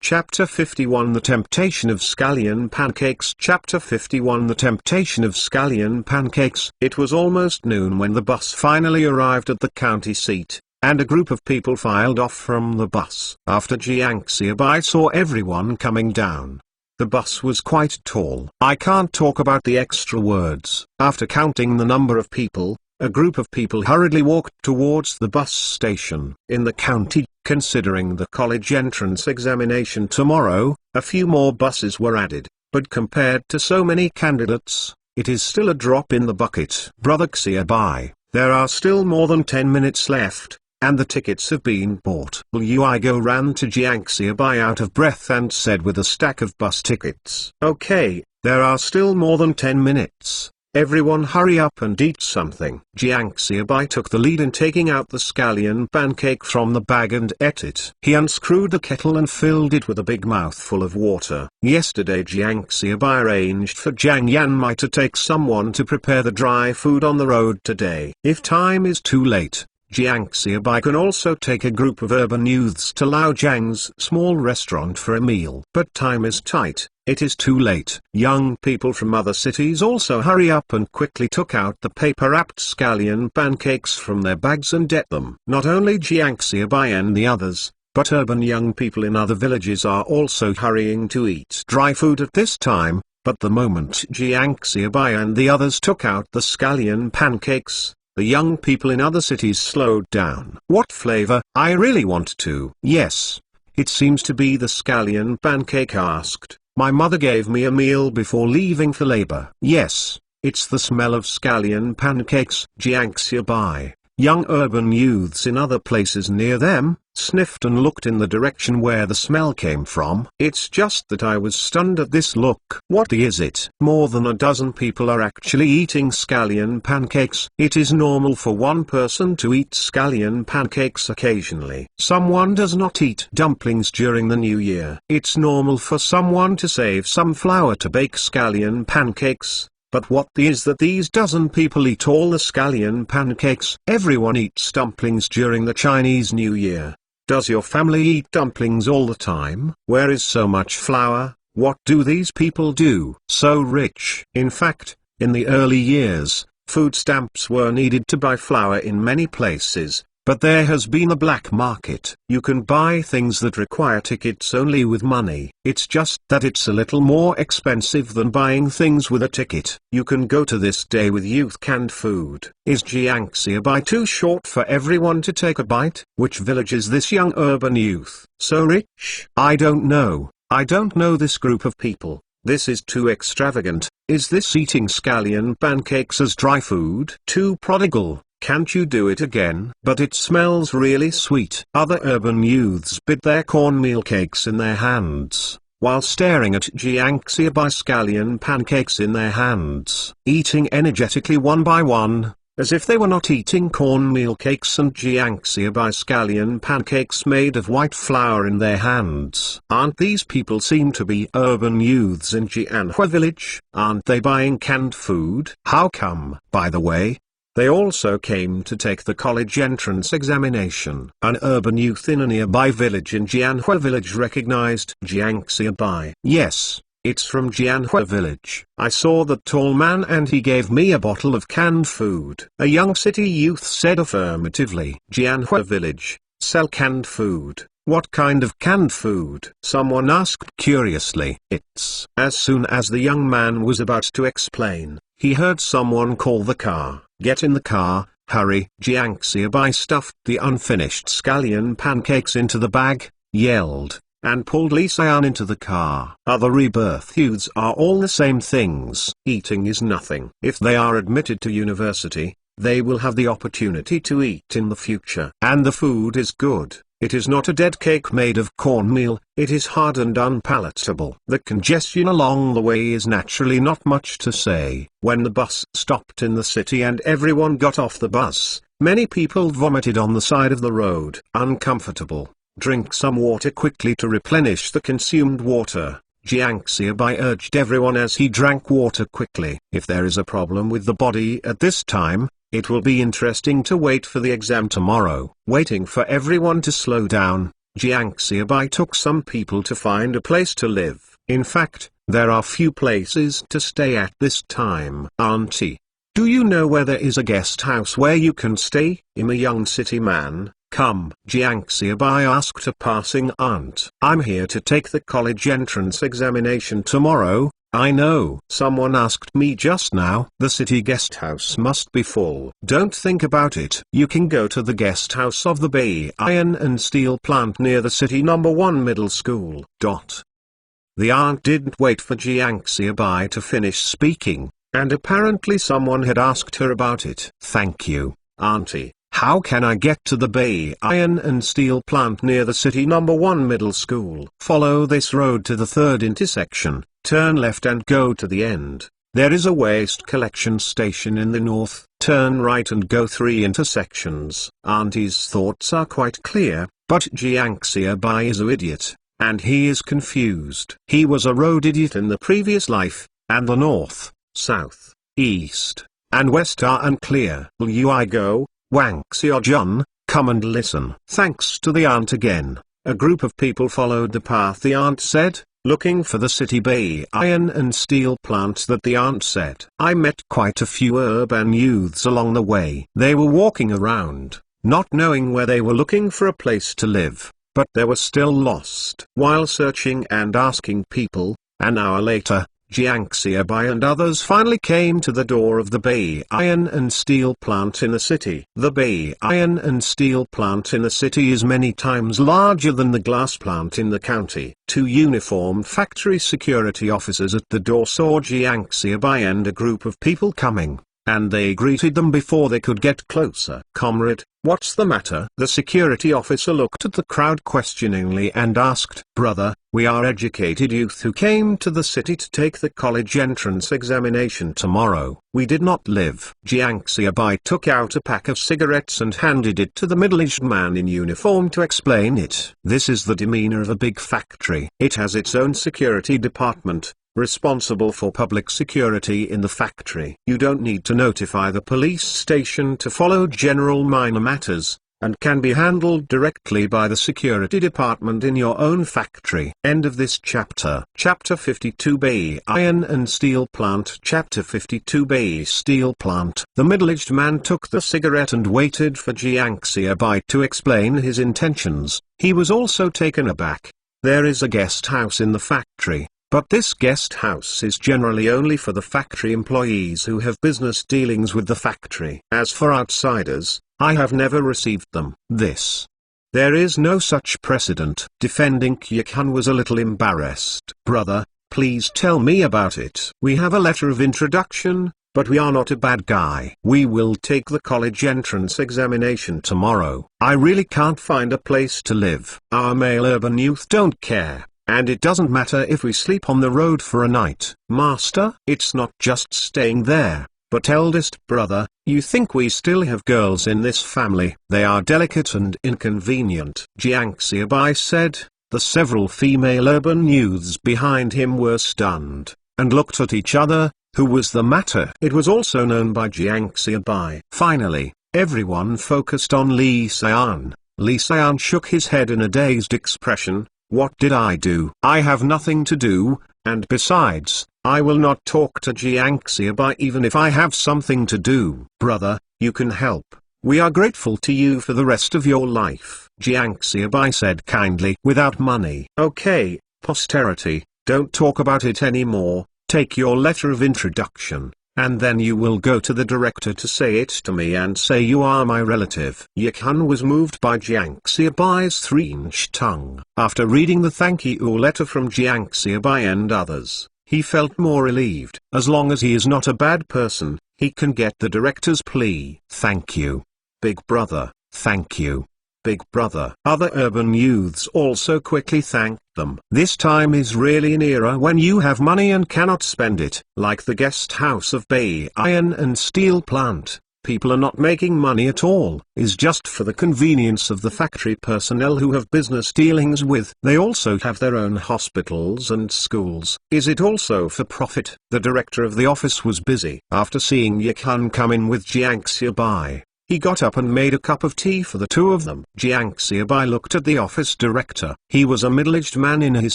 Chapter 51 The Temptation of Scallion Pancakes Chapter 51 The Temptation of Scallion Pancakes It was almost noon when the bus finally arrived at the county seat, and a group of people filed off from the bus. After Jiang Xiaobai saw everyone coming down. The bus was quite tall. I can't talk about the extra words. After counting the number of people, a group of people hurriedly walked towards the bus station. In the county, considering the college entrance examination tomorrow, a few more buses were added, but compared to so many candidates, it is still a drop in the bucket. Brother Xiaobai, there are still more than 10 minutes left, and the tickets have been bought. Liu Igo ran to Jiang Xiaobai out of breath and said with a stack of bus tickets. Okay, there are still more than 10 minutes. Everyone hurry up and eat something. Jiang Xiaobai took the lead in taking out the scallion pancake from the bag and ate it. He unscrewed the kettle and filled it with a big mouthful of water. Yesterday Jiang Xiaobai arranged for Jiang Yanmai to take someone to prepare the dry food on the road today. If time is too late, Jiang Xiaobai can also take a group of urban youths to Lao Jiang's small restaurant for a meal. But time is tight. It is too late. Young people from other cities also hurry up and quickly took out the paper-wrapped scallion pancakes from their bags and ate them. Not only Jiang Xiaobai and the others, but urban young people in other villages are also hurrying to eat dry food at this time, but the moment Jiang Xiaobai and the others took out the scallion pancakes, the young people in other cities slowed down. What flavor? I really want to. Yes. It seems to be the scallion pancake asked. My mother gave me a meal before leaving for labor. Yes, it's the smell of scallion pancakes. Jiang Xiaobai, young urban youths in other places near them, sniffed and looked in the direction where the smell came from. It's just that I was stunned at this look. What is it? More than a dozen people are actually eating scallion pancakes. It is normal for one person to eat scallion pancakes occasionally. Someone does not eat dumplings during the new year. It's normal for someone to save some flour to bake scallion pancakes. But what is that these dozen people eat all the scallion pancakes? Everyone eats dumplings during the Chinese New Year. Does your family eat dumplings all the time? Where is so much flour? What do these people do? So rich. In fact, in the early years, food stamps were needed to buy flour in many places. But there has been a black market. You can buy things that require tickets only with money. It's just that it's a little more expensive than buying things with a ticket. You can go to this day with youth canned food. Is Jiang Xiaobai too short for everyone to take a bite? Which village is this young urban youth? So rich? I don't know. I don't know this group of people. This is too extravagant. Is this eating scallion pancakes as dry food? Too prodigal. Can't you do it again? But it smells really sweet. Other urban youths bit their cornmeal cakes in their hands, while staring at Jiang Xiaobai scallion pancakes in their hands, eating energetically one by one, as if they were not eating cornmeal cakes and Jiang Xiaobai scallion pancakes made of white flour in their hands. Aren't these people seem to be urban youths in Jianhua village? Aren't they buying canned food? How come? By the way, they also came to take the college entrance examination. An urban youth in a nearby village in Jianhua village recognized Jiang Xiaobai. Yes, it's from Jianhua village. I saw that tall man and he gave me a bottle of canned food. A young city youth said affirmatively. Jianhua village, sell canned food. What kind of canned food? Someone asked curiously. It's. As soon as the young man was about to explain, he heard someone call the car. Get in the car, hurry. Jiang Xiaobai stuffed the unfinished scallion pancakes into the bag, yelled, and pulled Li Xian into the car. Other rebirth youths are all the same things. Eating is nothing. If they are admitted to university, they will have the opportunity to eat in the future. And the food is good. It is not a dead cake made of cornmeal, it is hard and unpalatable. The congestion along the way is naturally not much to say. When the bus stopped in the city and everyone got off the bus, many people vomited on the side of the road. Uncomfortable. Drink some water quickly to replenish the consumed water. Jiang Xiaobai urged everyone as he drank water quickly. If there is a problem with the body at this time, it will be interesting to wait for the exam tomorrow. Waiting for everyone to slow down, Jiang Xiaobai took some people to find a place to live. In fact, there are few places to stay at this time. Auntie, do you know where there is a guest house where you can stay? I'm a young city man. Come, Jiang Xiaobai asked a passing aunt. I'm here to take the college entrance examination tomorrow. I know. Someone asked me just now. The city guest house must be full. Don't think about it. You can go to the guest house of the Bay Iron and Steel plant near the city number 1 middle school. The aunt didn't wait for Jiang Xiaobai to finish speaking, and apparently someone had asked her about it. Thank you, Auntie. How can I get to the Bay Iron and Steel plant near the city number 1 middle school? Follow this road to the 3rd intersection, turn left and go to the end. There is a waste collection station in the north. Turn right and go 3 intersections. Auntie's thoughts are quite clear, but Jiang Xiaobai is an idiot, and he is confused. He was a road idiot in the previous life, and the north, south, east, and west are unclear. Will you go? Wang Xiaojun, come and listen. Thanks to the aunt again, a group of people followed the path the aunt said, looking for the city Bay Iron and Steel plant that the aunt said. I met quite a few urban youths along the way. They were walking around, not knowing where they were looking for a place to live, but they were still lost. While searching and asking people, an hour later, Jiang Xiaobai and others finally came to the door of the Bay Iron and Steel plant in the city. The Bay Iron and Steel plant in the city is many times larger than the glass plant in the county. 2 uniformed factory security officers at the door saw Jiang Xiaobai and a group of people coming, and they greeted them before they could get closer. Comrade, what's the matter? The security officer looked at the crowd questioningly and asked, Brother, we are educated youth who came to the city to take the college entrance examination tomorrow. We did not live. Jiang Xiaobai took out a pack of cigarettes and handed it to the middle-aged man in uniform to explain it. This is the demeanor of a big factory. It has its own security department, responsible for public security in the factory. You don't need to notify the police station to follow general minor matters, and can be handled directly by the security department in your own factory. End of this chapter. Chapter 52 Bay Iron and Steel Plant. Chapter 52 Bay Steel Plant. The middle-aged man took the cigarette and waited for Jiang Xiaobai to explain his intentions. He was also taken aback. There is a guest house in the factory, but this guest house is generally only for the factory employees who have business dealings with the factory. As for outsiders, I have never received them. There is no such precedent. Defending Kyakan was a little embarrassed. Brother, please tell me about it. We have a letter of introduction, but we are not a bad guy. We will take the college entrance examination tomorrow. I really can't find a place to live. Our male urban youth don't care, and it doesn't matter if we sleep on the road for a night. Master, it's not just staying there. But eldest brother, you think we still have girls in this family? They are delicate and inconvenient. Jiang Xiaobai said. The several female urban youths behind him were stunned, and looked at each other. Who was the matter? It was also known by Jiang Xiaobai. Finally, everyone focused on Li Xian. Li Xian shook his head in a dazed expression. What did I do? I have nothing to do, and besides, I will not talk to Jiang Xiaobai even if I have something to do. Brother, you can help. We are grateful to you for the rest of your life. Jiang Xiaobai said kindly. Without money. Okay, posterity, don't talk about it anymore. Take your letter of introduction, and then you will go to the director to say it to me and say you are my relative. Yakan was moved by Jiang Xiaobai's 3-inch tongue. After reading the thank you letter from Jiang Xiaobai and others, he felt more relieved. As long as he is not a bad person, he can get the director's plea. Thank you, big brother. Thank you, big brother. Other urban youths also quickly thanked them. This time is really an era when you have money and cannot spend it. Like the guest house of Bay Iron and Steel plant, people are not making money at all. Is just for the convenience of the factory personnel who have business dealings with. They also have their own hospitals and schools. Is it also for profit? The director of the office was busy. After seeing Yakan come in with Jiang Xiaobai, He got up and made a cup of tea for the two of them. Jiang Xiaobai looked at the office director. He was a middle-aged man in his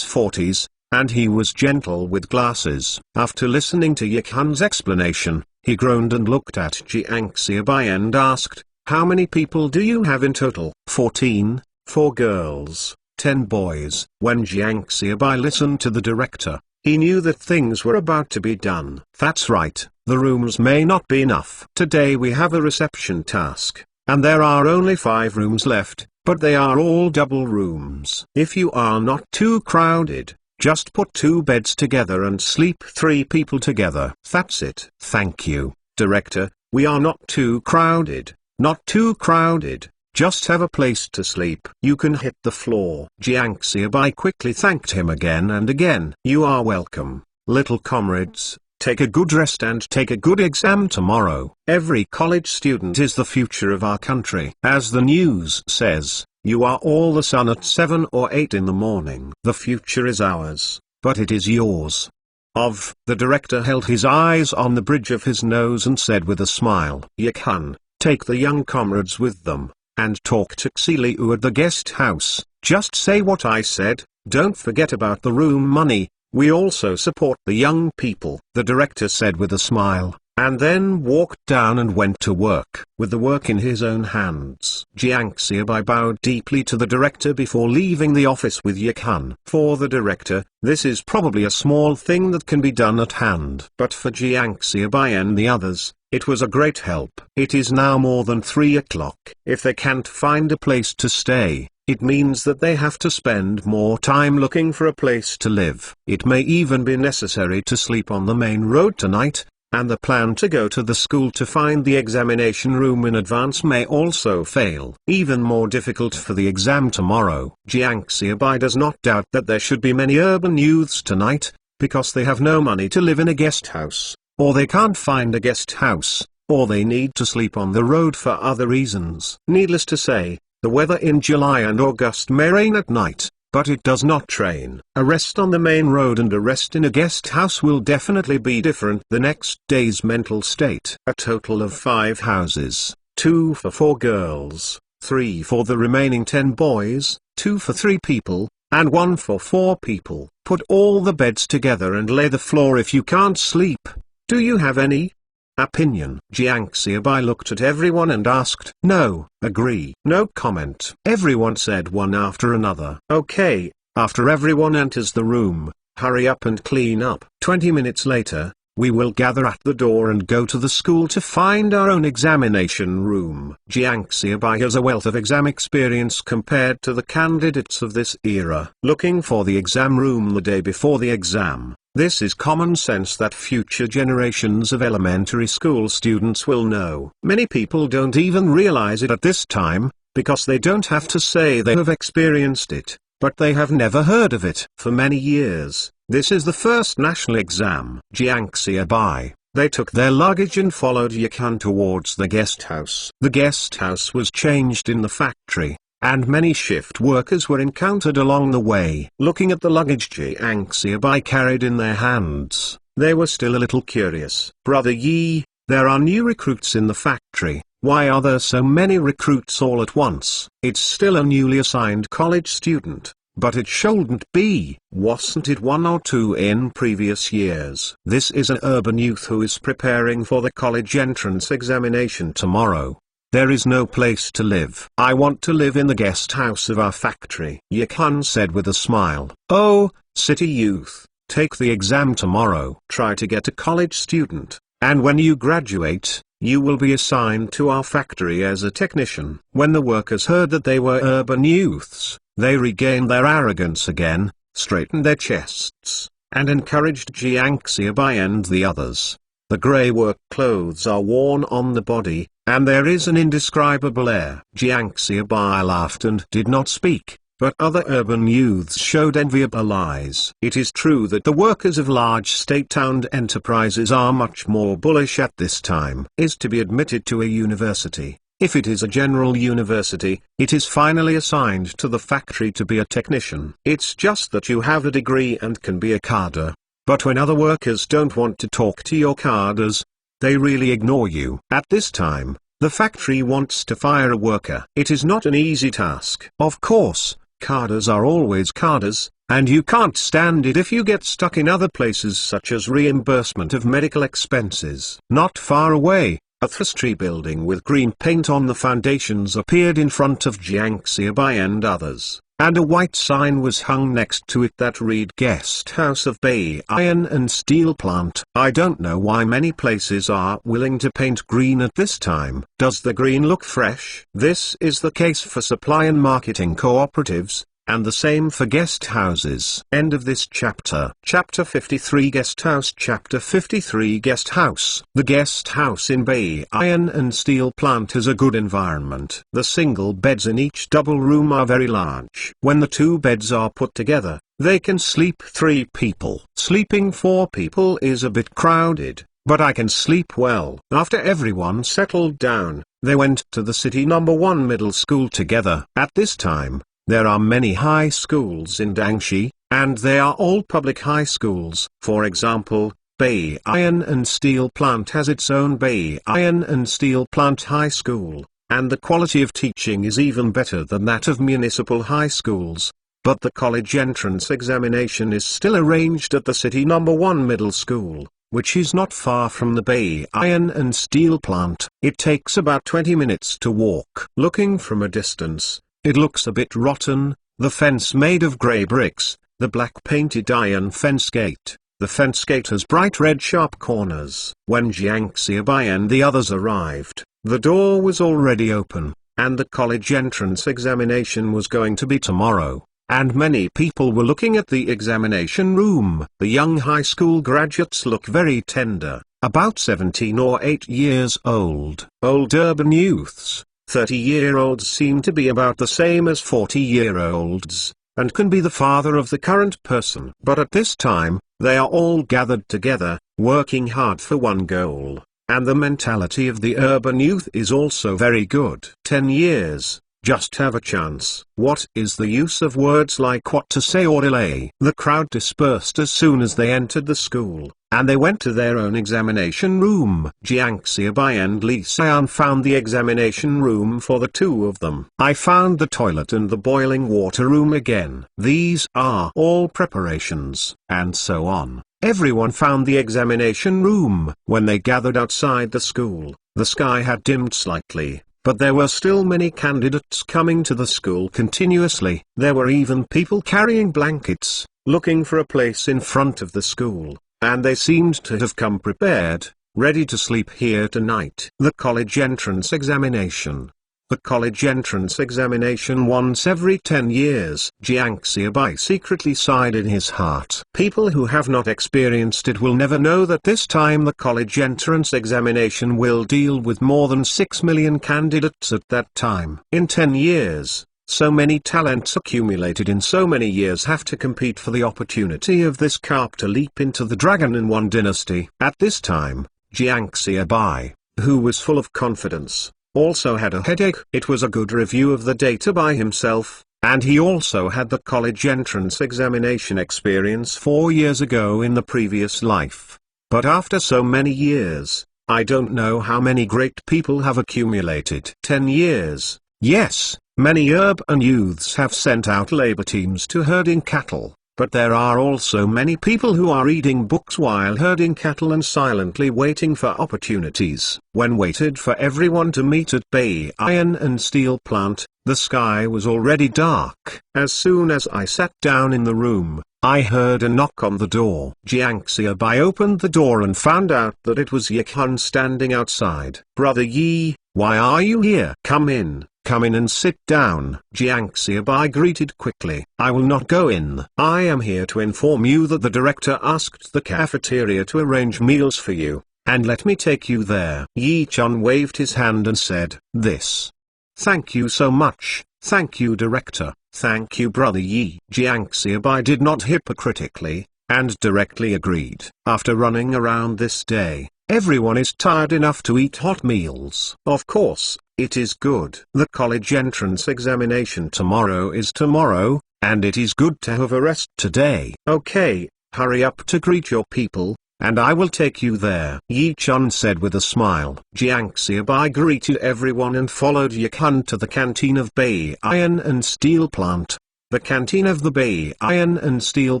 40s, and he was gentle with glasses. After listening to Yakhan's explanation, he groaned and looked at Jiang Xiaobai and asked, "How many people do you have in total?" 14, 4 girls, 10 boys. When Jiang Xiaobai listened to the director, he knew that things were about to be done. That's right, the rooms may not be enough. Today we have a reception task, and there are only 5 rooms left, but they are all double rooms. If you are not too crowded, just put 2 beds together and sleep 3 people together. That's it. Thank you, director, we are not too crowded, not too crowded. Just have a place to sleep. You can hit the floor. Jiang Xiaobai quickly thanked him again and again. You are welcome, little comrades. Take a good rest and take a good exam tomorrow. Every college student is the future of our country. As the news says, you are all the sun at 7 or 8 in the morning. The future is ours, but it is yours. The director held his eyes on the bridge of his nose and said with a smile, Yakhan, take the young comrades with them, and talk to Xiliu at the guest house. Just say what I said, don't forget about the room money, we also support the young people. The director said with a smile, and then walked down and went to work. With the work in his own hands, Jiang Xiaobai bowed deeply to the director before leaving the office with Yakhan. For the director, this is probably a small thing that can be done at hand. But for Jiang Xiaobai and the others, it was a great help. It is now more than 3 o'clock. If they can't find a place to stay, it means that they have to spend more time looking for a place to live. It may even be necessary to sleep on the main road tonight, and the plan to go to the school to find the examination room in advance may also fail. Even more difficult for the exam tomorrow. Jiang Xiaobai does not doubt that there should be many urban youths tonight, because they have no money to live in a guest house, or they can't find a guest house, or they need to sleep on the road for other reasons. Needless to say, the weather in July and August may rain at night, but it does not rain. A rest on the main road and a rest in a guest house will definitely be different. The next day's mental state. A total of 5 houses, 2 for 4 girls, 3 for the remaining 10 boys, 2 for 3 people, and 1 for 4 people. Put all the beds together and lay the floor if you can't sleep. Do you have any opinion? Jiang Xiaobai looked at everyone and asked. No, agree. No comment. Everyone said one after another. Okay, after everyone enters the room, hurry up and clean up. 20 minutes later, we will gather at the door and go to the school to find our own examination room. Jiang Xiaobai has a wealth of exam experience compared to the candidates of this era. Looking for the exam room the day before the exam. This is common sense that future generations of elementary school students will know. Many people don't even realize it at this time, because they don't have to say they have experienced it, but they have never heard of it. For many years, this is the first national exam. Jiang Xiaobai. They took their luggage and followed Yakhan towards the guest house. The guest house was changed in the factory, and many shift workers were encountered along the way. Looking at the luggage Jiang Xiaobai carried in their hands, they were still a little curious. Brother Yi, there are new recruits in the factory. Why are there so many recruits all at once? It's still a newly assigned college student, but it shouldn't be. Wasn't it 1 or 2 in previous years? This is an urban youth who is preparing for the college entrance examination tomorrow. There is no place to live. I want to live in the guest house of our factory. Yakhan said with a smile. Oh, city youth, take the exam tomorrow. Try to get a college student, and when you graduate, you will be assigned to our factory as a technician. When the workers heard that they were urban youths, they regained their arrogance again, straightened their chests, and encouraged Jiang Xiaobai and the others. The grey work clothes are worn on the body, and there is an indescribable air. Jiang Xiaobai laughed and did not speak, but other urban youths showed enviable eyes. It is true that the workers of large state-owned enterprises are much more bullish at this time. Is to be admitted to a university. If it is a general university, it is finally assigned to the factory to be a technician. It's just that you have a degree and can be a cadre. But when other workers don't want to talk to your cadres, they really ignore you. At this time, The factory wants to fire a worker. It is not an easy task. Of course, carders are always carders, and you can't stand it if you get stuck in other places such as reimbursement of medical expenses. Not far away, a three-story building with green paint on the foundations appeared in front of Jiang Xiaobai and others, and a white sign was hung next to it that read Guest House of Bei Iron and Steel Plant. I don't know why many places are willing to paint green at this time. Does the green look fresh? This is the case for supply and marketing cooperatives, and the same for guest houses. End of this chapter. Chapter 53 Guest House. Chapter 53 Guest House. The guest house in Bei Iron and Steel Plant has a good environment. The single beds in each double room are very large. When the two beds are put together, they can sleep 3 people. Sleeping 4 people is a bit crowded, but I can sleep well. After everyone settled down, they went to the city number 1 middle school together. At this time, there are many high schools in Dangxi, and they are all public high schools. For example, Bei Iron and Steel Plant has its own Bei Iron and Steel Plant High School, and the quality of teaching is even better than that of municipal high schools. But the college entrance examination is still arranged at the city number 1 middle school, which is not far from the Bei Iron and Steel Plant. It takes about 20 minutes to walk. Looking from a distance, it looks a bit rotten, the fence made of grey bricks, the black painted iron fence gate. The fence gate has bright red sharp corners. When Jiang Xiaobai and the others arrived, the door was already open, and the college entrance examination was going to be tomorrow, and many people were looking at the examination room. The young high school graduates look very tender, about 17 or 8 years old. Old urban youths, 30-year-olds seem to be about the same as 40-year-olds, and can be the father of the current person. But at this time, they are all gathered together, working hard for one goal, and the mentality of the urban youth is also very good. 10 years, just have a chance. What is the use of words like what to say or delay? The crowd dispersed as soon as they entered the school, and they went to their own examination room. Jiang Xiaobai and Li Xian found the examination room for the two of them. I found the toilet and the boiling water room again. These are all preparations, and so on. Everyone found the examination room. When they gathered outside the school, the sky had dimmed slightly, but there were still many candidates coming to the school continuously. There were even people carrying blankets, looking for a place in front of the school, and they seemed to have come prepared, ready to sleep here tonight. The college entrance examination. The college entrance examination once every 10 years. Jiang Xiaobai secretly sighed in his heart. People who have not experienced it will never know that this time the college entrance examination will deal with more than 6 million candidates at that time. In 10 years, so many talents accumulated in so many years have to compete for the opportunity of this carp to leap into the dragon in one dynasty. At this time, Jiang Xiaobai, who was full of confidence, also had a headache. It was a good review of the data by himself, and he also had the college entrance examination experience 4 years ago in the previous life. But after so many years, I don't know how many great people have accumulated. 10 years, yes, many urban youths have sent out labor teams to herding cattle. But there are also many people who are reading books while herding cattle and silently waiting for opportunities. When waited for everyone to meet at Bei Iron and Steel Plant, the sky was already dark. As soon as I sat down in the room, I heard a knock on the door. Jiang Xiaobai opened the door and found out that it was Yi Hun standing outside. "Brother Yi, why are you here? Come in. Come in and sit down." Jiang Xiaobai greeted quickly. "I will not go in. I am here to inform you that the director asked the cafeteria to arrange meals for you, and let me take you there." Yi Chun waved his hand and said, "This. Thank you so much. Thank you, director. Thank you, brother Yi." Jiang Xiaobai did not hypocritically, and directly agreed. After running around this day, everyone is tired enough to eat hot meals. Of course, it is good. The college entrance examination tomorrow is tomorrow, and it is good to have a rest today. Okay, hurry up to greet your people, and I will take you there," Yi-chun said with a smile. Jiang Xiaobai greeted everyone and followed Yi-chun to the canteen of Bei Iron and Steel Plant. The canteen of the Bei Iron and Steel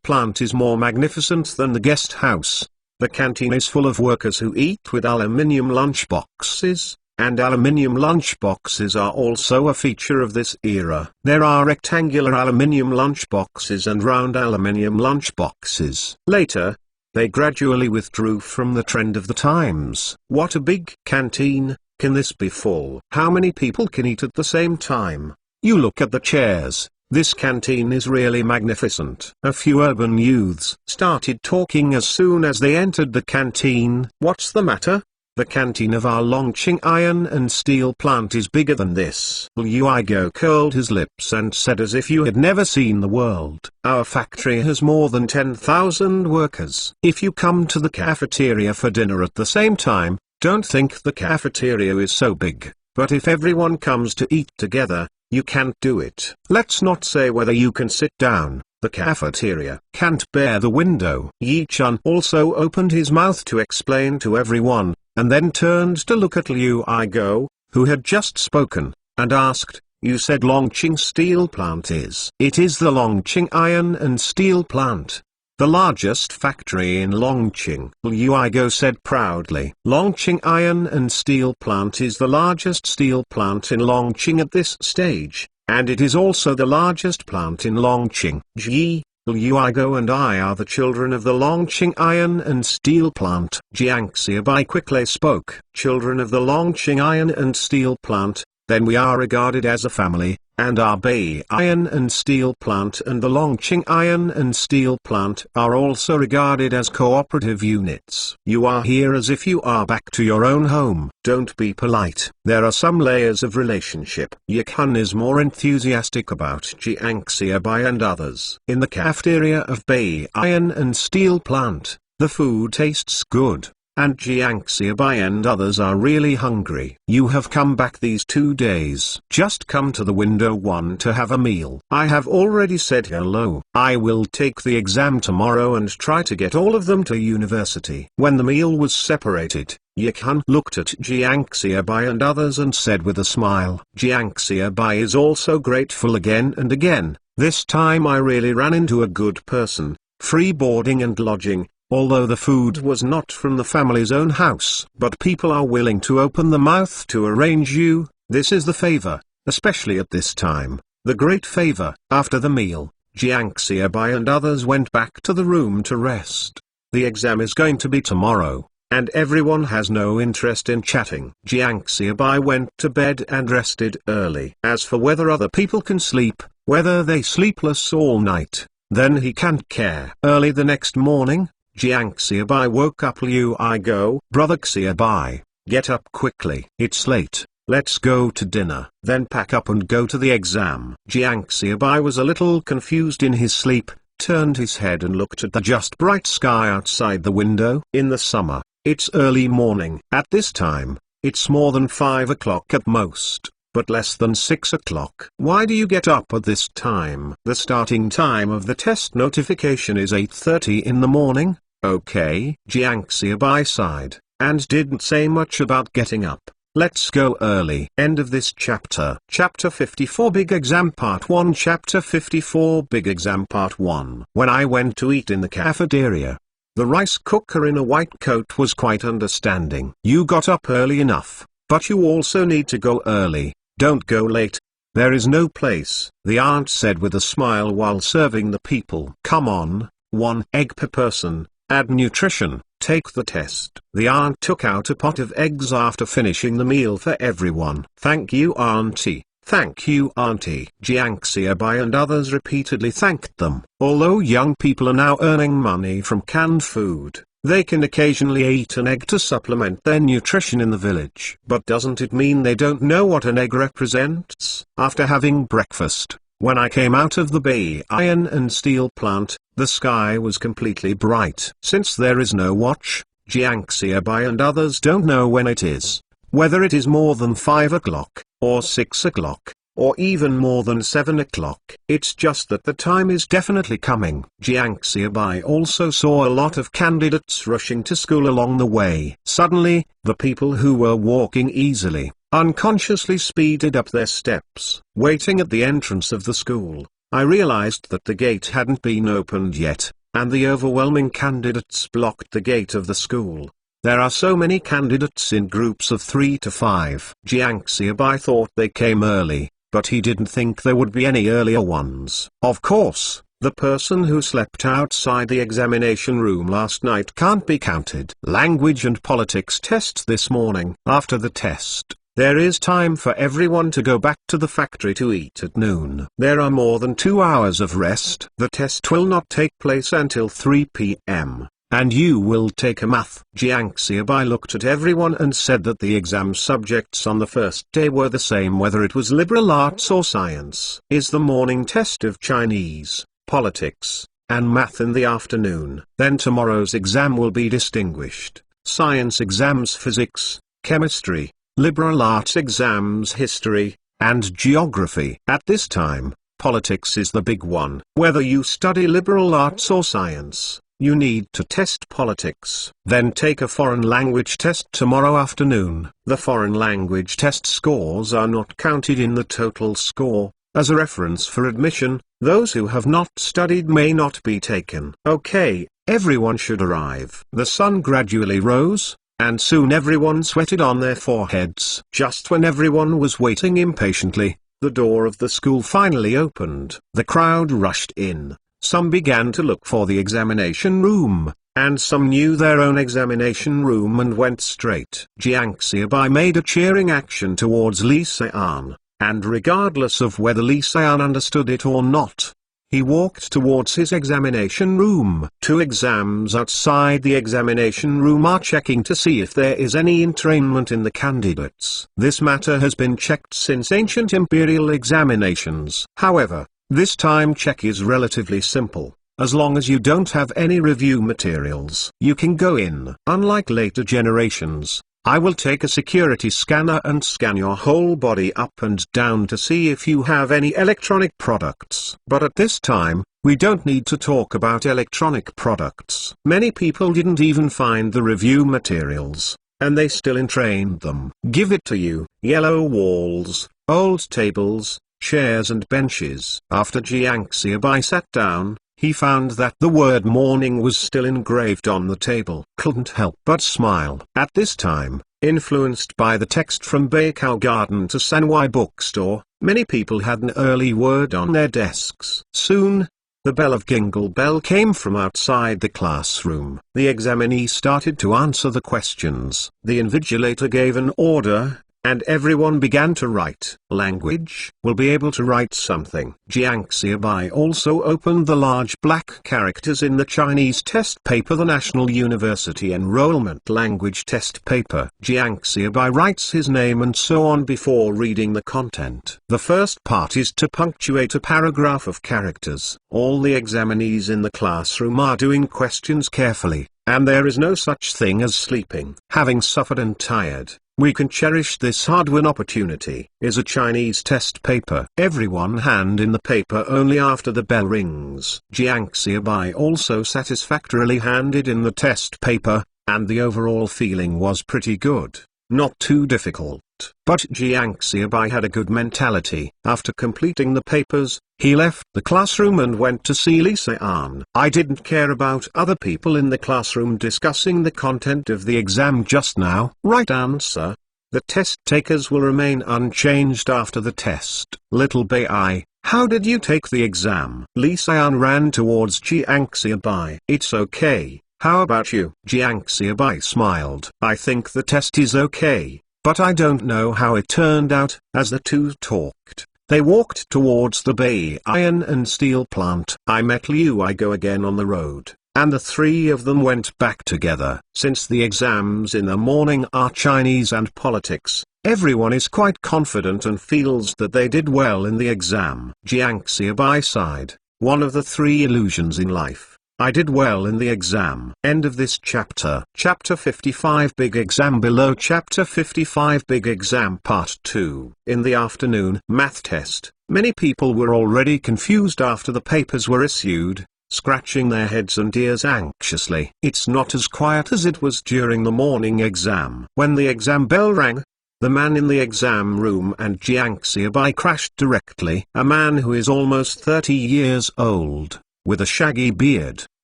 Plant is more magnificent than the guest house. The canteen is full of workers who eat with aluminium lunchboxes, and aluminium lunchboxes are also a feature of this era. There are rectangular aluminium lunchboxes and round aluminium lunchboxes. Later, they gradually withdrew from the trend of the times. What a big canteen! Can this be full? How many people can eat at the same time? You look at the chairs. This canteen is really magnificent. A few urban youths started talking as soon as they entered the canteen. What's the matter? The canteen of our Longqing Iron and Steel Plant is bigger than this. Liu Igo curled his lips and said as if you had never seen the world. Our factory has more than 10,000 workers. If you come to the cafeteria for dinner at the same time, don't think the cafeteria is so big. But if everyone comes to eat together, you can't do it. Let's not say whether you can sit down. The cafeteria can't bear the window. Yi-chun also opened his mouth to explain to everyone, and then turned to look at Liu Igo, who had just spoken, and asked, "You said Longqing Steel Plant is?" "It is the Longqing Iron and Steel Plant. The largest factory in Longqing," Liu Igo said proudly. Longqing Iron and Steel Plant is the largest steel plant in Longqing at this stage, and it is also the largest plant in Longqing. Ji, Liu Igo and I are the children of the Longqing Iron and Steel Plant. Jiang Xiaobai quickly spoke. "Children of the Longqing Iron and Steel Plant, then we are regarded as a family, and our Bei Iron and Steel Plant and the Longqing Iron and Steel Plant are also regarded as cooperative units. You are here as if you are back to your own home. Don't be polite. There are some layers of relationship." Yi-chun is more enthusiastic about Jiang Xiaobai and others. In the cafeteria of Bei Iron and Steel Plant, the food tastes good, and Jiang Xiaobai and others are really hungry. "You have come back these 2 days. Just come to the window 1 to have a meal." "I have already said hello. I will take the exam tomorrow and try to get all of them to university." When the meal was separated, Yi-chun looked at Jiang Xiaobai and others and said with a smile, "Jiang Xiaobai is also grateful again and again. This time I really ran into a good person. Free boarding and lodging, although the food was not from the family's own house. But people are willing to open the mouth to arrange you. This is the favor, especially at this time, the great favor." After the meal, Jiang Xiaobai and others went back to the room to rest. The exam is going to be tomorrow, and everyone has no interest in chatting. Jiang Xiaobai went to bed and rested early. As for whether other people can sleep, whether they sleepless all night, then he can't care. Early the next morning, Jiang Xiaobai woke up Liu Igo. "Brother Xiaobai, get up quickly. It's late. Let's go to dinner. Then pack up and go to the exam." Jiang Xiaobai was a little confused in his sleep, turned his head and looked at the just bright sky outside the window. In the summer, it's early morning. At this time, it's more than 5 o'clock at most, but less than 6 o'clock. "Why do you get up at this time?" "The starting time of the test notification is 8:30 in the morning." "Okay." Jiang Xiaobai sighed, and didn't say much about getting up. Let's go early. End of this chapter. Chapter 54 Big Exam Part 1. Chapter 54 Big Exam Part 1. When I went to eat in the cafeteria, the rice cooker in a white coat was quite understanding. "You got up early enough, but you also need to go early. Don't go late. There is no place," the aunt said with a smile while serving the people. "Come on, 1 egg per person, add nutrition, take the test." The aunt took out a pot of eggs after finishing the meal for everyone. "Thank you, auntie. Thank you, auntie." Jiang Xiaobai and others repeatedly thanked them. Although young people are now earning money from canned food, they can occasionally eat an egg to supplement their nutrition in the village. But doesn't it mean they don't know what an egg represents? After having breakfast, when I came out of the Bei Iron and Steel Plant, the sky was completely bright. Since there is no watch, Jiang Xiaobai and others don't know when it is, whether it is more than 5 o'clock, or 6 o'clock, or even more than 7 o'clock. It's just that the time is definitely coming. Jiang Xiaobai also saw a lot of candidates rushing to school along the way. Suddenly, the people who were walking easily, unconsciously speeded up their steps. Waiting at the entrance of the school, I realized that the gate hadn't been opened yet, and the overwhelming candidates blocked the gate of the school. There are so many candidates in groups of 3 to 5. Jiang Xiaobai thought they came early, but he didn't think there would be any earlier ones. Of course, the person who slept outside the examination room last night can't be counted. Language and politics test this morning. After the test, there is time for everyone to go back to the factory to eat at noon. There are more than 2 hours of rest. The test will not take place until 3 p.m. And you will take a math. Jiang Xiaobai looked at everyone and said that the exam subjects on the first day were the same whether it was liberal arts or science. Is the morning test of Chinese, politics, and math in the afternoon. Then tomorrow's exam will be distinguished. Science exams physics, chemistry, liberal arts exams history, and geography. At this time, politics is the big one. Whether you study liberal arts or science, you need to test politics. Then take a foreign language test tomorrow afternoon. The foreign language test scores are not counted in the total score. As a reference for admission, those who have not studied may not be taken. Okay, everyone should arrive. The sun gradually rose, and soon everyone sweated on their foreheads. Just when everyone was waiting impatiently, the door of the school finally opened. The crowd rushed in. Some began to look for the examination room, and some knew their own examination room and went straight. Jiang Xiaobai made a cheering action towards Li Xian, and regardless of whether Li Xian understood it or not, he walked towards his examination room. 2 exams outside the examination room are checking to see if there is any entrainment in the candidates. This matter has been checked since ancient imperial examinations. However, this time check is relatively simple. As long as you don't have any review materials, you can go in. Unlike later generations, I will take a security scanner and scan your whole body up and down to see if you have any electronic products. But at this time, we don't need to talk about electronic products. Many people didn't even find the review materials, and they still entrained them. Give it to you. Yellow walls, old tables, chairs and benches. After Jiang Xiaobai sat down, he found that the word morning was still engraved on the table. Couldn't help but smile. At this time, influenced by the text from Baikao Garden to Sanwai Bookstore, many people had an early word on their desks. Soon, the bell of Gingle Bell came from outside the classroom. The examinee started to answer the questions. The invigilator gave an order, and everyone began to write. Language will be able to write something. Jiang Xiaobai also opened the large black characters in the Chinese test paper, the National University Enrollment Language Test Paper. Jiang Xiaobai writes his name and so on before reading the content. The first part is to punctuate a paragraph of characters. All the examinees in the classroom are doing questions carefully, and there is no such thing as sleeping. Having suffered and tired, we can cherish this hard-won opportunity. Is a Chinese test paper. Everyone hand in the paper only after the bell rings. Jiang Xiaobai also satisfactorily handed in the test paper, and the overall feeling was pretty good. Not too difficult. But Jiang Xiaobai had a good mentality. After completing the papers, he left the classroom and went to see Li Xian. I didn't care about other people in the classroom discussing the content of the exam just now. Right answer. The test takers will remain unchanged after the test. Little Bai, how did you take the exam? Li Xian ran towards Jiang Xiaobai. It's okay. How about you? Jiang Xiaobai smiled. I think the test is okay, but I don't know how it turned out. As the two talked, they walked towards the Bay Iron and Steel plant. I met Liu Igo again on the road, and the three of them went back together. Since the exams in the morning are Chinese and politics, everyone is quite confident and feels that they did well in the exam. Jiang Xiaobai sighed. One of the three illusions in life, I did well in the exam. End of this chapter. Chapter 55 Big Exam below. Chapter 55 Big Exam Part 2. In the afternoon math test, many people were already confused after the papers were issued, scratching their heads and ears anxiously. It's not as quiet as it was during the morning exam. When the exam bell rang, the man in the exam room and Jiang Xiaobai crashed directly. A man who is almost 30 years old, with a shaggy beard,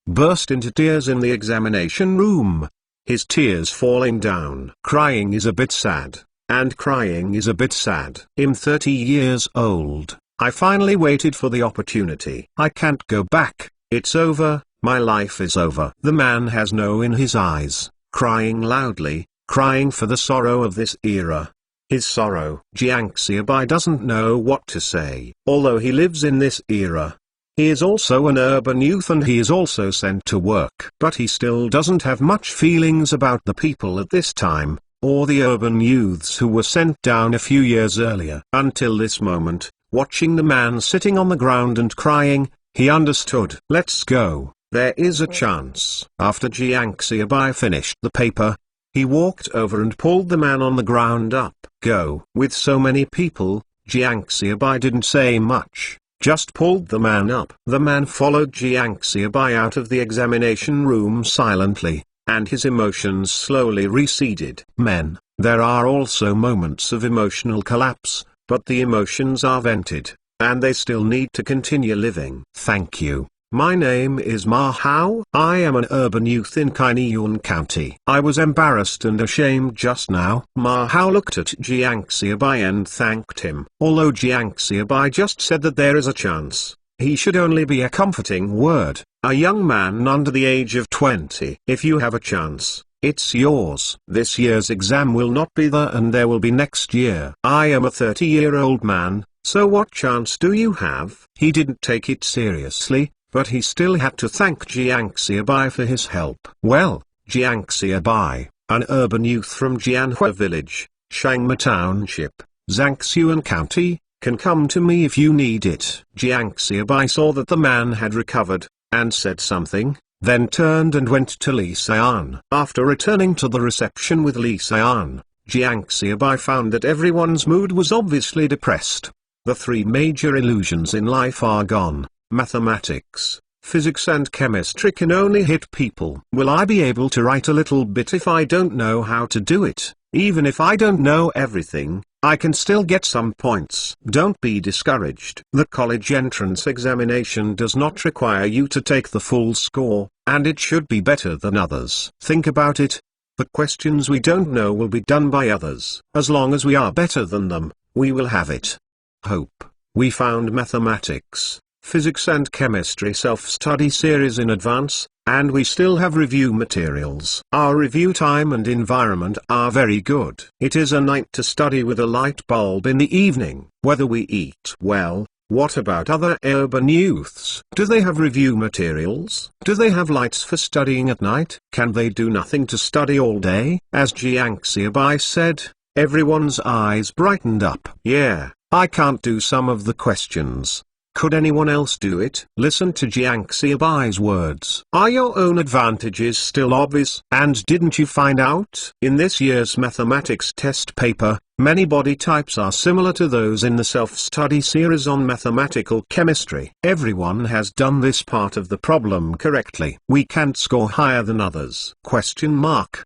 burst into tears in the examination room. His tears falling down. Crying is a bit sad, and crying is a bit sad. I'm 30 years old. I finally waited for the opportunity. I can't go back. It's over, my life is over. The man has no in his eyes, crying loudly, crying for the sorrow of this era. His sorrow. Jiang Xiaobai doesn't know what to say. Although he lives in this era, he is also an urban youth and he is also sent to work. But he still doesn't have much feelings about the people at this time, or the urban youths who were sent down a few years earlier. Until this moment, watching the man sitting on the ground and crying, he understood. Let's go, there is a chance. After Jiang Xiaobai finished the paper, he walked over and pulled the man on the ground up. Go. With so many people, Jiang Xiaobai didn't say much, just pulled the man up. The man followed Jiang Xiaobai out of the examination room silently, and his emotions slowly receded. Men, there are also moments of emotional collapse, but the emotions are vented, and they still need to continue living. Thank you. My name is Ma Hao. I am an urban youth in Kainiyun County. I was embarrassed and ashamed just now. Ma Hao looked at Jiang Xiaobai and thanked him. Although Jiang Xiaobai just said that there is a chance, he should only be a comforting word. A young man under the age of 20. If you have a chance, it's yours. This year's exam will not be there and there will be next year. I am a 30-year-old man, so what chance do you have? He didn't take it seriously, but he still had to thank Jiang Xiaobai for his help. Well, Jiang Xiaobai, an urban youth from Jianhua Village, Shangma Township, Zhangxuan County, can come to me if you need it. Jiang Xiaobai saw that the man had recovered, and said something, then turned and went to Li Xian. After returning to the reception with Li Xian, Jiang Xiaobai found that everyone's mood was obviously depressed. The three major illusions in life are gone. Mathematics, physics and chemistry can only hit people. Will I be able to write a little bit if I don't know how to do it? Even if I don't know everything, I can still get some points. Don't be discouraged. The college entrance examination does not require you to take the full score, and it should be better than others. Think about it. The questions we don't know will be done by others. As long as we are better than them, we will have it. Hope. We found mathematics, physics and chemistry self-study series in advance, and we still have review materials. Our review time and environment are very good. It is a night to study with a light bulb in the evening. Whether we eat well, what about other urban youths? Do they have review materials? Do they have lights for studying at night? Can they do nothing to study all day? As Jiang Xiaobai said, everyone's eyes brightened up. Yeah, I can't do some of the questions. Could anyone else do it? Listen to Jiang Xiaobai's words. Are your own advantages still obvious? And didn't you find out? In this year's mathematics test paper, many body types are similar to those in the self-study series on mathematical chemistry. Everyone has done this part of the problem correctly. We can't score higher than others. Question mark.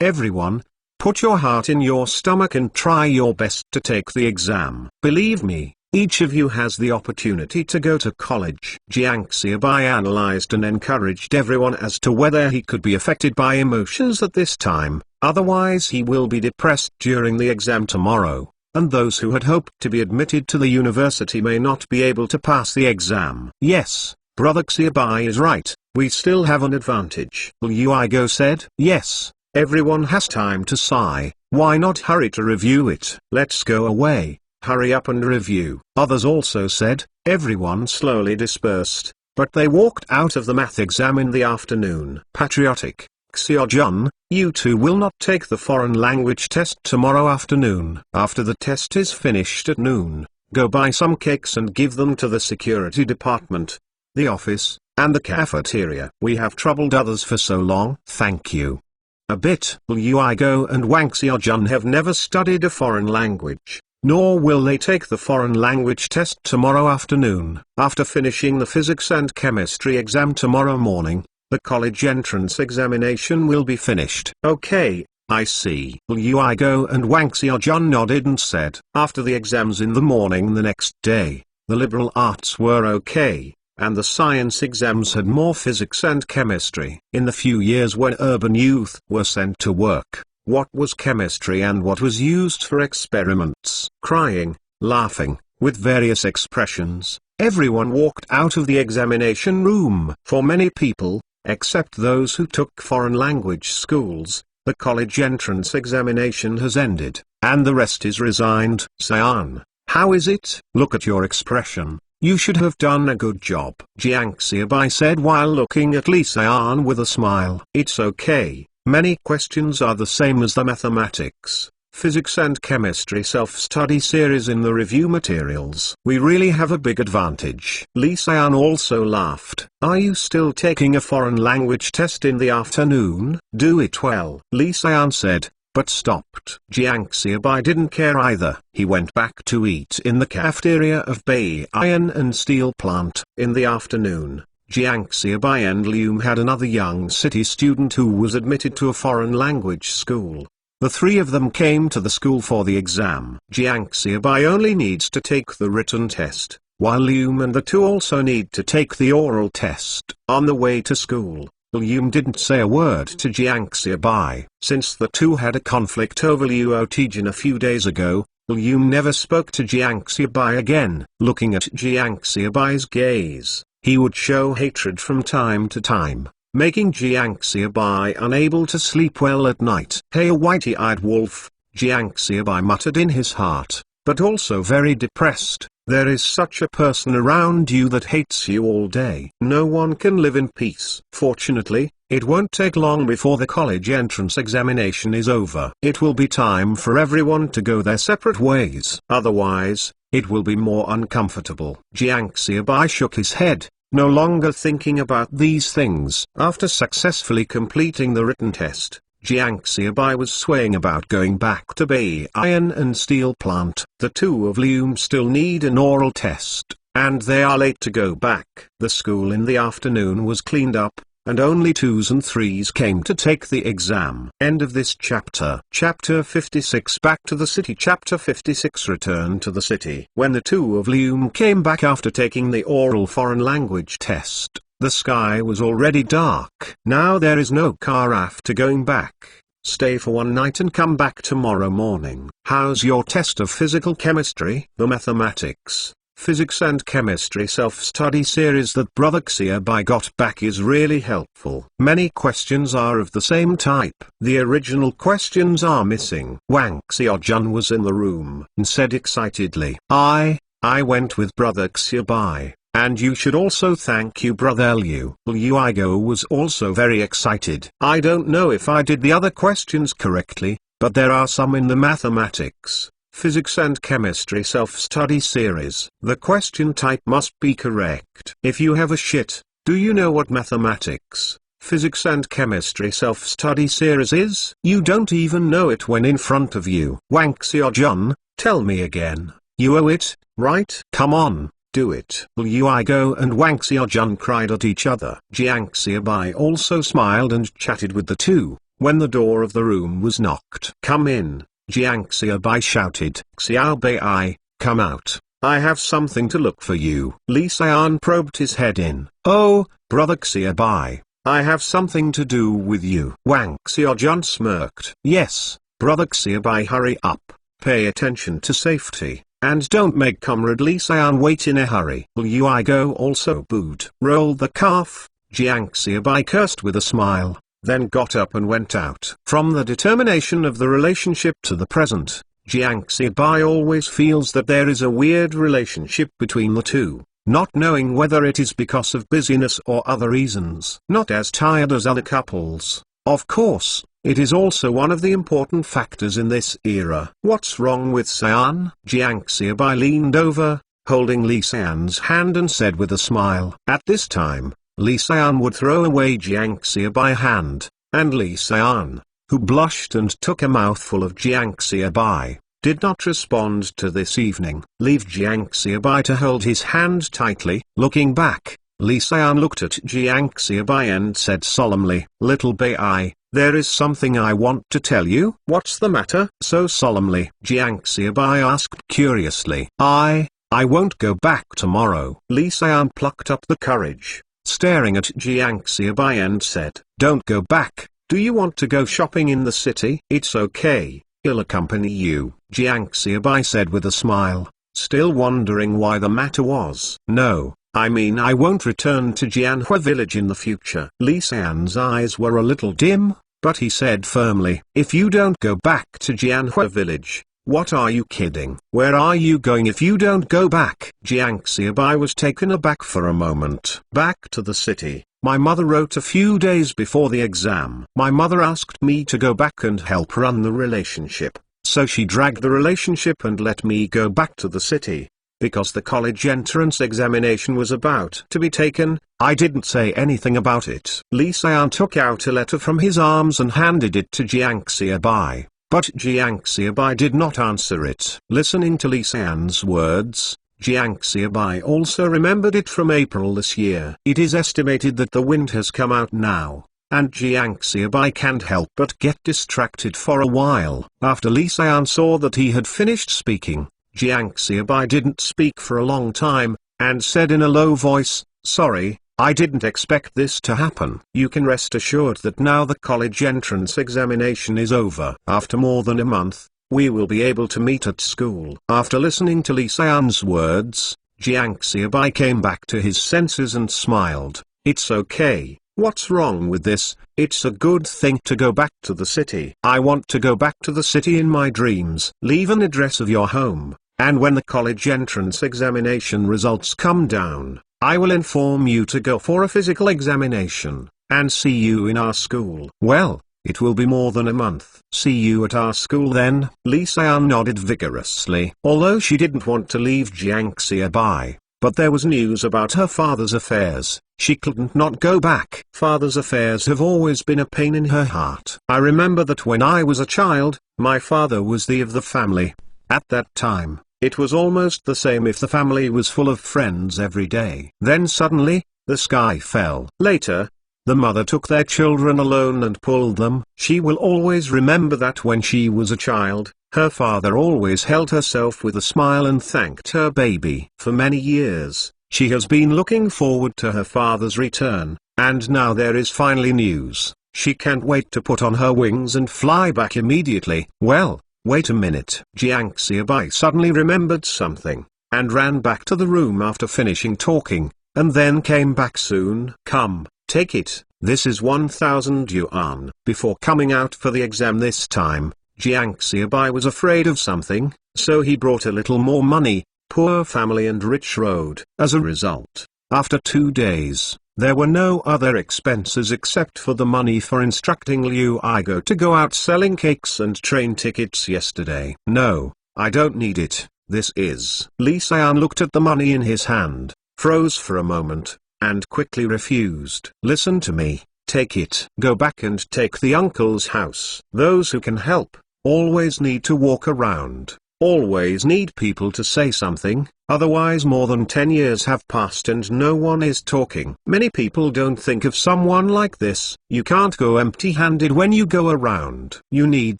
Everyone, put your heart in your stomach and try your best to take the exam. Believe me, each of you has the opportunity to go to college. Jiang Xiaobai analyzed and encouraged everyone as to whether he could be affected by emotions at this time, otherwise he will be depressed during the exam tomorrow, and those who had hoped to be admitted to the university may not be able to pass the exam. Yes, Brother Xiaobai is right, we still have an advantage. Liu Igo said. Yes, everyone has time to sigh, why not hurry to review it? Let's go away. Hurry up and review. Others also said. Everyone slowly dispersed, but they walked out of the math exam in the afternoon. Patriotic. Xiaojun, you two will not take the foreign language test tomorrow afternoon. After the test is finished at noon, go buy some cakes and give them to the security department. The office, And the cafeteria. We have troubled others for so long. Thank you. A bit. Liu Igo and Wang Xiaojun have never studied a foreign language, nor will they take the foreign language test tomorrow afternoon. After finishing the physics and chemistry exam tomorrow morning, the college entrance examination will be finished. Okay, I see. Liu Igo and Wang Xiaojun nodded and said, after the exams in the morning the next day, the liberal arts were okay, and the science exams had more physics and chemistry. In the few years when urban youth were sent to work, what was chemistry and what was used for experiments? Crying, laughing, with various expressions, everyone walked out of the examination room. For many people, except those who took foreign language schools, the college entrance examination has ended, and the rest is resigned. Cyan, how is it? Look at your expression. You should have done a good job, Jiang Xiaobai said while looking at Li Cyan with a smile. It's okay, many questions are the same as the mathematics, physics and chemistry self-study series in the review materials. We really have a big advantage. Li Cyan also laughed. Are you still taking a foreign language test in the afternoon? Do it well, Li Cyan said, but stopped. Jiang Xiaobai didn't care either. He went back to eat in the cafeteria of Bay Iron and Steel Plant. In the afternoon, Jiang Xiaobai and Liu had another young city student who was admitted to a foreign language school. The three of them came to the school for the exam. Jiang Xiaobai only needs to take the written test, while Liu and the two also need to take the oral test. On the way to school, Liu didn't say a word to Jiang Xiaobai. Since the two had a conflict over Liu Tijin a few days ago, Liu never spoke to Jiang Xiaobai again. Looking at Jiang Xiaobai's gaze, he would show hatred from time to time, making Jiang Xiaobai unable to sleep well at night. Hey, a whitey-eyed wolf, Jiang Xiaobai muttered in his heart, but also very depressed. There is such a person around you that hates you all day. No one can live in peace. Fortunately, it won't take long before the college entrance examination is over. It will be time for everyone to go their separate ways. Otherwise, it will be more uncomfortable. Jiang Xiaobai shook his head, no longer thinking about these things. After successfully completing the written test, Jiang Xiaobai was swaying about going back to Bay Iron and Steel Plant. The two of Liu still need an oral test, and they are late to go back. The school in the afternoon was cleaned up, and only 2s and 3s came to take the exam. End of this chapter. Chapter 56. Back to the city. Chapter 56. Return to the city. When the two of Liu came back after taking the oral foreign language test, the sky was already dark. Now there is no car after going back. Stay for one night and come back tomorrow morning. How's your test of physical chemistry? The mathematics, physics and chemistry self-study series that Brother Xiaobai got back is really helpful. Many questions are of the same type. The original questions are missing. Wang Xiaojun was in the room and said excitedly, I went with Brother Xiaobai. And you should also thank you, Brother Liu. Liu Igo was also very excited. I don't know if I did the other questions correctly, but there are some in the mathematics, physics and chemistry self-study series. The question type must be correct. If you have a shit, do you know what mathematics, physics and chemistry self-study series is? You don't even know it when in front of you. Wang Xiaojun, tell me again. You owe it, right? Come on. Do it. Liu Igo and Wang Xiaojun cried at each other. Jiang Xiaobai also smiled and chatted with the two, when the door of the room was knocked. Come in, Jiang Xiaobai shouted. Xiaobai, come out. I have something to look for you. Li Xian probed his head in. Oh, Brother Xiaobai, I have something to do with you. Wang Xiaojun smirked. Yes, Brother Xiaobai, hurry up. Pay attention to safety. And don't make Comrade Li Xian wait in a hurry. Liu Igo also booed. Roll the calf, Jiang Xiaobai cursed with a smile, then got up and went out. From the determination of the relationship to the present, Jiang Xiaobai always feels that there is a weird relationship between the two, not knowing whether it is because of busyness or other reasons. Not as tired as other couples, of course. It is also one of the important factors in this era. What's wrong with Xian? Jiang Xiaobai leaned over, holding Li Xian's hand and said with a smile. At this time, Lee Se-an would throw away Jiang Xia by hand, and Lee Se-an, who blushed and took a mouthful of Jiang Xia by, did not respond to this evening. Leave Jiang Xia by to hold his hand tightly. Looking back, Lee Se-an looked at Jiang Xia by and said solemnly, "Little Bai, there is something I want to tell you." "What's the matter?" so solemnly Jiang Xia by asked curiously. I won't go back tomorrow." Lee Se-an plucked up the courage, staring at Jiang Xia by and said, "Don't go back. Do you want to go shopping in the city?" "It's okay, I'll accompany you," Jiang Xia by said with a smile, still wondering why the matter was. "No, I mean I won't return to Jianhua village in the future." Lee Se-an's eyes were a little dim, but he said firmly, "If you don't go back to Jianhua village, what are you kidding? Where are you going if you don't go back?" Jiang Xia by was taken aback for a moment. "Back to the city. My mother wrote a few days before the exam. My mother asked me to go back and help run the relationship, so she dragged the relationship and let me go back to the city. Because the college entrance examination was about to be taken, I didn't say anything about it." Lee Se-an took out a letter from his arms and handed it to Jiang Xia by, but Jiang Xia by did not answer it. Listening to Lee Se-an's words, Jiang Xia by also remembered it from April this year. It is estimated that the wind has come out now, and Jiang Xia by can't help but get distracted for a while. After Lee Se-an saw that he had finished speaking, Jiang Xia by didn't speak for a long time, and said in a low voice, "Sorry, I didn't expect this to happen." "You can rest assured that now the college entrance examination is over. After more than a month, we will be able to meet at school." After listening to Lee Se-an's words, Jiang Xia by came back to his senses and smiled. "It's okay. What's wrong with this? It's a good thing to go back to the city." "I want to go back to the city in my dreams." "Leave an address of your home, and when the college entrance examination results come down, I will inform you to go for a physical examination, and see you in our school." "Well, it will be more than a month." "See you at our school then." Lee Se-an nodded vigorously. Although she didn't want to leave Jiang Xia by, but there was news about her father's affairs, she couldn't not go back. Father's affairs have always been a pain in her heart. "I remember that when I was a child, my father was the of the family. At that time, it was almost the same if the family was full of friends every day. Then suddenly, the sky fell. Later, the mother took their children alone and pulled them." She will always remember that when she was a child, her father always held herself with a smile and thanked her baby. For many years, she has been looking forward to her father's return, and now there is finally news. She can't wait to put on her wings and fly back immediately. "Well, wait a minute." Jiang Xia by suddenly remembered something, and ran back to the room after finishing talking, and then came back soon. "Come, take it, this is 1,000 yuan. Before coming out for the exam this time, Jiang Xia by was afraid of something, so he brought a little more money. Poor family and rich road. As a result, after 2 days, there were no other expenses except for the money for instructing Liu Igo to go out selling cakes and train tickets yesterday. "No, I don't need it. This is." Lee Se-an looked at the money in his hand, froze for a moment, and quickly refused. "Listen to me, take it. Go back and take the uncle's house. Those who can help, always need to walk around, always need people to say something, otherwise more than 10 years have passed and no one is talking. Many people don't think of someone like this. You can't go empty-handed when you go around. You need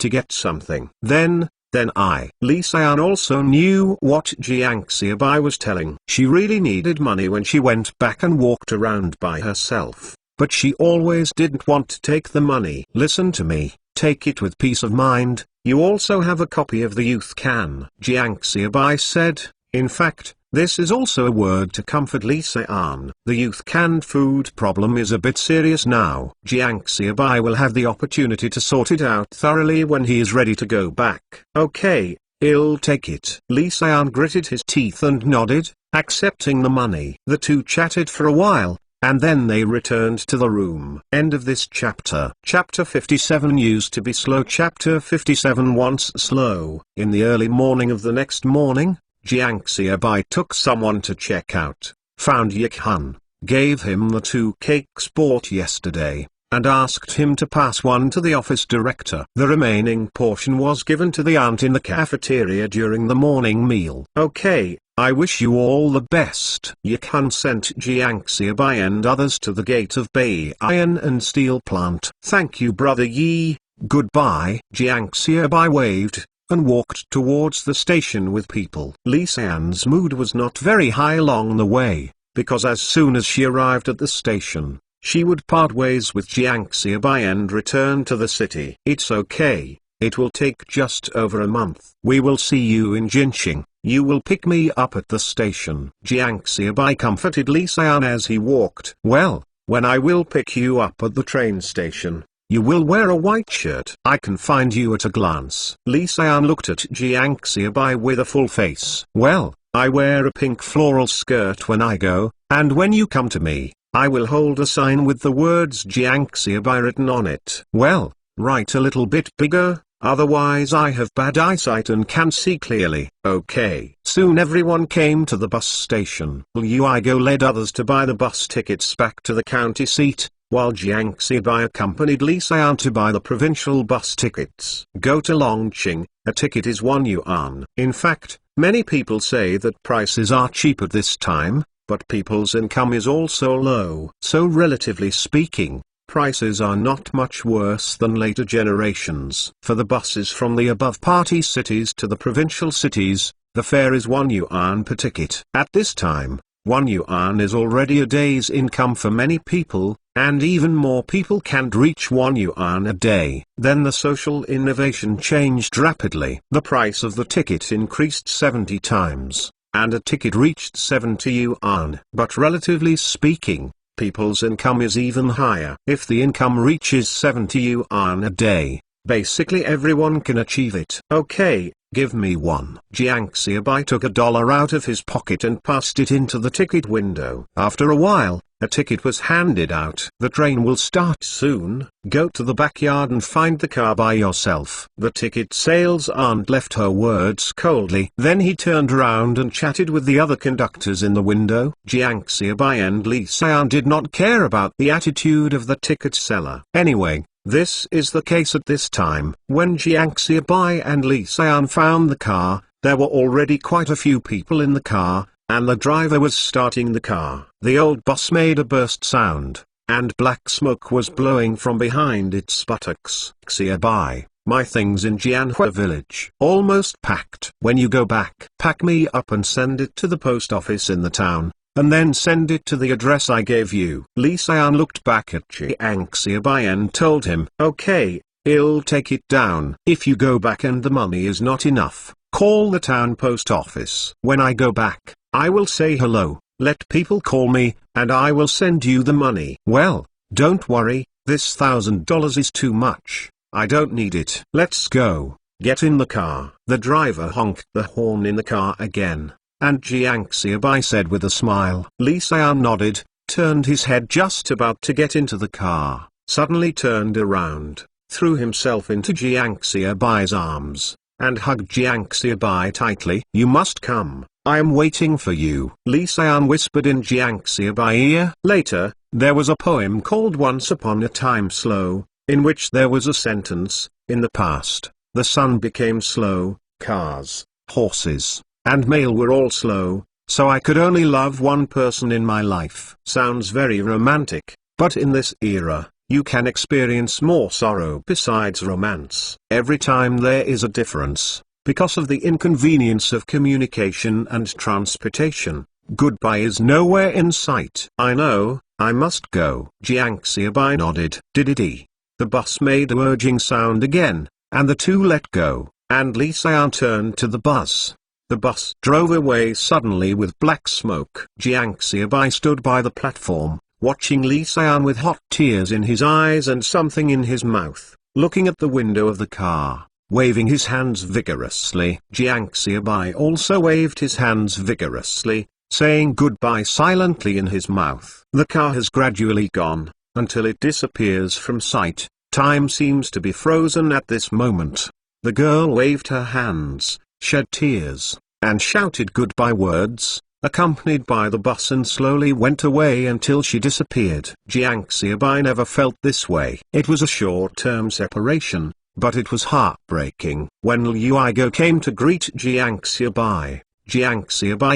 to get something. Then Lee Se-an also knew what Jiang Xia by was telling. She really needed money when she went back and walked around by herself, but she always didn't want to take the money. "Listen to me, take it with peace of mind. You also have a copy of the youth can," Jiang Xia by said. In fact, this is also a word to comfort Lee Se-an. The youth canned food problem is a bit serious now. Jiang Xia by will have the opportunity to sort it out thoroughly when he is ready to go back. "Okay, I'll take it." Lee Se-an gritted his teeth and nodded, accepting the money. The two chatted for a while, and then they returned to the room. End of this chapter. Chapter 57 used to be slow. Chapter 57 once slow. In the early morning of the next morning, Jiang Xia by took someone to check out, found Yik-hun, gave him the 2 cakes bought yesterday, and asked him to pass one to the office director. The remaining portion was given to the aunt in the cafeteria during the morning meal. Okay, I wish you all the best. Yakan sent Jiang Xiaobai and others to the gate of Bei Iron and Steel Plant. Thank you, brother Yi, goodbye. Jiang Xiaobai waved, and walked towards the station with people. Li Xian's mood was not very high along the way, because as soon as she arrived at the station, she would part ways with Jiang Xiaobai and return to the city. It's okay, it will take just over a month. We will see you in Jinqing. You will pick me up at the station. Jiang Xiaobai comforted Li Xian as he walked. Well, when I will pick you up at the train station, you will wear a white shirt. I can find you at a glance. Li Xian looked at Jiang Xiaobai with a full face. Well, I wear a pink floral skirt when I go, and when you come to me, I will hold a sign with the words Jiang Xiaobai written on it. Well, write a little bit bigger, otherwise I have bad eyesight and can see clearly. Okay. Soon everyone came to the bus station. Liu Igo led others to buy the bus tickets back to the county seat, while Jiang Xiaobai accompanied Li Xian to buy the provincial bus tickets. Go to Longqing, a ticket is 1 yuan. In fact, many people say that prices are cheap at this time, but people's income is also low. So relatively speaking, prices are not much worse than later generations. For the buses from the above party cities to the provincial cities, the fare is 1 yuan per ticket. At this time, 1 yuan is already a day's income for many people, and even more people can't reach 1 yuan a day. Then the social innovation changed rapidly. The price of the ticket increased 70 times, and a ticket reached 70 yuan. But relatively speaking, people's income is even higher. If the income reaches 70 yuan a day, basically everyone can achieve it. Okay, give me one. Jiang Xiaobai took $1 out of his pocket and passed it into the ticket window. After a while, a ticket was handed out. The train will start soon. Go to the backyard and find the car by yourself. The ticket sales aunt left her words coldly. Then he turned around and chatted with the other conductors in the window. Jiang Xiaobai and Li Xian did not care about the attitude of the ticket seller. Anyway, this is the case at this time. When Jiang Xiaobai and Li Xian found the car, there were already quite a few people in the car, and the driver was starting the car. The old bus made a burst sound, and black smoke was blowing from behind its buttocks. Xiaobai, my things in Jianhua village. Almost packed. When you go back, pack me up and send it to the post office in the town, and then send it to the address I gave you. Li Xian looked back at Jiang Xiaobai and told him, okay, I'll take it down. If you go back and the money is not enough, call the town post office. When I go back, I will say hello, let people call me, and I will send you the money. Well, don't worry, this $1,000 is too much. I don't need it. Let's go. Get in the car. The driver honked the horn in the car again, and Jiang Xiaobai said with a smile. Li Xian nodded, turned his head just about to get into the car, suddenly turned around, threw himself into Jiang Xiaobai's arms, and hugged Jiang Xiaobai tightly. You must come. I am waiting for you. Li Xian whispered in Jiang Xiaobai's ear. Later, there was a poem called Once Upon a Time Slow, in which there was a sentence, in the past, the sun became slow, cars, horses, and mail were all slow, so I could only love one person in my life. Sounds very romantic, but in this era, you can experience more sorrow besides romance. Every time there is a difference, because of the inconvenience of communication and transportation, goodbye is nowhere in sight. I know, I must go. Jiang Xiaobai nodded. Did. The bus made a urging sound again, and the two let go, and Li Xian turned to the bus. The bus drove away suddenly with black smoke. Jiang Xiaobai stood by the platform, watching Li Xian with hot tears in his eyes and something in his mouth, looking at the window of the car, waving his hands vigorously. Jiang Xiaobai also waved his hands vigorously, saying goodbye silently in his mouth. The car has gradually gone, until it disappears from sight. Time seems to be frozen at this moment. The girl waved her hands, shed tears, and shouted goodbye words, accompanied by the bus, and slowly went away until she disappeared. Jiang Xiaobai never felt this way. It was a short-term separation, but it was heartbreaking. When Liu Aigo came to greet Jiang Xiaobai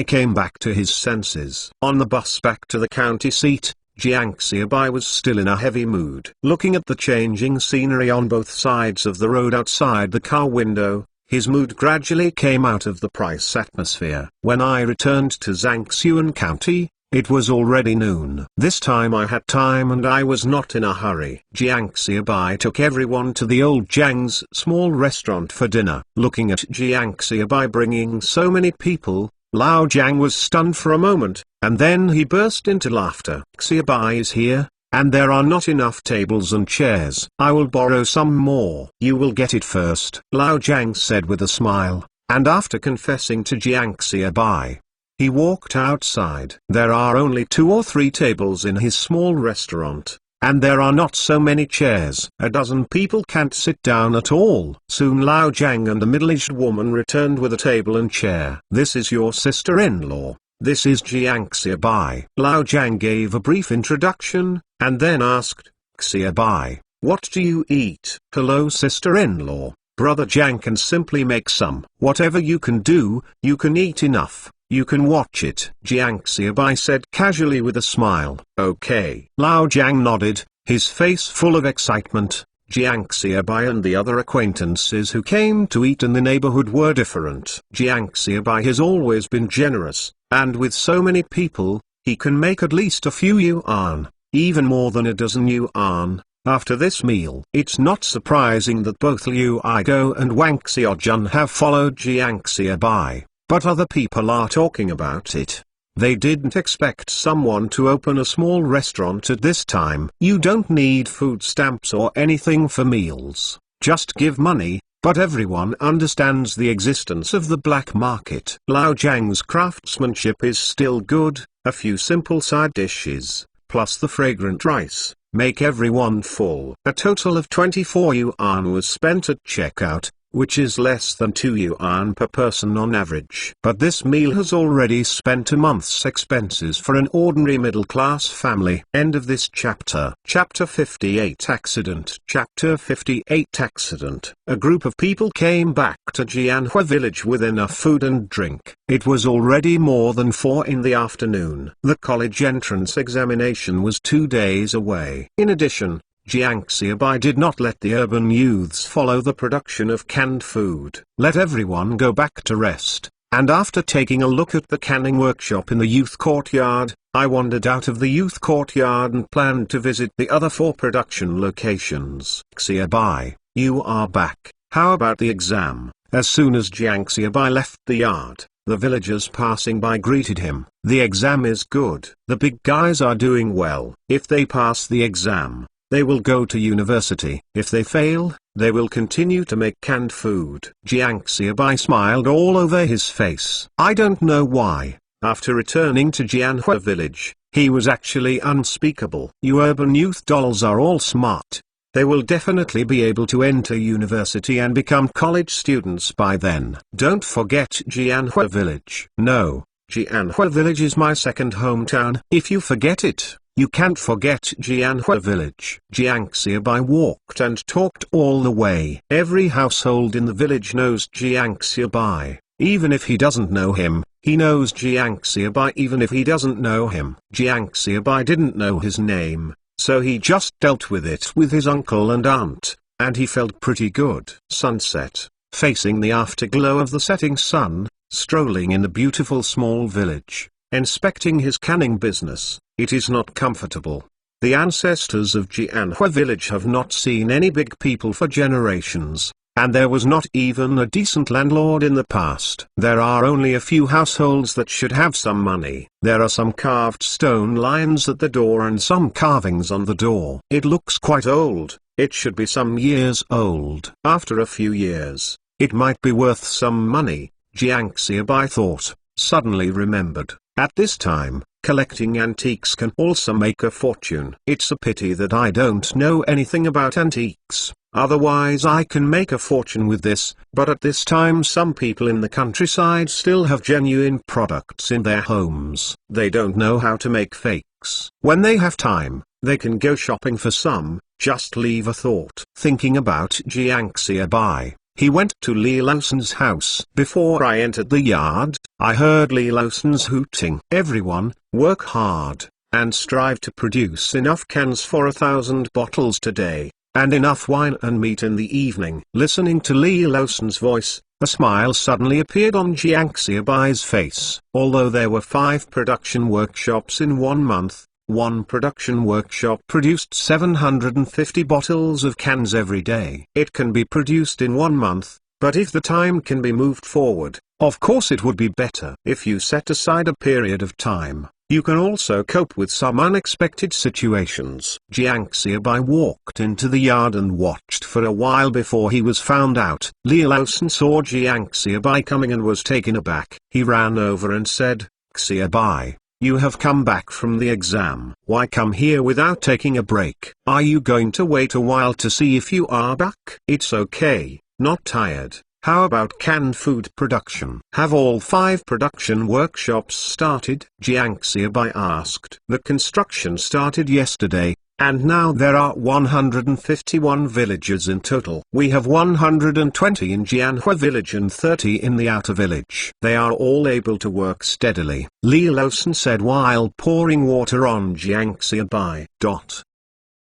came back to his senses. On the bus back to the county seat, Jiang Xiaobai was still in a heavy mood. Looking at the changing scenery on both sides of the road outside the car window, his mood gradually came out of the price atmosphere. When I returned to Zhangxuan County, it was already noon. This time I had time and I was not in a hurry. Jiang Xiaobai took everyone to the old Jiang's small restaurant for dinner. Looking at Jiang Xiaobai bringing so many people, Lao Jiang was stunned for a moment, and then he burst into laughter. Xiaobai is here, and there are not enough tables and chairs. I will borrow some more. You will get it first, Lao Jiang said with a smile, and after confessing to Jiang Xiaobai, he walked outside. There are only 2 or 3 tables in his small restaurant, and there are not so many chairs. A dozen people can't sit down at all. Soon Lao Jiang and a middle-aged woman returned with a table and chair. This is your sister-in-law. This is Jiang Xiaobai. Lao Jiang gave a brief introduction, and then asked, Xiaobai, what do you eat? Hello sister-in-law. Brother Jiang can simply make some. Whatever you can do, you can eat enough. You can watch it, Jiang Xiaobai said casually with a smile. Okay. Lao Jiang nodded, his face full of excitement. Jiang Xiaobai and the other acquaintances who came to eat in the neighborhood were different. Jiang Xiaobai has always been generous, and with so many people, he can make at least a few yuan, even more than a dozen yuan. After this meal, it's not surprising that both Liu Aigo and Wang Xiaojun have followed Jiang Xiaobai. But other people are talking about it. They didn't expect someone to open a small restaurant at this time. You don't need food stamps or anything for meals. Just give money, but everyone understands the existence of the black market. Lao Jiang's craftsmanship is still good. A few simple side dishes, plus the fragrant rice, make everyone full. A total of 24 yuan was spent at checkout, which is less than 2 yuan per person on average. But this meal has already spent a month's expenses for an ordinary middle-class family. End of this chapter. Chapter 58 Accident. Chapter 58 Accident. A group of people came back to Jianhua village with enough food and drink. It was already more than 4 in the afternoon. The college entrance examination was 2 days away. In addition, Jiang Xiaobai did not let the urban youths follow the production of canned food. Let everyone go back to rest, and after taking a look at the canning workshop in the youth courtyard, I wandered out of the youth courtyard and planned to visit the other 4 production locations. Xiaobai, you are back. How about the exam? As soon as Jiang Xiaobai left the yard, the villagers passing by greeted him. The exam is good. The big guys are doing well. If they pass the exam, they will go to university. If they fail, they will continue to make canned food. Jiang Xiaobai smiled all over his face. I don't know why. After returning to Jianhua village, he was actually unspeakable. You urban youth dolls are all smart. They will definitely be able to enter university and become college students by then. Don't forget Jianhua village. No, Jianhua village is my second hometown. If you forget it, you can't forget Jianhua village. Jiang Xiaobai walked and talked all the way. Every household in the village knows Jiang Xiaobai. Even if he doesn't know him, he knows Jiang Xiaobai even if he doesn't know him. Jiang Xiaobai didn't know his name, so he just dealt with it with his uncle and aunt, and he felt pretty good. Sunset, facing the afterglow of the setting sun, strolling in the beautiful small village, inspecting his canning business. It is not comfortable. The ancestors of Jianhua village have not seen any big people for generations, and there was not even a decent landlord in the past. There are only a few households that should have some money. There are some carved stone lions at the door and some carvings on the door. It looks quite old. It should be some years old. After a few years, it might be worth some money, Jiang Xiaobai thought, suddenly remembered. At this time, collecting antiques can also make a fortune. It's a pity that I don't know anything about antiques. otherwise I can make a fortune with this. But at this time some people in the countryside still have genuine products in their homes. They don't know how to make fakes. When they have time, they can go shopping for some. Just leave a thought. Thinking about Jiang Xiaobai, he went to Li Laosan's house. Before I entered the yard, I heard Li Laosan's hooting. Everyone, work hard, and strive to produce enough cans for 1,000 bottles today, and enough wine and meat in the evening. Listening to Li Laosan's voice, a smile suddenly appeared on Jiang Xiaobai's face. Although there were 5 production workshops in 1 month, one production workshop produced 750 bottles of cans every day. It can be produced in 1 month, but if the time can be moved forward, of course it would be better. If you set aside a period of time, you can also cope with some unexpected situations. Jiang Xiaobai walked into the yard and watched for a while before he was found out. Li Laosan saw Jiang Xiaobai coming and was taken aback. He ran over and said, "Xiaobai, you have come back from the exam. Why come here without taking a break? Are you going to wait a while to see if you are back?" "It's okay, not tired. How about canned food production? Have all 5 production workshops started?" Jiang Xiaobai asked. "The construction started yesterday, and now there are 151 villages in total. We have 120 in Jianhua village and 30 in the outer village. They are all able to work steadily," Li Laosan said while pouring water on Jiang Xiaobai.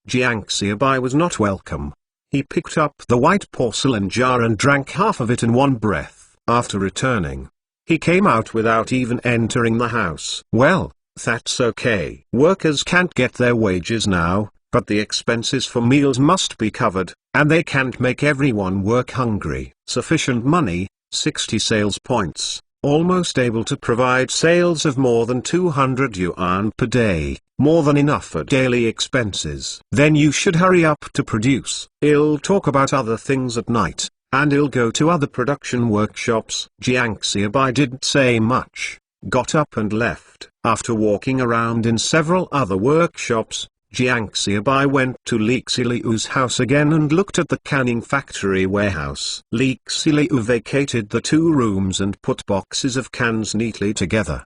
Jiang Xiaobai was not welcome. He picked up the white porcelain jar and drank half of it in one breath. After returning, he came out without even entering the house. "Well, that's okay. Workers can't get their wages now, but the expenses for meals must be covered, and they can't make everyone work hungry. Sufficient money, 60 sales points, almost able to provide sales of more than 200 yuan per day, more than enough for daily expenses. Then you should hurry up to produce. I'll talk about other things at night, and I'll go to other production workshops." Jiang Xiaobai didn't say much, got up and left. After walking around in several other workshops, Jiang Xiaobai went to Li Xiliu's house again and looked at the canning factory warehouse. Li Xiliu vacated the 2 rooms and put boxes of cans neatly together.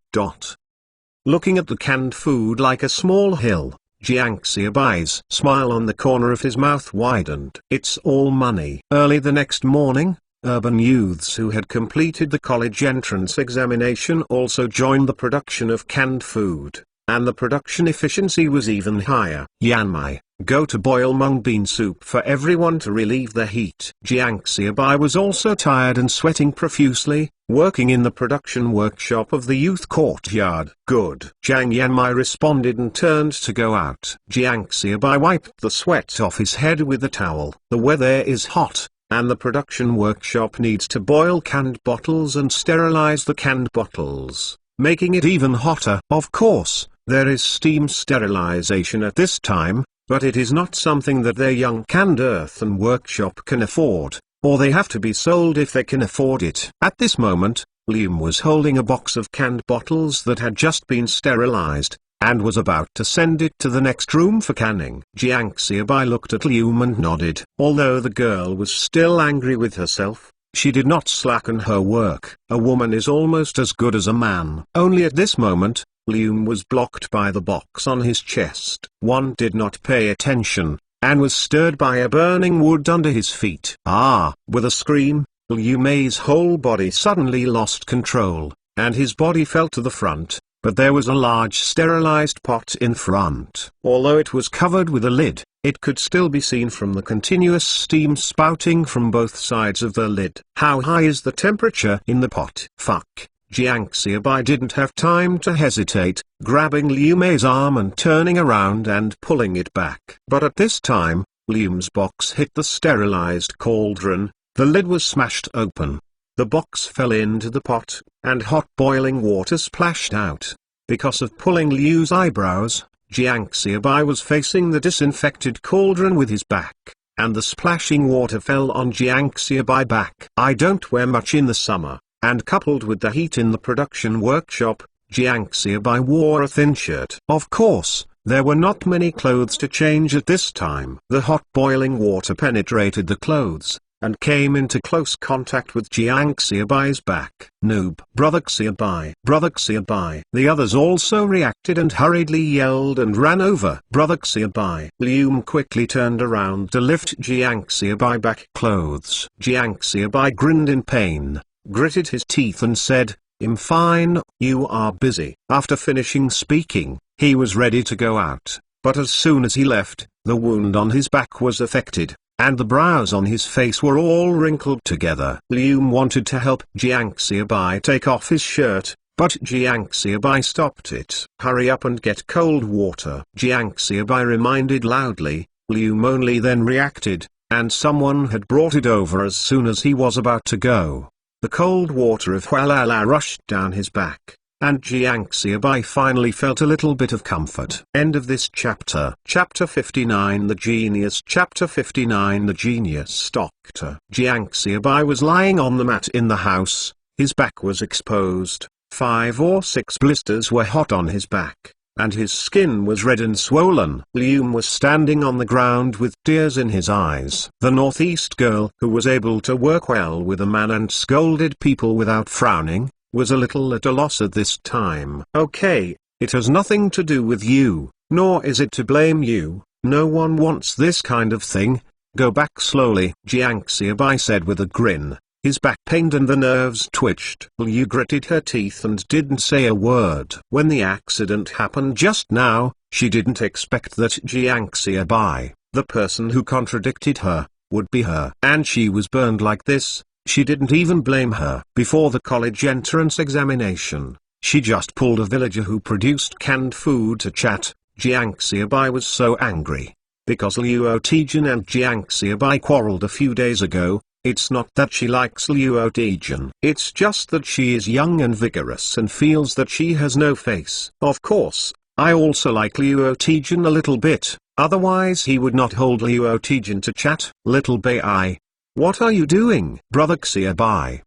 Looking at the canned food like a small hill, Jiang Xiaobai's smile on the corner of his mouth widened. "It's all money." Early the next morning, urban youths who had completed the college entrance examination also joined the production of canned food, and the production efficiency was even higher. "Yanmai, go to boil mung bean soup for everyone to relieve the heat." Jiang Xiaobai was also tired and sweating profusely, working in the production workshop of the youth courtyard. "Good." Jiang Yanmai responded and turned to go out. Jiang Xiaobai wiped the sweat off his head with a towel. The weather is hot, and the production workshop needs to boil canned bottles and sterilize the canned bottles, making it even hotter. Of course, there is steam sterilization at this time, but it is not something that their young canned earthen workshop can afford, or they have to be sold if they can afford it. At this moment, Liam was holding a box of canned bottles that had just been sterilized, and was about to send it to the next room for canning. Jiang Xiaobai looked at Liam and nodded. Although the girl was still angry with herself, she did not slacken her work. A woman is almost as good as a man. Only at this moment, Liam was blocked by the box on his chest. One did not pay attention, and was stirred by a burning wood under his feet. "Ah!" With a scream, Liu Mei's whole body suddenly lost control, and his body fell to the front, but there was a large sterilized pot in front. Although it was covered with a lid, it could still be seen from the continuous steam spouting from both sides of the lid. "How high is the temperature in the pot?" "Fuck!" Jiang Xiaobai didn't have time to hesitate, grabbing Liu Mei's arm and turning around and pulling it back. But at this time, Liam's box hit the sterilized cauldron, the lid was smashed open. The box fell into the pot, and hot boiling water splashed out. Because of pulling Liu's eyebrows, Jiang Xiaobai was facing the disinfected cauldron with his back, and the splashing water fell on Jiang Xiaobai back. "I don't wear much in the summer, and coupled with the heat in the production workshop, Jiang Xiaobai wore a thin shirt. Of course, There were not many clothes to change at this time. The hot boiling water penetrated the clothes, and came into close contact with Jiang Xiaobai's back. Noob! Brother Xiaobai! Brother Xiaobai! The others also reacted and hurriedly yelled and ran over. Brother Xiaobai! Liu quickly turned around to lift Jiang Xiaobai back clothes. Jiang Xiaobai grinned in pain, gritted his teeth and said, "I'm fine, you are busy." After finishing speaking, he was ready to go out, but as soon as he left, the wound on his back was affected, and the brows on his face were all wrinkled together. Liu wanted to help Jiang Xiaobai take off his shirt, but Jiang Xiaobai stopped it. "Hurry up and get cold water," Jiang Xiaobai reminded loudly. Liu only then reacted, and someone had brought it over as soon as he was about to go. The cold water of Hualala rushed down his back, and Jiang Xiaobai finally felt a little bit of comfort. End of this chapter. Chapter 59 The Genius. Chapter 59 The Genius Doctor. Jiang Xiaobai was lying on the mat in the house. His back was exposed. 5 or 6 blisters were hot on his back, and his skin was red and swollen. Liu was standing on the ground with tears in his eyes. The northeast girl, who was able to work well with a man and scolded people without frowning, was a little at a loss at this time. "Okay, it has nothing to do with you, nor is it to blame you. No one wants this kind of thing. Go back slowly," Jiang Xiaobai said with a grin. His back pained and the nerves twitched. Liu gritted her teeth and didn't say a word. When the accident happened just now, she didn't expect that Jiang Xiaobai, the person who contradicted her, would be her. And she was burned like this. She didn't even blame her. Before the college entrance examination, she just pulled a villager who produced canned food to chat. Jiang Xiaobai was so angry. Because Liu Tijun and Jiang Xiaobai quarreled a few days ago, it's not that she likes Liu Tijun. It's just that she is young and vigorous and feels that she has no face. Of course, I also like Liu Tijun a little bit, otherwise he would not hold Liu Tijun to chat. Little Bai. What are you doing? Brother Xiaobai,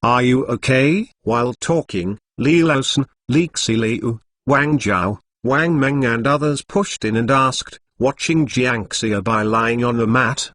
are you okay? While talking, Li Laosan, Li Xiliu, Wang Zhao, Wang Meng and others pushed in and asked, watching Jiang Xiaobai lying on the mat.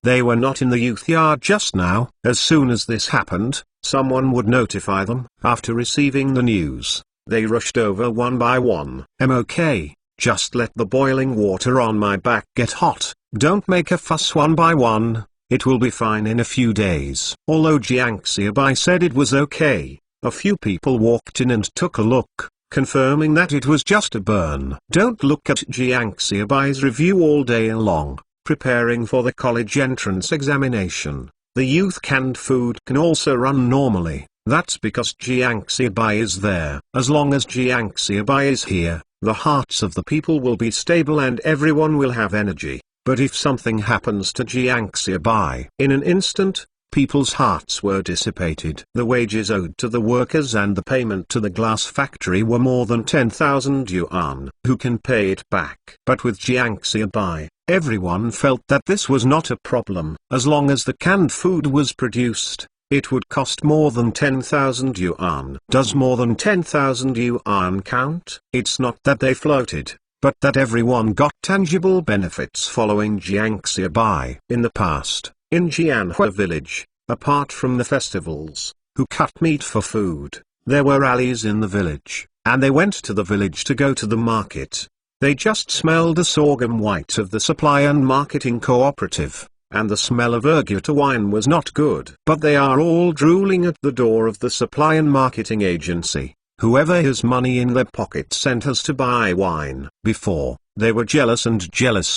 They were not in the youth yard just now. As soon as this happened, someone would notify them. After receiving the news, they rushed over one by one. "I'm okay, just let the boiling water on my back get hot. Don't make a fuss one by one, it will be fine in a few days." Although Jiang Xiaobai said it was okay, a few people walked in and took a look, confirming that it was just a burn. Don't look at Jiang Xiaobai's review all day long, preparing for the college entrance examination. The youth canned food can also run normally. That's because Jiang Xiaobai is there. As long as Jiang Xiaobai is here, the hearts of the people will be stable and everyone will have energy. But if something happens to Jiang Xiaobai, in an instant, people's hearts were dissipated. The wages owed to the workers and the payment to the glass factory were more than 10,000 yuan. Who can pay it back? But with Jiang Xiaobai, everyone felt that this was not a problem. As long as the canned food was produced, it would cost more than 10,000 yuan. Does more than 10,000 yuan count? It's not that they floated, but that everyone got tangible benefits following Jiang Xiaobai. In the past, in Jianhua village, apart from the festivals, who cut meat for food, there were rallies in the village, and they went to the village to go to the market. They just smelled the sorghum white of the supply and marketing cooperative, and the smell of Urguta wine was not good. But they are all drooling at the door of the supply and marketing agency. Whoever has money in their pocket sent us to buy wine. Before, they were jealous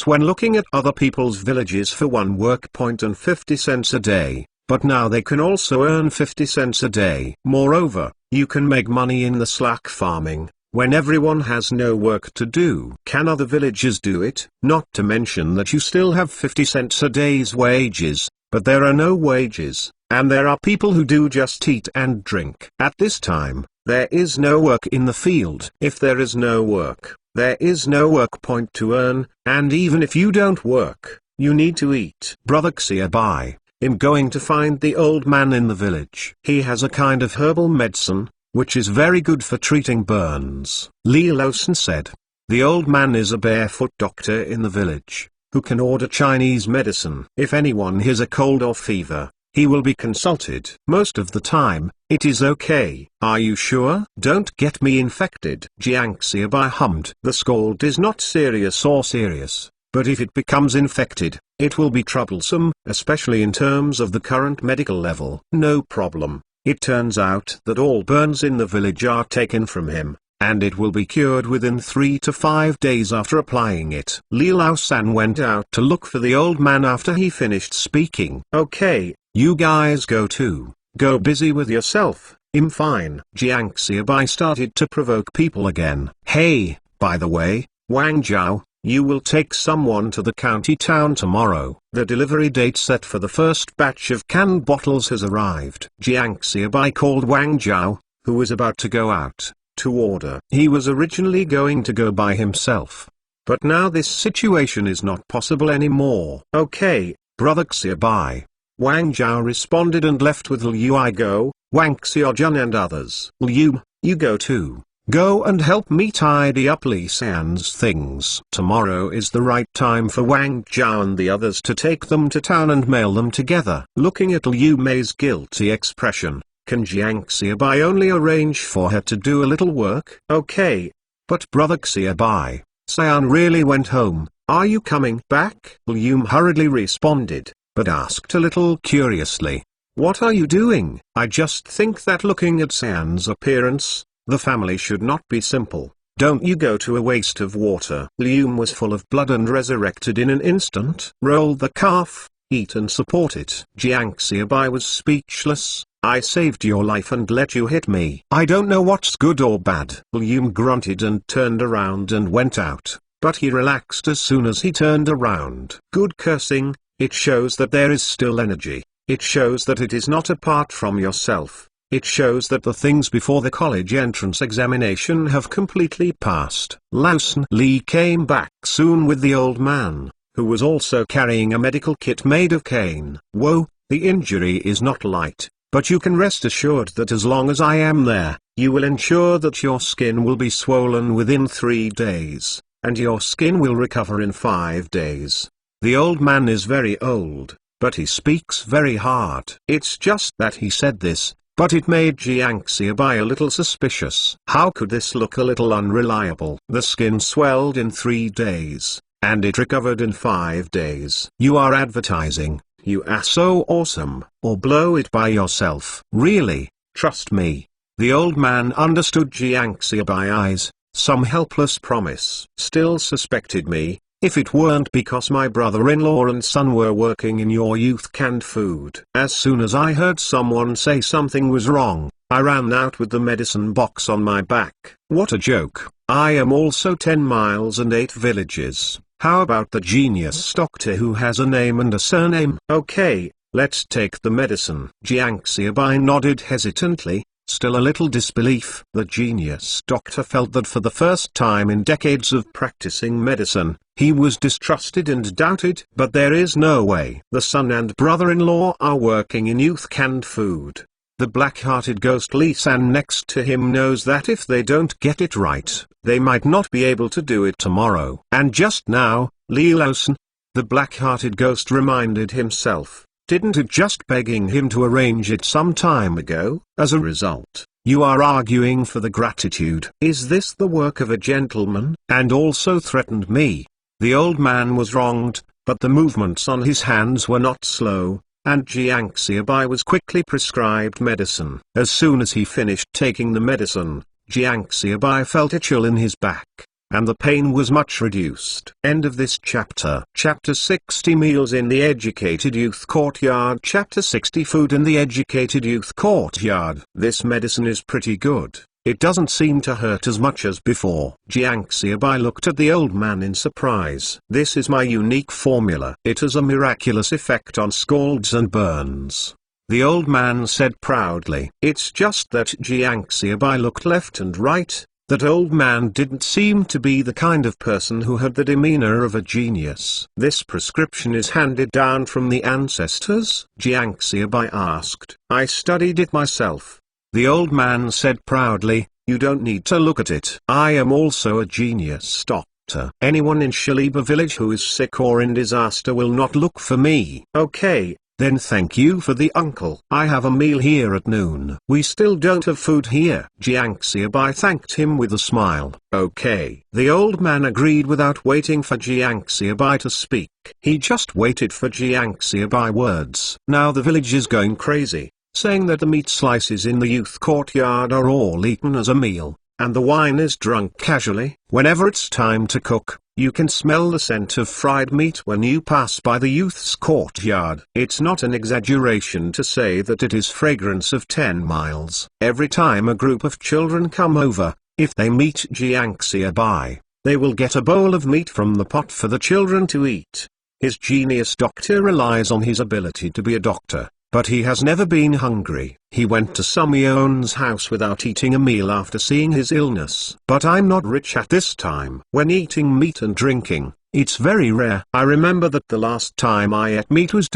when looking at other people's villages for 1 work point and 50 cents a day, but now they can also earn 50 cents a day. Moreover, you can make money in the slack farming, when everyone has no work to do. Can other villagers do it? Not to mention that you still have 50 cents a day's wages, but there are no wages, and there are people who do just eat and drink. At this time, there is no work in the field. If there is no work, there is no work point to earn, and even if you don't work, you need to eat. Brother Xiaobai, I'm going to find the old man in the village. He has a kind of herbal medicine, which is very good for treating burns. Li Lawson said. The old man is a barefoot doctor in the village, who can order Chinese medicine. If anyone has a cold or fever, he will be consulted. Most of the time, it is okay. Are you sure? Don't get me infected. Jiang Xiaobai hummed. The scald is not serious, but if it becomes infected, it will be troublesome, especially in terms of the current medical level. No problem. It turns out that all burns in the village are taken from him, and it will be cured within 3 to 5 days after applying it. Li Laosan went out to look for the old man after he finished speaking. Okay, you guys go too. Go busy with yourself. I'm fine. Jiang Xiaobai started to provoke people again. Hey, by the way, Wang Zhao, you will take someone to the county town tomorrow. The delivery date set for the first batch of canned bottles has arrived. Jiang Xiaobai called Wang Zhao, who was about to go out, to order. He was originally going to go by himself, but now this situation is not possible anymore. Okay, brother Xiaobai. Wang Zhao responded and left with Liu. I go, Wang Xiaojun and others. Liu, you go too. Go and help me tidy up Li San's things. Tomorrow is the right time for Wang Zhao and the others to take them to town and mail them together. Looking at Liu Mei's guilty expression, can Jiang Xiaobai only arrange for her to do a little work? Okay. But brother Xiaobai, Xian really went home. Are you coming back? Liu hurriedly responded, but asked a little curiously. What are you doing? I just think that looking at Xian's appearance, the family should not be simple. Don't you go to a waste of water. Liu was full of blood and resurrected in an instant. Roll the calf, eat and support it. Jiang Xiaobai was speechless. I saved your life and let you hit me. I don't know what's good or bad. Liu grunted and turned around and went out, but he relaxed as soon as he turned around. Good cursing, it shows that there is still energy. It shows that it is not apart from yourself. It shows that the things before the college entrance examination have completely passed. Lawson Li came back soon with the old man, who was also carrying a medical kit made of cane. Whoa, the injury is not light, but you can rest assured that as long as I am there, you will ensure that your skin will be swollen within 3 days, and your skin will recover in 5 days. The old man is very old, but he speaks very hard. It's just that he said this, but it made Jiang Xiaobai a little suspicious. How could this look a little unreliable? The skin swelled in 3 days, and it recovered in 5 days. You are advertising, you are so awesome, or blow it by yourself. Really, trust me. The old man understood Jiang Xiaobai's eyes, some helpless promise. Still suspected me, if it weren't because my brother-in-law and son were working in your youth canned food. As soon as I heard someone say something was wrong, I ran out with the medicine box on my back. What a joke. I am also 10 miles and 8 villages. How about the genius doctor who has a name and a surname? Okay, let's take the medicine. Jiang Xiaobai nodded hesitantly, still a little disbelief. The genius doctor felt that for the first time in decades of practicing medicine, he was distrusted and doubted. But there is no way. The son and brother-in-law are working in youth canned food. The black-hearted ghost Li San next to him knows that if they don't get it right, they might not be able to do it tomorrow. And just now, Li Lawson, the black-hearted ghost reminded himself, didn't it just begging him to arrange it some time ago? As a result, you are arguing for the gratitude. Is this the work of a gentleman? And also threatened me. The old man was wronged, but the movements on his hands were not slow, and Jiang Xiaobai was quickly prescribed medicine. As soon as he finished taking the medicine, Jiang Xiaobai felt a chill in his back, and the pain was much reduced. End of this chapter. Chapter 60 Meals in the Educated Youth Courtyard. Chapter 60 Food in the Educated Youth Courtyard. This medicine is pretty good. It doesn't seem to hurt as much as before. Jiang Xiaobai looked at the old man in surprise. This is my unique formula. It has a miraculous effect on scalds and burns. The old man said proudly. It's just that Jiang Xiaobai looked left and right. That old man didn't seem to be the kind of person who had the demeanor of a genius. This prescription is handed down from the ancestors? Jiang Xiaobai asked. I studied it myself. The old man said proudly, "You don't need to look at it. I am also a genius doctor. Anyone in Shaliba village who is sick or in disaster will not look for me." "Okay, then thank you for the uncle. I have a meal here at noon." "We still don't have food here." Jiang Xiaobai thanked him with a smile. "Okay." The old man agreed without waiting for Jiang Xiaobai to speak. He just waited for Jiang Xiaobai words. Now the village is going crazy, saying that the meat slices in the youth courtyard are all eaten as a meal, and the wine is drunk casually. Whenever it's time to cook, you can smell the scent of fried meat when you pass by the youth's courtyard. It's not an exaggeration to say that it is fragrance of 10 miles. Every time a group of children come over, if they meet Jiang Xiaobai, they will get a bowl of meat from the pot for the children to eat. His genius doctor relies on his ability to be a doctor, but he has never been hungry. He went to Sumion's house without eating a meal after seeing his illness. "But I'm not rich at this time." When eating meat and drinking, it's very rare. I remember that the last time I ate meat was ...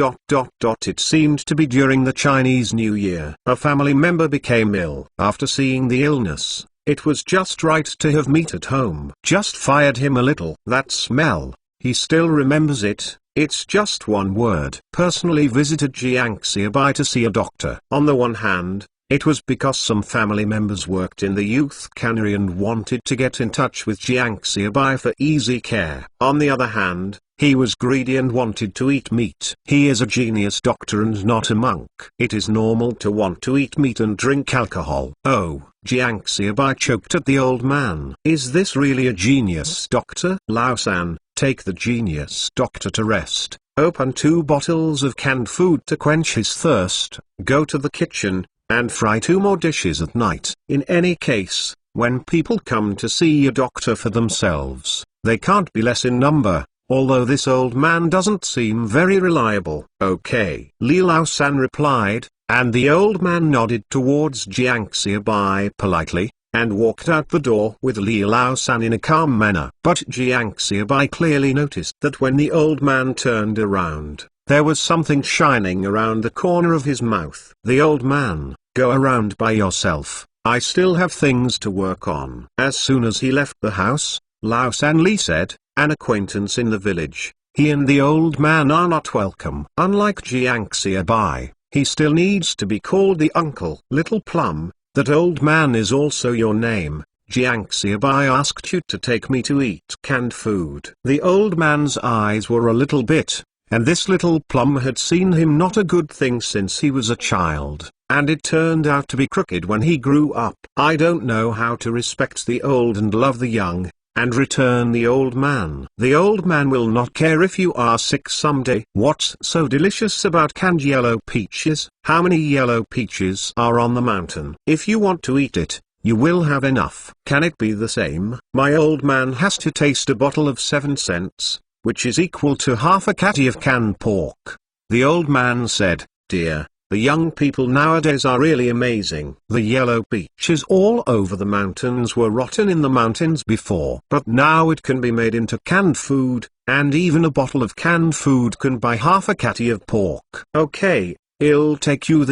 It seemed to be during the Chinese New Year. A family member became ill. After seeing the illness, it was just right to have meat at home. Just fired him a little. That smell, he still remembers it. It's just one word. Personally visited Jiang Xiaobai to see a doctor. On the one hand, it was because some family members worked in the youth cannery and wanted to get in touch with Jiang Xiaobai for easy care. On the other hand, he was greedy and wanted to eat meat. He is a genius doctor and not a monk. It is normal to want to eat meat and drink alcohol. "Oh," Jiang Xiaobai choked at the old man. "Is this really a genius doctor?" "Lao San, take the genius doctor to rest. Open 2 bottles of canned food to quench his thirst. Go to the kitchen, and fry 2 more dishes at night." In any case, when people come to see a doctor for themselves, they can't be less in number, although this old man doesn't seem very reliable. "Okay," Li Lao San replied, and the old man nodded towards Jiang Xiaobai politely, and walked out the door with Li Lao San in a calm manner. But Jiang Xiaobai clearly noticed that when the old man turned around, there was something shining around the corner of his mouth. The old man, "Go around by yourself, I still have things to work on." As soon as he left the house, Lao San Li said, "An acquaintance in the village, he and the old man are not welcome." Unlike Jiang Xiaobai, he still needs to be called the uncle. "Little Plum, that old man is also your name. Jiang Xiaobai asked you to take me to eat canned food." The old man's eyes were a little bit, and this little Plum had seen him not a good thing since he was a child, and it turned out to be crooked when he grew up. "I don't know how to respect the old and love the young," and returned the old man. "The old man will not care if you are sick someday." "What's so delicious about canned yellow peaches? How many yellow peaches are on the mountain? If you want to eat it, you will have enough." "Can it be the same?" "My old man has to taste a bottle of 7 cents, which is equal to half a catty of canned pork." The old man said, "Dear, the young people nowadays are really amazing." The yellow peaches all over the mountains were rotten in the mountains before, but now it can be made into canned food, and even a bottle of canned food can buy half a catty of pork. "Okay, I'll take you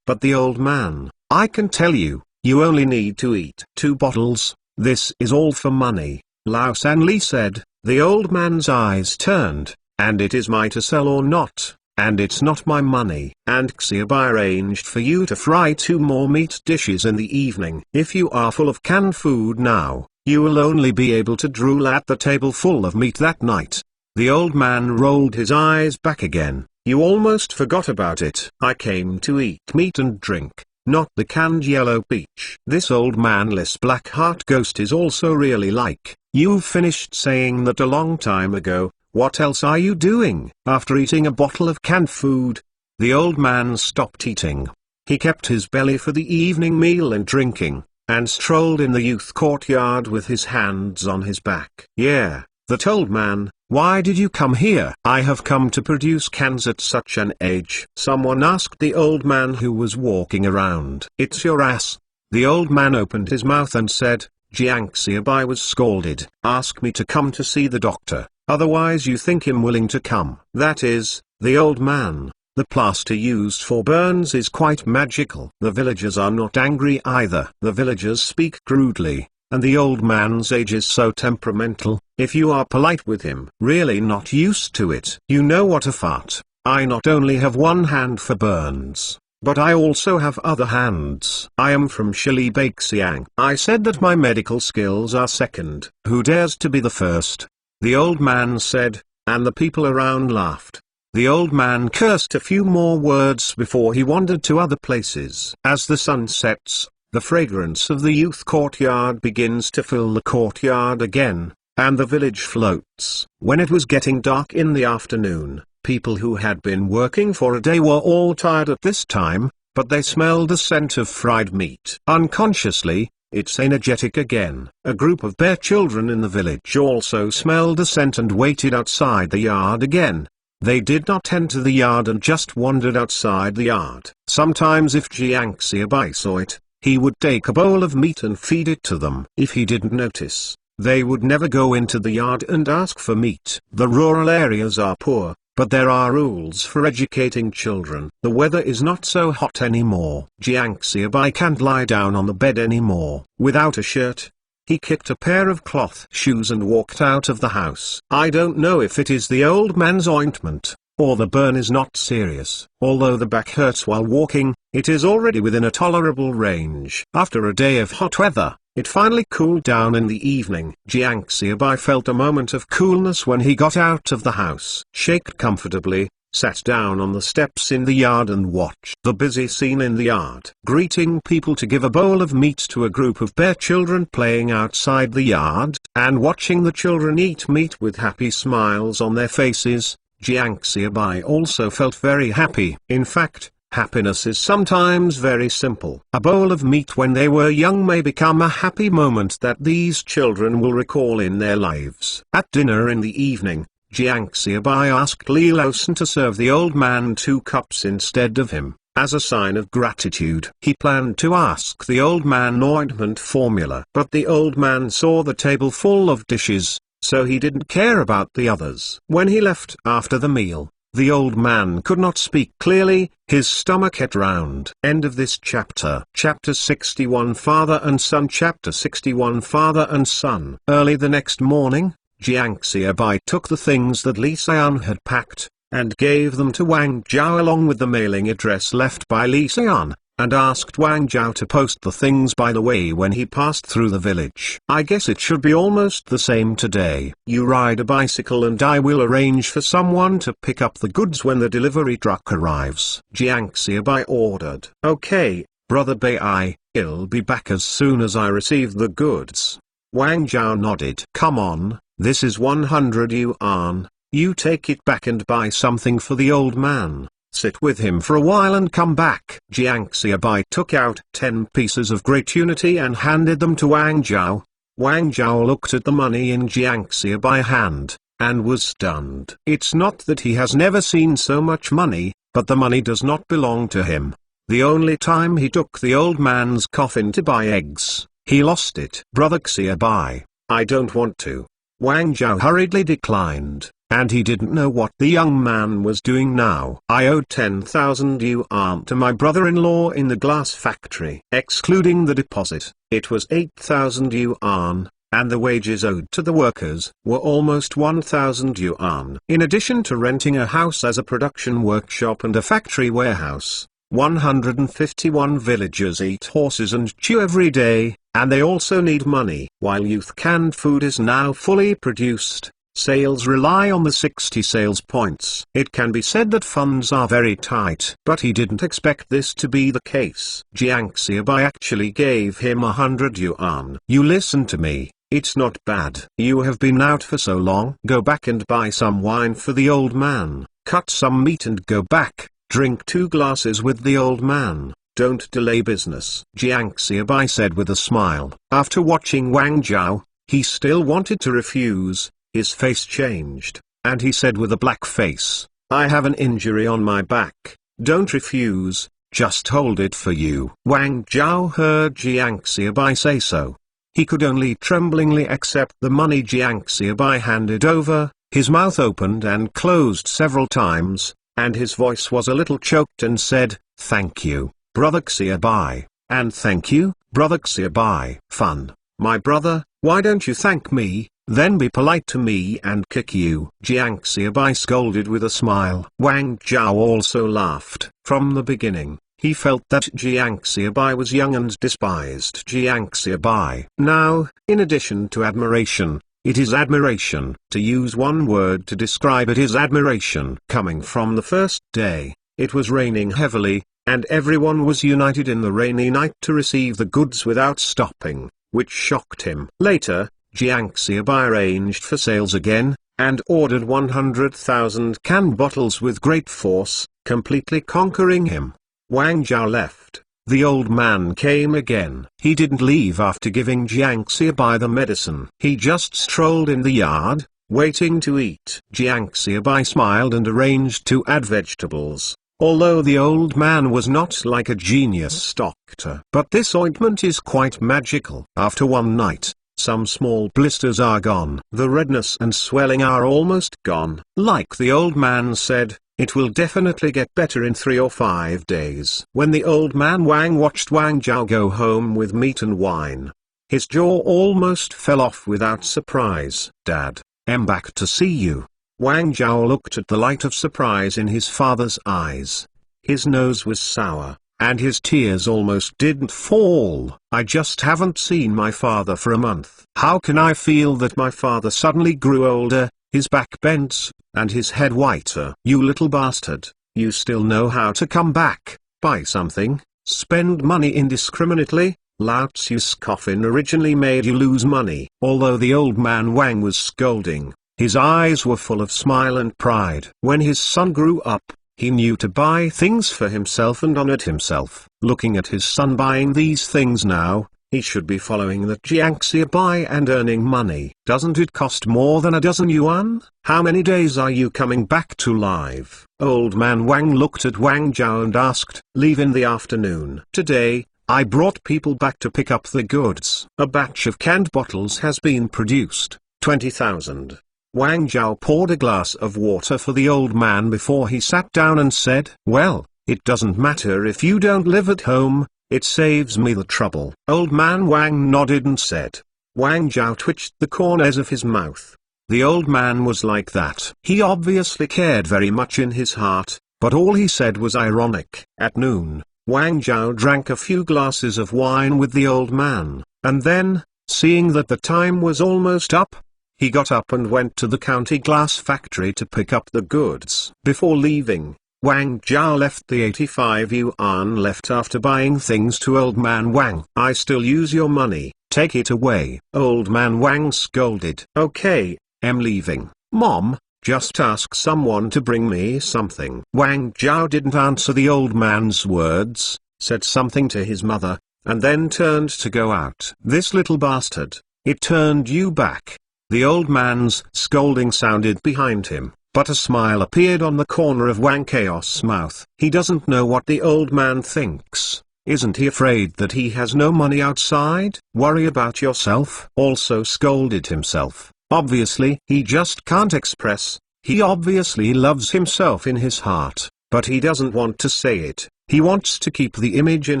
but the old man, I can tell you, you only need to eat 2 bottles, this is all for money." Lao San Li said. The old man's eyes turned, "And it is mine to sell or not? And it's not my money." "And Xiaobai arranged for you to fry 2 more meat dishes in the evening. If you are full of canned food now, you will only be able to drool at the table full of meat that night." The old man rolled his eyes back again. "You almost forgot about it. I came to eat meat and drink, not the canned yellow peach." This old manless black heart ghost is also really like, "You've finished saying that a long time ago. What else are you doing?" After eating a bottle of canned food, the old man stopped eating. He kept his belly for the evening meal and drinking, and strolled in the youth courtyard with his hands on his back. "Yeah, that old man, why did you come here?" "I have come to produce cans at such an age," someone asked the old man who was walking around. "It's your ass." The old man opened his mouth and said, "Jiang Xiaobai was scolded. Ask me to come to see the doctor. Otherwise you think him willing to come." That is, the old man, The plaster used for burns is quite magical. The villagers are not angry either. The villagers speak crudely, and the old man's age is so temperamental. If you are polite with him, really not used to it. You know what a fart. I not only have one hand for burns, but I also have other hands. I am from Shilibaixiang. I said that my medical skills are second. Who dares to be the first? The old man said, and the people around laughed. The old man cursed a few more words before he wandered to other places. As the sun sets, the fragrance of the youth courtyard begins to fill the courtyard again, and the village floats. When it was getting dark in the afternoon, people who had been working for a day were all tired at this time, but they smelled the scent of fried meat. Unconsciously, it's energetic again. A group of bear children in the village also smelled the scent and waited outside the yard again. They did not enter the yard and just wandered outside the yard. Sometimes if Jiang Xiaobai saw it, he would take a bowl of meat and feed it to them. If he didn't notice, they would never go into the yard and ask for meat. The rural areas are poor, but there are rules for educating children. The weather is not so hot anymore. Jiang Xiaobai can't lie down on the bed anymore. Without a shirt, he kicked a pair of cloth shoes and walked out of the house. I don't know if it is the old man's ointment, or the burn is not serious. Although the back hurts while walking, it is already within a tolerable range. After a day of hot weather, it finally cooled down in the evening. Jiang Xiaobai felt a moment of coolness when he got out of the house. Shaked comfortably, sat down on the steps in the yard and watched the busy scene in the yard. Greeting people to give a bowl of meat to a group of bear children playing outside the yard, and watching the children eat meat with happy smiles on their faces, Jiang Xiaobai also felt very happy. In fact, happiness is sometimes very simple. A bowl of meat when they were young may become a happy moment that these children will recall in their lives. At dinner in the evening, Jiang Xiaobai asked Li Laosan to serve the old man 2 cups instead of him. As a sign of gratitude, he planned to ask the old man ointment formula. But the old man saw the table full of dishes, so he didn't care about the others. When he left after the meal, the old man could not speak clearly, his stomach ate round. End of this chapter. Chapter 61 Father and Son. Chapter 61 Father and Son. Early the next morning, Jiang Xiaobai took the things that Li Xian had packed, and gave them to Wang Zhao along with the mailing address left by Li Xian, and asked Wang Zhao to post the things by the way when he passed through the village. I guess it should be almost the same today. You ride a bicycle and I will arrange for someone to pick up the goods when the delivery truck arrives. Jiang Xiaobai ordered. Okay, Brother Bai, I'll be back as soon as I receive the goods. Wang Zhao nodded. Come on, this is 100 yuan, you take it back and buy something for the old man. Sit with him for a while and come back. Jiang Xiaobai took out 10 pieces of great unity and handed them to Wang Zhao. Wang Zhao looked at the money in Jiang Xiaobai's hand, and was stunned. It's not that he has never seen so much money, but the money does not belong to him. The only time he took the old man's coffin to buy eggs, he lost it. Brother Xiaobai, I don't want to. Wang Zhao hurriedly declined, and he didn't know what the young man was doing now. I owed 10,000 yuan to my brother-in-law in the glass factory. Excluding the deposit, it was 8,000 yuan, and the wages owed to the workers were almost 1,000 yuan. In addition to renting a house as a production workshop and a factory warehouse, 151 villagers eat horses and chew every day, and they also need money. While youth canned food is now fully produced, sales rely on the 60 sales points. It can be said that funds are very tight, but he didn't expect this to be the case. Jiang Xiaobai actually gave him 100 yuan. You listen to me, it's not bad. You have been out for so long. Go back and buy some wine for the old man, cut some meat and go back. Drink 2 glasses with the old man, don't delay business. Jiang Xiaobai said with a smile. After watching Wang Zhao, he still wanted to refuse. His face changed, and he said with a black face, I have an injury on my back, don't refuse, just hold it for you. Wang Zhao heard Jiang Xiaobai say so. He could only tremblingly accept the money Jiang Xiaobai handed over. His mouth opened and closed several times, and his voice was a little choked, and said, "Thank you, brother Xiaobai, and thank you, brother Xiaobai. Fun, my brother, why don't you thank me, then be polite to me and kick you?" Jiang Xiaobai scolded with a smile. Wang Zhao also laughed. From the beginning, he felt that Jiang Xiaobai was young and despised Jiang Xiaobai. Now, in addition to admiration, it is admiration. To use one word to describe it is admiration. Coming from the first day, it was raining heavily, and everyone was united in the rainy night to receive the goods without stopping, which shocked him. Later, Jiang Xiaobai arranged for sales again, and ordered 100,000 can bottles with great force, completely conquering him. Wang Zhao left. The old man came again. He didn't leave after giving Jiang Xiaobai the medicine. He just strolled in the yard, waiting to eat. Jiang Xiaobai smiled and arranged to add vegetables. Although the old man was not like a genius doctor, but this ointment is quite magical. After one night, some small blisters are gone. The redness and swelling are almost gone. Like the old man said, it will definitely get better in 3 or 5 days. When the old man Wang watched Wang Zhao go home with meat and wine, his jaw almost fell off without surprise. "Dad, I'm back to see you." Wang Zhao looked at the light of surprise in his father's eyes. His nose was sour, and his tears almost didn't fall. "I just haven't seen my father for a month. How can I feel that my father suddenly grew older, his back bent, and his head whiter?" "You little bastard, you still know how to come back, buy something, spend money indiscriminately. Lao Tzu's coffin originally made you lose money." Although the old man Wang was scolding, his eyes were full of smile and pride. When his son grew up, he knew to buy things for himself and honored himself. Looking at his son buying these things now, he should be following that Jiang Xiaobai and earning money. "Doesn't it cost more than a dozen yuan? How many days are you coming back to live?" Old man Wang looked at Wang Zhao and asked. "Leave in the afternoon." "Today, I brought people back to pick up the goods. A batch of canned bottles has been produced, 20,000. Wang Zhao poured a glass of water for the old man before he sat down and said, "Well, it doesn't matter if you don't live at home, it saves me the trouble." Old man Wang nodded and said. Wang Zhao twitched the corners of his mouth. The old man was like that. He obviously cared very much in his heart, but all he said was ironic. At noon, Wang Zhao drank a few glasses of wine with the old man, and then, seeing that the time was almost up, he got up and went to the county glass factory to pick up the goods. Before leaving, Wang Zhao left the 85 yuan left after buying things to old man Wang. "I still use your money, take it away." Old man Wang scolded. "Okay, I'm leaving. Mom, just ask someone to bring me something." Wang Zhao didn't answer the old man's words, said something to his mother, and then turned to go out. "This little bastard, it turned you back." The old man's scolding sounded behind him, but a smile appeared on the corner of Wang Chaos' mouth. He doesn't know what the old man thinks. Isn't he afraid that he has no money outside? Worry about yourself. Also scolded himself. Obviously he just can't express. He obviously loves himself in his heart, but he doesn't want to say it. He wants to keep the image in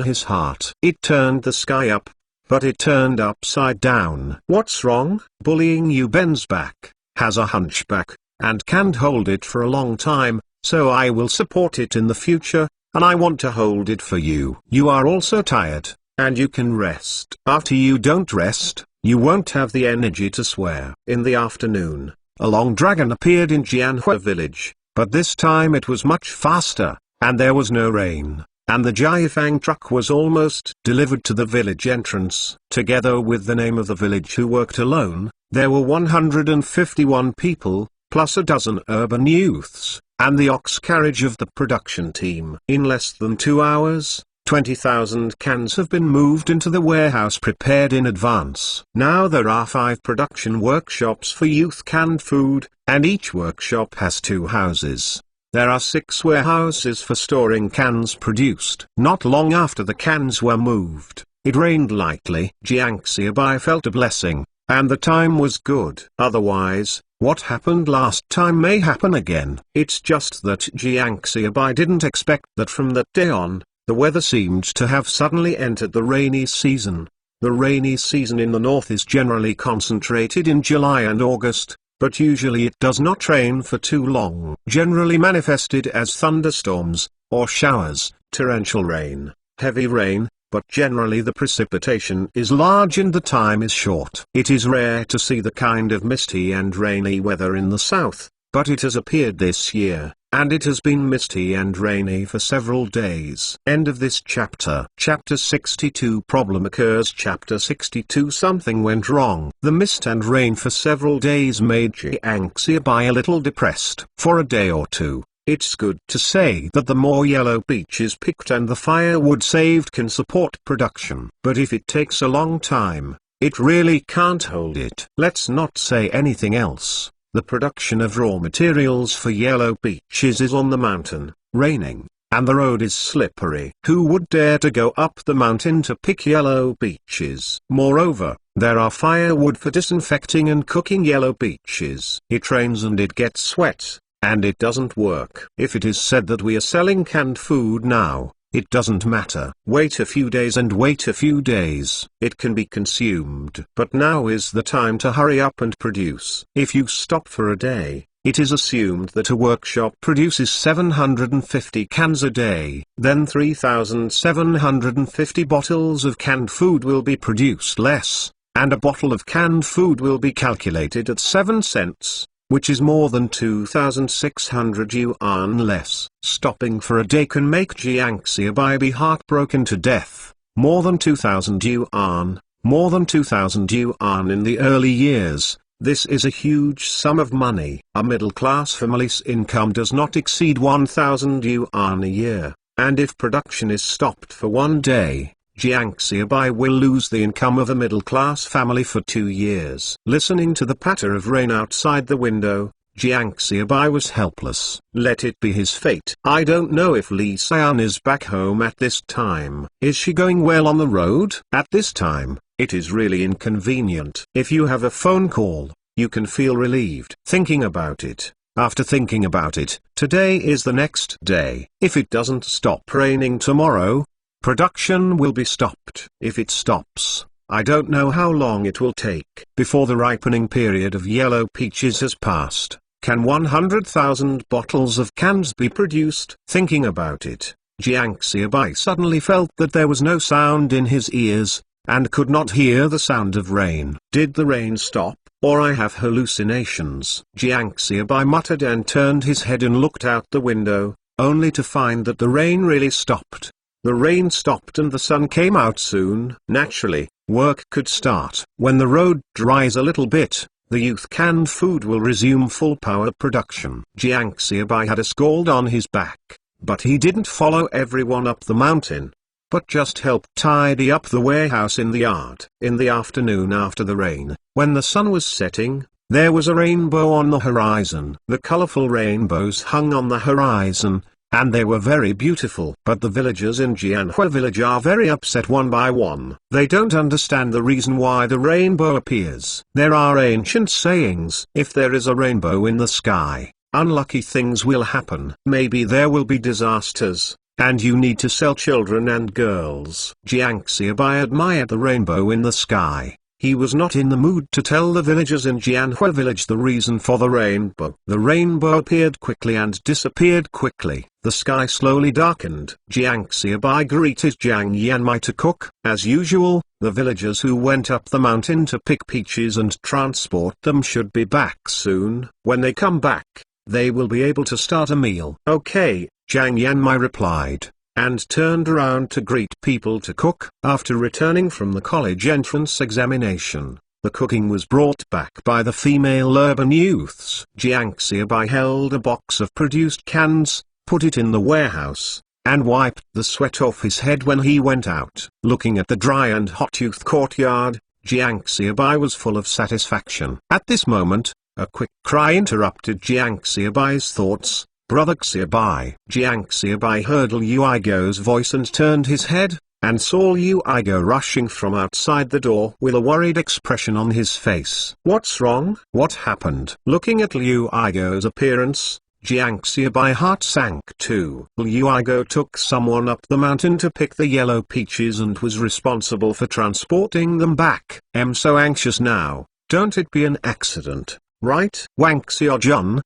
his heart. It turned the sky up, but it turned upside down. "What's wrong?" "Bullying you bends back, has a hunchback, and can't hold it for a long time, so I will support it in the future, and I want to hold it for you. You are also tired, and you can rest. After you don't rest, you won't have the energy to swear." In the afternoon, a long dragon appeared in Jianhua village, but this time it was much faster, and there was no rain, and the Jiafang truck was almost delivered to the village entrance. Together with the name of the village who worked alone, there were 151 people, plus a dozen urban youths, and the ox carriage of the production team. In less than 2 hours, 20,000 cans have been moved into the warehouse prepared in advance. Now there are 5 production workshops for youth canned food, and each workshop has 2 houses. There are 6 warehouses for storing cans produced. Not long after the cans were moved, It rained lightly. Jiangxiabai felt a blessing, and the time was good. Otherwise, what happened last time may happen again. It's just that Jiangxiabai didn't expect that from that day on, the weather seemed to have suddenly entered the rainy season. The rainy season in the north is generally concentrated in July and August, but usually it does not rain for too long. Generally manifested as thunderstorms, or showers, torrential rain, heavy rain, but generally the precipitation is large and the time is short. It is rare to see the kind of misty and rainy weather in the south, but it has appeared this year, and it has been misty and rainy for several days. End of this chapter. Chapter 62 Problem occurs. Chapter 62 Something went wrong. The mist and rain for several days made Jiangxiabai a little depressed. For a day or two, it's good to say that the more yellow peaches picked and the firewood saved can support production. But if it takes a long time, it really can't hold it. Let's not say anything else. The production of raw materials for yellow peaches is on the mountain, raining, and the road is slippery. Who would dare to go up the mountain to pick yellow peaches? Moreover, there are firewood for disinfecting and cooking yellow peaches. It rains and it gets wet, and it doesn't work. If it is said that we are selling canned food now, it doesn't matter. Wait a few days and wait a few days. It can be consumed. But now is the time to hurry up and produce. If you stop for a day, it is assumed that a workshop produces 750 cans a day. Then 3,750 bottles of canned food will be produced less, and a bottle of canned food will be calculated at 7 cents. Which is more than 2,600 yuan less. Stopping for a day can make Jiangxiabai be heartbroken to death. More than 2,000 yuan, more than 2,000 yuan in the early years. This is a huge sum of money. A middle-class family's income does not exceed 1,000 yuan a year, and if production is stopped for one day, Jiangxiabai will lose the income of a middle-class family for 2 years. Listening to the patter of rain outside the window, Jiangxiabai was helpless. Let it be his fate. I don't know if Li Xian is back home at this time. Is she going well on the road? At this time, it is really inconvenient. If you have a phone call, you can feel relieved. Thinking about it. After thinking about it, today is the next day. If it doesn't stop raining tomorrow, production will be stopped. If it stops, I don't know how long it will take. Before the ripening period of yellow peaches has passed, can 100,000 bottles of cans be produced? Thinking about it, Jiangxiabai suddenly felt that there was no sound in his ears, and could not hear the sound of rain. Did the rain stop, or I have hallucinations? Jiangxiabai muttered and turned his head and looked out the window, only to find that the rain really stopped. The rain stopped and the sun came out soon. Naturally, work could start. When the road dries a little bit, the youth canned food will resume full power production. Jiangxiabai had a scald on his back, but he didn't follow everyone up the mountain, but just helped tidy up the warehouse in the yard. In the afternoon after the rain, when the sun was setting, there was a rainbow on the horizon. The colorful rainbows hung on the horizon, and they were very beautiful. But the villagers in Jianhua village are very upset one by one. They don't understand the reason why the rainbow appears. There are ancient sayings. If there is a rainbow in the sky, unlucky things will happen. Maybe there will be disasters, and you need to sell children and girls. Jiangxiabai admired the rainbow in the sky. He was not in the mood to tell the villagers in Jianhua village the reason for the rainbow. The rainbow appeared quickly and disappeared quickly. The sky slowly darkened. Jiangxiabai greeted Jiang Yanmai to cook. As usual, the villagers who went up the mountain to pick peaches and transport them should be back soon. When they come back, they will be able to start a meal. Okay, Jiang Yanmai replied, and turned around to greet people to cook. After returning from the college entrance examination, the cooking was brought back by the female urban youths. Jiangxiabai held a box of produced cans, put it in the warehouse, and wiped the sweat off his head when he went out. Looking at the dry and hot youth courtyard, Jiangxiabai was full of satisfaction. At this moment, a quick cry interrupted Jiangxiabai's thoughts. Brother Xiabai. Jiangxiabai heard Liu Igo's voice and turned his head. and saw Liu Igo rushing from outside the door with a worried expression on his face. "What's wrong? What happened?" Looking at Liu Igo's appearance, Jiang Xiaobai heart sank too. Liu Igo took someone up the mountain to pick the yellow peaches and was responsible for transporting them back. "I'm so anxious now. Don't it be an accident, right?" Wang Xiaojun,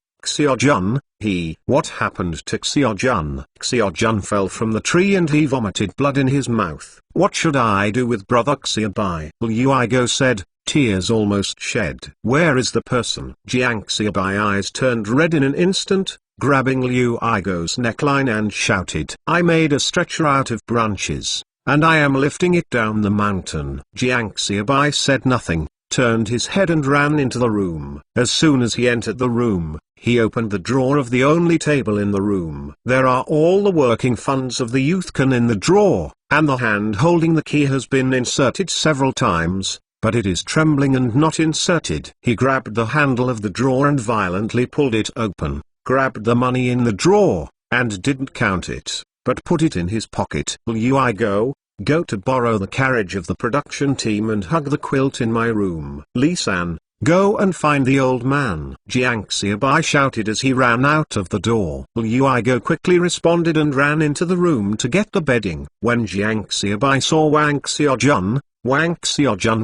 what happened to Xiaojun? Xiaojun fell from the tree and he vomited blood in his mouth. "What should I do with brother Xiaobai?" Liu Igo said, tears almost shed. "Where is the person?" Jiang Xiaobai eyes turned red in an instant, grabbing Liu Igo's neckline and shouted, "I made a stretcher out of branches, and I am lifting it down the mountain." Jiang Xiaobai said nothing, turned his head and ran into the room. As soon as he entered the room, he opened the drawer of the only table in the room. There are all the working funds of the youth can in the drawer, and the hand holding the key has been inserted several times, but it is trembling and not inserted. He grabbed the handle of the drawer and violently pulled it open, grabbed the money in the drawer, and didn't count it, but put it in his pocket. "Liu Igo, go to borrow the carriage of the production team and hug the quilt in my room." "Li-san, go and find the old man," Jiang Xiaobai shouted as he ran out of the door. Liu Igo quickly responded and ran into the room to get the bedding. When Jiang Xiaobai saw Wang Xiaojun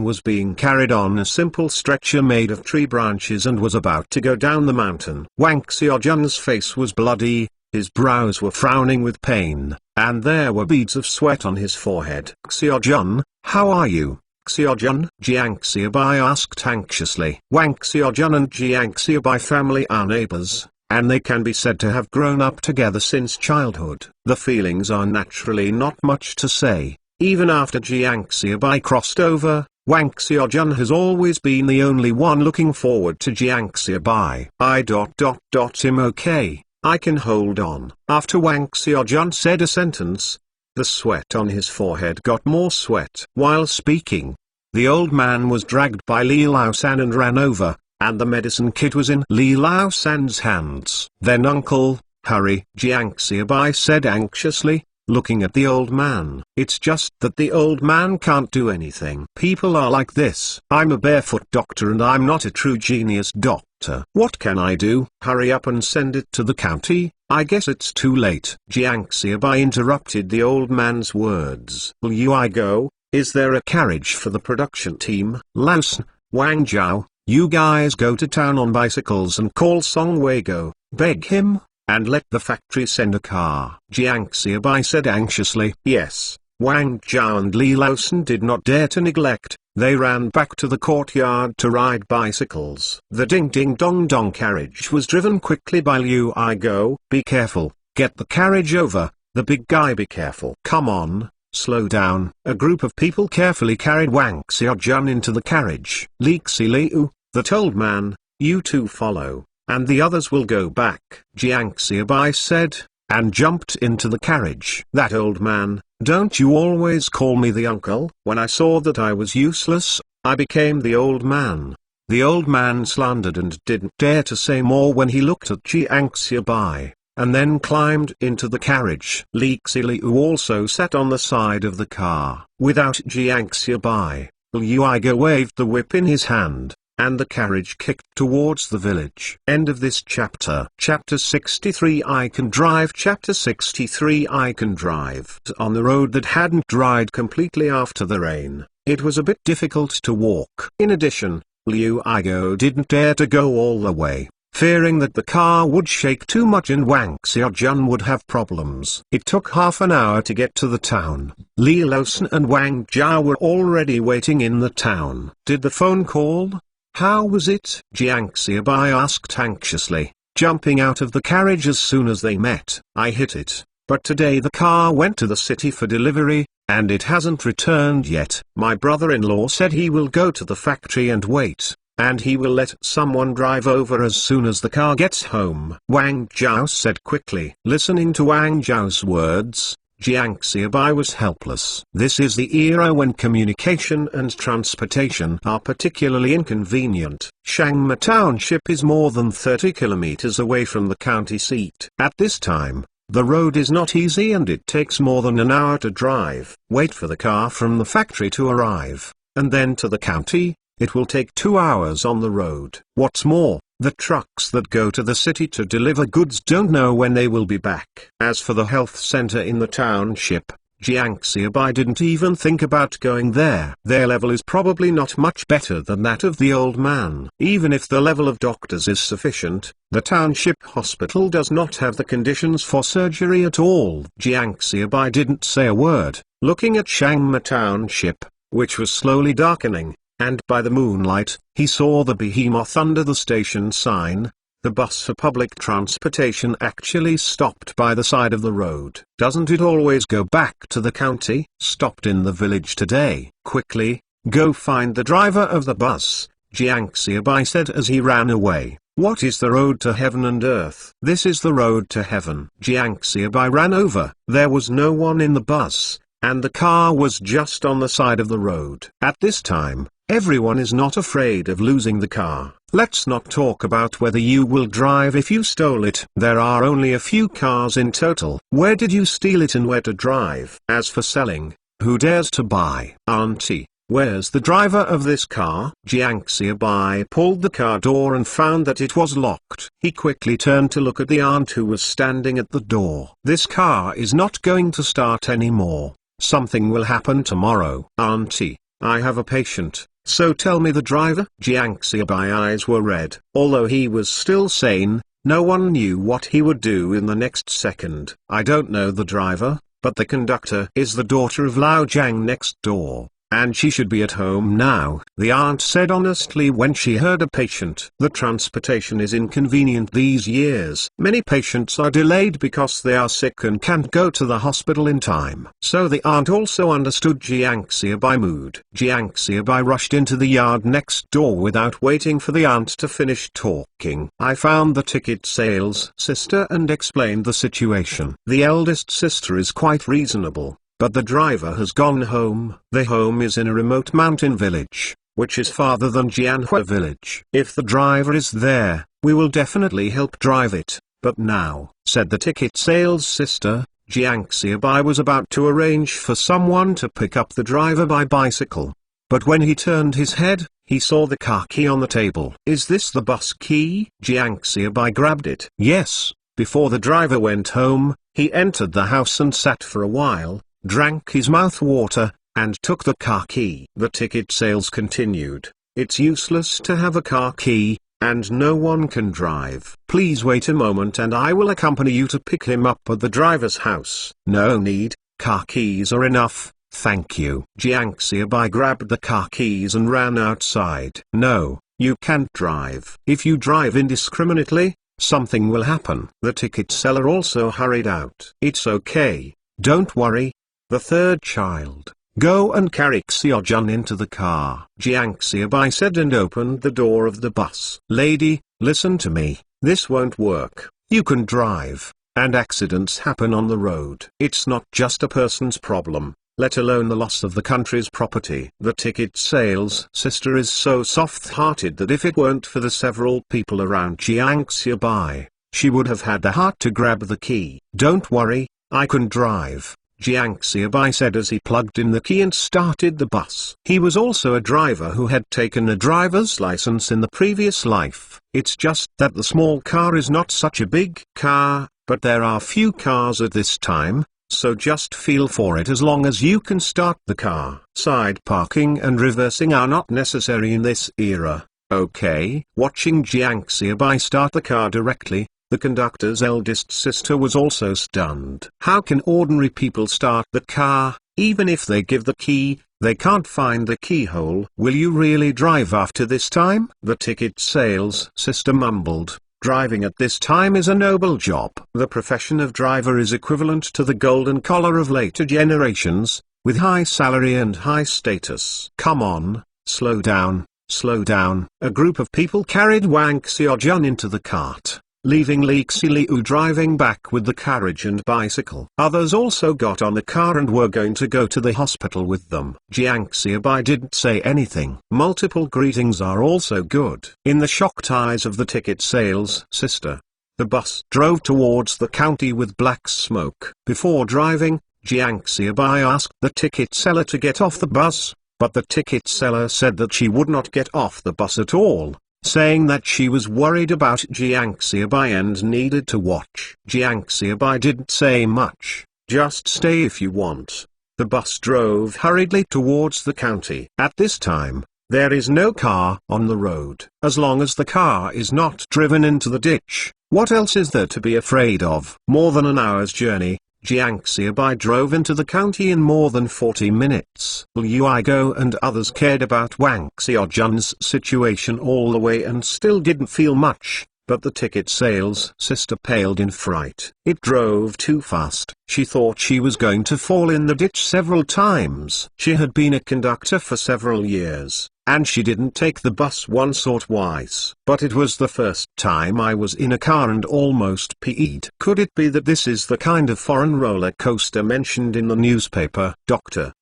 was being carried on a simple stretcher made of tree branches and was about to go down the mountain. Wang Xiaojun's face was bloody, his brows were frowning with pain, and there were beads of sweat on his forehead. "Xiaojun, how are you?" "Xiaojun?" Jiang Xiaobai asked anxiously. Wang Xiaojun and Jiang Xiaobai family are neighbors, and they can be said to have grown up together since childhood. The feelings are naturally not much to say. Even after Jiang Xiaobai crossed over, Wang Xiaojun has always been the only one looking forward to Jiang Xiaobai. I'm okay, I can hold on. After Wang Xiaojun said a sentence, the sweat on his forehead got more sweat. While speaking, the old man was dragged by Li Lao-san and ran over, and the medicine kit was in Li Lao-san's hands. "Then uncle, hurry," Jiang Xiaobai said anxiously, looking at the old man. "It's just that the old man can't do anything. People are like this. I'm a barefoot doctor and I'm not a true genius doctor. What can I do?" "Hurry up and send it to the county. I guess it's too late." Jiang Xiaobai interrupted the old man's words. "Liu Igo, is there a carriage for the production team?" "Lao-san, Wang Zhao, you guys go to town on bicycles and call Song Wei-go, beg him, and let the factory send a car," Jiang Xiaobai said anxiously. Yes, Wang Zhao and Li Lao-san did not dare to neglect. They ran back to the courtyard to ride bicycles. The ding-ding-dong-dong carriage was driven quickly by Liu Igo. "Be careful, get the carriage over, the big guy, be careful." "Come on, slow down." A group of people carefully carried Wang Xiaojun into the carriage. "Liu, that old man, you two follow, and the others will go back," Jiang Xiaobai said, and jumped into the carriage. "That old man, don't you always call me the uncle?" When I saw that I was useless, I became the old man. The old man slandered and didn't dare to say more when he looked at Jiang Xiaobai, and then climbed into the carriage. Liu also sat on the side of the car. Without Jiang Xiaobai, Liu Igo waved the whip in his hand, and the carriage kicked towards the village. End of this chapter. Chapter 63 I Can Drive. Chapter 63 I Can Drive. On the road that hadn't dried completely after the rain, it was a bit difficult to walk. In addition, Liu Igo didn't dare to go all the way, fearing that the car would shake too much and Wang Xiaojun would have problems. It took half an hour to get to the town. Li Lao-san and Wang Zhao were already waiting in the town. "Did the phone call? How was it?" Jiang Xiaobai asked anxiously, jumping out of the carriage as soon as they met. "I hit it, but today the car went to the city for delivery, and it hasn't returned yet. My brother-in-law said he will go to the factory and wait, and he will let someone drive over as soon as the car gets home," Wang Zhao said quickly. Listening to Wang Zhao's words, Jiang Xiaobai was helpless. This is the era when communication and transportation are particularly inconvenient. Shangma Township is more than 30 kilometers away from the county seat. At this time, The road is not easy and it takes more than an hour to drive. Wait for the car from the factory to arrive, and then to the county. It will take 2 hours on the road. What's more, the trucks that go to the city to deliver goods don't know when they will be back. As for the health center in the township, Jiang Xiaobai didn't even think about going there. Their level is probably not much better than that of the old man. Even if the level of doctors is sufficient, the township hospital does not have the conditions for surgery at all. Jiang Xiaobai didn't say a word, looking at Shangma Township, which was slowly darkening, and by the moonlight, he saw the behemoth under the station sign. The bus for public transportation actually stopped by the side of the road. Doesn't it always go back to the county? Stopped in the village today. Quickly, go find the driver of the bus, Jiang Xiaobai said as he ran away. What is the road to heaven and earth? This is the road to heaven. Jiang Xiaobai ran over. There was no one in the bus, and the car was just on the side of the road. At this time, everyone is not afraid of losing the car. Let's not talk about whether you will drive if you stole it. There are only a few cars in total. Where did you steal it and where to drive? As for selling, who dares to buy? Auntie, where's the driver of this car? Jiang Xiaobai pulled the car door and found that it was locked. He quickly turned to look at the aunt who was standing at the door. This car is not going to start anymore. Something will happen tomorrow. Auntie, I have a patient. So tell me the driver? Jiang Xiaobai's eyes were red. Although he was still sane, no one knew what he would do in the next second. I don't know the driver, but the conductor is the daughter of Lao Jiang next door, and she should be at home now, the aunt said honestly when she heard a patient. The transportation is inconvenient these years. Many patients are delayed because they are sick and can't go to the hospital in time. So the aunt also understood Jiang Xiaobai's mood. Jiang Xiaobai rushed into the yard next door without waiting for the aunt to finish talking. I found the ticket sales sister and explained the situation. The eldest sister is quite reasonable, but the driver has gone home. The home is in a remote mountain village, which is farther than Jianhua village. If the driver is there, we will definitely help drive it. But now, said the ticket sales sister, Jiang Xiaobai was about to arrange for someone to pick up the driver by bicycle. But when he turned his head, he saw the car key on the table. Is this the bus key? Jiang Xiaobai grabbed it. Yes. Before the driver went home, he entered the house and sat for a while, drank his mouth water, and took the car key. The ticket sales continued. It's useless to have a car key, and no one can drive. Please wait a moment and I will accompany you to pick him up at the driver's house. No need, car keys are enough, thank you. Jiang Xiaobai grabbed the car keys and ran outside. No, you can't drive. If you drive indiscriminately, something will happen. The ticket seller also hurried out. It's okay, don't worry. The third child, go and carry Xiaojun into the car, Jiang Xiaobai said and opened the door of the bus. Lady, listen to me, this won't work. You can drive, and accidents happen on the road. It's not just a person's problem, let alone the loss of the country's property. The ticket sales sister is so soft-hearted that if it weren't for the several people around Jiang Xiaobai, she would have had the heart to grab the key. Don't worry, I can drive, Jiang Xiaobai said as he plugged in the key and started the bus. He was also a driver who had taken a driver's license in the previous life. It's just that the small car is not such a big car, but there are few cars at this time, so just feel for it as long as you can start the car. Side parking and reversing are not necessary in this era, okay? Watching Jiang Xiaobai start the car directly, the conductor's eldest sister was also stunned. How can ordinary people start the car? Even if they give the key, they can't find the keyhole. Will you really drive after this time? The ticket sales sister mumbled. Driving at this time is a noble job. The profession of driver is equivalent to the golden collar of later generations, with high salary and high status. Come on, slow down, slow down. A group of people carried Wang Xiaojun into the cart, leaving Li Xiliu driving back with the carriage and bicycle. Others also got on the car and were going to go to the hospital with them. Jiang Xiaobai didn't say anything. Multiple greetings are also good. In the shocked eyes of the ticket sales sister, The bus drove towards the county with black smoke. Before driving, Jiang Xiaobai asked the ticket seller to get off the bus, but the ticket seller said that she would not get off the bus at all, saying that she was worried about Jiang Xiaobai and needed to watch. Jiang Xiaobai didn't say much, just stay if you want. The bus drove hurriedly towards the county. At this time, there is no car on the road. As long as the car is not driven into the ditch, what else is there to be afraid of? More than an hour's journey, Jiang Xiaobai drove into the county in more than 40 minutes. Liu Aigo and others cared about Wang Xiaojun's situation all the way and still didn't feel much, but the ticket sales sister paled in fright. It drove too fast. She thought she was going to fall in the ditch several times. She had been a conductor for several years, and she didn't take the bus once or twice. But it was the first time I was in a car and almost peed. Could it be that this is the kind of foreign roller coaster mentioned in the newspaper? Doctor,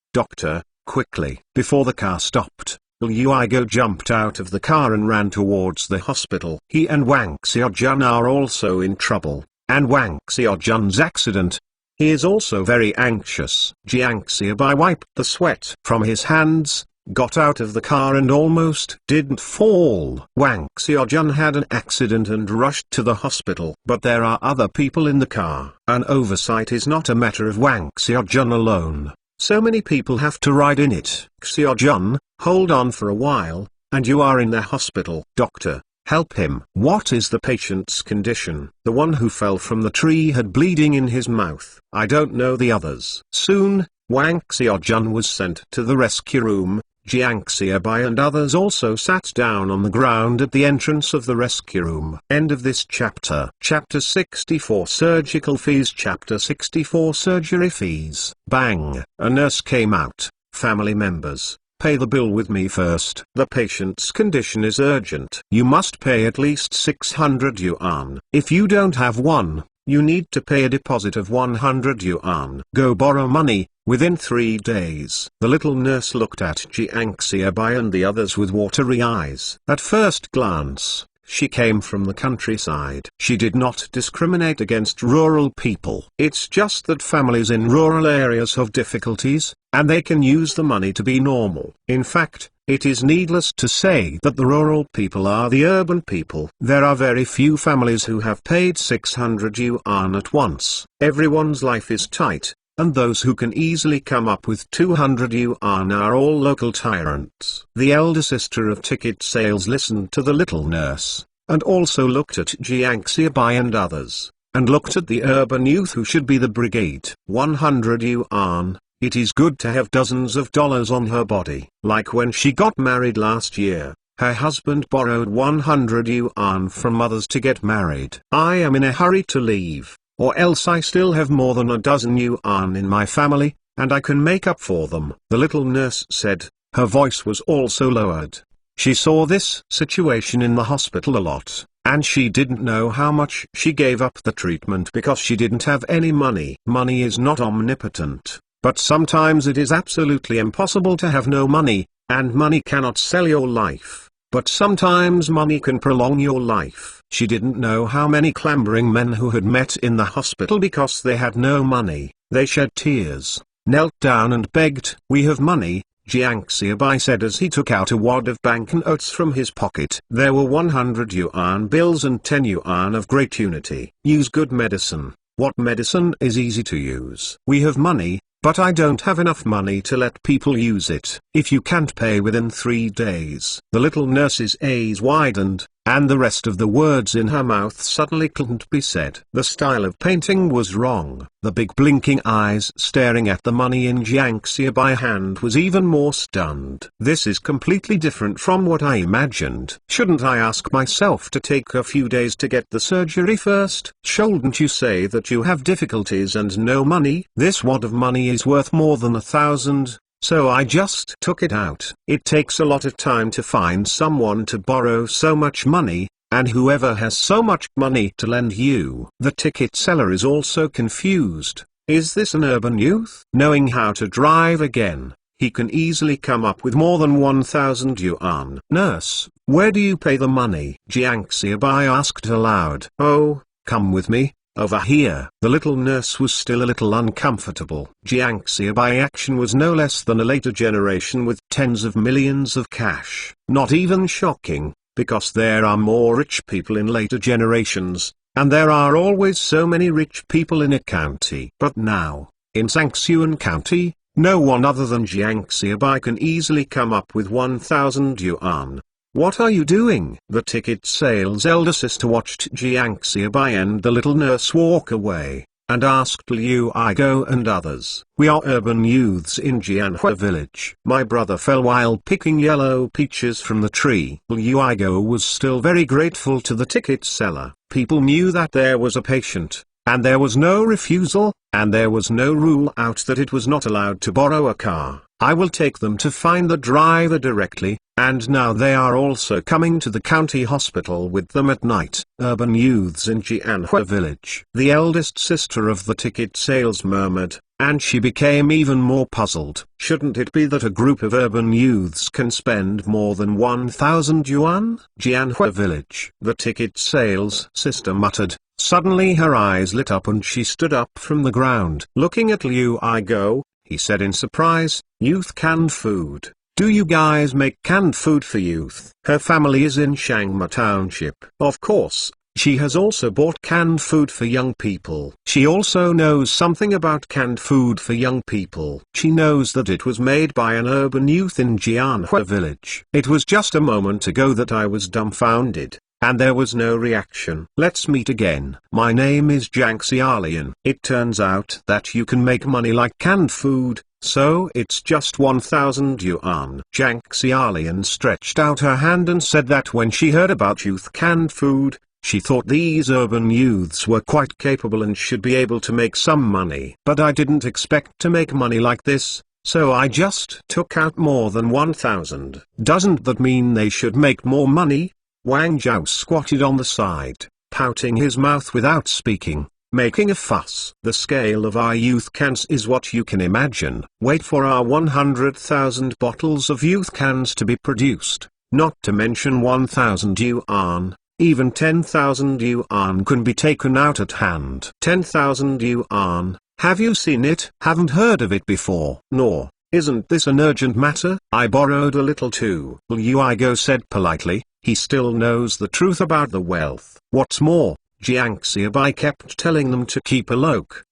quickly. Before the car stopped, Liu Aigo jumped out of the car and ran towards the hospital. He and Wang Xiaojun are also in trouble, and Wang Xiaojun's accident. He is also very anxious. Jiang Xiaobai wiped the sweat from his hands, got out of the car and almost didn't fall. Wang Xiaojun had an accident and rushed to the hospital. But there are other people in the car. An oversight is not a matter of Wang Xiaojun alone. So many people have to ride in it. Xiaojun, hold on for a while, and you are in the hospital. Doctor, help him. What is the patient's condition? The one who fell from the tree had bleeding in his mouth. I don't know the others. Soon, Wang Xiaojun was sent to the rescue room. Jiang Xiaobai and others also sat down on the ground at the entrance of the rescue room. End of this chapter. Chapter 64 Surgical Fees. Chapter 64 Surgery Fees. Bang! A nurse came out. Family members, pay the bill with me first. The patient's condition is urgent. You must pay at least 600 yuan. If you don't have one, you need to pay a deposit of 100 yuan. Go borrow money, within 3 days. The little nurse looked at Jiang Xiaobai and the others with watery eyes. At first glance, she came from the countryside. She did not discriminate against rural people. It's just that families in rural areas have difficulties, and they can use the money to be normal. In fact, it is needless to say that the rural people are the urban people. There are very few families who have paid 600 yuan at once. Everyone's life is tight, and those who can easily come up with 200 yuan are all local tyrants. The elder sister of ticket sales listened to the little nurse, and also looked at Jiang Xiaobai and others, and looked at the urban youth who should be the brigade. 100 yuan. It is good to have dozens of dollars on her body. Like when she got married last year, her husband borrowed 100 yuan from others to get married. I am in a hurry to leave, or else I still have more than a dozen yuan in my family, and I can make up for them. The little nurse said. Her voice was also lowered. She saw this situation in the hospital a lot, and she didn't know how much she gave up the treatment because she didn't have any money. Money is not omnipotent. But sometimes it is absolutely impossible to have no money, and money cannot sell your life. But sometimes money can prolong your life. She didn't know how many clambering men who had met in the hospital because they had no money. They shed tears, knelt down and begged. We have money, Jiang Xiaobai said as he took out a wad of banknotes from his pocket. There were 100 yuan bills and 10 yuan of great unity. Use good medicine. What medicine is easy to use? We have money, but I don't have enough money to let people use it. If you can't pay within 3 days. The little nurse's eyes widened, and the rest of the words in her mouth suddenly couldn't be said. The style of painting was wrong. The big blinking eyes staring at the money in Jiang Xiaobai's hand was even more stunned. This is completely different from what I imagined. Shouldn't I ask myself to take a few days to get the surgery first? Shouldn't you say that you have difficulties and no money? This wad of money is worth more than 1,000. So I just took it out. It takes a lot of time to find someone to borrow so much money, and whoever has so much money to lend you. The ticket seller is also confused. Is this an urban youth? Knowing how to drive again, he can easily come up with more than 1,000 yuan. Nurse, where do you pay the money? Jiang Xiaobai asked aloud. Oh, Come with me, over here. The little nurse was still a little uncomfortable. Jiang Xiaobai action was no less than a later generation with tens of millions of cash. Not even shocking, because there are more rich people in later generations, and there are always so many rich people in a county. But now, in Sangsuan County, no one other than Jiang Xiaobai can easily come up with 1,000 yuan. What are you doing? The ticket sales elder sister watched Jiang Xiaobai and the little nurse walk away, and asked Liu Igo and others. We are urban youths in Jianhua village. My brother fell while picking yellow peaches from the tree. Liu Igo was still very grateful to the ticket seller. People knew that there was a patient, and there was no refusal, and there was no rule out that it was not allowed to borrow a car. I will take them to find the driver directly, and now they are also coming to the county hospital with them at night. Urban youths in Jianhua village. The eldest sister of the ticket sales murmured, and she became even more puzzled. Shouldn't it be that a group of urban youths can spend more than 1,000 yuan? Jianhua village. The ticket sales sister muttered. Suddenly her eyes lit up and she stood up from the ground. Looking at Liu Igo, he said in surprise, "Youth canned food. Do you guys make canned food for youth?" Her family is in Shangma Township. Of course, she has also bought canned food for young people. She also knows something about canned food for young people. She knows that it was made by an urban youth in Jianhua village. It was just a moment ago that I was dumbfounded, and there was no reaction. Let's meet again. My name is Jiang Xiaolian. It turns out that you can make money like canned food, so it's just 1,000 yuan. Jiang Xiaolian stretched out her hand and said that when she heard about youth canned food, she thought these urban youths were quite capable and should be able to make some money. But I didn't expect to make money like this, so I just took out more than 1,000. Doesn't that mean they should make more money? Wang Zhao squatted on the side, pouting his mouth without speaking, making a fuss. The scale of our youth cans is what you can imagine. Wait for our 100,000 bottles of youth cans to be produced, not to mention 1,000 yuan. Even 10,000 yuan can be taken out at hand. 10,000 yuan, have you seen it? Haven't heard of it before. Nor, isn't this an urgent matter? I borrowed a little too. Liu Igo said politely. He still knows the truth about the wealth. What's more, Jiang Xiaobai kept telling them to keep a loke,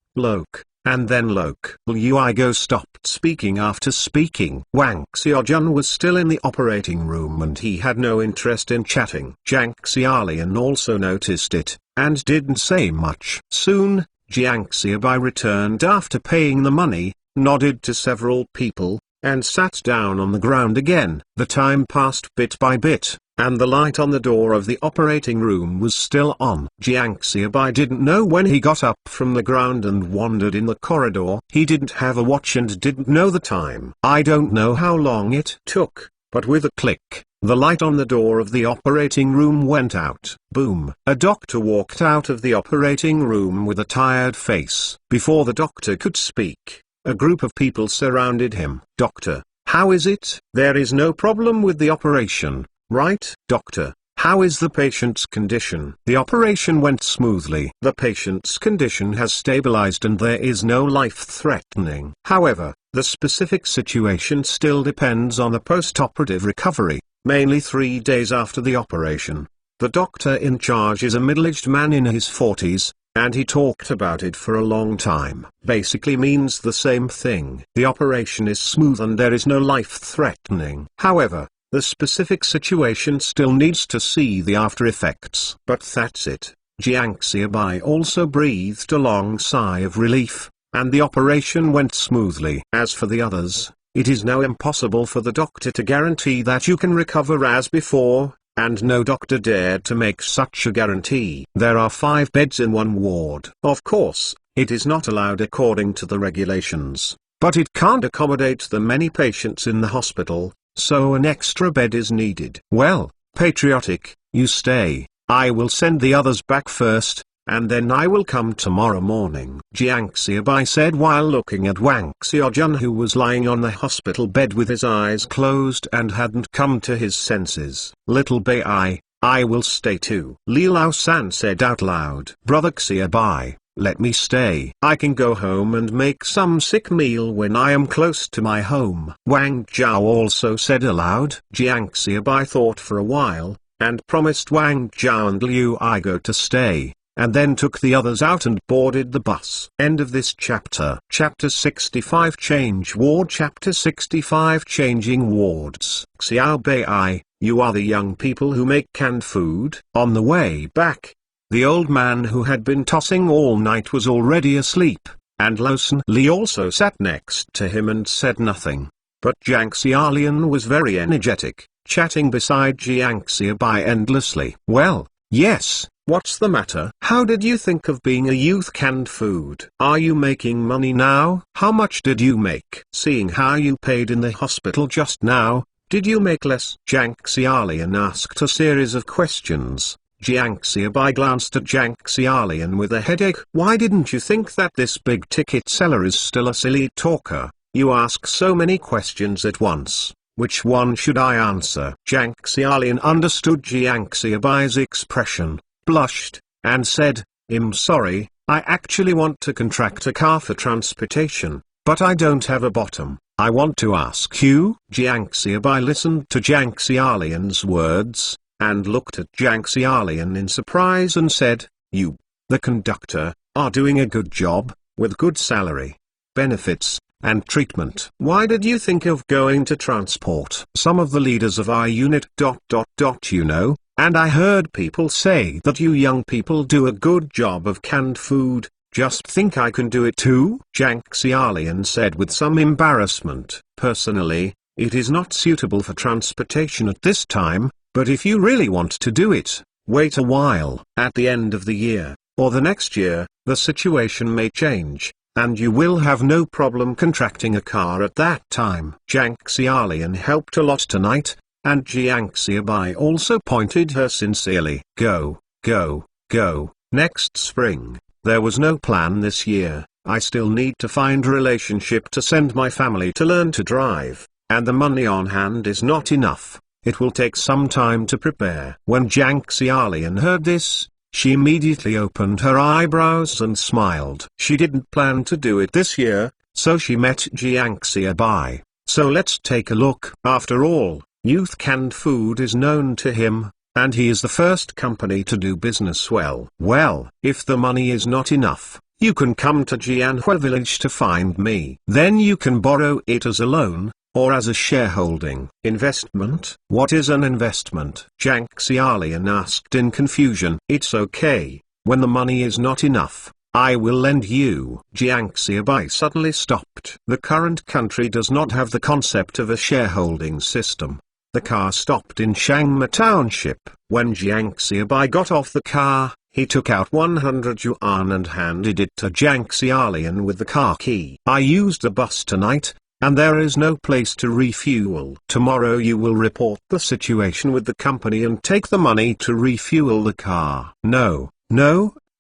and then loke. Liu Igo stopped speaking after speaking. Wang Xiaojun was still in the operating room and he had no interest in chatting. Jiang Xiaolian also noticed it, and didn't say much. Soon, Jiang Xiaobai returned after paying the money, nodded to several people, and sat down on the ground again. The time passed bit by bit, and the light on the door of the operating room was still on. Jiang Xiaobai didn't know when he got up from the ground and wandered in the corridor. He didn't have a watch and didn't know the time. I don't know how long it took, but with a click, the light on the door of the operating room went out. Boom! A doctor walked out of the operating room with a tired face. Before the doctor could speak, a group of people surrounded him. Doctor, how is it? There is no problem with the operation, right? Doctor, how is the patient's condition? The operation went smoothly. The patient's condition has stabilized and there is no life-threatening. However, the specific situation still depends on the post-operative recovery, mainly 3 days after the operation. The doctor in charge is a middle-aged man in his 40s, and he talked about it for a long time. Basically means the same thing. The operation is smooth and there is no life-threatening. However, the specific situation still needs to see the after effects. But that's it. Jiang Xiaobai also breathed a long sigh of relief, and the operation went smoothly. As for the others, it is now impossible for the doctor to guarantee that you can recover as before, and no doctor dared to make such a guarantee. There are 5 beds in one ward. Of course, it is not allowed according to the regulations, but it can't accommodate the many patients in the hospital, so an extra bed is needed. Well, patriotic, you stay. I will send the others back first, and then I will come tomorrow morning. Jiang Xiaobai said while looking at Wang Xiaojun, who was lying on the hospital bed with his eyes closed and hadn't come to his senses. Little Bei, I will stay too. Li Lao San said out loud. Brother Xiaobai, let me stay. I can go home and make some sick meal when I am close to my home. Wang Zhao also said aloud. Jiang Xiaobai thought for a while, and promised Wang Zhao and Liu Igo to stay, and then took the others out and boarded the bus. End of this chapter. Chapter 65 Change Ward. Chapter 65 Changing Wards. Xiaobai, you are the young people who make canned food. On the way back, the old man who had been tossing all night was already asleep, and Lao San Li also sat next to him and said nothing. But Jiang Xiaolian was very energetic, chatting beside Jiang Xiaobai endlessly. Well, yes. What's the matter? How did you think of being a youth canned food? Are you making money now? How much did you make? Seeing how you paid in the hospital just now, did you make less? Jiang Xiaolian asked a series of questions. Jiang Xiaobai glanced at Jiang Xiaolian with a headache. Why didn't you think that this big ticket seller is still a silly talker? You ask so many questions at once. Which one should I answer? Jiang Xiaolian understood Jiang Xiaobai's expression, blushed, and said, I'm sorry, I actually want to contract a car for transportation, but I don't have a bottom. I want to ask you. Jiang Xiaobai listened to Jiang Xiaolian's words, and looked at Jiang Xiaolian in surprise and said, you, the conductor, are doing a good job, with good salary, benefits, and treatment. Why did you think of going to transport? Some of the leaders of our unit ... you know, and I heard people say that you young people do a good job of canned food. Just think I can do it too? Jiang Xiaolian said with some embarrassment. Personally, it is not suitable for transportation at this time, but if you really want to do it, wait a while. At the end of the year, or the next year, the situation may change, and you will have no problem contracting a car at that time. Jiang Xiaolian helped a lot tonight, and Jiang Xiaobai also pointed her sincerely. Go, go, go. Next spring, there was no plan this year. I still need to find a relationship to send my family to learn to drive, and the money on hand is not enough. It will take some time to prepare. When Jiang Xiaolian heard this, she immediately opened her eyebrows and smiled. She didn't plan to do it this year, so she met Jiang Xiaobai. So let's take a look. After all, youth canned food is known to him, and he is the first company to do business well. Well, if the money is not enough, you can come to Jianhua village to find me. Then you can borrow it as a loan, or as a shareholding. Investment? What is an investment? Jiang Xiaolian asked in confusion. It's okay, when the money is not enough, I will lend you. Jiang Xiaobai suddenly stopped. The current country does not have the concept of a shareholding system. The car stopped in Shangma Township. When Jiang Xiaobai got off the car, he took out 100 yuan and handed it to Jiang Xiaolian with the car key. I used the bus tonight, and there is no place to refuel. Tomorrow you will report the situation with the company and take the money to refuel the car. No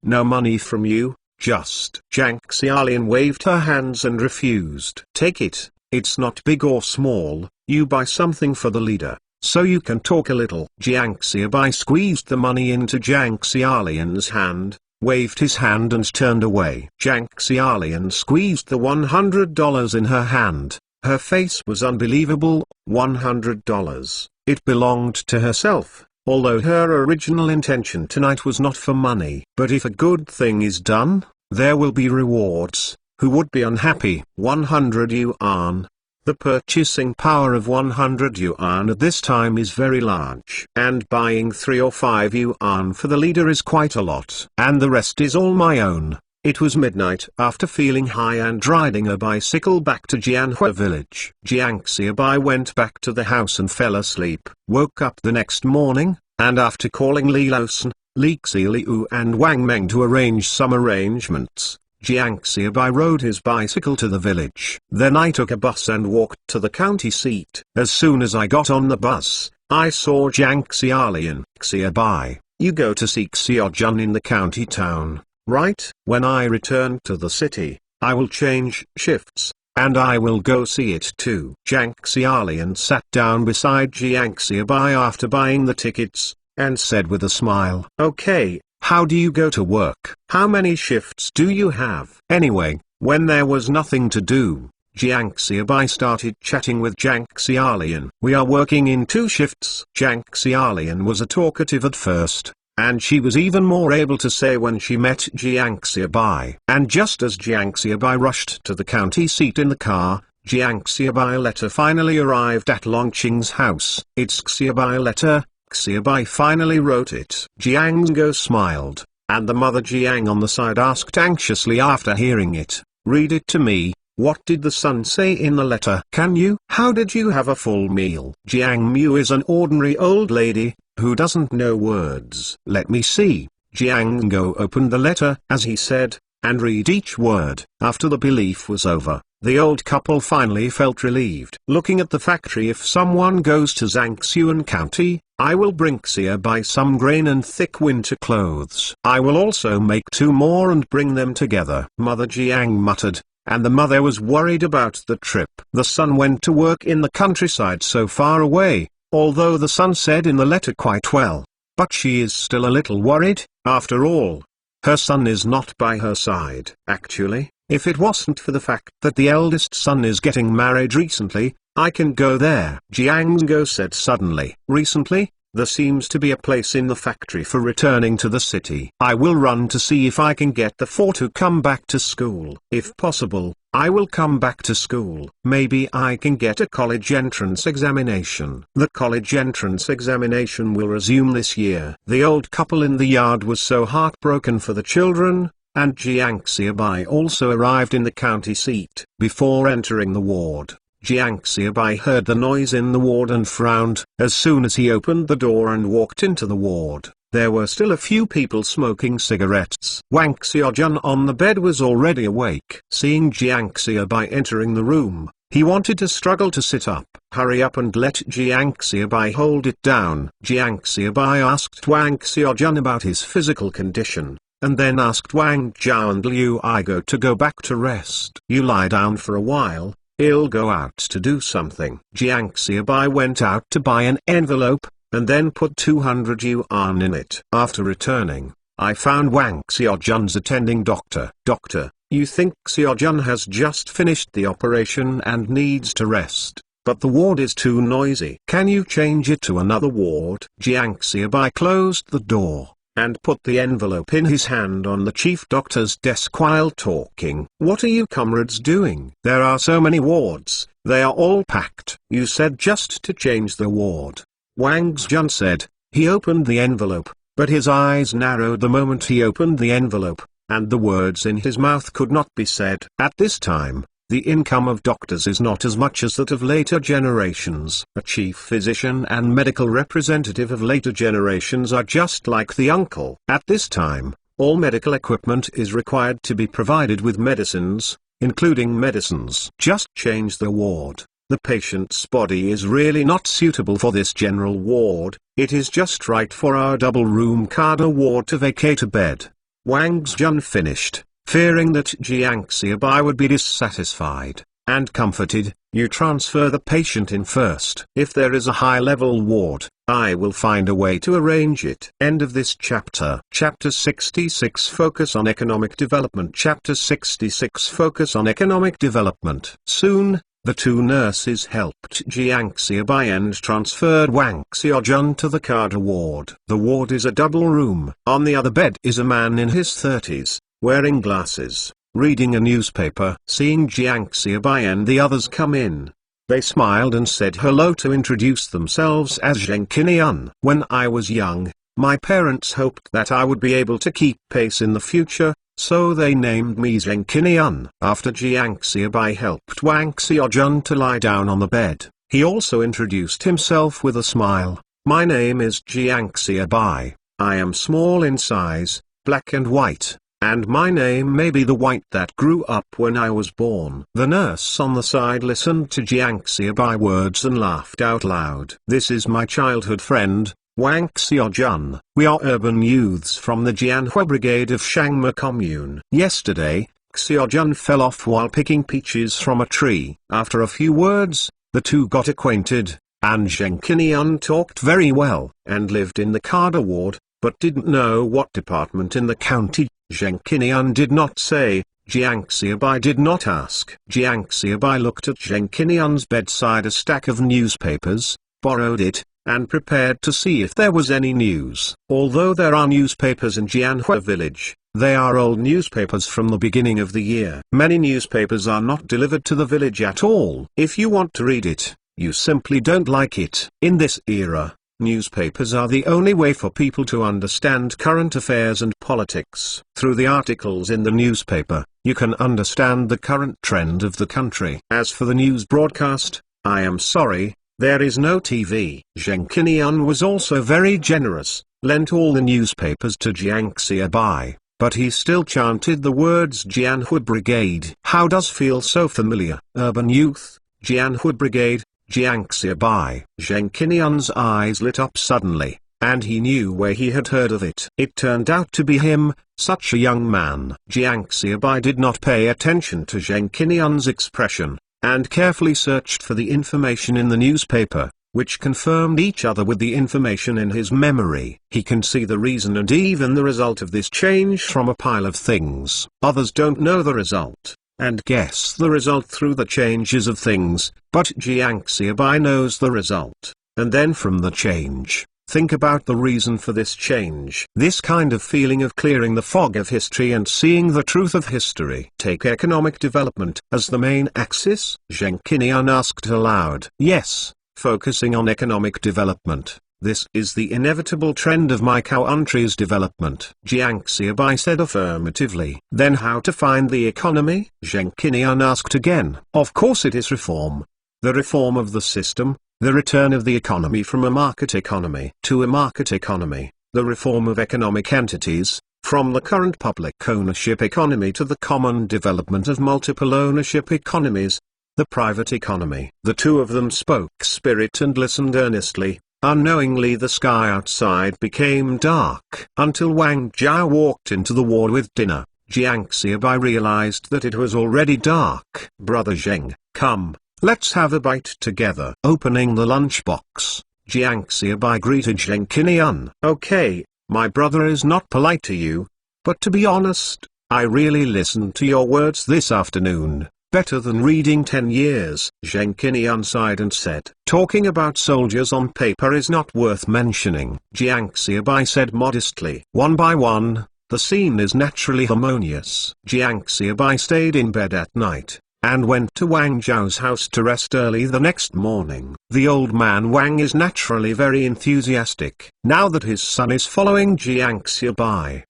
money from you, just. Jiang Xiaolian waved her hands and refused. Take it, it's not big or small, you buy something for the leader, so you can talk a little. Jiang Xiaobai squeezed the money into Jiang Xiaolian's hand, waved his hand and turned away. Jiang Xiaolian squeezed the $100 in her hand. Her face was unbelievable. $100. It belonged to herself, although her original intention tonight was not for money. But if a good thing is done, there will be rewards. Who would be unhappy? 100 yuan. The purchasing power of 100 yuan at this time is very large. And buying 3 or 5 yuan for the leader is quite a lot. And the rest is all my own. It was midnight. After feeling high and riding a bicycle back to Jianhua village, Jiang Xiaobai went back to the house and fell asleep. Woke up the next morning, and after calling Li Lao San, Li Xiliu and Wang Meng to arrange some arrangements, Jiang Xiaobai rode his bicycle to the village. Then I took a bus and walked to the county seat. As soon as I got on the bus, I saw Jiang Xiaolian. Xiaobai, you go to see Xiaojun in the county town, right? When I return to the city, I will change shifts, and I will go see it too. Jiang Xiaolian sat down beside Jiang Xiaobai after buying the tickets, and said with a smile, "Okay, how do you go to work? How many shifts do you have?" Anyway, when there was nothing to do, Jiang Xiaobai started chatting with Jiang Xiaolian. "We are working in 2 shifts." Jiang Xiaolian was a talkative at first, and she was even more able to say when she met Jiang Xiaobai. And just as Jiang Xiaobai rushed to the county seat in the car, Jiang Xiaobai letter finally arrived at Longqing's house. "It's Xiaobai letter." Xiaobai finally wrote it. Jiang Go smiled, and the mother Jiang on the side asked anxiously after hearing it, "Read it to me. What did the son say in the letter? Can you? How did you have a full meal?" Jiang Mu is an ordinary old lady, who doesn't know words. "Let me see." Jiang Go opened the letter, as he said, and read each word. After the belief was over, the old couple finally felt relieved. "Looking at the factory, if someone goes to Zhangxuan County, I will bring Xiaobai some grain and thick winter clothes. I will also make 2 more and bring them together." Mother Jiang muttered, and the mother was worried about the trip. The son went to work in the countryside so far away, although the son said in the letter quite well. But she is still a little worried. After all, her son is not by her side. Actually, if it wasn't for the fact that the eldest son is getting married recently, I can go there. Jiang Go said suddenly. "Recently? There seems to be a place in the factory for returning to the city. I will run to see if I can get the 4 to come back to school. If possible, I will come back to school. Maybe I can get a college entrance examination." The college entrance examination will resume this year. The old couple in the yard was so heartbroken for the children, and Jiang Xiaobai also arrived in the county seat. Before entering the ward, Jiang Xiaobai heard the noise in the ward and frowned. As soon as he opened the door and walked into the ward, there were still a few people smoking cigarettes. Wang Xiaojun on the bed was already awake. Seeing Jiang Xiaobai entering the room, he wanted to struggle to sit up. "Hurry up and let Jiang Xiaobai hold it down." Jiang Xiaobai asked Wang Xiaojun about his physical condition, and then asked Wang Zhao and Liu Aigo to go back to rest. "You lie down for a while. He'll go out to do something." Jiang Xiaobai went out to buy an envelope, and then put 200 yuan in it. After returning, I found Wang Xiaojun's attending doctor. "Doctor, you think Xiaojun has just finished the operation and needs to rest, but the ward is too noisy. Can you change it to another ward?" Jiang Xiaobai closed the door, and put the envelope in his hand on the chief doctor's desk while talking. "What are you comrades doing? There are so many wards, they are all packed." "You said just to change the ward," Wang Zhun said. He opened the envelope, but his eyes narrowed the moment he opened the envelope, and the words in his mouth could not be said. At this time, the income of doctors is not as much as that of later generations. A chief physician and medical representative of later generations are just like the uncle. At this time, all medical equipment is required to be provided with medicines, including medicines. Just change the ward. The patient's body is really not suitable for this general ward, it is just right for our double-room cadre ward to vacate a bed. Wang Zhun finished, fearing that Jiang Xiaobai would be dissatisfied, and comforted. "You transfer the patient in first. If there is a high-level ward, I will find a way to arrange it." End of this chapter. Chapter 66 Focus on Economic Development. Chapter 66 Focus on Economic Development. Soon, the 2 nurses helped Jiang Xiaobai and transferred Wang Xiaojun to the cadre ward. The ward is a double room. On the other bed is a man in his 30s, wearing glasses, reading a newspaper. Seeing Jiang Xiaobai and the others come in, they smiled and said hello to introduce themselves as Zheng Qinian. "When I was young, my parents hoped that I would be able to keep pace in the future, so they named me Zheng Qinian." After Jiang Xiaobai helped Wang Xiaojun to lie down on the bed, he also introduced himself with a smile. "My name is Jiang Xiaobai. I am small in size, black and white, and my name may be the white that grew up when I was born." The nurse on the side listened to Jiang Xiaobai words and laughed out loud. "This is my childhood friend, Wang Xiaojun. We are urban youths from the Jianhua Brigade of Shangma Commune. Yesterday, Xiaojun fell off while picking peaches from a tree." After a few words, the 2 got acquainted, and Zheng Qinian talked very well, and lived in the Kada ward, but didn't know what department in the county. Zheng Qinian did not say. Jiang Xiaobai did not ask. Jiang Xiaobai looked at Zheng Qinian's bedside a stack of newspapers, borrowed it, and prepared to see if there was any news. Although there are newspapers in Jianhua village, they are old newspapers from the beginning of the year. Many newspapers are not delivered to the village at all. If you want to read it, you simply don't like it. In this era, newspapers are the only way for people to understand current affairs and politics. Through the articles in the newspaper, you can understand the current trend of the country. As for the news broadcast, I am sorry, there is no TV. Zheng Qinian was also very generous, lent all the newspapers to Jiang Xiaobai, but he still chanted the words Jianhua Brigade. How does feel so familiar? Urban youth, Jianhua Brigade, Jiang Xiaobai. Zheng Qinian's eyes lit up suddenly, and he knew where he had heard of it. It turned out to be him, such a young man. Jiang Xiaobai did not pay attention to Zheng Qinian's expression, and carefully searched for the information in the newspaper, which confirmed each other with the information in his memory. He can see the reason and even the result of this change from a pile of things. Others don't know the result, and guess the result through the changes of things, but Jiang Xiaobai knows the result, and then from the change, think about the reason for this change. This kind of feeling of clearing the fog of history and seeing the truth of history. Take economic development as the main axis? Zheng Qinian asked aloud. Yes, focusing on economic development. This is the inevitable trend of my country's development. Jiang Xiaobai said affirmatively. Then how to find the economy? Zheng Qinian asked again. Of course it is reform. The reform of the system, the return of the economy from a market economy to a market economy, the reform of economic entities, from the current public ownership economy to the common development of multiple ownership economies, the private economy. The two of them spoke spirit and listened earnestly. Unknowingly the sky outside became dark. Until Wang Zhao walked into the ward with dinner, Jiang Xiaobai realized that it was already dark. Brother Zheng, come, let's have a bite together. Opening the lunchbox, Jiang Xiaobai greeted Zheng Qinian. Okay, my brother is not polite to you, but to be honest, I really listened to your words this afternoon. Better than reading 10 years. Zheng Qinian sighed and said, talking about soldiers on paper is not worth mentioning. Jiang Xiaobai said modestly. One by one, the scene is naturally harmonious. Jiang Xiaobai stayed in bed at night, and went to Wang Zhao's house to rest early the next morning. The old man Wang is naturally very enthusiastic. Now that his son is following Jiang Xiaobai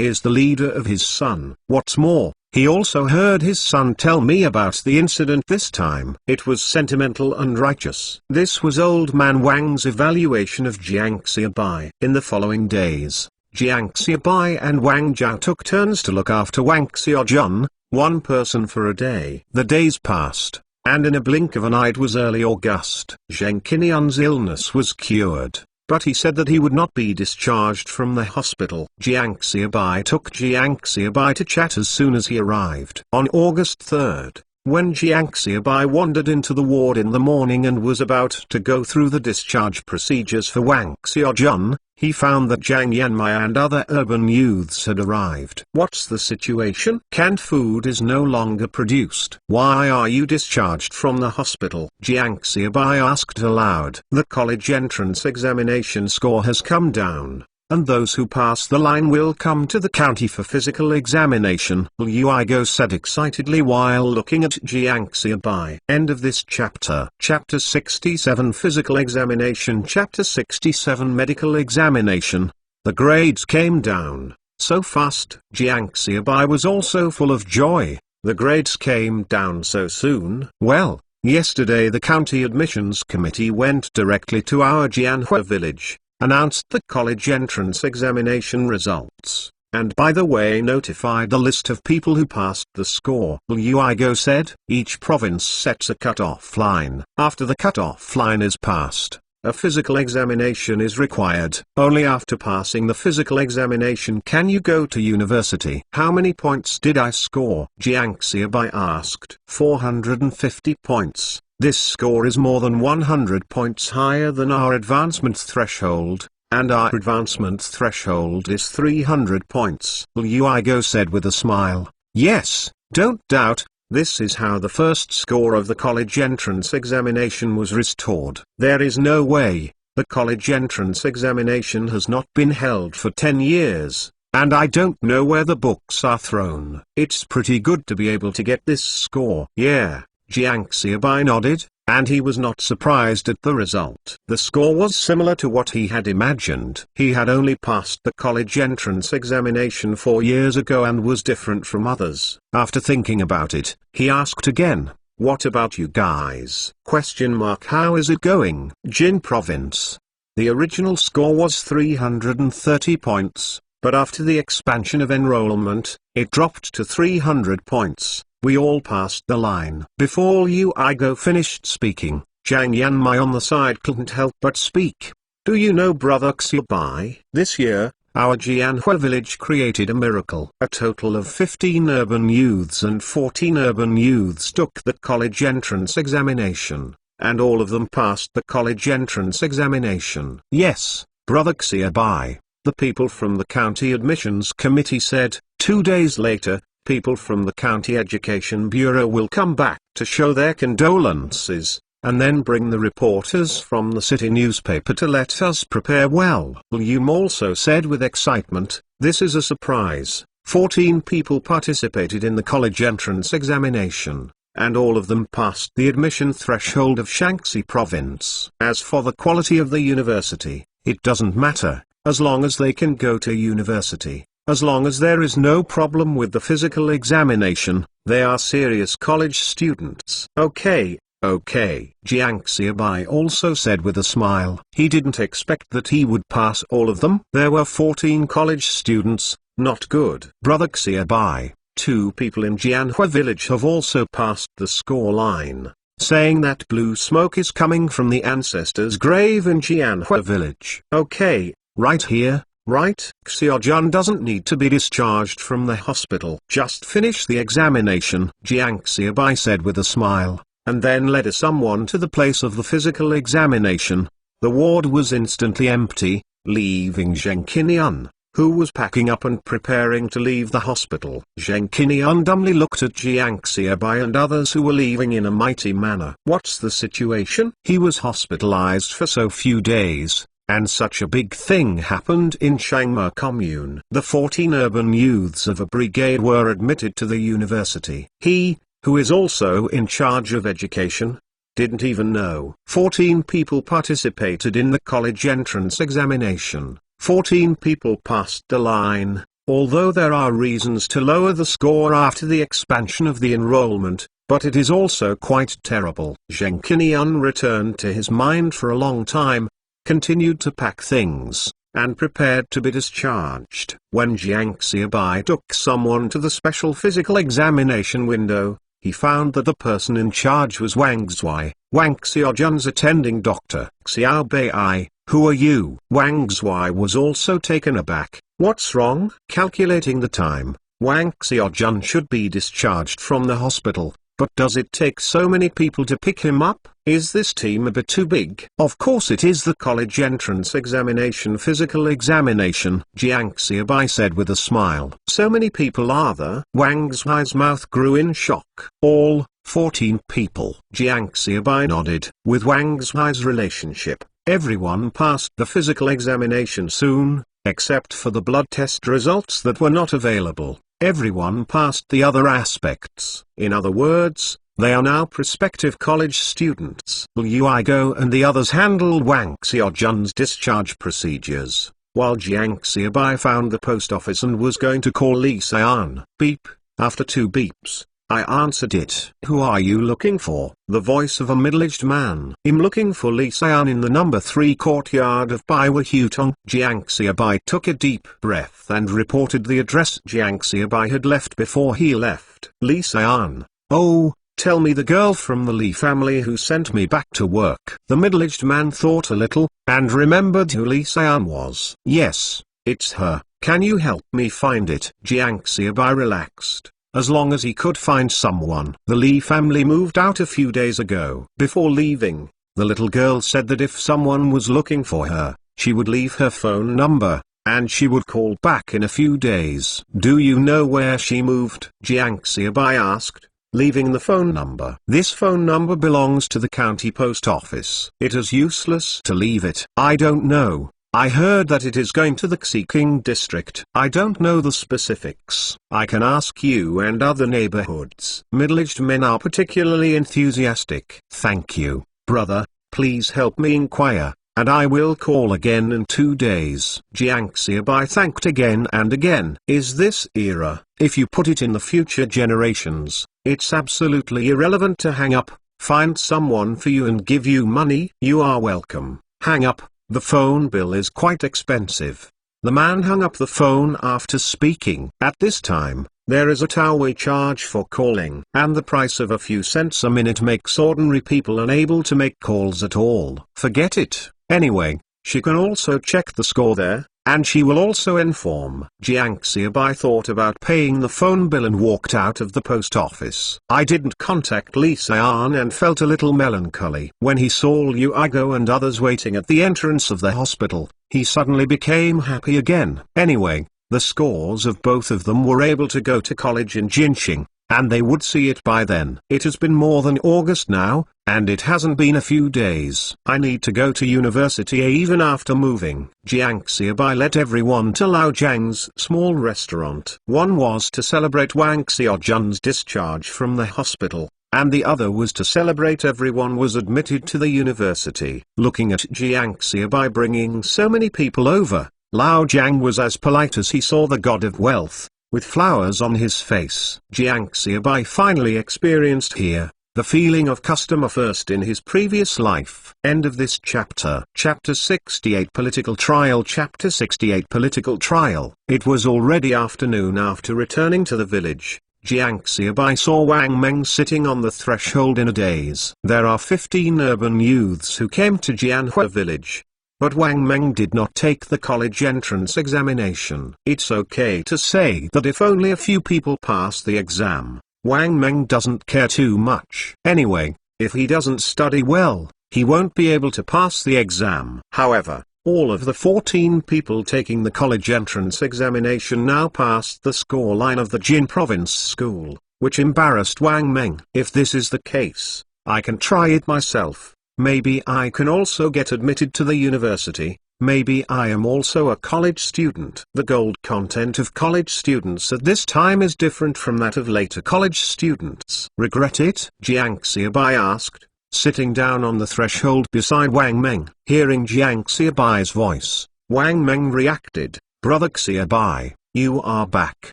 is the leader of his son. What's more, he also heard his son tell me about the incident this time. It was sentimental and righteous. This was old man Wang's evaluation of Jiang Xiaobai. In the following days, Jiang Xiaobai and Wang Zhao took turns to look after Wang Xiaojun, one person for a day. The days passed, and in a blink of an eye it was early August. Zheng Qinian's illness was cured, but he said that he would not be discharged from the hospital. Jiang Xiaobai took Jiang Xiaobai to chat as soon as he arrived. On August 3rd, when Jiang Xiaobai wandered into the ward in the morning and was about to go through the discharge procedures for Wang Xiaojun, he found that Zhang Yanmai and other urban youths had arrived. What's the situation? Canned food is no longer produced. Why are you discharged from the hospital? Jiang Xiaobai asked aloud. The college entrance examination score has come down, and those who pass the line will come to the county for physical examination. Liu Igo said excitedly while looking at Jiang Xiaobai. End of this chapter. Chapter 67 Physical Examination. Chapter 67 Medical Examination. The grades came down so fast. Jiang Xiaobai was also full of joy. The grades came down so soon. Well, yesterday the county admissions committee went directly to our Jianhua village, announced the college entrance examination results, and by the way notified the list of people who passed the score. Liu Igo said, each province sets a cut-off line. After the cut-off line is passed, a physical examination is required. Only after passing the physical examination can you go to university. How many points did I score? Jiang Xiaobai asked. 450 points. This score is more than 100 points higher than our advancement threshold, and our advancement threshold is 300 points. Luigo said with a smile. Yes, don't doubt, this is how the first score of the college entrance examination was restored. There is no way. The college entrance examination has not been held for 10 years, and I don't know where the books are thrown. It's pretty good to be able to get this score. Yeah, Jiang Xiaobai nodded, and he was not surprised at the result. The score was similar to what he had imagined. He had only passed the college entrance examination 4 years ago and was different from others. After thinking about it, he asked again, "What about you guys? How is it going?" Jin Province. The original score was 330 points, but after the expansion of enrollment, it dropped to 300 points. We all passed the line. Before Luigo finished speaking, Zhang Yanmai on the side couldn't help but speak. Do you know Brother Xiaobai? This year, our Jianhua village created a miracle. A total of 15 urban youths and 14 urban youths took the college entrance examination, and all of them passed the college entrance examination. Yes, Brother Xiaobai, the people from the county admissions committee said. 2 days later, people from the county education bureau will come back to show their condolences, and then bring the reporters from the city newspaper to let us prepare well. Liu also said with excitement, this is a surprise. 14 people participated in the college entrance examination, and all of them passed the admission threshold of Shaanxi province. As for the quality of the university, it doesn't matter, as long as they can go to university. As long as there is no problem with the physical examination, they are serious college students. Okay. Jiang Xiaobai also said with a smile. He didn't expect that he would pass all of them. There were 14 college students, not good. Brother Xiaobai, 2 people in Jianhua village have also passed the score line, saying that blue smoke is coming from the ancestors' grave in Jianhua village. Okay, right here. Right? Xiaojun doesn't need to be discharged from the hospital. Just finish the examination, Jiang Xiaobai said with a smile, and then led someone to the place of the physical examination. The ward was instantly empty, leaving Zheng Qinian, who was packing up and preparing to leave the hospital. Zheng Qinian dumbly looked at Jiang Xiaobai and others who were leaving in a mighty manner. What's the situation? He was hospitalized for so few days, and such a big thing happened in Shangma commune. The 14 urban youths of a brigade were admitted to the university. He, who is also in charge of education, didn't even know. 14 people participated in the college entrance examination. 14 people passed the line. Although there are reasons to lower the score after the expansion of the enrollment, but it is also quite terrible. Zheng Qinian returned to his mind for a long time, continued to pack things, and prepared to be discharged. When Jiang Xiaobai took someone to the special physical examination window, he found that the person in charge was Wang Zhuai, Wang Xiaojun's attending doctor. Xiaobai, who are you? Wang Zhuai was also taken aback. What's wrong? Calculating the time, Wang Xiaojun should be discharged from the hospital. But does it take so many people to pick him up? Is this team a bit too big? Of course it is the college entrance examination physical examination, Jiang Xiaobai said with a smile. So many people are there? Wang Zhuai's mouth grew in shock. All, 14 people. Jiang Xiaobai nodded. With Wang Zhuai's relationship, everyone passed the physical examination soon, except for the blood test results that were not available. Everyone passed the other aspects. In other words, they are now prospective college students. Luigo and the others handled Wang Xiaojun's discharge procedures, while Jiang Xiaobai found the post office and was going to call Li Xian. Beep. After 2 beeps, I answered it. Who are you looking for? The voice of a middle-aged man. I'm looking for Li Xian in the number 3 courtyard of Baiwa Hutong. Jiang Xiaobai took a deep breath and reported the address Jiang Xiaobai had left before he left. Li Xian. Oh, tell me the girl from the Li family who sent me back to work. The middle-aged man thought a little, and remembered who Li Xian was. Yes, it's her. Can you help me find it? Jiang Xiaobai relaxed. as long as he could find someone. The Lee family moved out a few days ago. Before leaving, the little girl said that if someone was looking for her, she would leave her phone number, and she would call back in a few days. Do you know where she moved? Jiang Xiaobai asked, leaving the phone number. This phone number belongs to the county post office. It is useless to leave it. I don't know. I heard that it is going to the Xiqing district. I don't know the specifics. I can ask you and other neighborhoods. Middle-aged men are particularly enthusiastic. Thank you, brother. Please help me inquire, and I will call again in 2 days. Jiang Xiaobai thanked again and again. Is this era, if you put it in the future generations, it's absolutely irrelevant to hang up, find someone for you and give you money. You are welcome. Hang up. The phone bill is quite expensive. The man hung up the phone after speaking. At this time, there is a toll charge for calling, and the price of a few cents a minute makes ordinary people unable to make calls at all. Forget it. Anyway, she can also check the score there, and she will also inform. Jiang Xiaobai thought about paying the phone bill and walked out of the post office. I didn't contact Li Xian and felt a little melancholy. When he saw Liu Igo and others waiting at the entrance of the hospital, he suddenly became happy again. Anyway, the scores of both of them were able to go to college in Jinxing, and they would see it by then. It has been more than August now, and it hasn't been a few days. I need to go to university even after moving. Jiang Xiaobai let everyone to Lao Jiang's small restaurant. One was to celebrate Wang Xiaojun's discharge from the hospital, and the other was to celebrate everyone was admitted to the university. Looking at Jiang Xiaobai bringing so many people over, Lao Jiang was as polite as he saw the god of wealth, with flowers on his face. Jiang Xiaobai finally experienced here the feeling of customer first in his previous life. End of this chapter. Chapter 68 Political Trial. Chapter 68 Political Trial. It was already afternoon. After returning to the village, Jiang Xiaobai saw Wang Meng sitting on the threshold in a daze. There are 15 urban youths who came to Jianhua village. But Wang Meng did not take the college entrance examination. It's okay to say that if only a few people pass the exam, Wang Meng doesn't care too much. Anyway, if he doesn't study well, he won't be able to pass the exam. However, all of the 14 people taking the college entrance examination now passed the score line of the Jin province school, which embarrassed Wang Meng. If this is the case, I can try it myself. Maybe I can also get admitted to the university. Maybe I am also a college student. The gold content of college students at this time is different from that of later college students. Regret it? Jiang Xiaobai asked, sitting down on the threshold beside Wang Meng. Hearing Jiang Xiaobai's voice, Wang Meng reacted, Brother Xiaobai, you are back.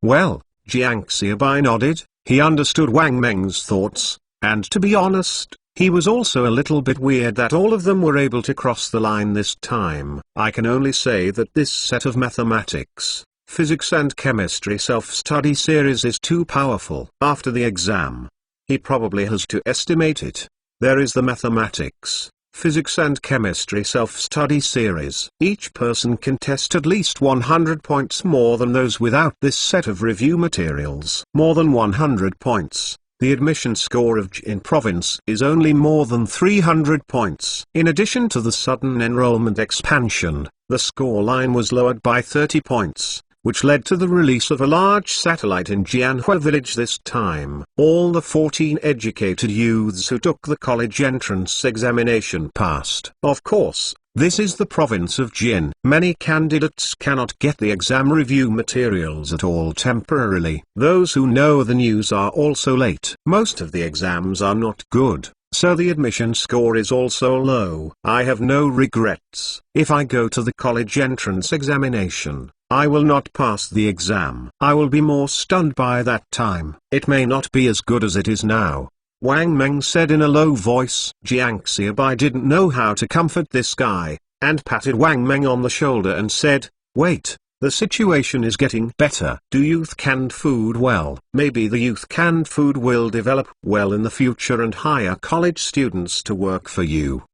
Well, Jiang Xiaobai nodded. He understood Wang Meng's thoughts, and to be honest, he was also a little bit weird that all of them were able to cross the line this time. I can only say that this set of mathematics, physics and chemistry self-study series is too powerful. After the exam, he probably has to estimate it. There is the mathematics, physics and chemistry self-study series. Each person can test at least 100 points more than those without this set of review materials. More than 100 points. The admission score of Jin province is only more than 300 points. In addition to the sudden enrollment expansion, the score line was lowered by 30 points, which led to the release of a large satellite in Jianhua village this time. All the 14 educated youths who took the college entrance examination passed. Of course, this is the province of Jin. Many candidates cannot get the exam review materials at all temporarily. Those who know the news are also late. Most of the exams are not good, so the admission score is also low. I have no regrets. If I go to the college entrance examination, I will not pass the exam. I will be more stunned by that time. It may not be as good as it is now, Wang Meng said in a low voice. Jiang Xiaobai didn't know how to comfort this guy, and patted Wang Meng on the shoulder and said, wait, the situation is getting better. Do youth canned food well? Maybe the youth canned food will develop well in the future and hire college students to work for you.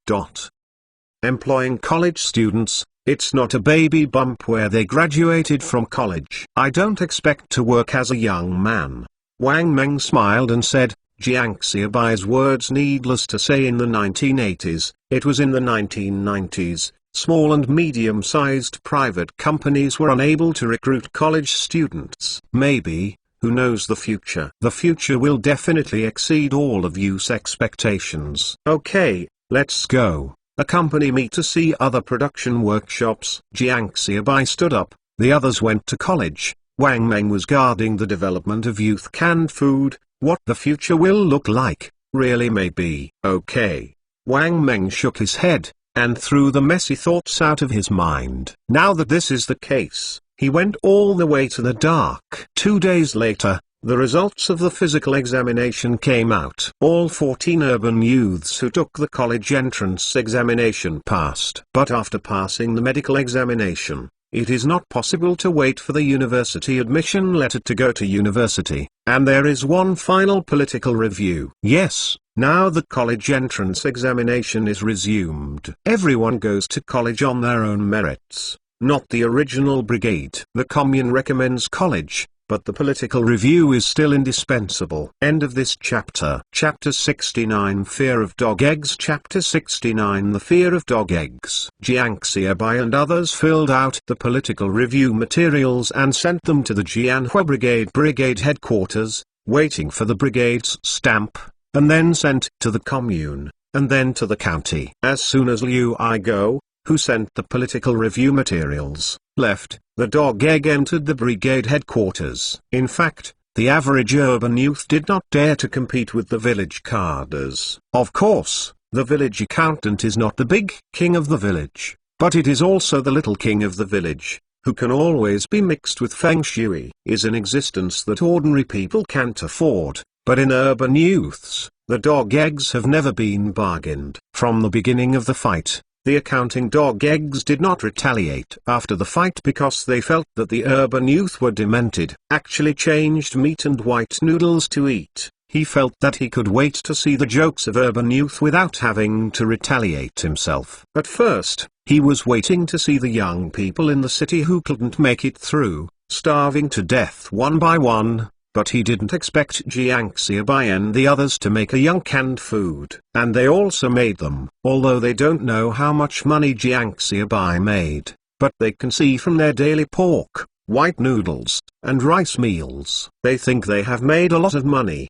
Employing college students, it's not a baby bump where they graduated from college. I don't expect to work as a young man. Wang Meng smiled and said, Jiang Xiaobai's words. Needless to say, in the 1980s, it was in the 1990s, small and medium-sized private companies were unable to recruit college students. Maybe, who knows the future? The future will definitely exceed all of you's expectations. Okay, let's go. Accompany me to see other production workshops. Jiang Xiaobai stood up, the others went to college. Wang Meng was guarding the development of youth canned food. What the future will look like, really may be. Okay. Wang Meng shook his head, and threw the messy thoughts out of his mind. Now that this is the case, he went all the way to the dark. 2 days later, the results of the physical examination came out. All 14 urban youths who took the college entrance examination passed. But after passing the medical examination, it is not possible to wait for the university admission letter to go to university, and there is one final political review. Yes, now the college entrance examination is resumed. Everyone goes to college on their own merits, not the original brigade. The commune recommends college, but the political review is still indispensable. End of this chapter. Chapter 69, Fear of Dog Eggs. Chapter 69, The Fear of Dog Eggs. Jiang Xiaobai and others filled out the political review materials and sent them to the Jianhua Brigade headquarters, waiting for the brigade's stamp, and then sent to the commune, and then to the county. As soon as Liu Igo, who sent the political review materials, left, the dog egg entered the brigade headquarters. In fact, the average urban youth did not dare to compete with the village cadres. Of course, the village accountant is not the big king of the village, but it is also the little king of the village, who can always be mixed with feng shui. Is an existence that ordinary people can't afford, but in urban youths, the dog eggs have never been bargained. From the beginning of the fight, the accounting dog eggs did not retaliate after the fight because they felt that the urban youth were demented. Actually changed meat and white noodles to eat. He felt that he could wait to see the jokes of urban youth without having to retaliate himself. At first, he was waiting to see the young people in the city who couldn't make it through, starving to death one by one. But he didn't expect Jiang Xiaobai and the others to make a young canned food. And they also made them. Although they don't know how much money Jiang Xiaobai made, but they can see from their daily pork, white noodles, and rice meals, they think they have made a lot of money.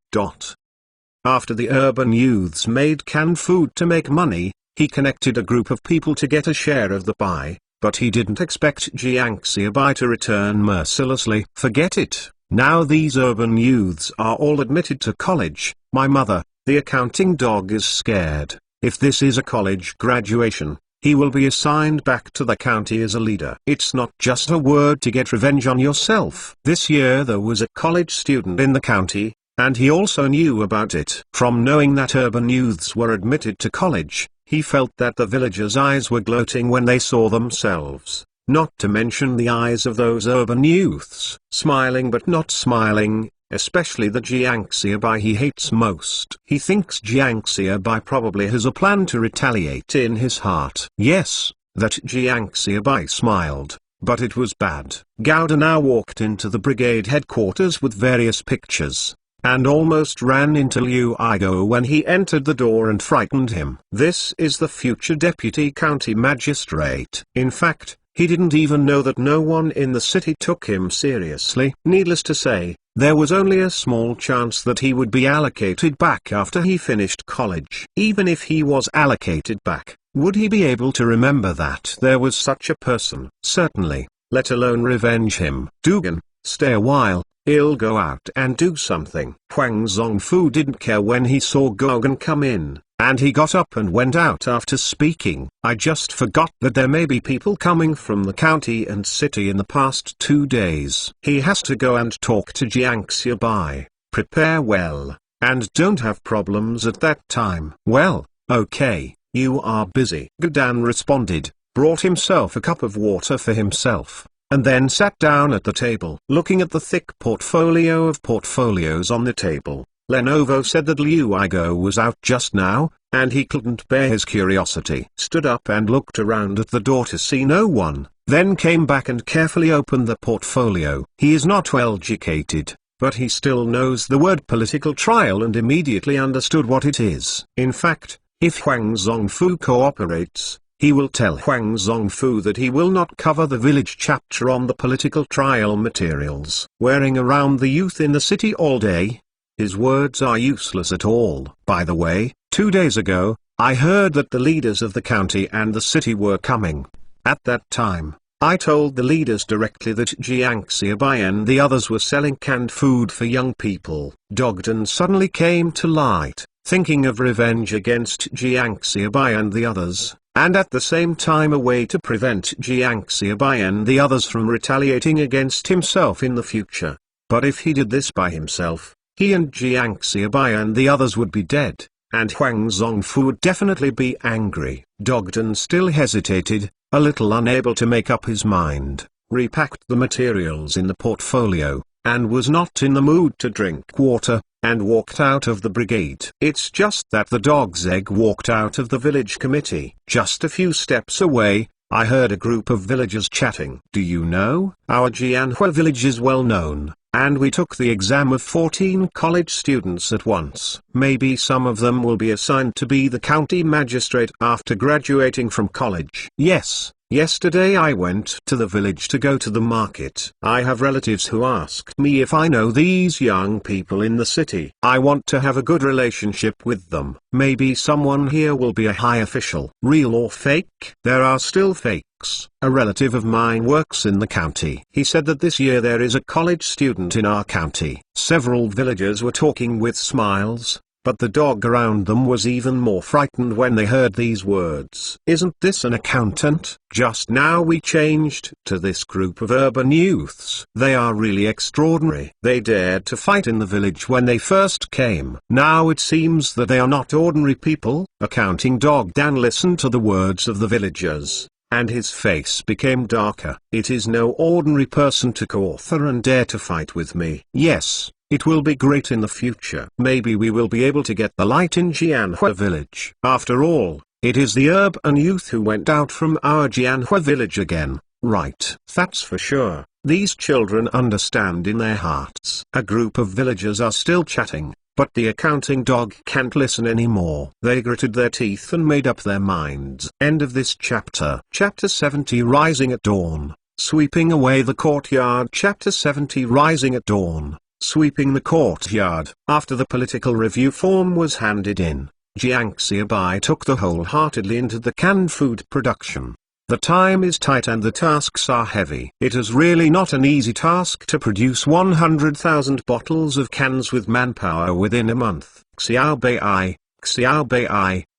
After the urban youths made canned food to make money, he connected a group of people to get a share of the pie, but he didn't expect Jiang Xiaobai to return mercilessly. Forget it. Now these urban youths are all admitted to college. My mother, the accounting dog, is scared. If this is a college graduation, he will be assigned back to the county as a leader. It's not just a word to get revenge on yourself. This year there was a college student in the county, and he also knew about it. From knowing that urban youths were admitted to college, he felt that the villagers' eyes were gloating when they saw themselves. Not to mention the eyes of those urban youths, smiling but not smiling, especially the Jiang Xiaobai he hates most. He thinks Jiang Xiaobai probably has a plan to retaliate in his heart. Yes, that Jiang Xiaobai smiled, but it was bad. Gowda now walked into the brigade headquarters with various pictures, and almost ran into Liu Igo when he entered the door and frightened him. This is the future deputy county magistrate. In fact, he didn't even know that no one in the city took him seriously. Needless to say, there was only a small chance that he would be allocated back after he finished college. Even if he was allocated back, would he be able to remember that there was such a person? Certainly, let alone revenge him. Dugan, stay a while, I'll go out and do something. Huang Zongfu didn't care when he saw Gogan come in, and he got up and went out after speaking. I just forgot that there may be people coming from the county and city in the past 2 days. He has to go and talk to Jiang Xiaobai. Prepare well, and don't have problems at that time. Well, okay, you are busy. Gudan responded, brought himself a cup of water for himself, and then sat down at the table. Looking at the thick portfolio of portfolios on the table, Lenovo said that Liu Igo was out just now, and he couldn't bear his curiosity. Stood up and looked around at the door to see no one, then came back and carefully opened the portfolio. He is not well educated, but he still knows the word political trial and immediately understood what it is. In fact, if Huang Zongfu cooperates, he will tell Huang Zongfu that he will not cover the village chapter on the political trial materials. Wearing around the youth in the city all day? His words are useless at all. By the way, 2 days ago, I heard that the leaders of the county and the city were coming. At that time, I told the leaders directly that Jiang Xiaobai and the others were selling canned food for young people. Dogden suddenly came to light, thinking of revenge against Jiang Xiaobai and the others, and at the same time a way to prevent Jiang Xiaobai and the others from retaliating against himself in the future. But if he did this by himself, he and Jiang Xiaobai and the others would be dead, and Huang Zongfu would definitely be angry. Dogden still hesitated, a little unable to make up his mind, repacked the materials in the portfolio, and was not in the mood to drink water, and walked out of the brigade. It's just that the dog's egg walked out of the village committee. Just a few steps away, I heard a group of villagers chatting. Do you know, our Jianhua village is well known, and we took the exam of 14 college students at once. Maybe some of them will be assigned to be the county magistrate after graduating from college. Yes, yesterday I went to the village to go to the market. I have relatives who asked me if I know these young people in the city. I want to have a good relationship with them. Maybe someone here will be a high official. Real or fake? There are still fakes. A relative of mine works in the county. He said that this year there is a college student in our county. Several villagers were talking with smiles, but the dog around them was even more frightened when they heard these words. Isn't this an accountant? Just now we changed to this group of urban youths. They are really extraordinary. They dared to fight in the village when they first came. Now it seems that they are not ordinary people. Accounting dog Dan listened to the words of the villagers, and his face became darker. It is no ordinary person to co-author and dare to fight with me. Yes, it will be great in the future. Maybe we will be able to get the light in Jianhua village. After all, it is the urban youth who went out from our Jianhua village again, right? That's for sure. These children understand in their hearts. A group of villagers are still chatting, but the accounting dog can't listen anymore. They gritted their teeth and made up their minds. End of this chapter. Chapter 70 Rising at Dawn. Sweeping away the courtyard. Chapter 70 Rising at Dawn. Sweeping the courtyard. After the political review form was handed in, Jiang Xiaobai took the wholeheartedly into the canned food production. The time is tight and the tasks are heavy. It is really not an easy task to produce 100,000 bottles of cans with manpower within a month. Xiaobai,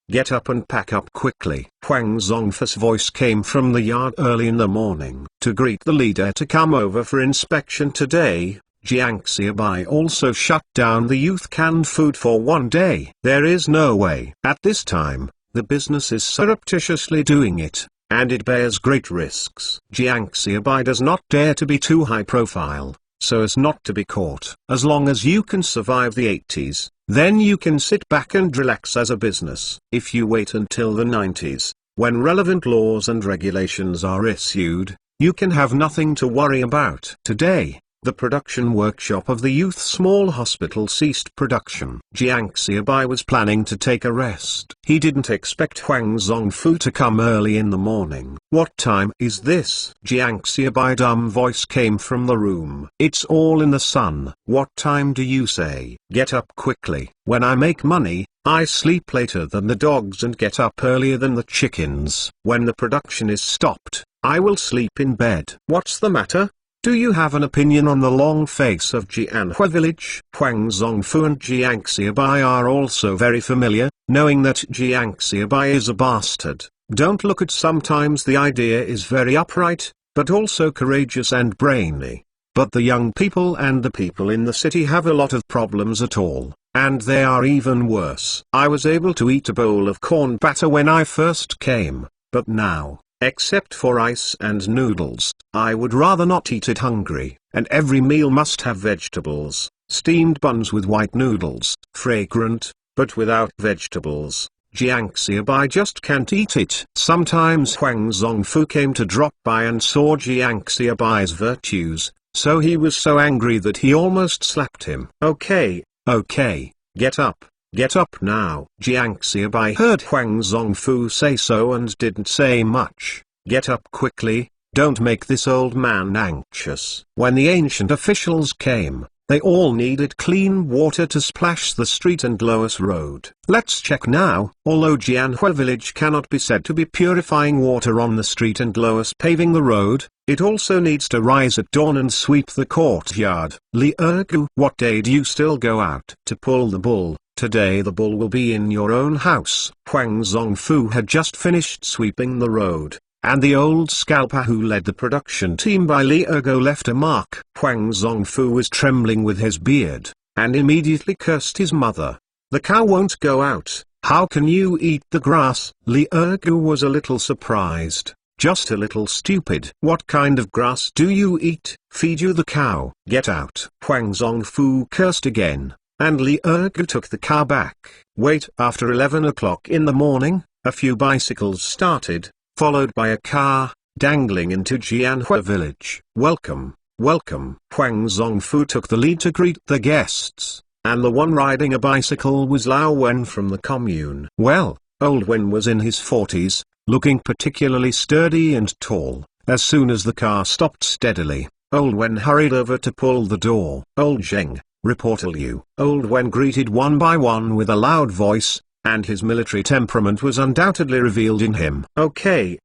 get up and pack up quickly. Huang Zongfu's voice came from the yard early in the morning. To greet the leader to come over for inspection today, Jiang Xiaobai also shut down the youth canned food for 1 day. There is no way. At this time, the business is surreptitiously doing it, and it bears great risks. Jiang Xiaobai does not dare to be too high profile, so as not to be caught. As long as you can survive the 80s, then you can sit back and relax as a business. If you wait until the 90s, when relevant laws and regulations are issued, you can have nothing to worry about. Today, the production workshop of the youth small hospital ceased production. Jiang Xiaobai was planning to take a rest. He didn't expect Huang Zongfu to come early in the morning. What time is this? Jiang Xiaobai's dumb voice came from the room. It's all in the sun. What time do you say? Get up quickly. When I make money, I sleep later than the dogs and get up earlier than the chickens. When the production is stopped, I will sleep in bed. What's the matter? Do you have an opinion on the long face of Jianhua village? Huang Zongfu and Jiang Xiaobai are also very familiar, knowing that Jiang Xiaobai is a bastard. Don't look at sometimes the idea is very upright, but also courageous and brainy. But the young people and the people in the city have a lot of problems at all, and they are even worse. I was able to eat a bowl of corn batter when I first came, but now, except for rice and noodles, I would rather not eat it hungry, and every meal must have vegetables, steamed buns with white noodles, fragrant, but without vegetables. Jiang Xiaobai just can't eat it. Sometimes Huang Zongfu came to drop by and saw Jiang Xiaobai's virtues, so he was so angry that he almost slapped him. Okay, get up now. Jiang Xiaobai heard Huang Zongfu say so and didn't say much. Get up quickly, don't make this old man anxious. When the ancient officials came, they all needed clean water to splash the street and Lois Road. Let's check now. Although Jianhua village cannot be said to be purifying water on the street and Lois paving the road, it also needs to rise at dawn and sweep the courtyard. Li Ergu, what day do you still go out to pull the bull? Today the bull will be in your own house. Huang Zongfu had just finished sweeping the road, and the old scalper who led the production team by Li Ergo left a mark. Huang Zongfu was trembling with his beard, and immediately cursed his mother. The cow won't go out. How can you eat the grass? Li Ergo was a little surprised, just a little stupid. What kind of grass do you eat? Feed you the cow. Get out. Huang Zongfu cursed again, and Li Ergo took the cow back. Wait, after 11 o'clock in the morning, a few bicycles started, followed by a car, dangling into Jianhua village. Welcome. Huang Zongfu took the lead to greet the guests, and the one riding a bicycle was Lao Wen from the commune. Well, old Wen was in his 40s, looking particularly sturdy and tall. As soon as the car stopped steadily, old Wen hurried over to pull the door. Old Zheng, report all you. Old Wen greeted one by one with a loud voice, and his military temperament was undoubtedly revealed in him. Okay,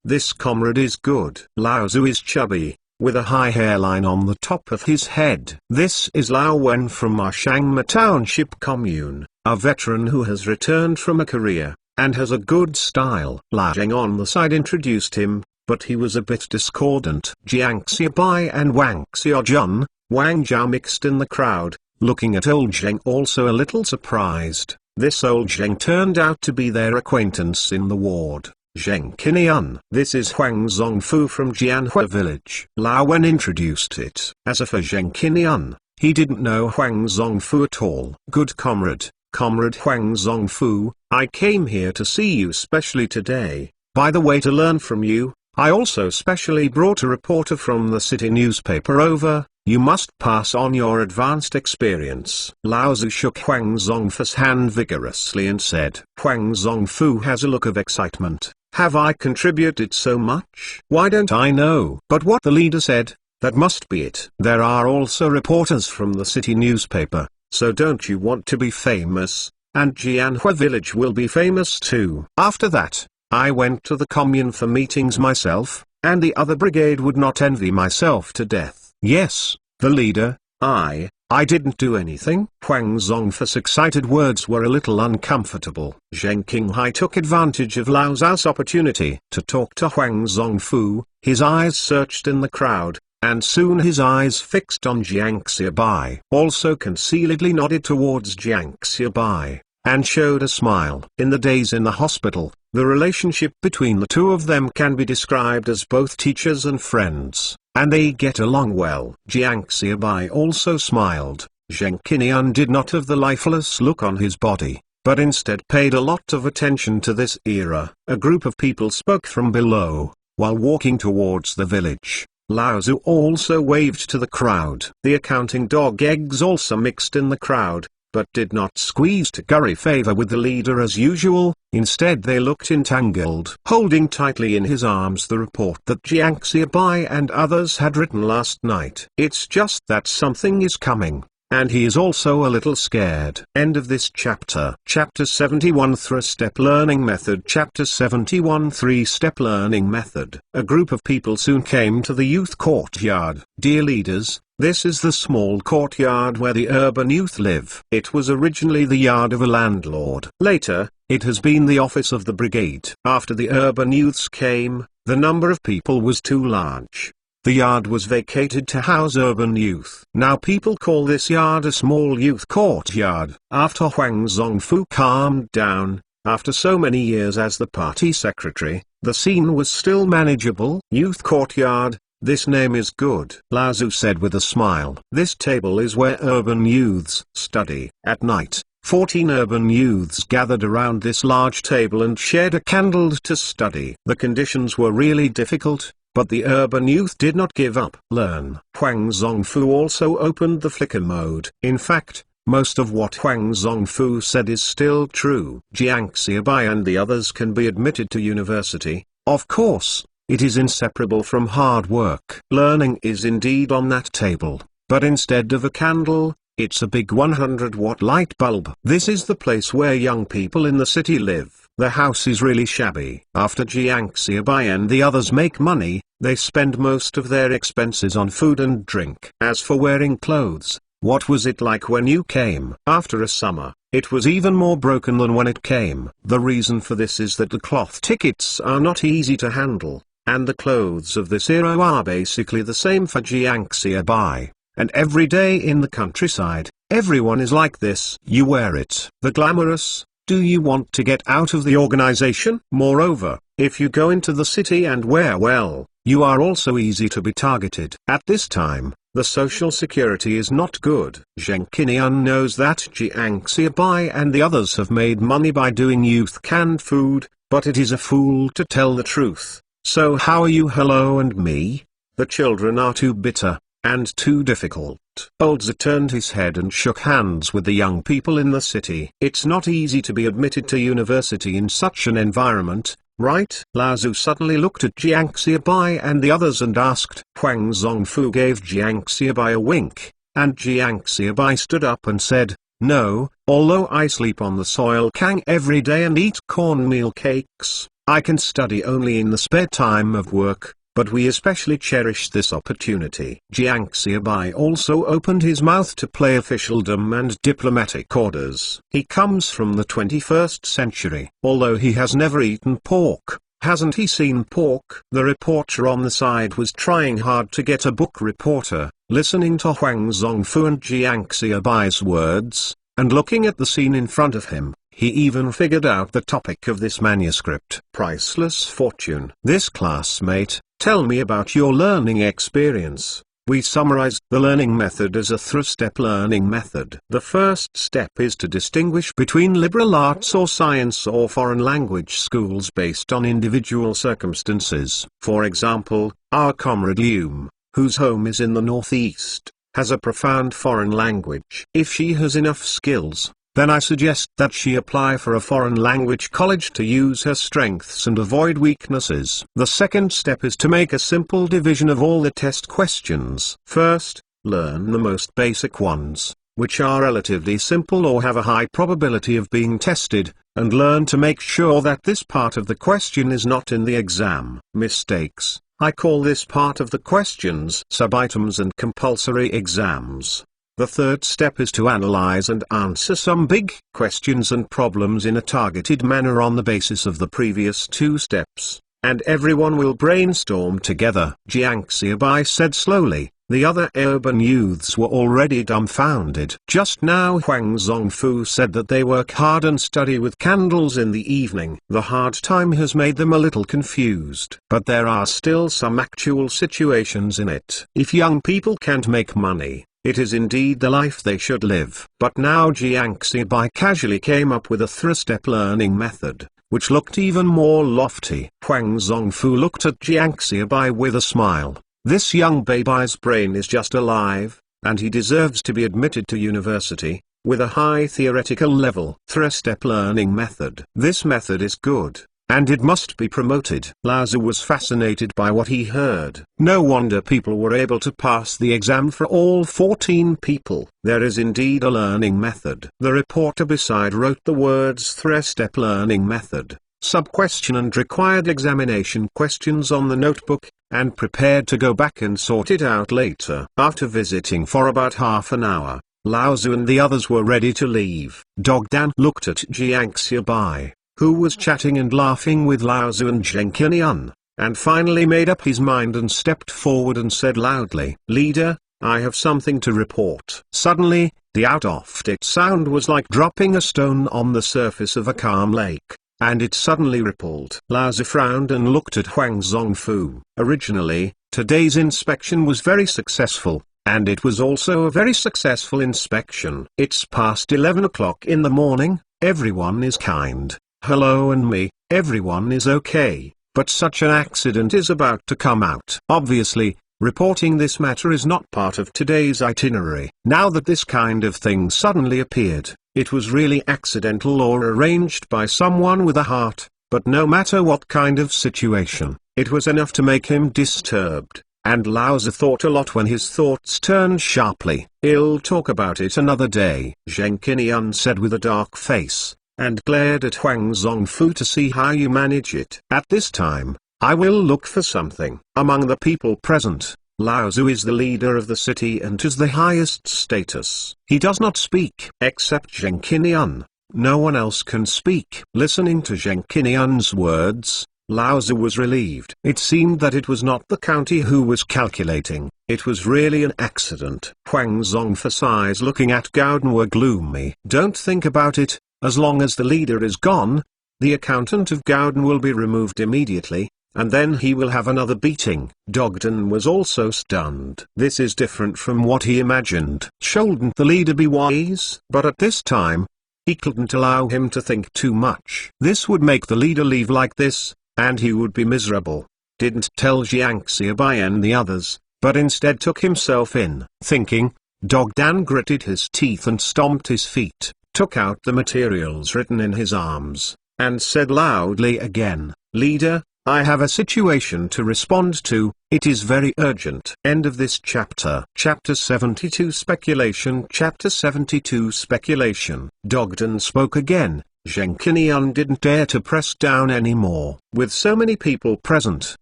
this comrade is good. Lao Zu is chubby, with a high hairline on the top of his head. This is Lao Wen from our Shangma Township commune, a veteran who has returned from a career, and has a good style. Lao Zheng on the side introduced him, but he was a bit discordant. Jiang Xiaobai and Wang Xiaojun, Wang Zhao mixed in the crowd, looking at old Zheng also a little surprised. This old Zheng turned out to be their acquaintance in the ward, Zheng Qinian. This is Huang Zongfu from Jianhua village. Lao Wen introduced it. As for Zheng Qinian, he didn't know Huang Zongfu at all. Good comrade Huang Zongfu, I came here to see you specially today. By the way, to learn from you, I also specially brought a reporter from the city newspaper over. You must pass on your advanced experience. Lao Zu shook Huang Zongfu's hand vigorously and said, Huang Zongfu has a look of excitement. Have I contributed so much? Why don't I know? But what the leader said, that must be it. There are also reporters from the city newspaper, so don't you want to be famous? And Jianhua village will be famous too. After that, I went to the commune for meetings myself, and the other brigade would not envy myself to death. Yes, the leader, I didn't do anything. Huang Zongfu's excited words were a little uncomfortable. Zheng Qinghai took advantage of Lao Zhao's opportunity to talk to Huang Zongfu. His eyes searched in the crowd, and soon his eyes fixed on Jiang Xiaobai. Also concealedly nodded towards Jiang Xiaobai, and showed a smile. In the days in the hospital, the relationship between the two of them can be described as both teachers and friends, and they get along well. Jiang Xiaobai also smiled. Zheng Qinian did not have the lifeless look on his body, but instead paid a lot of attention to this era. A group of people spoke from below, while walking towards the village. Lao Zu also waved to the crowd. The accounting dog eggs also mixed in the crowd, but did not squeeze to curry favor with the leader as usual. Instead they looked entangled, holding tightly in his arms the report that Jiang Xiaobai and others had written last night. It's just that something is coming, and he is also a little scared. End of this chapter. Chapter 71 3-Step Learning Method. Chapter 71 3-Step Learning Method. A group of people soon came to the youth courtyard. Dear leaders, this is the small courtyard where the urban youth live. It was originally the yard of a landlord. Later, it has been the office of the brigade. After the urban youths came, the number of people was too large. The yard was vacated to house urban youth. Now people call this yard a small youth courtyard. After Huang Zongfu calmed down, after so many years as the party secretary, the scene was still manageable. Youth courtyard. This name is good, Lao Zu said with a smile. This table is where urban youths study. At night, 14 urban youths gathered around this large table and shared a candle to study. The conditions were really difficult, But the urban youth did not give up. Learn. Huang Zongfu also opened the flicker mode. In fact, most of what Huang Zongfu said is still true. Jiang Xiaobai and the others can be admitted to university, of course. It is inseparable from hard work. Learning is indeed on that table, but instead of a candle, it's a big 100-watt light bulb. This is the place where young people in the city live. The house is really shabby. After Jiang Xiaobai and the others make money, they spend most of their expenses on food and drink. As for wearing clothes, what was it like when you came? After a summer, it was even more broken than when it came. The reason for this is that the cloth tickets are not easy to handle, and the clothes of this era are basically the same for Jiang Xiaobai. And every day in the countryside, everyone is like this. You wear it. The glamorous. Do you want to get out of the organization? Moreover, if you go into the city and wear well, you are also easy to be targeted. At this time, the social security is not good. Zheng Qinian knows that Jiang Xiaobai and the others have made money by doing youth canned food, but it is a fool to tell the truth. So how are you? Hello and me? The children are too bitter, and too difficult. Oldza turned his head and shook hands with the young people in the city. It's not easy to be admitted to university in such an environment, right? Lao Zu suddenly looked at Jiang Xiaobai and the others and asked. Huang Zongfu gave Jiang Xiaobai a wink, and Jiang Xiaobai stood up and said, no, although I sleep on the soil kang every day and eat cornmeal cakes, I can study only in the spare time of work. But we especially cherish this opportunity. Jiang Xiaobai also opened his mouth to play officialdom and diplomatic orders. He comes from the 21st century. Although he has never eaten pork, hasn't he seen pork? The reporter on the side was trying hard to get a book reporter, listening to Huang Zongfu and Jiang Xiaobai's words, and looking at the scene in front of him. He even figured out the topic of this manuscript. Priceless fortune. This classmate, tell me about your learning experience. We summarized the learning method as a three-step learning method. The first step is to distinguish between liberal arts or science or foreign language schools based on individual circumstances. For example, our comrade Lium, whose home is in the northeast, has a profound foreign language. If she has enough skills, then I suggest that she apply for a foreign language college to use her strengths and avoid weaknesses. The second step is to make a simple division of all the test questions. First, learn the most basic ones, which are relatively simple or have a high probability of being tested, and learn to make sure that this part of the question is not in the exam. Mistakes. I call this part of the questions sub-items and compulsory exams. The third step is to analyze and answer some big questions and problems in a targeted manner on the basis of the previous two steps, and everyone will brainstorm together. Jiang Xiaobai said slowly. The other urban youths were already dumbfounded. Just now Huang Zongfu said that they work hard and study with candles in the evening. The hard time has made them a little confused. But there are still some actual situations in it. If young people can't make money, it is indeed the life they should live. But now Jiang Xiaobai casually came up with a three-step learning method, which looked even more lofty. Huang Zongfu looked at Jiang Xiaobai with a smile. This young baby's brain is just alive, and he deserves to be admitted to university, with a high theoretical level. Three-step learning method. This method is good, and it must be promoted. Lao Zu was fascinated by what he heard. No wonder people were able to pass the exam for all 14 people. There is indeed a learning method. The reporter beside wrote the words three-step learning method, sub-question and required examination questions on the notebook, and prepared to go back and sort it out later. After visiting for about half an hour, Lao Zu and the others were ready to leave. Dog Dan looked at Jiang Xiaobai, who was chatting and laughing with Lao Zu and Zheng Qinian, and finally made up his mind and stepped forward and said loudly, "Leader, I have something to report." Suddenly, the out-of-date sound was like dropping a stone on the surface of a calm lake, and it suddenly rippled. Lao Zu frowned and looked at Huang Zongfu. Originally, today's inspection was very successful, and it was also a very successful inspection. It's past 11 o'clock in the morning, everyone is kind. Hello and me, everyone is okay. but such an accident is about to come out. Obviously, reporting this matter is not part of today's itinerary. Now that this kind of thing suddenly appeared, it was really accidental or arranged by someone with a heart, but no matter what kind of situation, it was enough to make him disturbed. And Laozi thought a lot when his thoughts turned sharply. "I'll talk about it another day," Zheng Qinian said with a dark face, and glared at Huang Zongfu to see how you manage it. "At this time, I will look for something." Among the people present, Laozi is the leader of the city and has the highest status. He does not speak. Except Zheng Qinian, no one else can speak. Listening to Zheng Qinian's words, Laozi was relieved. It seemed that it was not the county who was calculating, it was really an accident. Huang Zongfu's eyes looking at Gaodan were gloomy. "Don't think about it, as long as the leader is gone, the accountant of Gaodan will be removed immediately, and then he will have another beating." Dogden was also stunned. This is different from what he imagined. Shouldn't the leader be wise? But at this time, he couldn't allow him to think too much. This would make the leader leave like this, and he would be miserable. Didn't tell Jiang Xiaobai and the others, but instead took himself in. Thinking, Dogdan gritted his teeth and stomped his feet, took out the materials written in his arms, and said loudly again, "Leader, I have a situation to respond to, it is very urgent." End of this chapter. Chapter 72 Speculation. Chapter 72 Speculation. Dogden spoke again. Zheng Qinian didn't dare to press down anymore. With so many people present,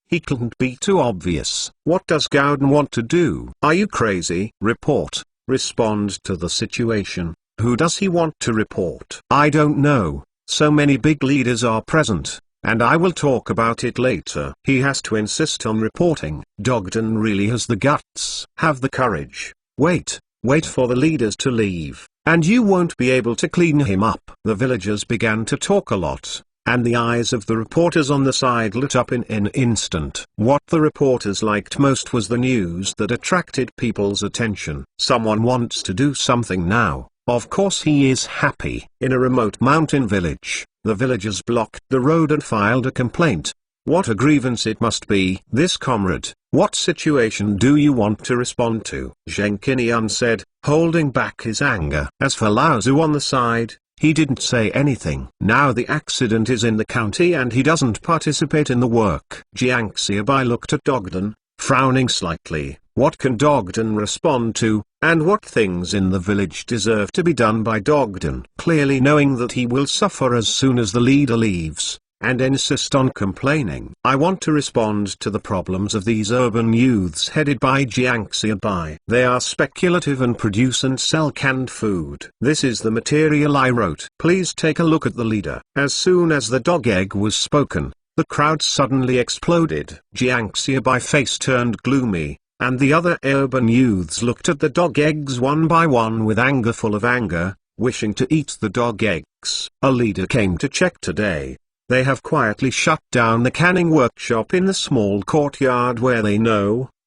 he couldn't be too obvious. "What does Gaodan want to do? Are you crazy?" "Report. Respond to the situation." "Who does he want to report?" "I don't know, so many big leaders are present, and I will talk about it later." He has to insist on reporting. Dogden really has the guts. Have the courage. Wait for the leaders to leave, and you won't be able to clean him up. The villagers began to talk a lot, and the eyes of the reporters on the side lit up in an instant. What the reporters liked most was the news that attracted people's attention. Someone wants to do something now. Of course he is happy. In a remote mountain village, the villagers blocked the road and filed a complaint. What a grievance it must be. "This comrade, what situation do you want to respond to?" Zheng Qinian said, holding back his anger. As for Laozi on the side, he didn't say anything. Now the accident is in the county and he doesn't participate in the work. Jiang Xiaobai looked at Dogden, frowning slightly. What can Dogden respond to, and what things in the village deserve to be done by Dogden? Clearly knowing that he will suffer as soon as the leader leaves, and insist on complaining. "I want to respond to the problems of these urban youths headed by Jiang Xiaobai. They are speculative and produce and sell canned food. This is the material I wrote. Please take a look at the leader." As soon as the dog egg was spoken, the crowd suddenly exploded. Jiang Xiaobai face turned gloomy, and the other urban youths looked at the dog eggs one by one with anger, full of anger, wishing to eat the dog eggs. A leader came to check today. They have quietly shut down the canning workshop in the small courtyard where they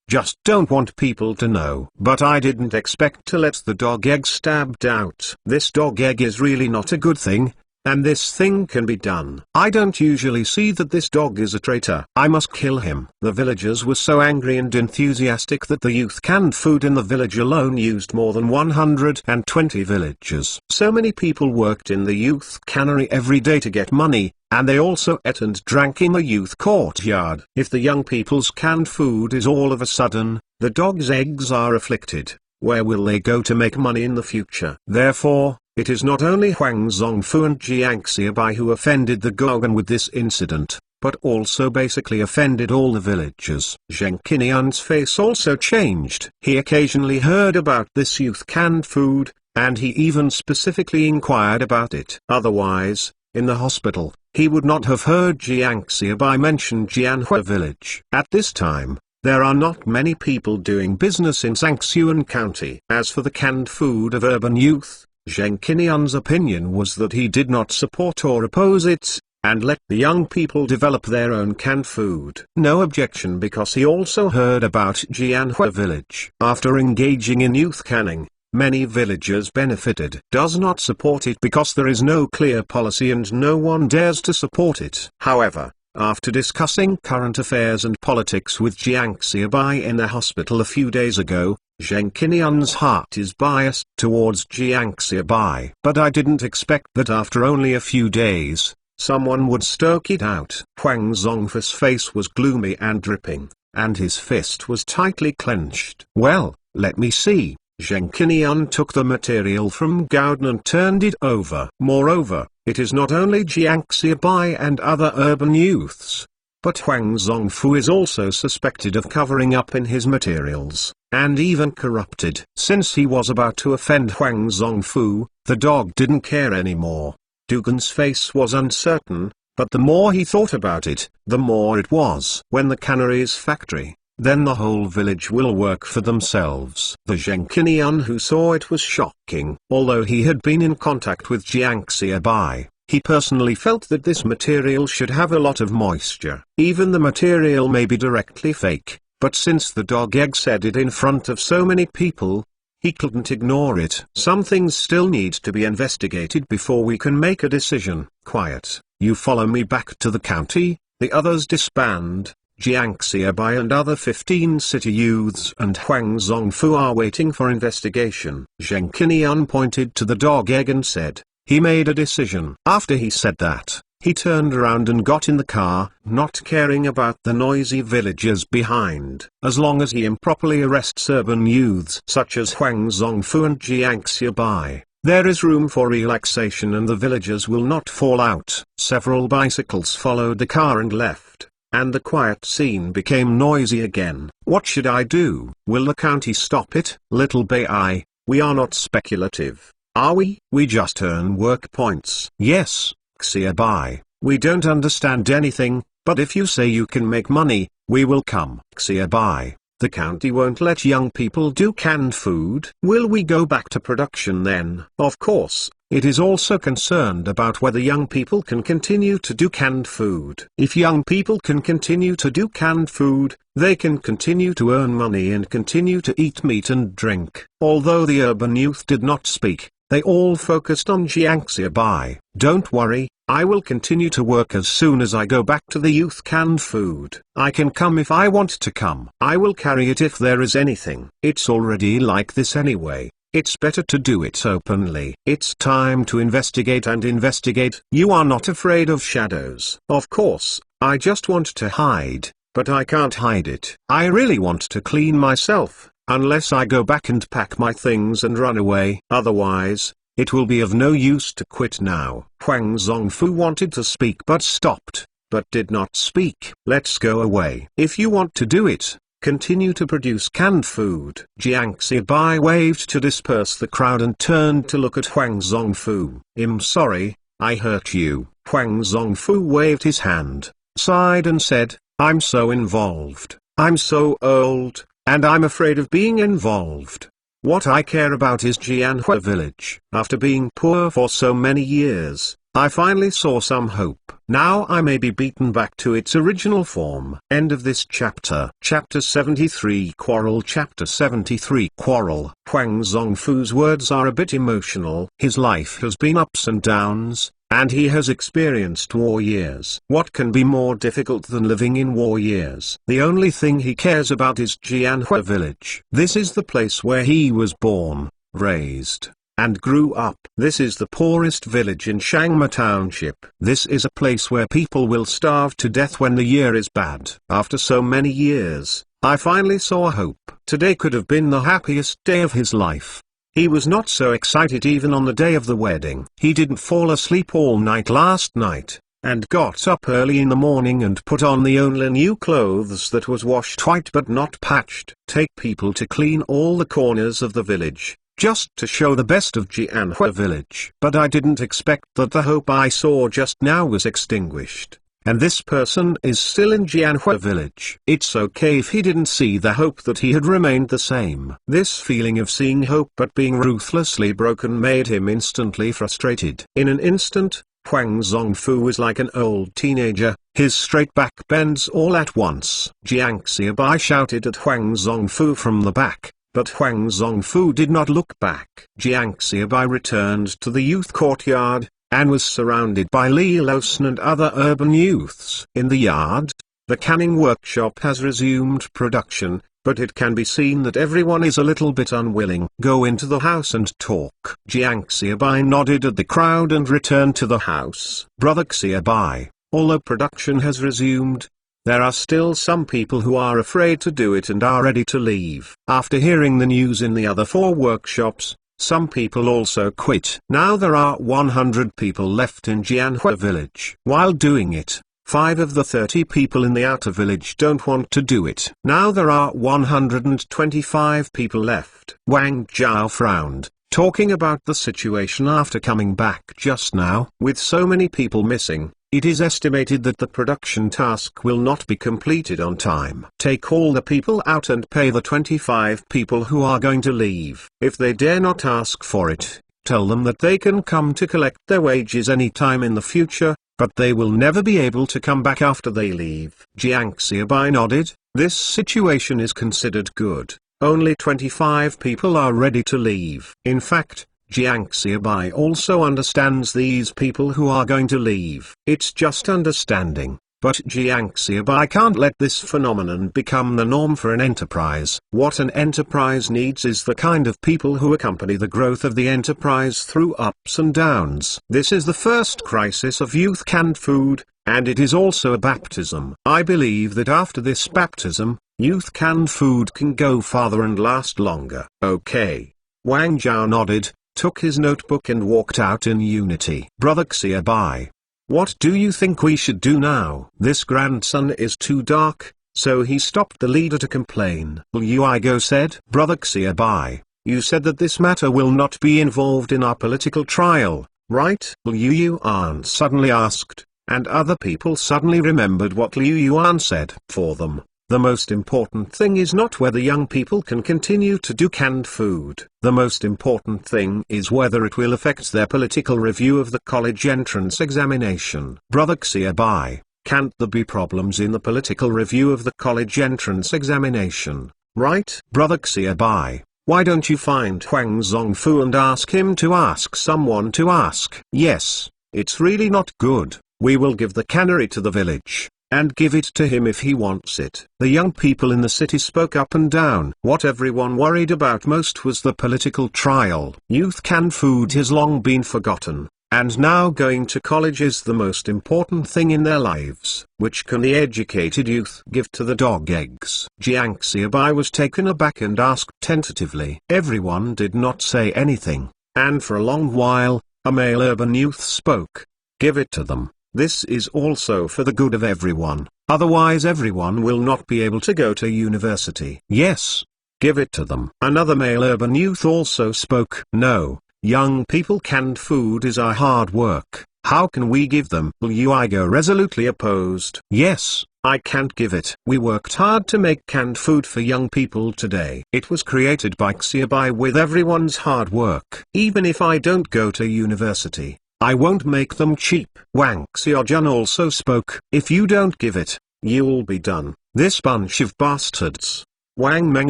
just don't want people to know. But I didn't expect to let the dog egg stabbed out. This dog egg is really not a good thing, and this thing can be done. I don't usually see that this dog is a traitor. I must kill him. The villagers were so angry and enthusiastic that the youth canned food in the village alone used more than 120 villagers. So many people worked in the youth cannery every day to get money, and they also ate and drank in the youth courtyard. If the young people's canned food is all of a sudden, the dog's eggs are afflicted, where will they go to make money in the future? Therefore, it is not only Huang Zongfu and Jiang Xiaobai who offended the Gogan with this incident, but also basically offended all the villagers. Zheng Qinian's face also changed. He occasionally heard about this youth canned food, and he even specifically inquired about it. Otherwise, in the hospital, he would not have heard Jiang Xiaobai mention Jianhua village. At this time, there are not many people doing business in Sangsuan County. As for the canned food of urban youth, Zheng Qinian's opinion was that he did not support or oppose it, and let the young people develop their own canned food. No objection, because he also heard about Jianhua village. After engaging in youth canning, many villagers benefited. Does not support it because there is no clear policy and no one dares to support it. However, After discussing current affairs and politics with Jiang Xiaobai in the hospital a few days ago, Zheng Qinian's heart is biased towards Jiang Xiaobai. But I didn't expect that after only a few days, someone would stoke it out. Huang Zongfu's face was gloomy and dripping, and his fist was tightly clenched. Well, let me see. Zheng Qinian took the material from Gauden and turned it over. Moreover, it is not only Jiang Xiaobai and other urban youths, but Huang Zongfu is also suspected of covering up in his materials, and even corrupted. Since he was about to offend Huang Zongfu, the dog didn't care anymore. Dugan's face was uncertain, but the more he thought about it, the more it was. When the canaries factory, then the whole village will work for themselves. The Zheng Qinian who saw it was shocking. Although he had been in contact with Jiang Xiaobai, he personally felt that this material should have a lot of moisture. Even the material may be directly fake, but since the dog egg said it in front of so many people, he couldn't ignore it. Some things still need to be investigated before we can make a decision. Quiet, you follow me back to the county. The others disband. Jiang Xiaobai and other 15 city youths and Huang Zongfu are waiting for investigation. Zheng Qinian pointed to the dog egg and said, he made a decision. After he said that, he turned around and got in the car, not caring about the noisy villagers behind. As long as he improperly arrests urban youths such as Huang Zongfu and Jiang Xiaobai, there is room for relaxation and the villagers will not fall out. Several bicycles followed the car and left, and the quiet scene became noisy again. What should I do? Will the county stop it? Little Bai, we are not speculative, are we? We just earn work points. Yes, Xiaobai, we don't understand anything, but if you say you can make money, we will come. Xiaobai, the county won't let young people do canned food. Will we go back to production then? Of course. It is also concerned about whether young people can continue to do canned food. If young people can continue to do canned food, they can continue to earn money and continue to eat meat and drink. Although the urban youth did not speak, they all focused on Jiang Xiaobai. Don't worry, I will continue to work as soon as I go back to the youth canned food. I can come if I want to come. I will carry it if there is anything. It's already like this anyway. It's better to do it openly. It's time to investigate and investigate. You are not afraid of shadows. Of course, I just want to hide, but I can't hide it. I really want to clean myself, unless I go back and pack my things and run away. Otherwise, it will be of no use to quit now. Huang Zongfu wanted to speak but stopped, but did not speak. Let's go away. If you want to do it, continue to produce canned food. Jiang Xiaobai waved to disperse the crowd and turned to look at Huang Zongfu. I'm sorry, I hurt you. Huang Zongfu waved his hand, sighed and said, I'm so involved. I'm so old, and I'm afraid of being involved. What I care about is Jianhua village. After being poor for so many years, I finally saw some hope. Now I may be beaten back to its original form. End of this chapter. Chapter 73 Quarrel. Chapter 73 Quarrel. Huang Zongfu's words are a bit emotional. His life has been ups and downs, and he has experienced war years. What can be more difficult than living in war years? The only thing he cares about is Jianhua village. This is the place where he was born, raised, and grew up. This is the poorest village in Shangma Township. This is a place where people will starve to death when the year is bad. After so many years, I finally saw hope. Today could have been the happiest day of his life. He was not so excited even on the day of the wedding. He didn't fall asleep all night last night, and got up early in the morning and put on the only new clothes that was washed white but not patched. Take people to clean all the corners of the village, just to show the best of Jianhua village. But I didn't expect that the hope I saw just now was extinguished. And this person is still in Jianhua village. It's okay if he didn't see the hope that he had remained the same. This feeling of seeing hope but being ruthlessly broken made him instantly frustrated. In an instant, Huang Zongfu was like an old teenager, his straight back bends all at once. Jiang Xiaobai shouted at Huang Zongfu from the back, but Huang Zongfu did not look back. Jiang Xiaobai returned to the youth courtyard, and was surrounded by Li Losan and other urban youths. In the yard, the canning workshop has resumed production, but it can be seen that everyone is a little bit unwilling. Go into the house and talk. Jiang Xiaobai nodded at the crowd and returned to the house. Brother Xiaobai, although production has resumed, there are still some people who are afraid to do it and are ready to leave. After hearing the news in the other 4 workshops, some people also quit. Now there are 100 people left in Jianhua village. While doing it, 5 of the 30 people in the outer village don't want to do it. Now there are 125 people left. Wang Zhao frowned, talking about the situation after coming back just now. With so many people missing, it is estimated that the production task will not be completed on time. Take all the people out and pay the 25 people who are going to leave. If they dare not ask for it, tell them that they can come to collect their wages any time in the future, but they will never be able to come back after they leave. Jiang Xiaobai nodded. This situation is considered good. Only 25 people are ready to leave. In fact, Jiang Xiaobai also understands these people who are going to leave. It's just understanding. But Jiang Xiaobai can't let this phenomenon become the norm for an enterprise. What an enterprise needs is the kind of people who accompany the growth of the enterprise through ups and downs. This is the first crisis of youth canned food, and it is also a baptism. I believe that after this baptism, youth canned food can go farther and last longer. Okay. Wang Zhao nodded, took his notebook and walked out in unity. Brother Xiaobai, what do you think we should do now? This grandson is too dark, so he stopped the leader to complain. Liu Igo said. Brother Xiaobai, you said that this matter will not be involved in our political trial, right? Liu Yuan suddenly asked, and other people suddenly remembered what Liu Yuan said. For them, the most important thing is not whether young people can continue to do canned food. The most important thing is whether it will affect their political review of the college entrance examination. Brother Xiaobai, can't there be problems in the political review of the college entrance examination, right? Brother Xiaobai, why don't you find Huang Zongfu and ask him to ask someone to ask? Yes, it's really not good. We will give the cannery to the village, and give it to him if he wants it. The young people in the city spoke up and down. What everyone worried about most was the political trial. Youth canned food has long been forgotten, and now going to college is the most important thing in their lives. Which can the educated youth give to the dog eggs? Jiang Xiaobai was taken aback and asked tentatively. Everyone did not say anything, and for a long while, a male urban youth spoke. Give it to them. This is also for the good of everyone, otherwise everyone will not be able to go to university. Yes, give it to them. Another male urban youth also spoke. No, young people, canned food is our hard work. How can we give them? Liu Igo resolutely opposed. Yes, I can't give it. We worked hard to make canned food for young people today. It was created by Xiaobai with everyone's hard work. Even if I don't go to university, I won't make them cheap. Wang Xiaojun also spoke. If you don't give it, you'll be done. This bunch of bastards. Wang Meng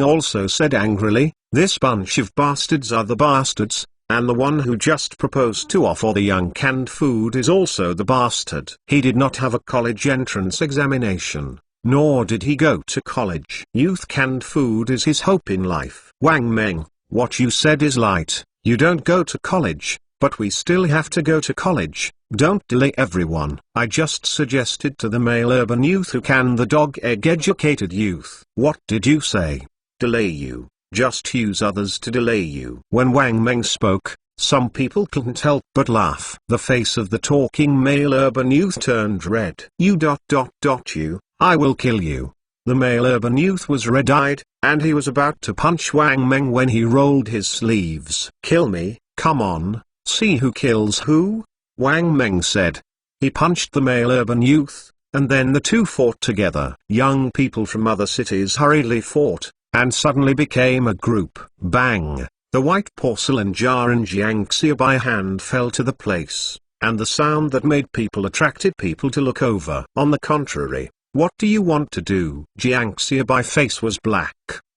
also said angrily, this bunch of bastards are the bastards, and the one who just proposed to offer the young canned food is also the bastard. He did not have a college entrance examination, nor did he go to college. Youth canned food is his hope in life. Wang Meng, what you said is light. You don't go to college, but we still have to go to college. Don't delay everyone. I just suggested to the male urban youth who can the dog egg educated youth. What did you say? Delay you. Just use others to delay you. When Wang Meng spoke, some people couldn't help but laugh. The face of the talking male urban youth turned red. You. I will kill you. The male urban youth was red-eyed, and he was about to punch Wang Meng when he rolled his sleeves. Kill me, come on. See who kills who? Wang Meng said. He punched the male urban youth, and then the two fought together. Young people from other cities hurriedly fought, and suddenly became a group. Bang! The white porcelain jar in Jiang Xiaobai hand fell to the place, and the sound that made people attracted people to look over. On the contrary, what do you want to do? Jiang Xiaobai face was black,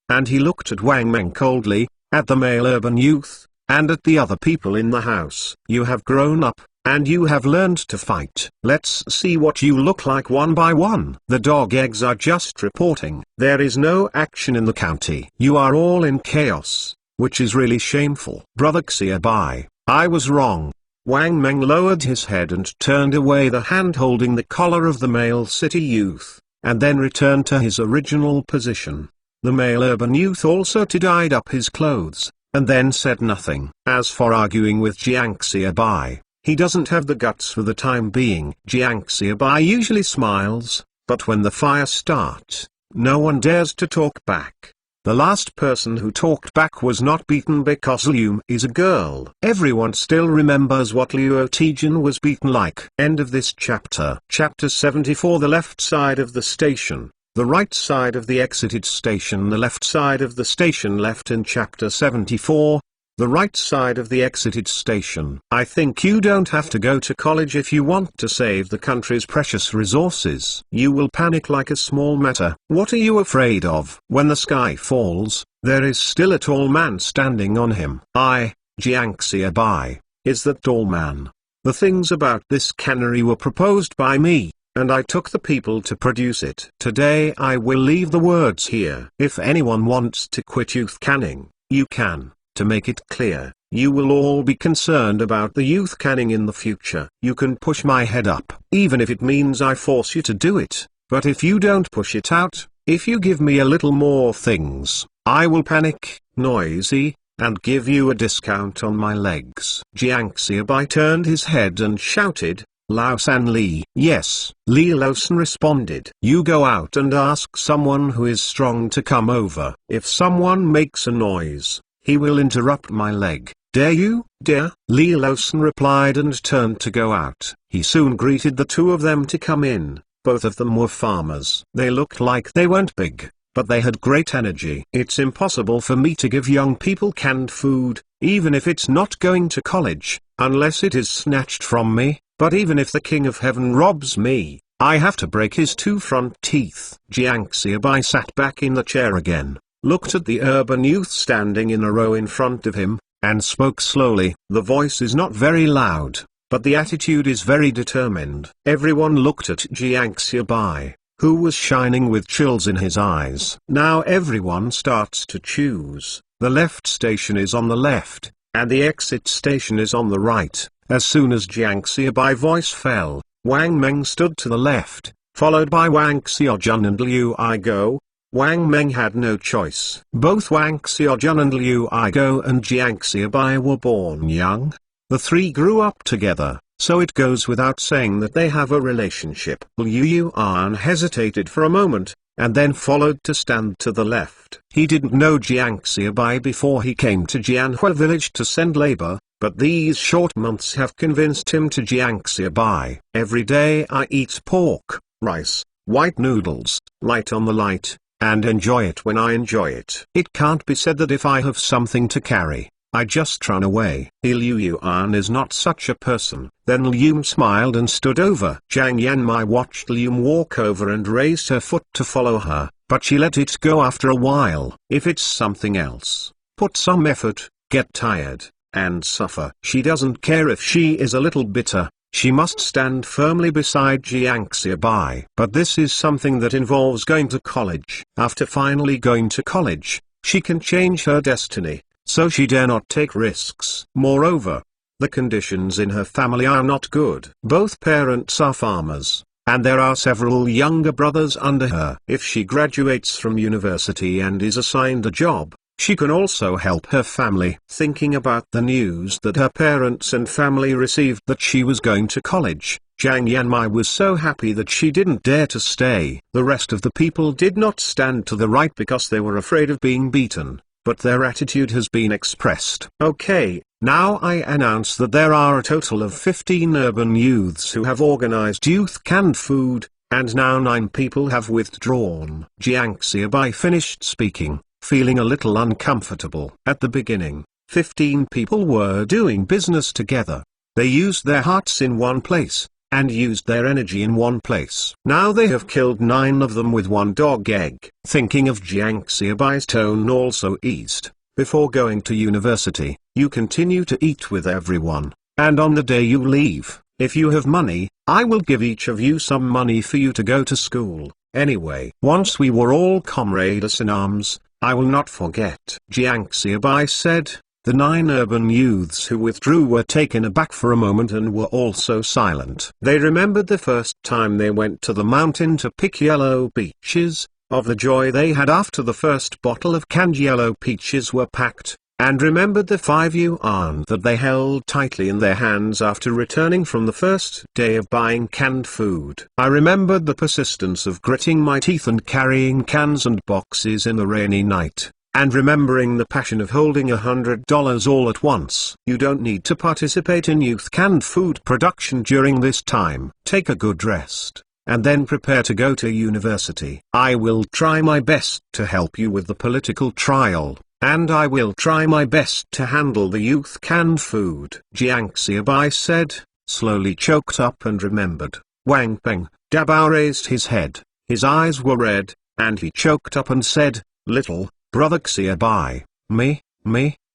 and he looked at Wang Meng coldly, at the male urban youth, and at the other people in the house. You have grown up, and you have learned to fight. Let's see what you look like one by one. The dog eggs are just reporting. There is no action in the county. You are all in chaos, which is really shameful. Brother Xiaobai, I was wrong. Wang Meng lowered his head and turned away the hand holding the collar of the male city youth, and then returned to his original position. The male urban youth also tidied up his clothes, and then said nothing. As for arguing with Jiang Xiaobai, he doesn't have the guts for the time being. Jiang Xiaobai usually smiles, but when the fire starts, no one dares to talk back. The last person who talked back was not beaten because Liu is a girl. Everyone still remembers what Liu Tijin was beaten like. End of this chapter. Chapter 74. The left side of the station, the right side of the exited station, the left side of the station left in chapter 74. The right side of the exited station. I think you don't have to go to college if you want to save the country's precious resources. You will panic like a small matter. What are you afraid of? When the sky falls, there is still a tall man standing on him. Jiang Xiaobai, is that tall man. The things about this cannery were proposed by me, and I took the people to produce it. Today I will leave the words here. If anyone wants to quit youth canning, you can. To make it clear, you will all be concerned about the youth canning in the future. You can push my head up, even if it means I force you to do it, but if you don't push it out, if you give me a little more things, I will panic, noisy, and give you a discount on my legs. Jiang Xiaobai turned his head and shouted, Lao San Li. Yes, Li Laosan responded. You go out and ask someone who is strong to come over. If someone makes a noise, he will interrupt my leg. Dare you? Dare? Li Laosan replied and turned to go out. He soon greeted the two of them to come in. Both of them were farmers. They looked like they weren't big, but they had great energy. It's impossible for me to give young people canned food, even if it's not going to college, unless it is snatched from me. But even if the King of Heaven robs me, I have to break his two front teeth. Jiang Xiaobai sat back in the chair again, looked at the urban youth standing in a row in front of him, and spoke slowly. The voice is not very loud, but the attitude is very determined. Everyone looked at Jiang Xiaobai, who was shining with chills in his eyes. Now everyone starts to choose. The left station is on the left, and the exit station is on the right. As soon as Jiang Xiaobai's voice fell, Wang Meng stood to the left, followed by Wang Xiaojun and Liu Igo. Wang Meng had no choice. Both Wang Xiaojun and Liu Igo and Jiang Xiaobai were born young. The three grew up together, so it goes without saying that they have a relationship. Liu Yuan hesitated for a moment, and then followed to stand to the left. He didn't know Jiang Xiaobai before he came to Jianhua village to send labor, but these short months have convinced him to Jiang Xiaobai. Every day I eat pork, rice, white noodles, light on the light, and enjoy it when I enjoy it. It can't be said that if I have something to carry, I just run away. Liu Yuan is not such a person. Then Liu smiled and stood over. Zhang Yanmai watched Liu walk over and raised her foot to follow her, but she let it go after a while. If it's something else, put some effort, get tired, and suffer. She doesn't care if she is a little bitter. She must stand firmly beside Jiang Xiaobai. But this is something that involves going to college. After finally going to college, she can change her destiny, so she dare not take risks. Moreover, the conditions in her family are not good. Both parents are farmers, and there are several younger brothers under her. If she graduates from university and is assigned a job, she can also help her family. Thinking about the news that her parents and family received that she was going to college, Zhang Yanmai was so happy that she didn't dare to stay. The rest of the people did not stand to the right because they were afraid of being beaten, but their attitude has been expressed. Okay, now I announce that there are a total of 15 urban youths who have organized youth canned food, and now 9 people have withdrawn. Jiang Xiaobai finished speaking, feeling a little uncomfortable. At the beginning, 15 people were doing business together. They used their hearts in one place, and used their energy in one place. Now they have killed 9 of them with 1 dog egg. Thinking of Jiang Xiaobai's tone also eased. Before going to university, you continue to eat with everyone. And on the day you leave, if you have money, I will give each of you some money for you to go to school. Anyway, once we were all comrades in arms, I will not forget. Jiang Xiaobai said. The 9 urban youths who withdrew were taken aback for a moment and were also silent. They remembered the first time they went to the mountain to pick yellow peaches, of the joy they had after the first bottle of canned yellow peaches were packed, and remembered the 5 yuan that they held tightly in their hands after returning from the first day of buying canned food. I remembered the persistence of gritting my teeth and carrying cans and boxes in the rainy night, and remembering the passion of holding $100 all at once. You don't need to participate in youth canned food production during this time. Take a good rest, and then prepare to go to university. I will try my best to help you with the political trial, and I will try my best to handle the youth canned food. Jiang Xiaobai said, slowly choked up and remembered. Wang Peng Dabao raised his head, his eyes were red, and he choked up and said, little brother Xiaobai, me,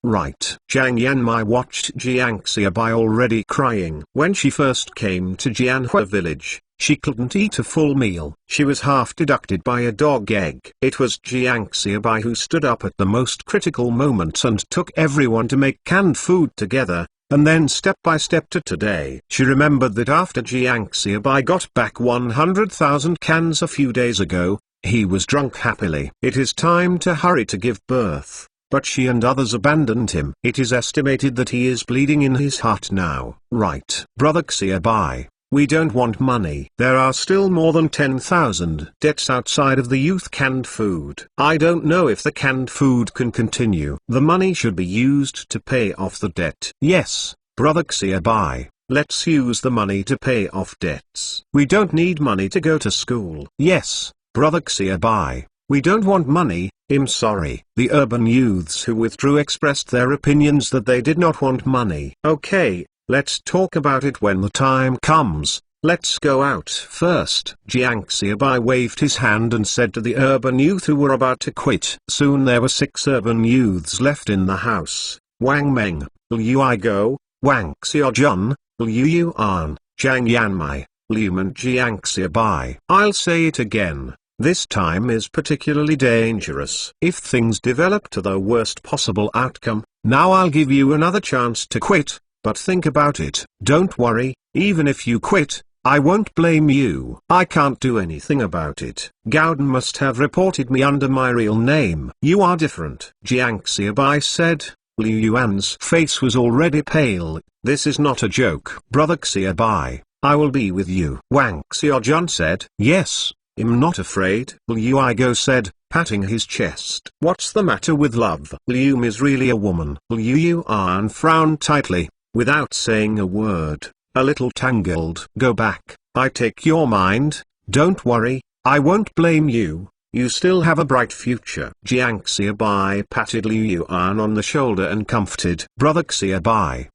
right. Zhang Yanmai watched Jiang Xiaobai already crying. When she first came to Jianhua village, she couldn't eat a full meal. She was half deducted by a dog egg. It was Jiang Xiaobai who stood up at the most critical moment and took everyone to make canned food together, and then step by step to today. She remembered that after Jiang Xiaobai got back 100,000 cans a few days ago, he was drunk happily. It is time to hurry to give birth, but she and others abandoned him. It is estimated that he is bleeding in his heart now. Right. Brother Xiaobai, we don't want money. There are still more than 10,000 debts outside of the youth canned food. I don't know if the canned food can continue. The money should be used to pay off the debt. Yes, Brother Xiaobai, let's use the money to pay off debts. We don't need money to go to school. Yes, Brother Xiaobai, we don't want money. I'm sorry. The urban youths who withdrew expressed their opinions that they did not want money. Okay, let's talk about it when the time comes. Let's go out first. Jiang Xiaobai waved his hand and said to the urban youth who were about to quit. Soon there were 6 urban youths left in the house. Wang Meng, Liu Igo, Wang Xiaojun, Liu Yuan, Zhang Yanmai, Liu and Jiang Xiaobai. I'll say it again. This time is particularly dangerous. If things develop to the worst possible outcome, now I'll give you another chance to quit, but think about it. Don't worry, even if you quit, I won't blame you. I can't do anything about it. Gauden must have reported me under my real name. You are different. Jiang Xiaobai said. Liu Yuan's face was already pale. This is not a joke. Brother Xiaobai, I will be with you. Wang Xiaojun said. Yes. I'm not afraid. Liu Igo said, patting his chest. What's the matter with love? Liu is really a woman. Liu Yuan frowned tightly, without saying a word, a little tangled. Go back, I take your mind, don't worry, I won't blame you, you still have a bright future. Jiang Xiaobai patted Liu Yuan on the shoulder and comforted. Brother Xiaobai,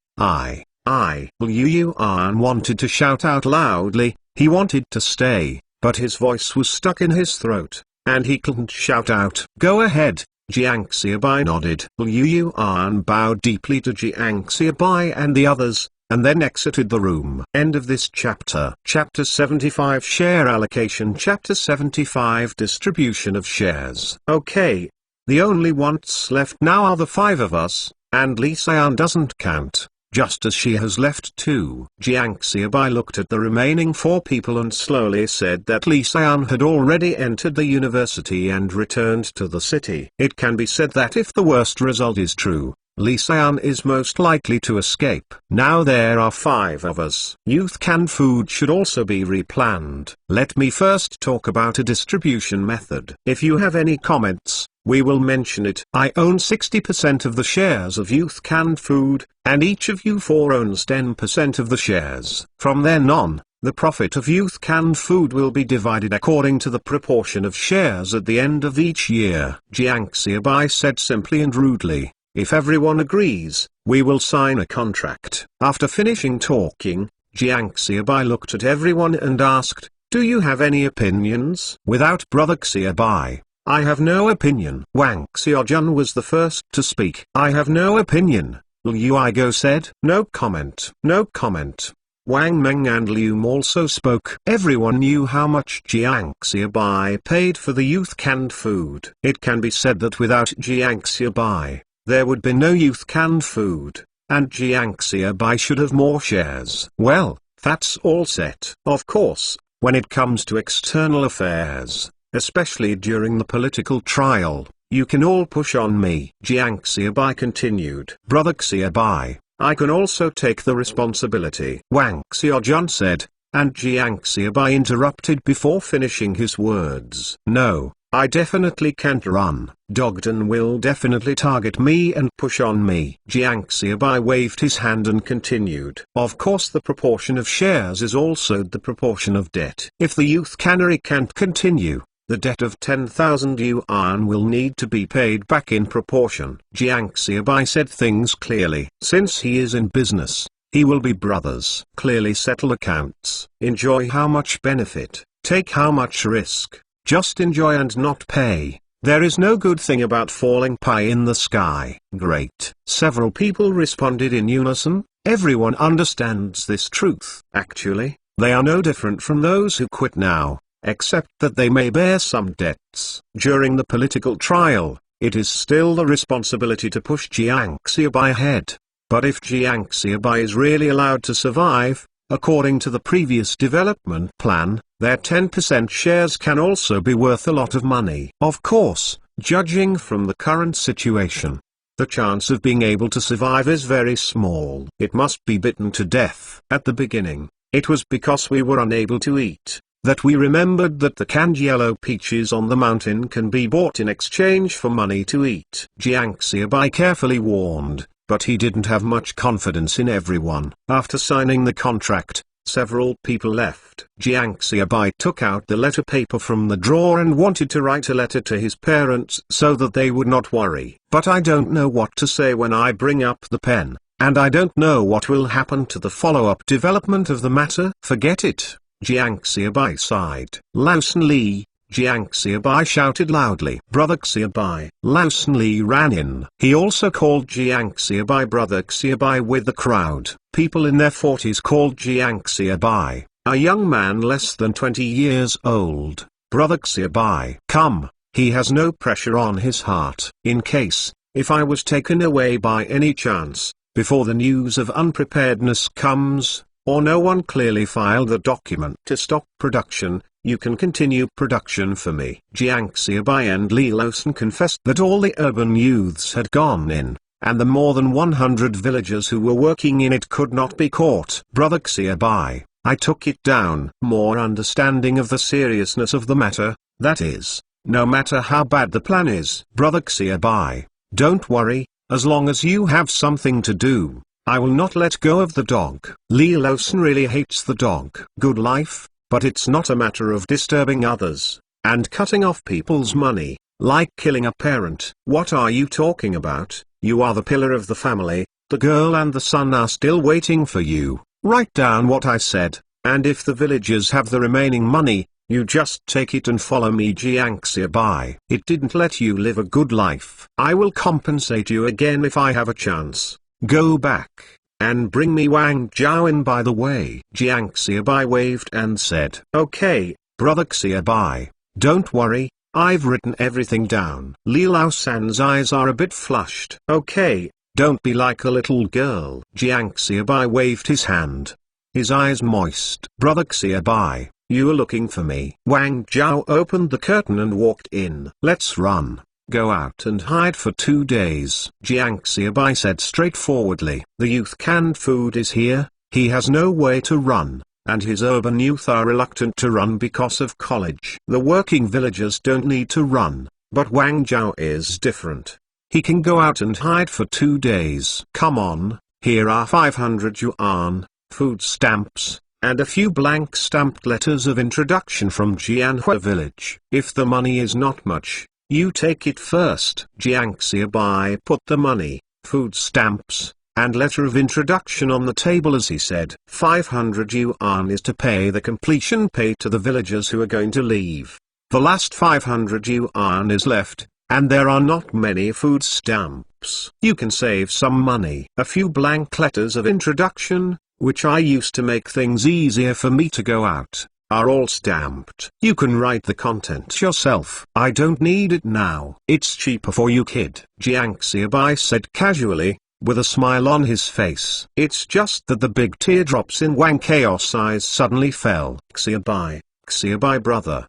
Liu Yuan wanted to shout out loudly, he wanted to stay, but his voice was stuck in his throat, and he couldn't shout out. Go ahead. Jiang Xiaobai nodded. Liu Yuan bowed deeply to Jiang Xiaobai and the others, and then exited the room. End of this chapter. Chapter 75 Share Allocation. Chapter 75 Distribution of Shares. Okay. The only ones left now are the 5 of us, and Li Xian doesn't count, just as she has left too. Jiang Xiaobai looked at the remaining 4 people and slowly said that Li Xian had already entered the university and returned to the city. It can be said that if the worst result is true, Li Xian is most likely to escape. Now there are 5 of us. Youth canned food should also be replanned. Let me first talk about a distribution method. If you have any comments, we will mention it. I own 60% of the shares of youth canned food, and each of you 4 owns 10% of the shares. From then on, the profit of youth canned food will be divided according to the proportion of shares at the end of each year. Jiang Xiaobai said simply and rudely. If everyone agrees, we will sign a contract. After finishing talking, Jiang Xiaobai looked at everyone and asked, do you have any opinions? Without Brother Xiaobai, I have no opinion. Wang Xiaojun was the first to speak. I have no opinion. Liu Igo said. No comment. No comment. Wang Meng and Liu also spoke. Everyone knew how much Jiang Xiaobai paid for the youth canned food. It can be said that without Jiang Xiaobai, there would be no youth canned food, and Jiang Xiaobai should have more shares. Well, that's all set. Of course, when it comes to external affairs, especially during the political trial, you can all push on me. Jiang Xiaobai continued. Brother Xiaobai, I can also take the responsibility, Wang Xiaojun said, and Jiang Xiaobai interrupted before finishing his words. No, I definitely can't run. Dogden will definitely target me and push on me. Jiang Xiaobai waved his hand and continued. Of course the proportion of shares is also the proportion of debt. If the youth cannery can't continue, the debt of 10,000 yuan will need to be paid back in proportion. Jiang Xiaobai said things clearly. Since he is in business, he will be brothers. Clearly settle accounts. Enjoy how much benefit, take how much risk. Just enjoy and not pay. There is no good thing about falling pie in the sky. Great. Several people responded in unison. Everyone understands this truth. Actually, they are no different from those who quit now, except that they may bear some debts. During the political trial, it is still the responsibility to push Jiang Xiaobai ahead. But if Jiang Xiaobai is really allowed to survive, according to the previous development plan, their 10% shares can also be worth a lot of money. Of course, judging from the current situation, the chance of being able to survive is very small. It must be bitten to death. At the beginning, it was because we were unable to eat that we remembered that the canned yellow peaches on the mountain can be bought in exchange for money to eat. Jiang Xiaobai carefully warned, but he didn't have much confidence in everyone. After signing the contract, several people left. Jiang Xiaobai took out the letter paper from the drawer and wanted to write a letter to his parents so that they would not worry. But I don't know what to say when I bring up the pen, and I don't know what will happen to the follow-up development of the matter. Forget it. Jiang Xiaobai sighed. Lausen Li, Jiang Xiaobai shouted loudly. Brother Xiaobai. Lausen Li ran in. He also called Jiang Xiaobai Brother Xiaobai with the crowd. People in their 40s called Jiang Xiaobai, a young man less than 20 years old, Brother Xiaobai. Come, he has no pressure on his heart. In case, if I was taken away by any chance, before the news of unpreparedness comes, or no one clearly filed the document to stop production, you can continue production for me. Jiang Xiaobai and Li Lausen confessed that all the urban youths had gone in, and the more than 100 villagers who were working in it could not be caught. Brother Xiaobai, I took it down. More understanding of the seriousness of the matter, that is, no matter how bad the plan is. Brother Xiaobai, don't worry, as long as you have something to do, I will not let go of the dog. Li Lausen really hates the dog. Good life, but it's not a matter of disturbing others, and cutting off people's money, like killing a parent. What are you talking about? You are the pillar of the family, the girl and the son are still waiting for you. Write down what I said, and if the villagers have the remaining money, you just take it and follow me. Jiang Xiaobai. It didn't let you live a good life. I will compensate you again if I have a chance. Go back, and bring me Wang Zhao in by the way. Jiang Xiaobai waved and said, Okay, Brother Xiaobai, don't worry, I've written everything down. Li Laosan's eyes are a bit flushed. Okay, don't be like a little girl. Jiang Xiaobai waved his hand, his eyes moist. Brother Xiaobai, you are looking for me. Wang Zhao opened the curtain and walked in. Let's run. Go out and hide for 2 days. Jiang Xiaobai said straightforwardly. The youth canned food is here, he has no way to run, and his urban youth are reluctant to run because of college. The working villagers don't need to run, but Wang Zhao is different. He can go out and hide for 2 days. Come on, here are 500 yuan, food stamps, and a few blank stamped letters of introduction from Jianhua village. If the money is not much, you take it first. Jiang Xiaobai put the money, food stamps, and letter of introduction on the table as he said. 500 yuan is to pay the completion pay to the villagers who are going to leave. The last 500 yuan is left, and there are not many food stamps. collapse. You can save some money. A few blank letters of introduction, which I used to make things easier for me to go out, are all stamped. You can write the content yourself. I don't need it now. It's cheaper for you, kid, Jiang Xiaobai said casually, with a smile on his face. It's just that the big teardrops in Wang Chaos' eyes suddenly fell. Xiaobai brother,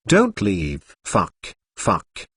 don't leave. Fuck,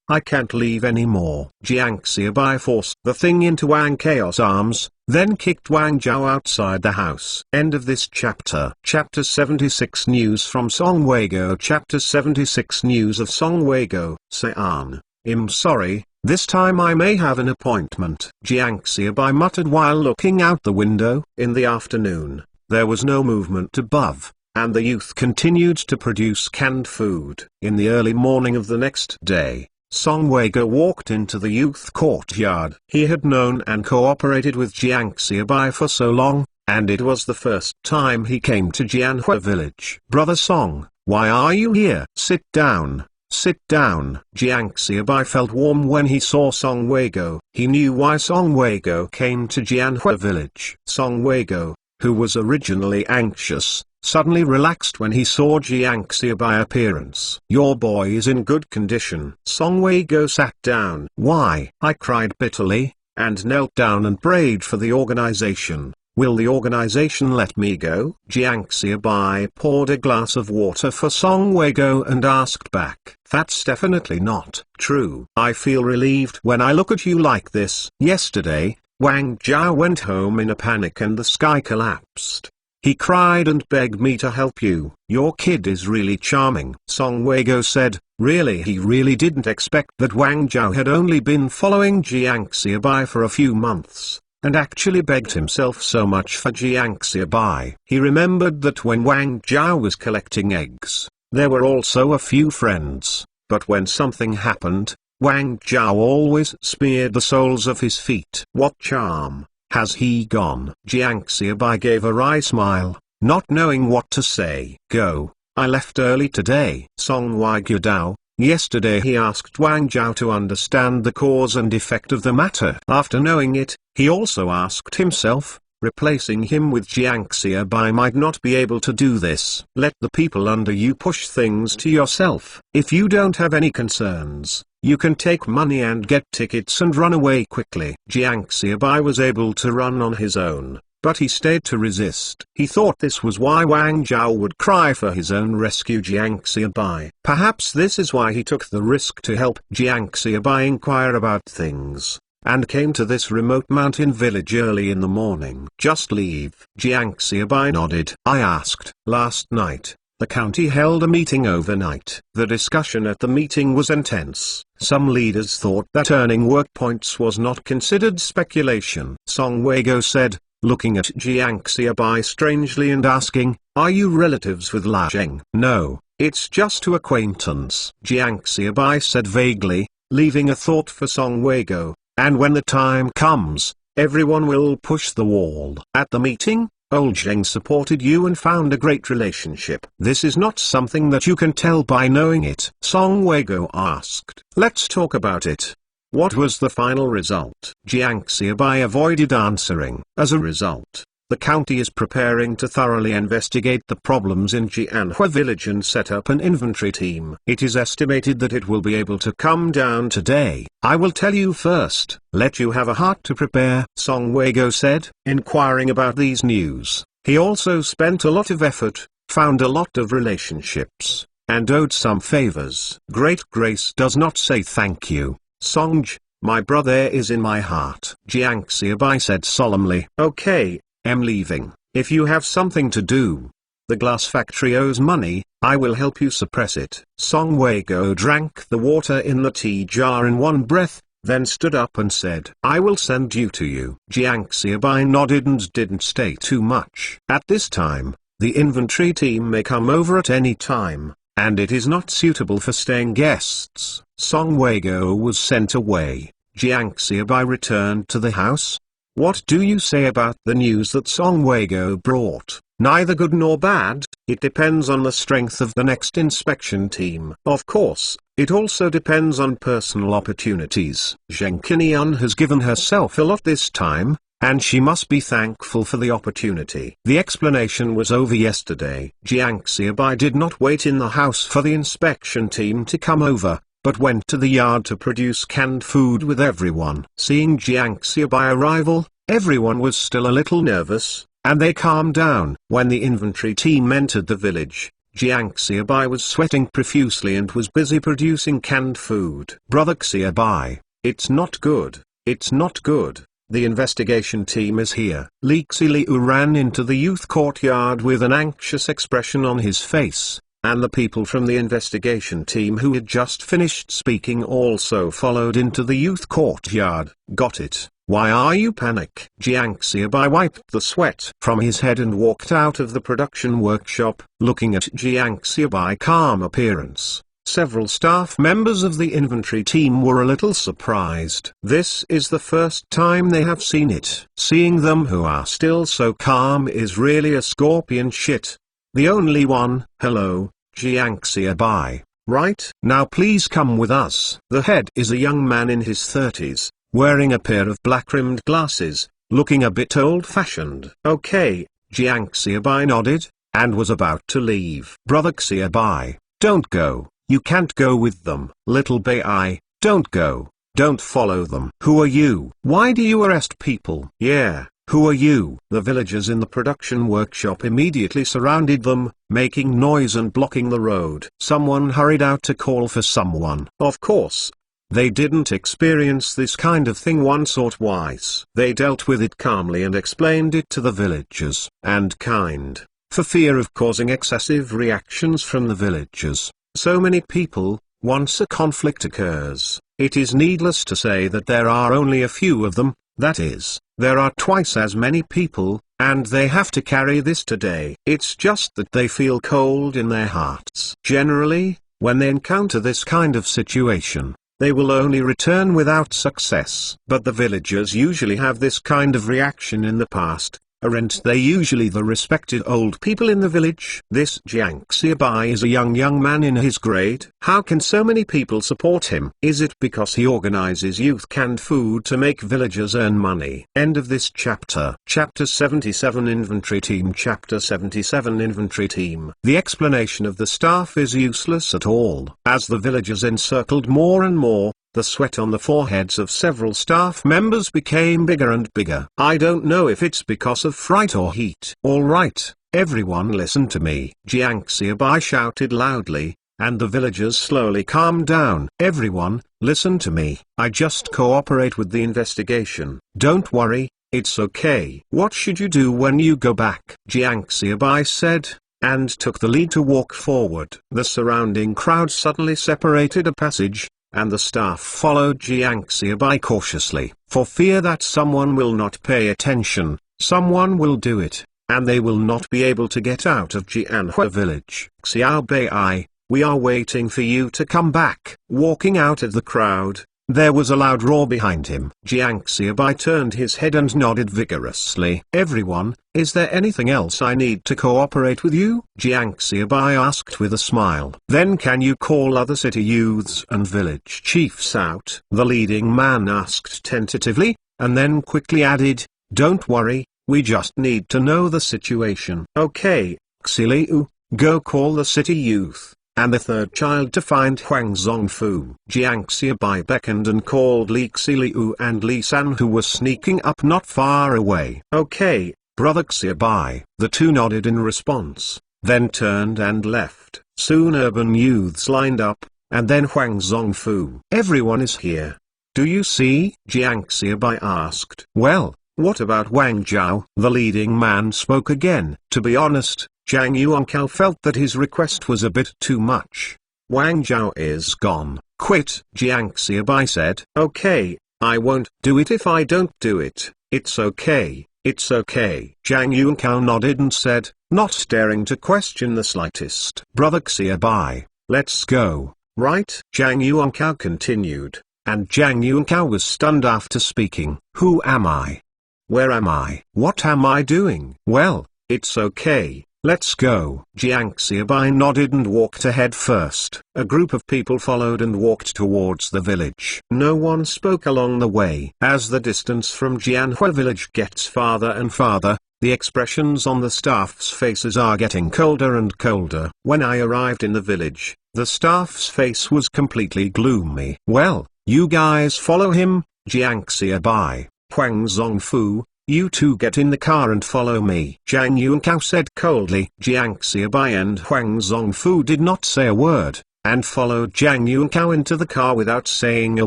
I can't leave anymore. Jiang Xiaobai forced the thing into Wang Chaos' arms, then kicked Wang Zhao outside the house. End of this chapter. Chapter 76 News from Song Weigo. Chapter 76 News of Song Weigo. Sean, I'm sorry, this time I may have an appointment. Jiang Xiaobai muttered while looking out the window. In the afternoon, there was no movement above, and the youth continued to produce canned food. In the early morning of the next day, Song Weigo walked into the youth courtyard. He had known and cooperated with Jiang Xiaobai for so long, and it was the first time he came to Jianhua village. Brother Song, why are you here? Sit down. Jiang Xiaobai felt warm when he saw Song Weigo. He knew why Song Weigo came to Jianhua village. Song Weigo, who was originally anxious, suddenly relaxed when he saw Jiang Xiaobai appearance. Your boy is in good condition. Song Weigo sat down. Why? I cried bitterly, and knelt down and prayed for the organization. Will the organization let me go? Jiang Xiaobai poured a glass of water for Song Weigo and asked back. That's definitely not true. I feel relieved when I look at you like this. Yesterday, Wang Zhao went home in a panic and the sky collapsed. He cried and begged me to help you. Your kid is really charming. Song Weigo said, really? He really didn't expect that Wang Zhao had only been following Jiang Xiaobai for a few months, and actually begged himself so much for Jiang Xiaobai. He remembered that when Wang Zhao was collecting eggs, there were also a few friends, but when something happened, Wang Zhao always smeared the soles of his feet. What charm! Has he gone? Jiang Xiaobai gave a wry smile, not knowing what to say. Go, I left early today. Song Weigo. Yesterday he asked Wang Zhao to understand the cause and effect of the matter. After knowing it, he also asked himself, replacing him with Jiang Xiaobai might not be able to do this. Let the people under you push things to yourself. If you don't have any concerns, you can take money and get tickets and run away quickly. Jiang Xiaobai was able to run on his own, but he stayed to resist. He thought this was why Wang Zhao would cry for his own rescue. Jiang Xiaobai. Perhaps this is why he took the risk to help Jiang Xiaobai inquire about things, and came to this remote mountain village early in the morning. Just leave. Jiang Xiaobai nodded. I asked. Last night, the county held a meeting overnight. The discussion at the meeting was intense. Some leaders thought that earning work points was not considered speculation. Song Weigo said, looking at Jiang Xiaobai strangely and asking, are you relatives with La Zheng? No, it's just to acquaintance. Jiang Xiaobai said vaguely, leaving a thought for Song Weigo. And when the time comes, everyone will push the wall. At the meeting, Old Zheng supported you and found a great relationship. This is not something that you can tell by knowing it. Song Weigo asked. Let's talk about it. What was the final result? Jiang Xiaobai avoided answering. As a result, the county is preparing to thoroughly investigate the problems in Jianhua village and set up an inventory team. It is estimated that it will be able to come down today. I will tell you first, let you have a heart to prepare, Song Weigo said, inquiring about these news. He also spent a lot of effort, found a lot of relationships, and owed some favors. Great grace does not say thank you. Songj, my brother is in my heart. Jiang Xiaobai said solemnly. Okay, I'm leaving. If you have something to do, the glass factory owes money, I will help you suppress it. Song Weigo drank the water in the tea jar in one breath, then stood up and said, I will send you to you. Jiang Xiaobai nodded and didn't stay too much. At this time, the inventory team may come over at any time, and it is not suitable for staying guests. Song Weigo was sent away. Jiang Xiaobai returned to the house. What do you say about the news that Song Weigo brought? Neither good nor bad, it depends on the strength of the next inspection team. Of course, It also depends on personal opportunities. Zheng Qinian has given herself a lot this time, and she must be thankful for the opportunity. The explanation was over yesterday. Jiang Xiaobai did not wait in the house for the inspection team to come over, but went to the yard to produce canned food with everyone. Seeing Jiang Xiaobai arrival, everyone was still a little nervous, and they calmed down. When the inventory team entered the village, Jiang Xiaobai was sweating profusely and was busy producing canned food. Brother Xiaobai, it's not good, it's not good. The investigation team is here. Li Xiliu ran into the youth courtyard with an anxious expression on his face, and the people from the investigation team who had just finished speaking also followed into the youth courtyard. Got it. Why are you panic? Jiang Xiaobai wiped the sweat from his head and walked out of the production workshop, looking at Jiang Xiaobai's calm appearance. Several staff members of the inventory team were a little surprised. This is the first time they have seen it. Seeing them who are still so calm is really a scorpion shit. The only one. Hello, Jiang Xiaobai, right? Now please come with us. The head is a young man in his 30s. Wearing a pair of black-rimmed glasses, looking a bit old-fashioned. Okay, Jiang Xiaobai nodded, and was about to leave. Brother Xiaobai, don't go, you can't go with them. Little Bai, don't go, don't follow them. Who are you? Why do you arrest people? Yeah, who are you? The villagers in the production workshop immediately surrounded them, making noise and blocking the road. Someone hurried out to call for someone. Of course, they didn't experience this kind of thing once or twice. They dealt with it calmly and explained it to the villagers. And kind, for fear of causing excessive reactions from the villagers. So many people, once a conflict occurs, it is needless to say that there are only a few of them, that is, there are twice as many people, and they have to carry this today. It's just that they feel cold in their hearts. Generally, when they encounter this kind of situation, they will only return without success. But the villagers usually have this kind of reaction in the past, aren't they usually the respected old people in the village? This Jiang Xiaobai is a young man in his grade. How can so many people support him? Is it because he organizes youth canned food to make villagers earn money? End of this chapter. Chapter 77 Inventory Team. Chapter 77 Inventory Team. The explanation of the staff is useless at all. As the villagers encircled more and more, the sweat on the foreheads of several staff members became bigger and bigger. I don't know if it's because of fright or heat. All right, everyone listen to me. Jiang Xiaobai shouted loudly, and the villagers slowly calmed down. Everyone, listen to me. I just cooperate with the investigation. Don't worry, it's okay. What should you do when you go back? Jiang Xiaobai said, and took the lead to walk forward. The surrounding crowd suddenly separated a passage, and the staff followed Jiang Xiaobai cautiously. For fear that someone will not pay attention, someone will do it, and they will not be able to get out of Jianhua village. Xiaobai, we are waiting for you to come back. Walking out of the crowd, there was a loud roar behind him. Jiang Xiaobai turned his head and nodded vigorously. Everyone, is there anything else I need to cooperate with you? Jiang Xiaobai asked with a smile. Then can you call other city youths and village chiefs out? The leading man asked tentatively, and then quickly added, don't worry, we just need to know the situation. Okay, Xiliu, go call the city youth and the third child to find Huang Zongfu. Jiang Xiaobai beckoned and called Li Xiliu and Li San, who were sneaking up not far away. Okay, Brother Xiaobai. The two nodded in response, then turned and left. Soon urban youths lined up, and then Huang Zongfu. Everyone is here. Do you see? Jiang Xiaobai asked. Well, what about Wang Zhao? The leading man spoke again. To be honest, Zhang Yuankao felt that his request was a bit too much. Wang Zhao is gone. Quit, Jiang Xiaobai said. Okay, I won't do it if I don't do it. It's okay, it's okay. Zhang Yuankao nodded and said, not daring to question the slightest. Brother Xiaobai, let's go, right? Zhang Yuankao continued, and Zhang Yuankao was stunned after speaking. Who am I? Where am I? What am I doing? Well, it's okay. let's go. Jiang Xiaobai nodded and walked ahead first. A group of people followed and walked towards the village. No one spoke along the way. As the distance from Jianhua village gets farther and farther, the expressions on the staff's faces are getting colder and colder. When I arrived in the village, the staff's face was completely gloomy. Well, you guys follow him, Jiang Xiaobai, Huang Zongfu. You two get in the car and follow me. Zhang Yunkao said coldly. Jiang Xiaobai and Huang Zongfu did not say a word, and followed Zhang Yunkao into the car without saying a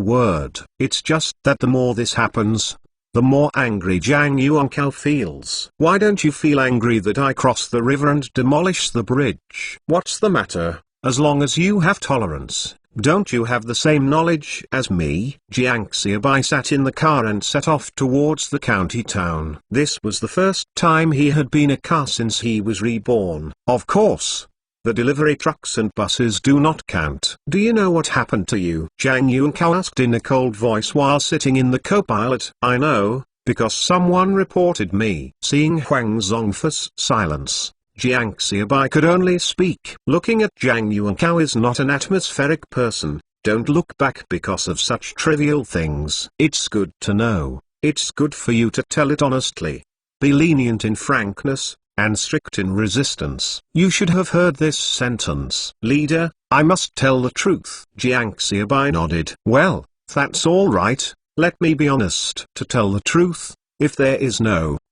word. It's just that the more this happens, the more angry Zhang Yunkao feels. Why don't you feel angry that I cross the river and demolish the bridge? What's the matter? As long as you have tolerance, don't you have the same knowledge as me? Jiang Xiaobai sat in the car and set off towards the county town. This was the first time he had been a car since he was reborn. Of course, the delivery trucks and buses do not count. Do you know what happened to you? Zhang Yunkao asked in a cold voice while sitting in the co-pilot. I know, because someone reported me. Seeing Huang Zongfu's silence, Jiang Xiaobai could only speak. Looking at Zhang Yunkao is not an atmospheric person. Don't look back because of such trivial things. It's good to know. It's good for you to tell it honestly. Be lenient in frankness, and strict in resistance. You should have heard this sentence. Leader, I must tell the truth. Jiang Xiaobai nodded. Well, that's all right. Let me be honest. To tell the truth, if there is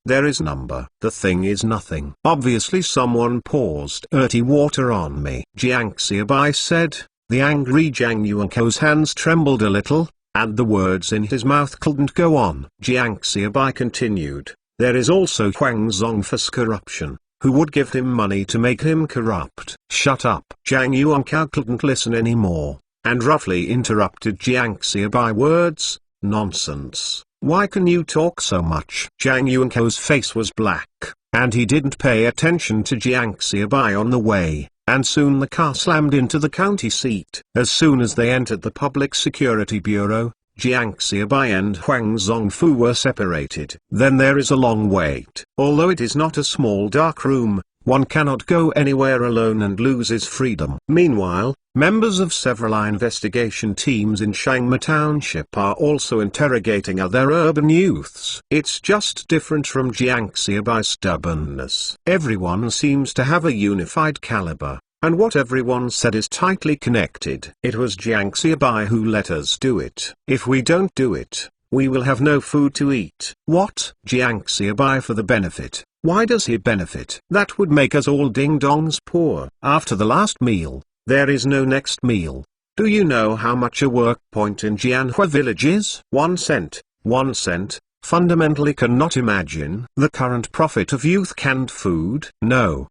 there is number. The thing is nothing. Obviously someone paused dirty water on me. Jiang Xiaobai said. The angry Zhang Yuankao's hands trembled a little, and the words in his mouth couldn't go on. Jiang Xiaobai continued. There is also Huang Zongfu's corruption. Who would give him money to make him corrupt? Shut up. Zhang Yuankao couldn't listen anymore, and roughly interrupted Jiang Xiaobai words. Nonsense. Why can you talk so much? Zhang Yuankao's face was black, and he didn't pay attention to Jiang Xiaobai on the way, and soon the car slammed into the county seat. As soon as they entered the Public Security Bureau, Jiang Xiaobai and Huang Zongfu were separated. Then there is a long wait. Although it is not a small dark room, one cannot go anywhere alone and loses freedom. Meanwhile, members of several investigation teams in Shangma Township are also interrogating other urban youths. It's just different from Jiang Xiaobai's stubbornness. Everyone seems to have a unified caliber, and what everyone said is tightly connected. It was Jiang Xiaobai who let us do it. If we don't do it, we will have no food to eat. What? Jiang Xiaobai for the benefit. Why does he benefit? That would make us all ding-dongs poor. After the last meal, there is no next meal. Do you know how much a work point in Jianhua village is? 1 cent. 1 cent. Fundamentally cannot imagine the current profit of youth canned food. No.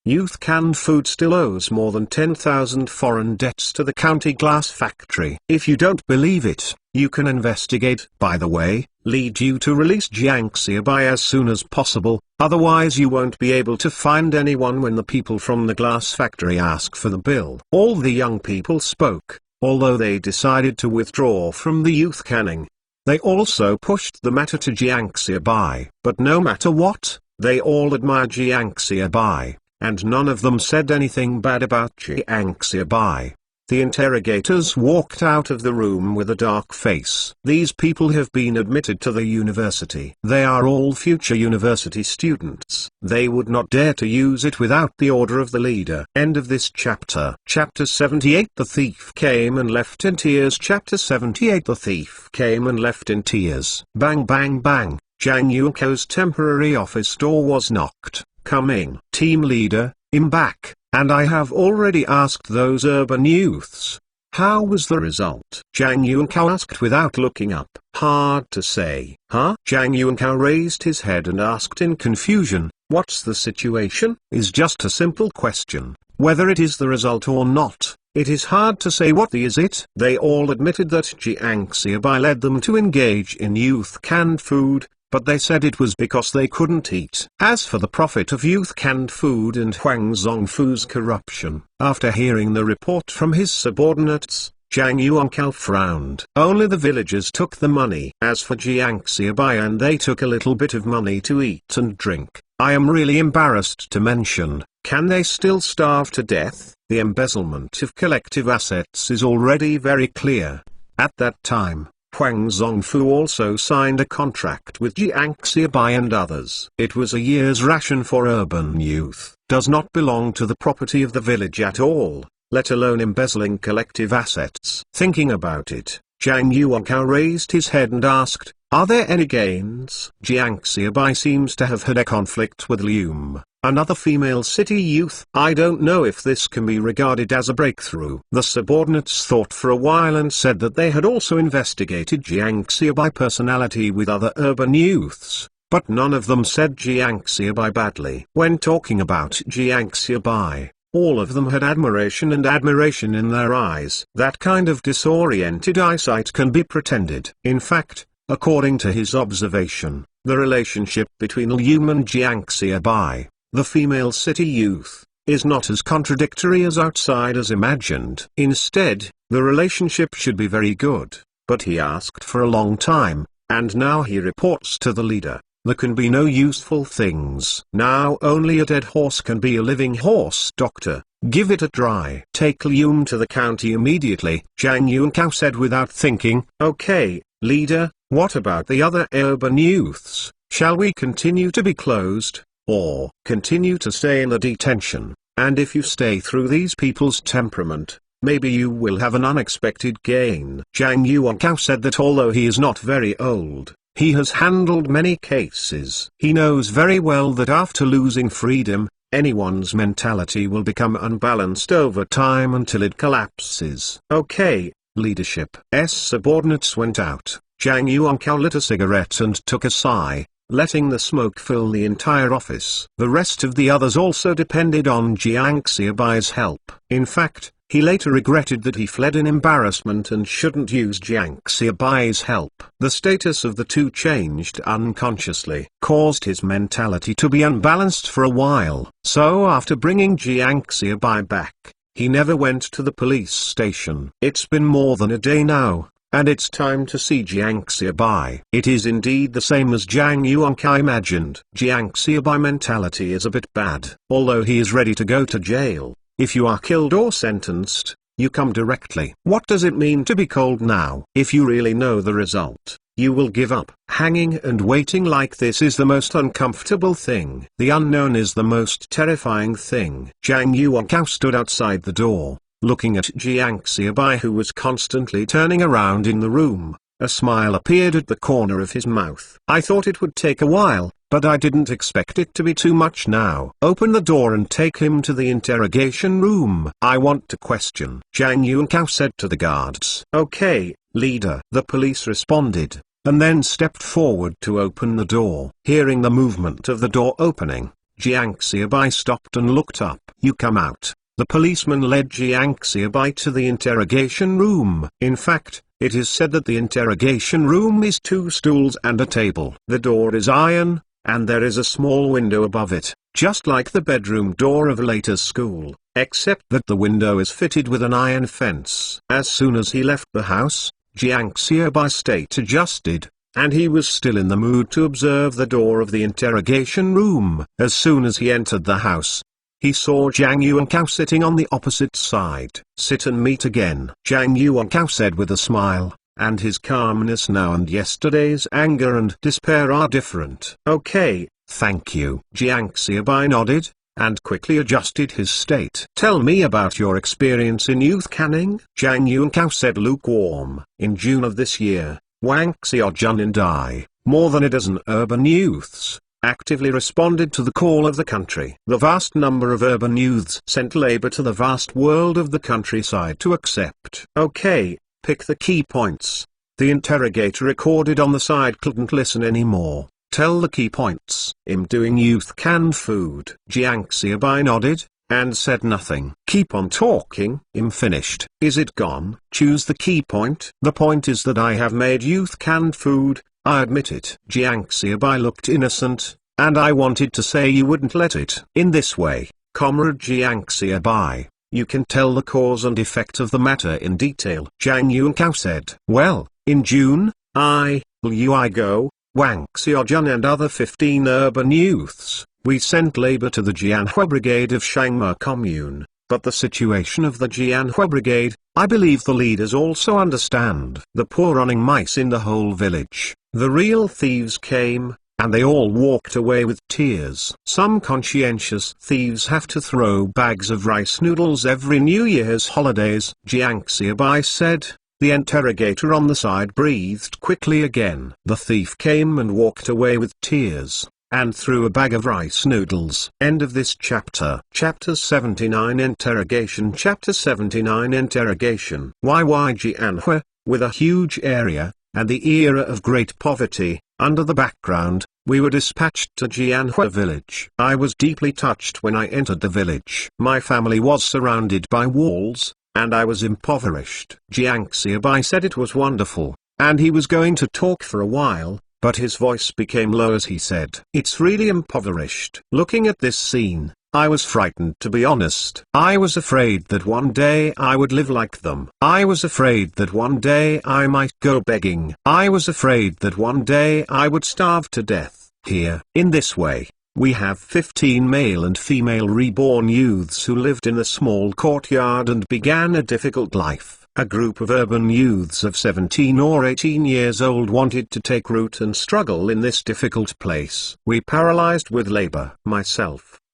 Youth canned food still owes more than 10,000 foreign debts to the county glass factory. If you don't believe it, you can investigate. By the way, lead you to release Jiang Xiaobai as soon as possible, otherwise you won't be able to find anyone when the people from the glass factory ask for the bill. All the young people spoke, although they decided to withdraw from the youth canning. They also pushed the matter to Jiang Xiaobai. But no matter what, they all admire Jiang Xiaobai, and none of them said anything bad about Jiang Xiaobai. The interrogators walked out of the room with a dark face. These people have been admitted to the university. They are all future university students. They would not dare to use it without the order of the leader. End of this chapter. Chapter 78. The thief came and left in tears. Chapter 78. The thief came and left in tears. Bang bang bang. Zhang Yuankao's temporary office door was knocked. Coming. Team leader, I'm back, and I have already asked those urban youths. How was the result? Zhang Yuankao asked without looking up. Hard to say. Huh? Zhang Yuankao raised his head and asked in confusion. What's the situation? Is just a simple question. Whether it is the result or not, it is hard to say. What is it? They all admitted that Jiang Xiaobai led them to engage in youth canned food, but they said it was because they couldn't eat. As for the profit of youth canned food and Huang Zongfu's corruption, after hearing the report from his subordinates, Zhang Yuankao frowned. Only the villagers took the money. As for Jiang Xiaobai, and they took a little bit of money to eat and drink. I am really embarrassed to mention, can they still starve to death? The embezzlement of collective assets is already very clear. At that time, Huang Zongfu also signed a contract with Jiang Xiaobai and others. It was a year's ration for urban youth. Does not belong to the property of the village at all, let alone embezzling collective assets. Thinking about it, Zhang Yuankao raised his head and asked, are there any gains? Jiang Xiaobai seems to have had a conflict with Lium, another female city youth. I don't know if this can be regarded as a breakthrough. The subordinates thought for a while and said that they had also investigated Jiang Xiaobai personality with other urban youths, but none of them said Jiang Xiaobai badly. When talking about Jiang Xiaobai, all of them had admiration in their eyes. That kind of disoriented eyesight can be pretended. In fact, according to his observation, the relationship between Lium and Jiang Xiaobai, the female city youth, is not as contradictory as outsiders imagined. Instead, the relationship should be very good, but he asked for a long time, and now he reports to the leader. There can be no useful things. Now only a dead horse can be a living horse. Doctor, give it a try. Take Lium to the county immediately, Zhang Yuankao said without thinking. Okay, leader, what about the other urban youths? Shall we continue to be closed, or continue to stay in the detention? And if you stay through these people's temperament, maybe you will have an unexpected gain. Zhang Yuankao said that although he is not very old, he has handled many cases. He knows very well that after losing freedom, anyone's mentality will become unbalanced over time until it collapses. Okay, leadership. Subordinates went out. Zhang Yuankao lit a cigarette and took a sigh, letting the smoke fill the entire office. The rest of the others also depended on Jiang Xiaobai's help. In fact, he later regretted that he fled in embarrassment and shouldn't use Jiang Xiaobai's help. The status of the two changed unconsciously, caused his mentality to be unbalanced for a while. So after bringing Jiang Xiaobai back, he never went to the police station. It's been more than a day now, and it's time to see Jiang Xiaobai. It is indeed the same as Zhang Yuankao imagined. Jiang Xiaobai mentality is a bit bad. Although he is ready to go to jail, if you are killed or sentenced, you come directly. What does it mean to be cold now? If you really know the result, you will give up. Hanging and waiting like this is the most uncomfortable thing. The unknown is the most terrifying thing. Zhang Yuankao stood outside the door, looking at Jiang Xiaobai, who was constantly turning around in the room. A smile appeared at the corner of his mouth. I thought it would take a while, but I didn't expect it to be too much now. Open the door and take him to the interrogation room. I want to question. Zhang Yuankao said to the guards. Okay, leader. The police responded, and then stepped forward to open the door. Hearing the movement of the door opening, Jiang Xiaobai stopped and looked up. You come out. The policeman led Jiang Xiaobai to the interrogation room. In fact, it is said that the interrogation room is 2 stools and a table. The door is iron, and there is a small window above it, just like the bedroom door of a later school, except that the window is fitted with an iron fence. As soon as he left the house, Jiang Xiaobai's state adjusted, and he was still in the mood to observe the door of the interrogation room. As soon as he entered the house, he saw Zhang Yuankao sitting on the opposite side. Sit and meet again, Zhang Yuankao said with a smile, and his calmness now and yesterday's anger and despair are different. Okay, thank you. Jiang Xiaobai nodded, and quickly adjusted his state. Tell me about your experience in youth canning. Zhang Yuankao said lukewarm. In June of this year, Wang Xiaojun and I, more than a dozen urban youths, actively responded to the call of the country. The vast number of urban youths sent labor to the vast world of the countryside to accept. Okay, pick the key points. The interrogator recorded on the side couldn't listen anymore. Tell the key points. I'm doing youth canned food. Jiang Xiaobai nodded, and said nothing. Keep on talking. I'm finished. Is it gone? Choose the key point. The point is that I have made youth canned food, I admit it. Jiang Xiaobai looked innocent, and I wanted to say you wouldn't let it. In this way, Comrade Jiang Xiaobai, you can tell the cause and effect of the matter in detail. Zhang Yuankao said. Well, in June, I, Liu Igo, Wang Xiaojun and other 15 urban youths, We sent labor to the Jianhua Brigade of Shangma Commune, but the situation of the Jianhua Brigade, I believe the leaders also understand. The poor running mice in the whole village, the real thieves came, and they all walked away with tears. Some conscientious thieves have to throw bags of rice noodles every New Year's holidays, Jiang Xiaobai said. The interrogator on the side breathed quickly again. The thief came and walked away with tears, and threw a bag of rice noodles. End of this chapter. Chapter 79 Interrogation. Chapter 79 Interrogation. YY Jianhua, with a huge area, and the era of great poverty, under the background, we were dispatched to Jianhua village. I was deeply touched when I entered the village. My family was surrounded by walls, and I was impoverished. Jiang Xiaobai said it was wonderful, and he was going to talk for a while, but his voice became low as he said, "It's really impoverished." Looking at this scene, I was frightened, to be honest. I was afraid that one day I would live like them. I was afraid that one day I might go begging. I was afraid that one day I would starve to death. Here, in this way, we have 15 male and female reborn youths who lived in a small courtyard and began a difficult life. A group of urban youths of 17 or 18 years old wanted to take root and struggle in this difficult place. We paralyzed with labor.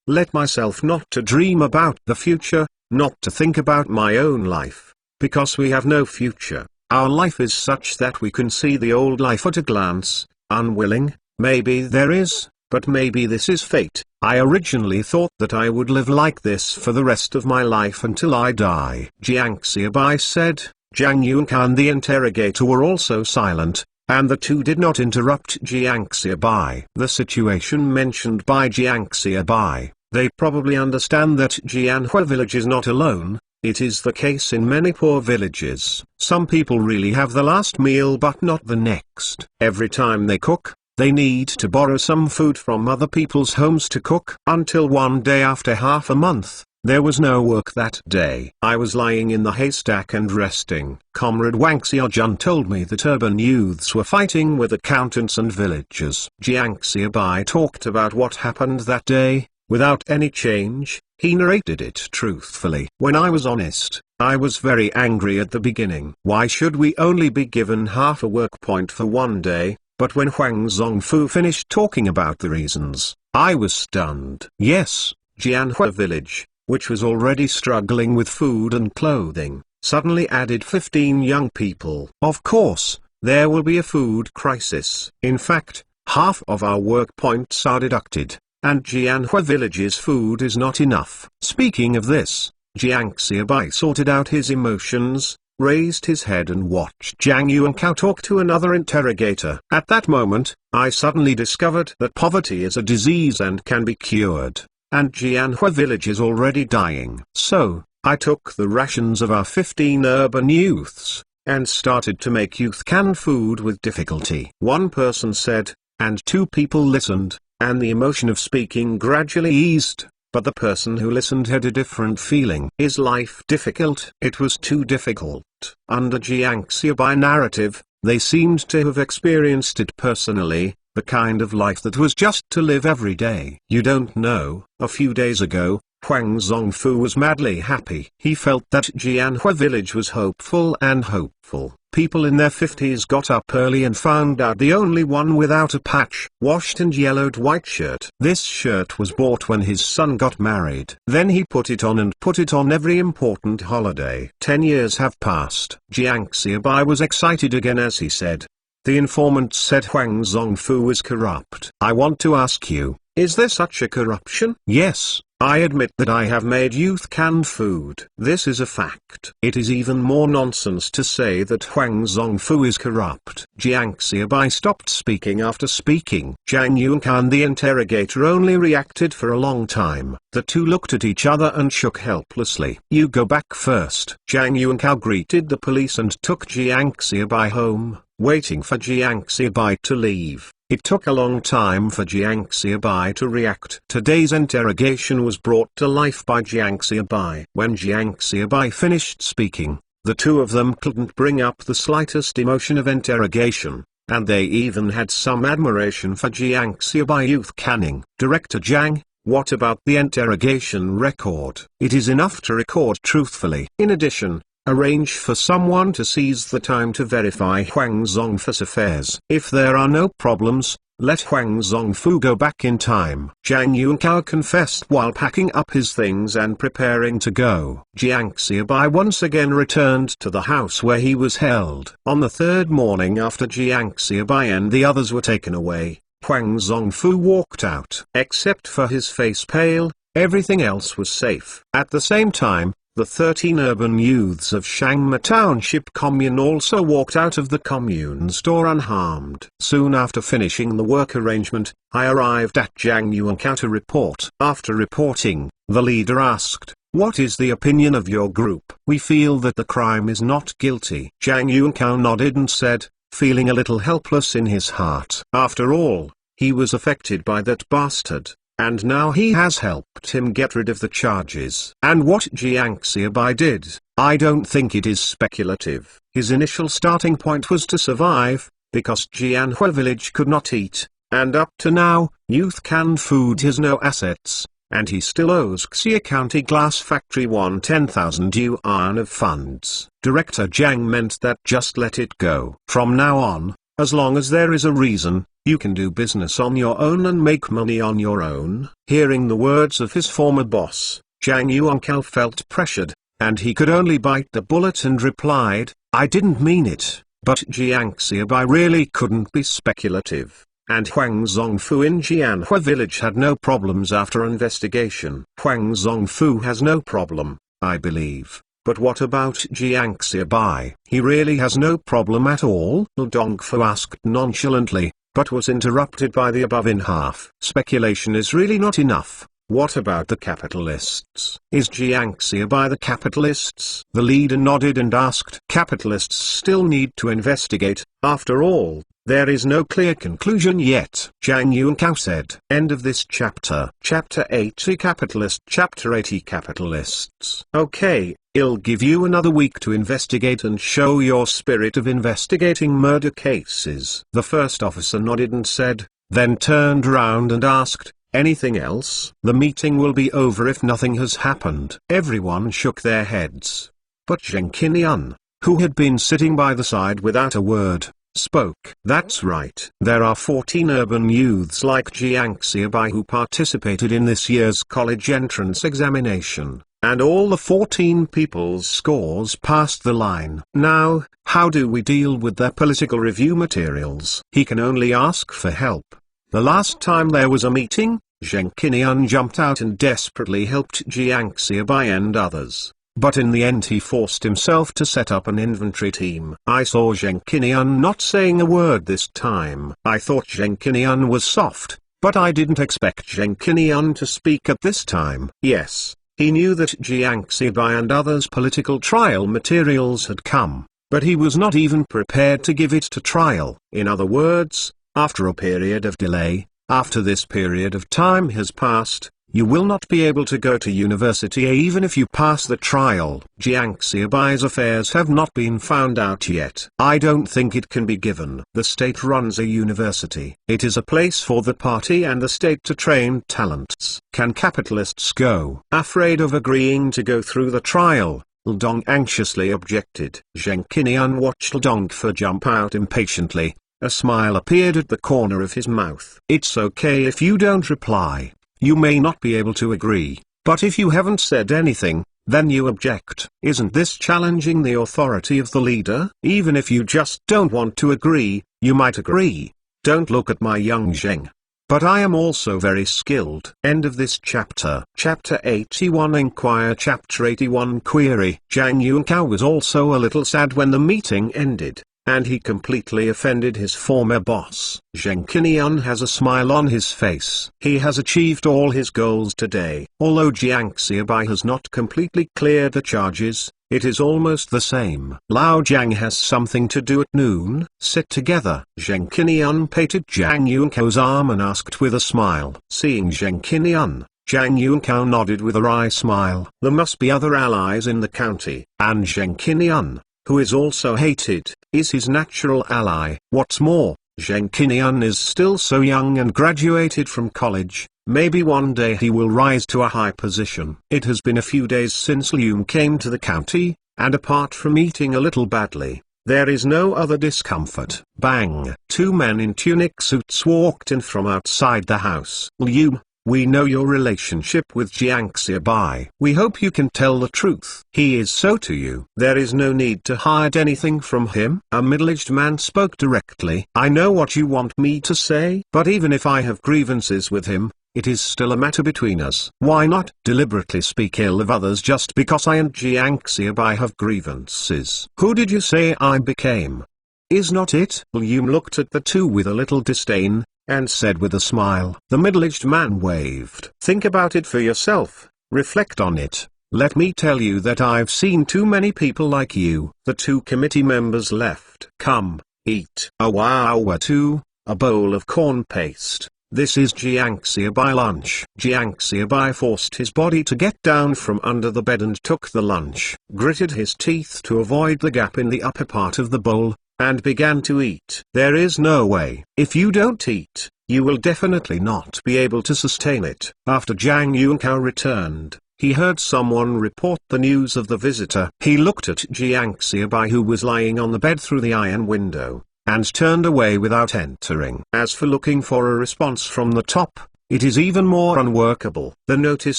Let myself not to dream about the future, not to think about my own life, because we have no future. Our life is such that we can see the old life at a glance, unwilling, maybe there is, but maybe this is fate. I originally thought that I would live like this for the rest of my life until I die. Jiang Xiaobai said. Zhang Yunka and the interrogator were also silent, and the two did not interrupt Jiang Xiaobai. The situation mentioned by Jiang Xiaobai, they probably understand that Jianhua village is not alone. It is the case in many poor villages. Some people really have the last meal but not the next. Every time they cook, they need to borrow some food from other people's homes to cook. Until one day after half a month, there was no work that day. I was lying in the haystack and resting. Comrade Wang Xiaojun told me that urban youths were fighting with accountants and villagers. Jiang Xiaobai talked about what happened that day. Without any change, he narrated it truthfully. When I was honest, I was very angry at the beginning. Why should we only be given half a work point for one day? But when Huang Zongfu finished talking about the reasons, I was stunned. Yes, Jianhua village, which was already struggling with food and clothing, suddenly added 15 young people. Of course, there will be a food crisis. In fact, half of our work points are deducted, and Jianhua village's food is not enough. Speaking of this, Jiang Xiaobai sorted out his emotions, raised his head and watched Zhang Yuankao talk to another interrogator. At that moment, I suddenly discovered that poverty is a disease and can be cured, and Jianhua village is already dying. So, I took the rations of our 15 urban youths, and started to make youth canned food with difficulty. One person said, and two people listened, and the emotion of speaking gradually eased. But the person who listened had a different feeling. Is life difficult? It was too difficult. Under Jiang Xiaobai narrative, they seemed to have experienced it personally, the kind of life that was just to live every day. You don't know, a few days ago, Huang Zongfu was madly happy. He felt that Jianhua village was hopeful and hopeful. People in their 50s got up early and found out the only one without a patch, washed and yellowed white shirt. This shirt was bought when his son got married. Then he put it on and put it on every important holiday. 10 years have passed. Jiang Xiaobai was excited again as he said. The informant said Huang Zongfu is corrupt. I want to ask you, is there such a corruption? Yes. I admit that I have made youth canned food. This is a fact. It is even more nonsense to say that Huang Zongfu is corrupt. Jiang Xiaobai stopped speaking after speaking. Zhang Yunkan the interrogator only reacted for a long time. The two looked at each other and shook helplessly. You go back first. Zhang Yunkao greeted the police and took Jiang Xiaobai home, waiting for Jiang Xiaobai to leave. It took a long time for Jiang Xiaobai to react. Today's interrogation was brought to life by Jiang Xiaobai. When Jiang Xiaobai finished speaking, the two of them couldn't bring up the slightest emotion of interrogation. and they even had some admiration for Jiang Xiaobai youth canning. Director Jiang, what about the interrogation record? It is enough to record truthfully. In addition, arrange for someone to seize the time to verify Huang Zhongfu's affairs. If there are no problems, let Huang Zhongfu go back in time. Zhang Yunkao confessed while packing up his things and preparing to go. Jiang Xiaobai once again returned to the house where he was held. On the third morning after Jiang Xiaobai and the others were taken away, Huang Zhongfu walked out. Except for his face pale, everything else was safe. At the same time, the 13 urban youths of Shangma Township Commune also walked out of the commune store unharmed. Soon after finishing the work arrangement, I arrived at Zhang Yuankao to report. After reporting, the leader asked, "What is the opinion of your group?" "We feel that the crime is not guilty." Zhang Yuankao nodded and said, feeling a little helpless in his heart. After all, he was affected by that bastard, and now he has helped him get rid of the charges. And what Jiang Xiaobai did, I don't think it is speculative. His initial starting point was to survive, because Jianhua village could not eat, and up to now, youth canned food has no assets, and he still owes Xia County Glass Factory 10,000 yuan of funds. Director Jiang meant that just let it go. From now on, as long as there is a reason, you can do business on your own and make money on your own. Hearing the words of his former boss, Zhang Yuankao felt pressured, and he could only bite the bullet and replied, "I didn't mean it." But Jiang Xiaobai really couldn't be speculative, and Huang Zhongfu in Jianhua village had no problems after investigation. Huang Zhongfu has no problem, I believe. But what about Jiang Xiaobai? He really has no problem at all? Dongfu asked nonchalantly, but was interrupted by the above in half. Speculation is really not enough. What about the capitalists? Is Jiang Xiaobai the capitalists? The leader nodded and asked. Capitalists still need to investigate. After all, there is no clear conclusion yet. Zhang Yuankao said. End of this chapter. Chapter 80 Capitalist. Chapter 80 Capitalists. Okay, I'll give you another week to investigate and show your spirit of investigating murder cases. The first officer nodded and said, then turned around and asked, anything else? The meeting will be over if nothing has happened. Everyone shook their heads. But Zheng Qinian, who had been sitting by the side without a word, spoke. That's right. There are 14 urban youths like Jiang Xiaobai who participated in this year's college entrance examination, and all the 14 people's scores passed the line. Now, how do we deal with their political review materials? He can only ask for help. The last time there was a meeting, Zheng Qinian jumped out and desperately helped Jiang Xiaobai and others. But in the end he forced himself to set up an inventory team. I saw Zheng Qinian not saying a word this time. I thought Zheng Qinian was soft, but I didn't expect Zheng Qinian to speak at this time. Yes, he knew that Jiang Xiaobai and others' political trial materials had come, but he was not even prepared to give it to trial. In other words, after a period of delay, after this period of time has passed, you will not be able to go to university even if you pass the trial. Jiang Xiaobai's affairs have not been found out yet. I don't think it can be given. The state runs a university. It is a place for the party and the state to train talents. Can capitalists go? Afraid of agreeing to go through the trial, Dong anxiously objected. Zheng Qinian watched Dongfu jump out impatiently. A smile appeared at the corner of his mouth. It's okay if you don't reply. You may not be able to agree, but if you haven't said anything, then you object. Isn't this challenging the authority of the leader? Even if you just don't want to agree, you might agree. Don't look at my young Zheng. But I am also very skilled. End of this chapter. Chapter 81 Inquire. Chapter 81 Query. Zhang Yuankao was also a little sad when the meeting ended, and he completely offended his former boss. Zheng Qinian has a smile on his face. He has achieved all his goals today. Although Jiang Xiaobai has not completely cleared the charges, it is almost the same. Lao Jiang has something to do at noon. Sit together. Zheng Qinian patted Zhang Yuankao's arm and asked with a smile. Seeing Zheng Qinian, Zhang Yuankao nodded with a wry smile. There must be other allies in the county, and Zheng Qinian, who is also hated, is his natural ally. What's more, Zheng Qinian is still so young and graduated from college. Maybe one day he will rise to a high position. It has been a few days since Liu came to the county, and apart from eating a little badly, there is no other discomfort. Bang! Two men in tunic suits walked in from outside the house. Liu, we know your relationship with Jiang Xiaobai. We hope you can tell the truth. He is so to you. There is no need to hide anything from him. A middle-aged man spoke directly. I know what you want me to say, but even if I have grievances with him, it is still a matter between us. Why not deliberately speak ill of others just because I and Jiang Xiaobai have grievances? Who did you say I became? Is not it? Liu looked at the two with a little disdain, and said with a smile. The middle-aged man waved. Think about it for yourself, reflect on it. Let me tell you that I've seen too many people like you. The two committee members left. Come, eat. A wow too, a bowl of corn paste. This is Jiang Xiaobai lunch. Jiang Xiaobai forced his body to get down from under the bed and took the lunch, gritted his teeth to avoid the gap in the upper part of the bowl, and began to eat. There is no way. If you don't eat, you will definitely not be able to sustain it. After Zhang Yunkao returned, he heard someone report the news of the visitor. He looked at Jiang Xiaobai, who was lying on the bed through the iron window, and turned away without entering. As for looking for a response from the top, it is even more unworkable. The notice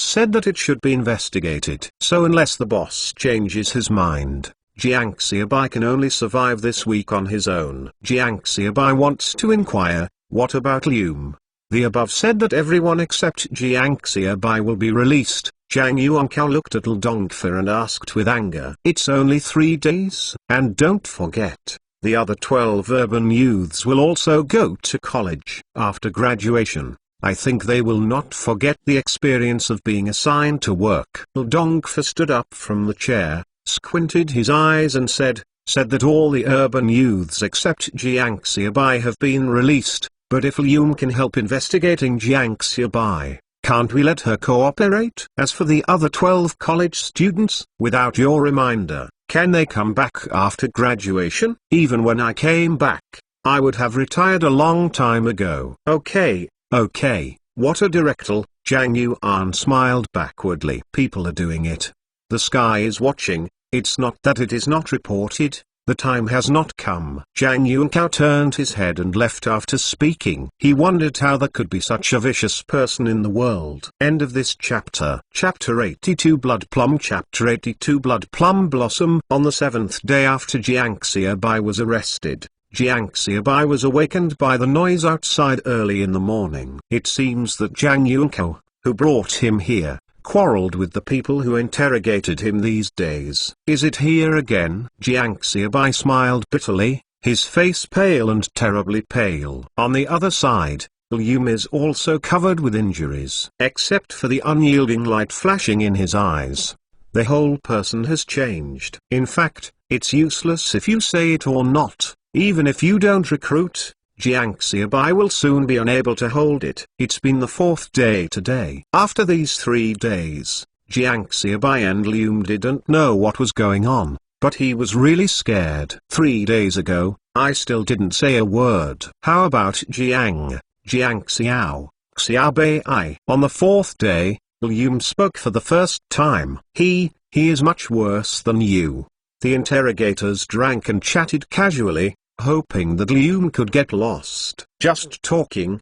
said that it should be investigated. So unless the boss changes his mind, Jiang Xiaobai can only survive this week on his own. Jiang Xiaobai wants to inquire, what about Liu? The above said that everyone except Jiang Xiaobai will be released. Zhang Yuankao looked at Lu Dongfa and asked with anger. It's only 3 days. And don't forget, the other 12 urban youths will also go to college. After graduation, I think they will not forget the experience of being assigned to work. Lu Dongfa stood up from the chair, squinted his eyes and said that all the urban youths except Jiang Xiaobai have been released, but if Liu can help investigating Jiang Xiaobai, can't we let her cooperate? As for the other 12 college students, without your reminder, can they come back after graduation? Even when I came back, I would have retired a long time ago. Okay, what a directal. Zhang Yuan smiled backwardly. People are doing it. The sky is watching. It's not that it is not reported, the time has not come. Zhang Yunkao turned his head and left after speaking. He wondered how there could be such a vicious person in the world. End of this chapter. Chapter 82 Blood Plum. Chapter 82 Blood Plum Blossom. On the 7th day after Jiang Xiaobai was arrested, Jiang Xiaobai was awakened by the noise outside early in the morning. It seems that Zhang Yunkao, who brought him here, quarreled with the people who interrogated him these days. Is it here again? Jiang Xiaobai smiled bitterly, his face pale and terribly pale. On the other side, Liu is also covered with injuries. Except for the unyielding light flashing in his eyes, the whole person has changed. In fact, it's useless if you say it or not. Even if you don't recruit, Jiang Xiaobai will soon be unable to hold it. It's been the 4th day today. After these 3 days, Jiang Xiaobai and Liu didn't know what was going on, but he was really scared. 3 days ago, I still didn't say a word. How about Jiang Xiaobai? On the 4th day, Liu spoke for the first time. He is much worse than you. The interrogators drank and chatted casually, hoping that Liu could get lost. Just talking,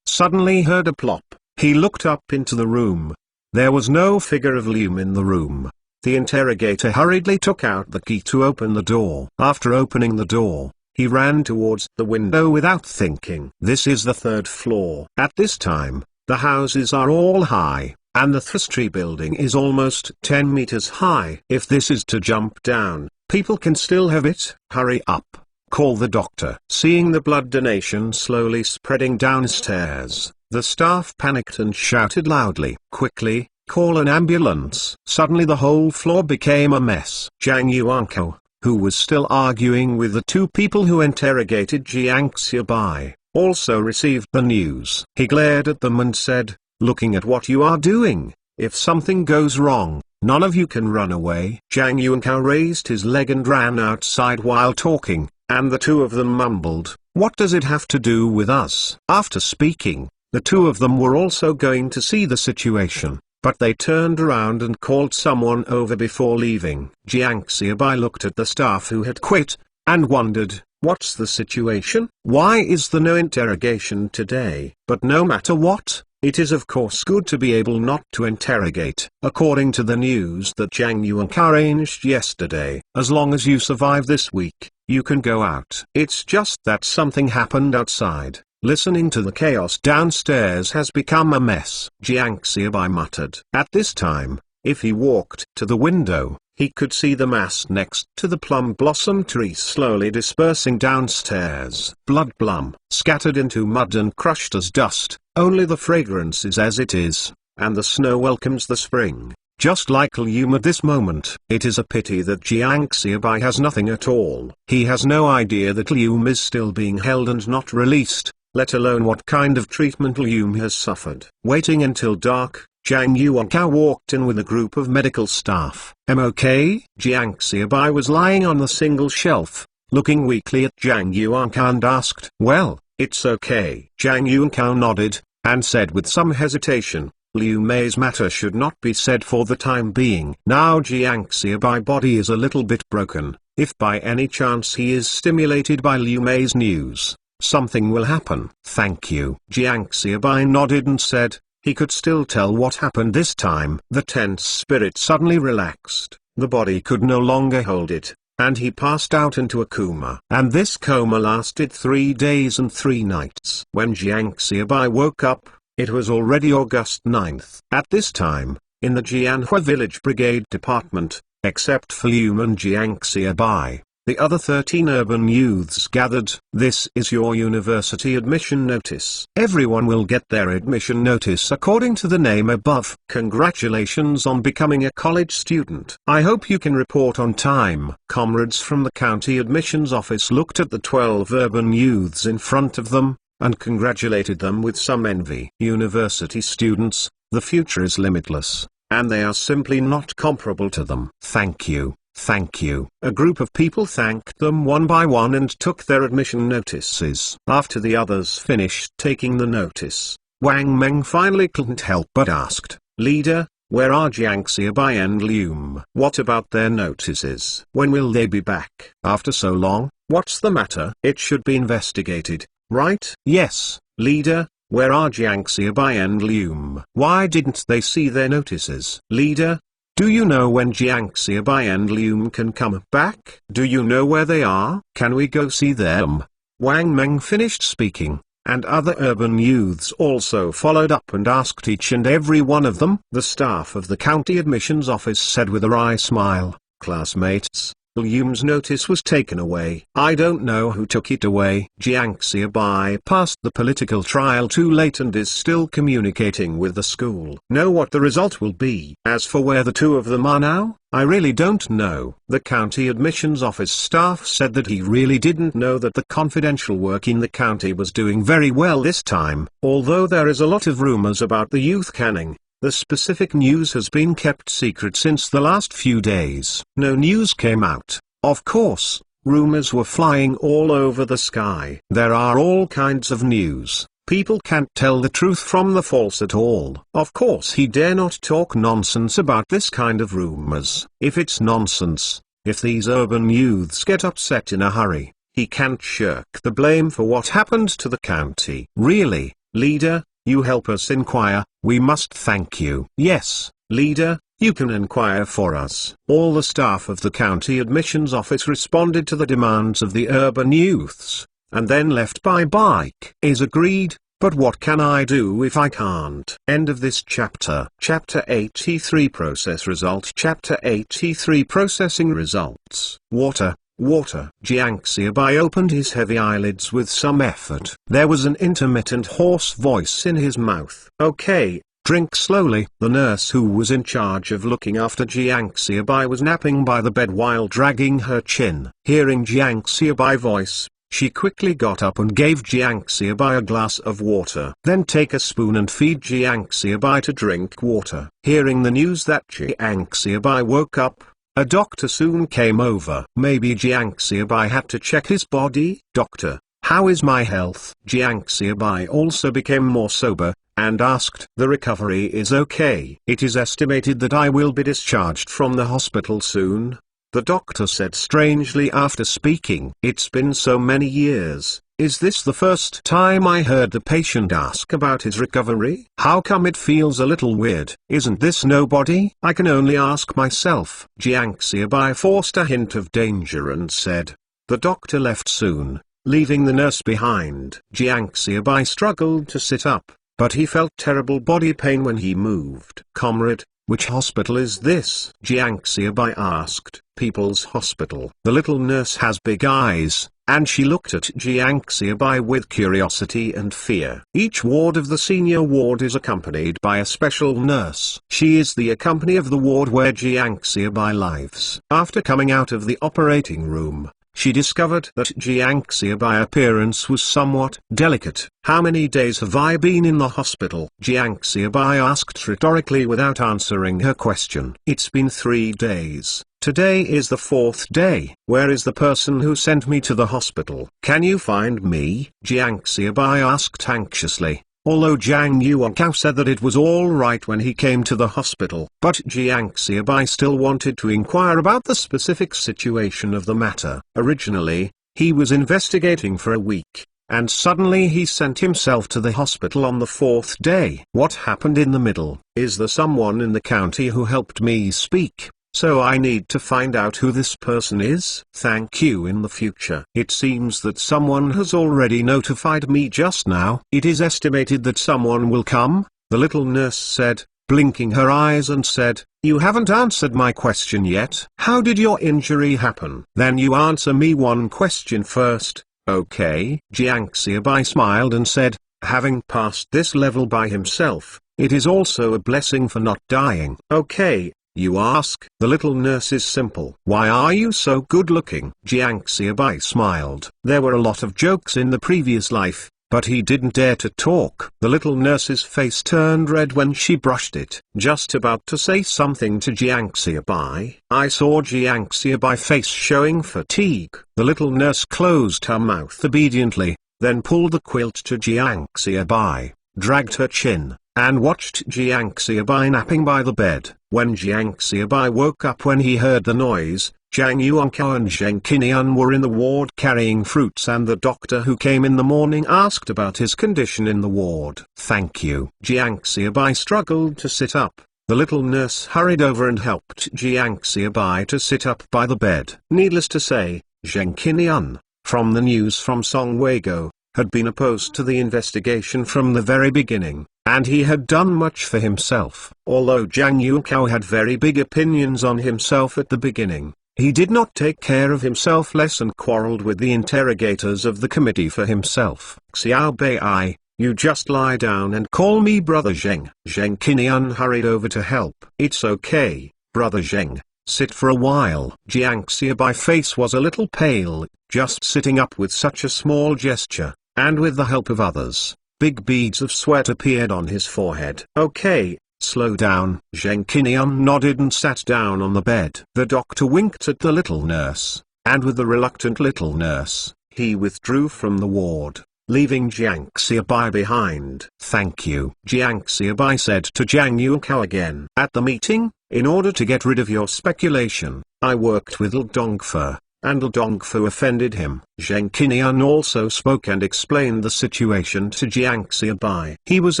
suddenly heard a plop. He looked up into the room. There was no figure of Liu in the room. The interrogator hurriedly took out the key to open the door. After opening the door, he ran towards the window without thinking. This is the 3rd floor. At this time, the houses are all high, and the Three building is almost 10 meters high. If this is to jump down, people can still have it. Hurry up. Call the doctor. Seeing the blood donation slowly spreading downstairs, the staff panicked and shouted loudly, "Quickly, call an ambulance." Suddenly the whole floor became a mess. Zhang Yuankao, who was still arguing with the 2 people who interrogated Jiang Xiaobai, also received the news. He glared at them and said, "Looking at what you are doing, if something goes wrong, None of you can run away. Zhang Yuankao raised his leg and ran outside while talking, and the two of them mumbled, "What does it have to do with us?" After speaking, the two of them were also going to see the situation, but they turned around and called someone over before leaving. Jiang Xiaobai looked at the staff who had quit, and wondered, what's the situation? Why is there no interrogation today? But no matter what, it is of course good to be able not to interrogate. According to the news that Zhang Yuankao arranged yesterday, as long as you survive this week, you can go out. It's just that something happened outside. Listening to the chaos downstairs has become a mess, Jiang Xiaobai muttered. At this time, if he walked to the window, he could see the mass next to the plum blossom tree slowly dispersing downstairs. Blood plum, scattered into mud and crushed as dust, only the fragrance is as it is, and the snow welcomes the spring. Just like Lium at this moment. It is a pity that Jiang Xiaobai has nothing at all. He has no idea that Lium is still being held and not released, let alone what kind of treatment Lium has suffered. Waiting until dark, Zhang Yuankao walked in with a group of medical staff. "Okay?" Jiang Xiaobai was lying on the single shelf, looking weakly at Zhang Yuankao and asked, "Well, it's okay." Zhang Yuankao nodded, and said with some hesitation, "Liu Mei's matter should not be said for the time being." Now Jiang Xiaobai's body is a little bit broken. If by any chance he is stimulated by Liu Mei's news, something will happen. "Thank you." Jiang Xiaobai nodded and said, he could still tell what happened this time. The tense spirit suddenly relaxed, the body could no longer hold it, and he passed out into a coma. And this coma lasted 3 days and 3 nights. When Jiang Xiaobai woke up, it was already August 9th. At this time, in the Jianhua Village Brigade Department, except for Liu and Jiang Xiaobai, the other 13 urban youths gathered. "This is your university admission notice. Everyone will get their admission notice according to the name above. Congratulations on becoming a college student. I hope you can report on time." Comrades from the county admissions office looked at the 12 urban youths in front of them, and congratulated them with some envy. University students, the future is limitless, and they are simply not comparable to them. "Thank you. Thank you." A group of people thanked them one by one and took their admission notices. After the others finished taking the notice, Wang Meng finally couldn't help but asked, "Leader, where are Jiang Xiaobai and Lium? What about their notices? When will they be back?" "After so long, what's the matter?" "It should be investigated, right?" "Yes, leader. Where are Jiang Xiaobai and Lium? Why didn't they see their notices?" "Leader, do you know when Jiang Xiaobai and Lium can come back? Do you know where they are? Can we go see them?" Wang Meng finished speaking, and other urban youths also followed up and asked each and every one of them. The staff of the county admissions office said with a wry smile, "Classmates, Lium's notice was taken away. I don't know who took it away." Jiang Xiaobai passed the political trial too late and is still communicating with the school. Know what the result will be. As for where the two of them are now, I really don't know. The county admissions office staff said that he really didn't know that the confidential work in the county was doing very well this time. Although there is a lot of rumors about the youth canning, the specific news has been kept secret since the last few days. No news came out. Of course, rumors were flying all over the sky. There are all kinds of news. People can't tell the truth from the false at all. Of course he dare not talk nonsense about this kind of rumors. If it's nonsense, if these urban youths get upset in a hurry, he can't shirk the blame for what happened to the county. "Really, leader, you help us inquire, we must thank you." "Yes, leader, you can inquire for us." All the staff of the county admissions office responded to the demands of the urban youths, and then left by bike. Is agreed, but what can I do if I can't? End of this chapter. Chapter 83 Process Result. Chapter 83 Processing Results. Water. Jiang Xiaobai opened his heavy eyelids with some effort. There was an intermittent hoarse voice in his mouth. "Okay, drink slowly." The nurse who was in charge of looking after Jiang Xiaobai was napping by the bed while dragging her chin. Hearing Jiang Xiaobai's voice, She quickly got up and gave Jiang Xiaobai a glass of water. Then take a spoon and feed Jiang Xiaobai to drink water. Hearing the news that Jiang Xiaobai woke up, a doctor soon came over. Maybe Jiang Xiaobai had to check his body. Doctor, how is my health? Jiang Xiaobai also became more sober, and asked. The recovery is okay. It is estimated that I will be discharged from the hospital soon, the doctor said strangely after speaking. It's been so many years. Is this the first time I heard the patient ask about his recovery? How come it feels a little weird? Isn't this nobody? I can only ask myself. Jiang Xiaobai forced a hint of danger and said. The doctor left soon, leaving the nurse behind. Jiang Xiaobai struggled to sit up, but he felt terrible body pain when he moved. Comrade, which hospital is this? Jiang Xiaobai asked. People's Hospital. The little nurse has big eyes, and she looked at Jiang Xiaobai with curiosity and fear. Each ward of the senior ward is accompanied by a special nurse. She is the accompany of the ward where Jiang Xiaobai lives. After coming out of the operating room, she discovered that Jiang Xiaobai appearance was somewhat delicate. How many days have I been in the hospital? Jiang Xiaobai asked rhetorically without answering her question. It's been 3 days. Today is the 4th day. Where is the person who sent me to the hospital? Can you find me? Jiang Xiaobai asked anxiously. Although Zhang Yuankao said that it was all right when he came to the hospital, but Jiang Xiaobai still wanted to inquire about the specific situation of the matter. Originally, he was investigating for a week, and suddenly he sent himself to the hospital on the 4th day. What happened in the middle? Is there someone in the county who helped me speak? So I need to find out who this person is. Thank you in the future. It seems that someone has already notified me just now. It is estimated that someone will come, the little nurse said, blinking her eyes and said, you haven't answered my question yet. How did your injury happen? Then you answer me one question first, okay? Jiang Xiaobai smiled and said, having passed this level by himself, it is also a blessing for not dying. Okay. You ask. The little nurse is simple. Why are you so good looking? Jiang Xiaobai smiled. There were a lot of jokes in the previous life, but he didn't dare to talk. The little nurse's face turned red when she brushed it. Just about to say something to Jiang Xiaobai, I saw Jiang Xiaobai face showing fatigue. The little nurse closed her mouth obediently, then pulled the quilt to Jiang Xiaobai, dragged her chin, and watched Jiang Xiaobai napping by the bed. When Jiang Xiaobai woke up when he heard the noise, Zhang Yuankao and Zheng Qinian were in the ward carrying fruits, and the doctor who came in the morning asked about his condition in the ward. Thank you. Jiang Xiaobai struggled to sit up. The little nurse hurried over and helped Jiang Xiaobai to sit up by the bed. Needless to say, Zheng Qinian, from the news from Song Weigo, had been opposed to the investigation from the very beginning, and he had done much for himself. Although Zhang Yuankao had very big opinions on himself at the beginning, he did not take care of himself less and quarreled with the interrogators of the committee for himself. Xiaobai, you just lie down and call me Brother Zheng. Zheng Qinian hurried over to help. It's okay, Brother Zheng. Sit for a while. Jiang Xiaobai's face was a little pale, just sitting up with such a small gesture, and with the help of others, big beads of sweat appeared on his forehead. Okay, slow down. Zheng Qinian nodded and sat down on the bed. The doctor winked at the little nurse, and with the reluctant little nurse, he withdrew from the ward, leaving Jiang Xiaobai behind. Thank you. Jiang Xiaobai said to Zhang Yuankao again. At the meeting, in order to get rid of your speculation, I worked with L Dongfu, and L Dongfu offended him. Zheng Qinian also spoke and explained the situation to Jiang Xiaobai. He was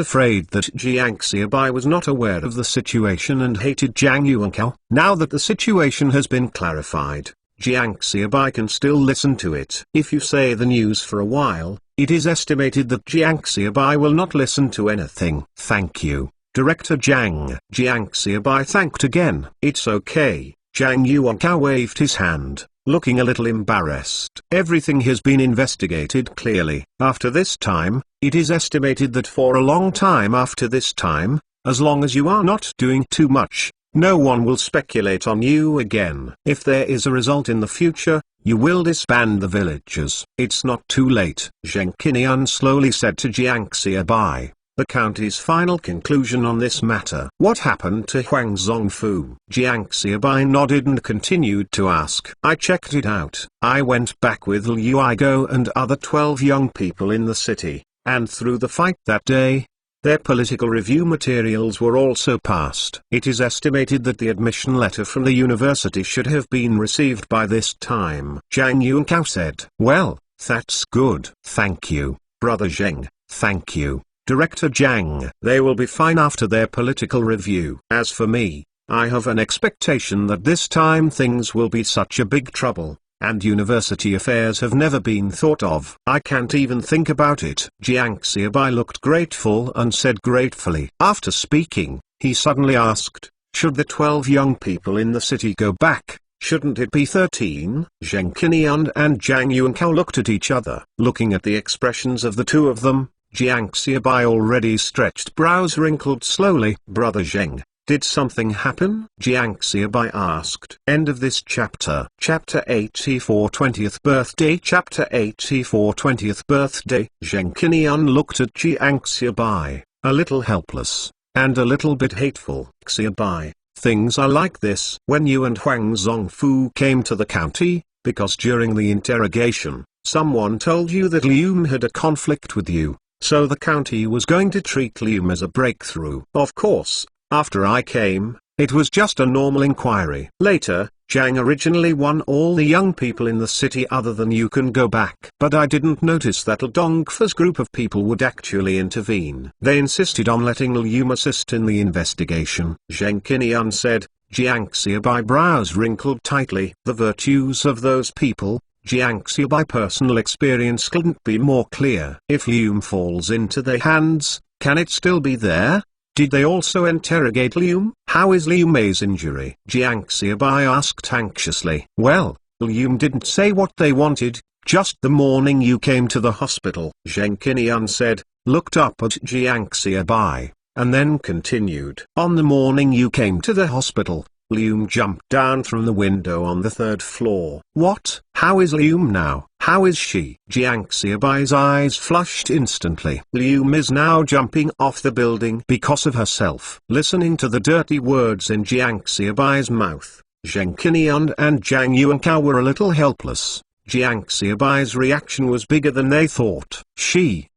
afraid that Jiang Xiaobai was not aware of the situation and hated Zhang Yuankao. Now that the situation has been clarified, Jiang Xiaobai can still listen to it. If you say the news for a while, it is estimated that Jiang Xiaobai will not listen to anything. Thank you, Director Zhang. Jiang Xiaobai thanked again. It's okay. Zhang Yuankao waved his hand, looking a little embarrassed. Everything has been investigated clearly. After this time, it is estimated that for a long time after this time, as long as you are not doing too much, No one will speculate on you again. If there is a result in the future, you will disband the villagers. It's not too late, Zheng Qinian slowly said to Jiang Xiaobai. The county's final conclusion on this matter. What happened to Huang Zongfu? Jiang Xiaobai nodded and continued to ask. I checked it out. I went back with Liu Igo and other 12 young people in the city, and through the fight that day, their political review materials were also passed. It is estimated that the admission letter from the university should have been received by this time. Zhang Yunkao said. Well, that's good. Thank you, Brother Zheng. Thank you, Director Zhang. They will be fine after their political review. As for me, I have an expectation that this time things will be such a big trouble, and university affairs have never been thought of. I can't even think about it. Jiang Xiaobai looked grateful and said gratefully. After speaking, he suddenly asked, should the 12 young people in the city go back? Shouldn't it be 13? Zheng Qinian and Zhang Yunkao looked at each other. Looking at the expressions of the two of them, Jiang Xiaobai already stretched brows wrinkled slowly. Brother Zheng, did something happen? Jiang Xiaobai asked. End of this chapter. Chapter 84 20th birthday. Chapter 84 20th birthday. Zheng Qinian looked at Jiang Xiaobai, a little helpless, and a little bit hateful. Xiaobai, things are like this. When you and Huang Zongfu came to the county, because during the interrogation, someone told you that Liu had a conflict with you, so the county was going to treat Liu as a breakthrough. Of course, after I came, it was just a normal inquiry. Later, Zhang originally won all the young people in the city other than you can go back. But I didn't notice that Dongfa's group of people would actually intervene. They insisted on letting Liu assist in the investigation. Zheng Qinian said. Jiang Xiaobai brows wrinkled tightly. The virtues of those people, Jiang Xiaobai personal experience couldn't be more clear. If Liu falls into their hands, can it still be there? Did they also interrogate Liu? How is Liu Mei's injury? Jiang Xiaobai asked anxiously. Well, Liu didn't say what they wanted, just the morning you came to the hospital. Zheng Qinian said, looked up at Jiang Xiaobai, and then continued. On the morning you came to the hospital, Liu jumped down from the window on the 3rd floor. What? How is Liu now? How is she? Jiang Xiaobai's eyes flushed instantly. Liu is now jumping off the building because of herself. Listening to the dirty words in Jiang Xiaobai's mouth, Zheng Qinian and Zhang Yunkao were a little helpless. Jiang Xiaobai's reaction was bigger than they thought. She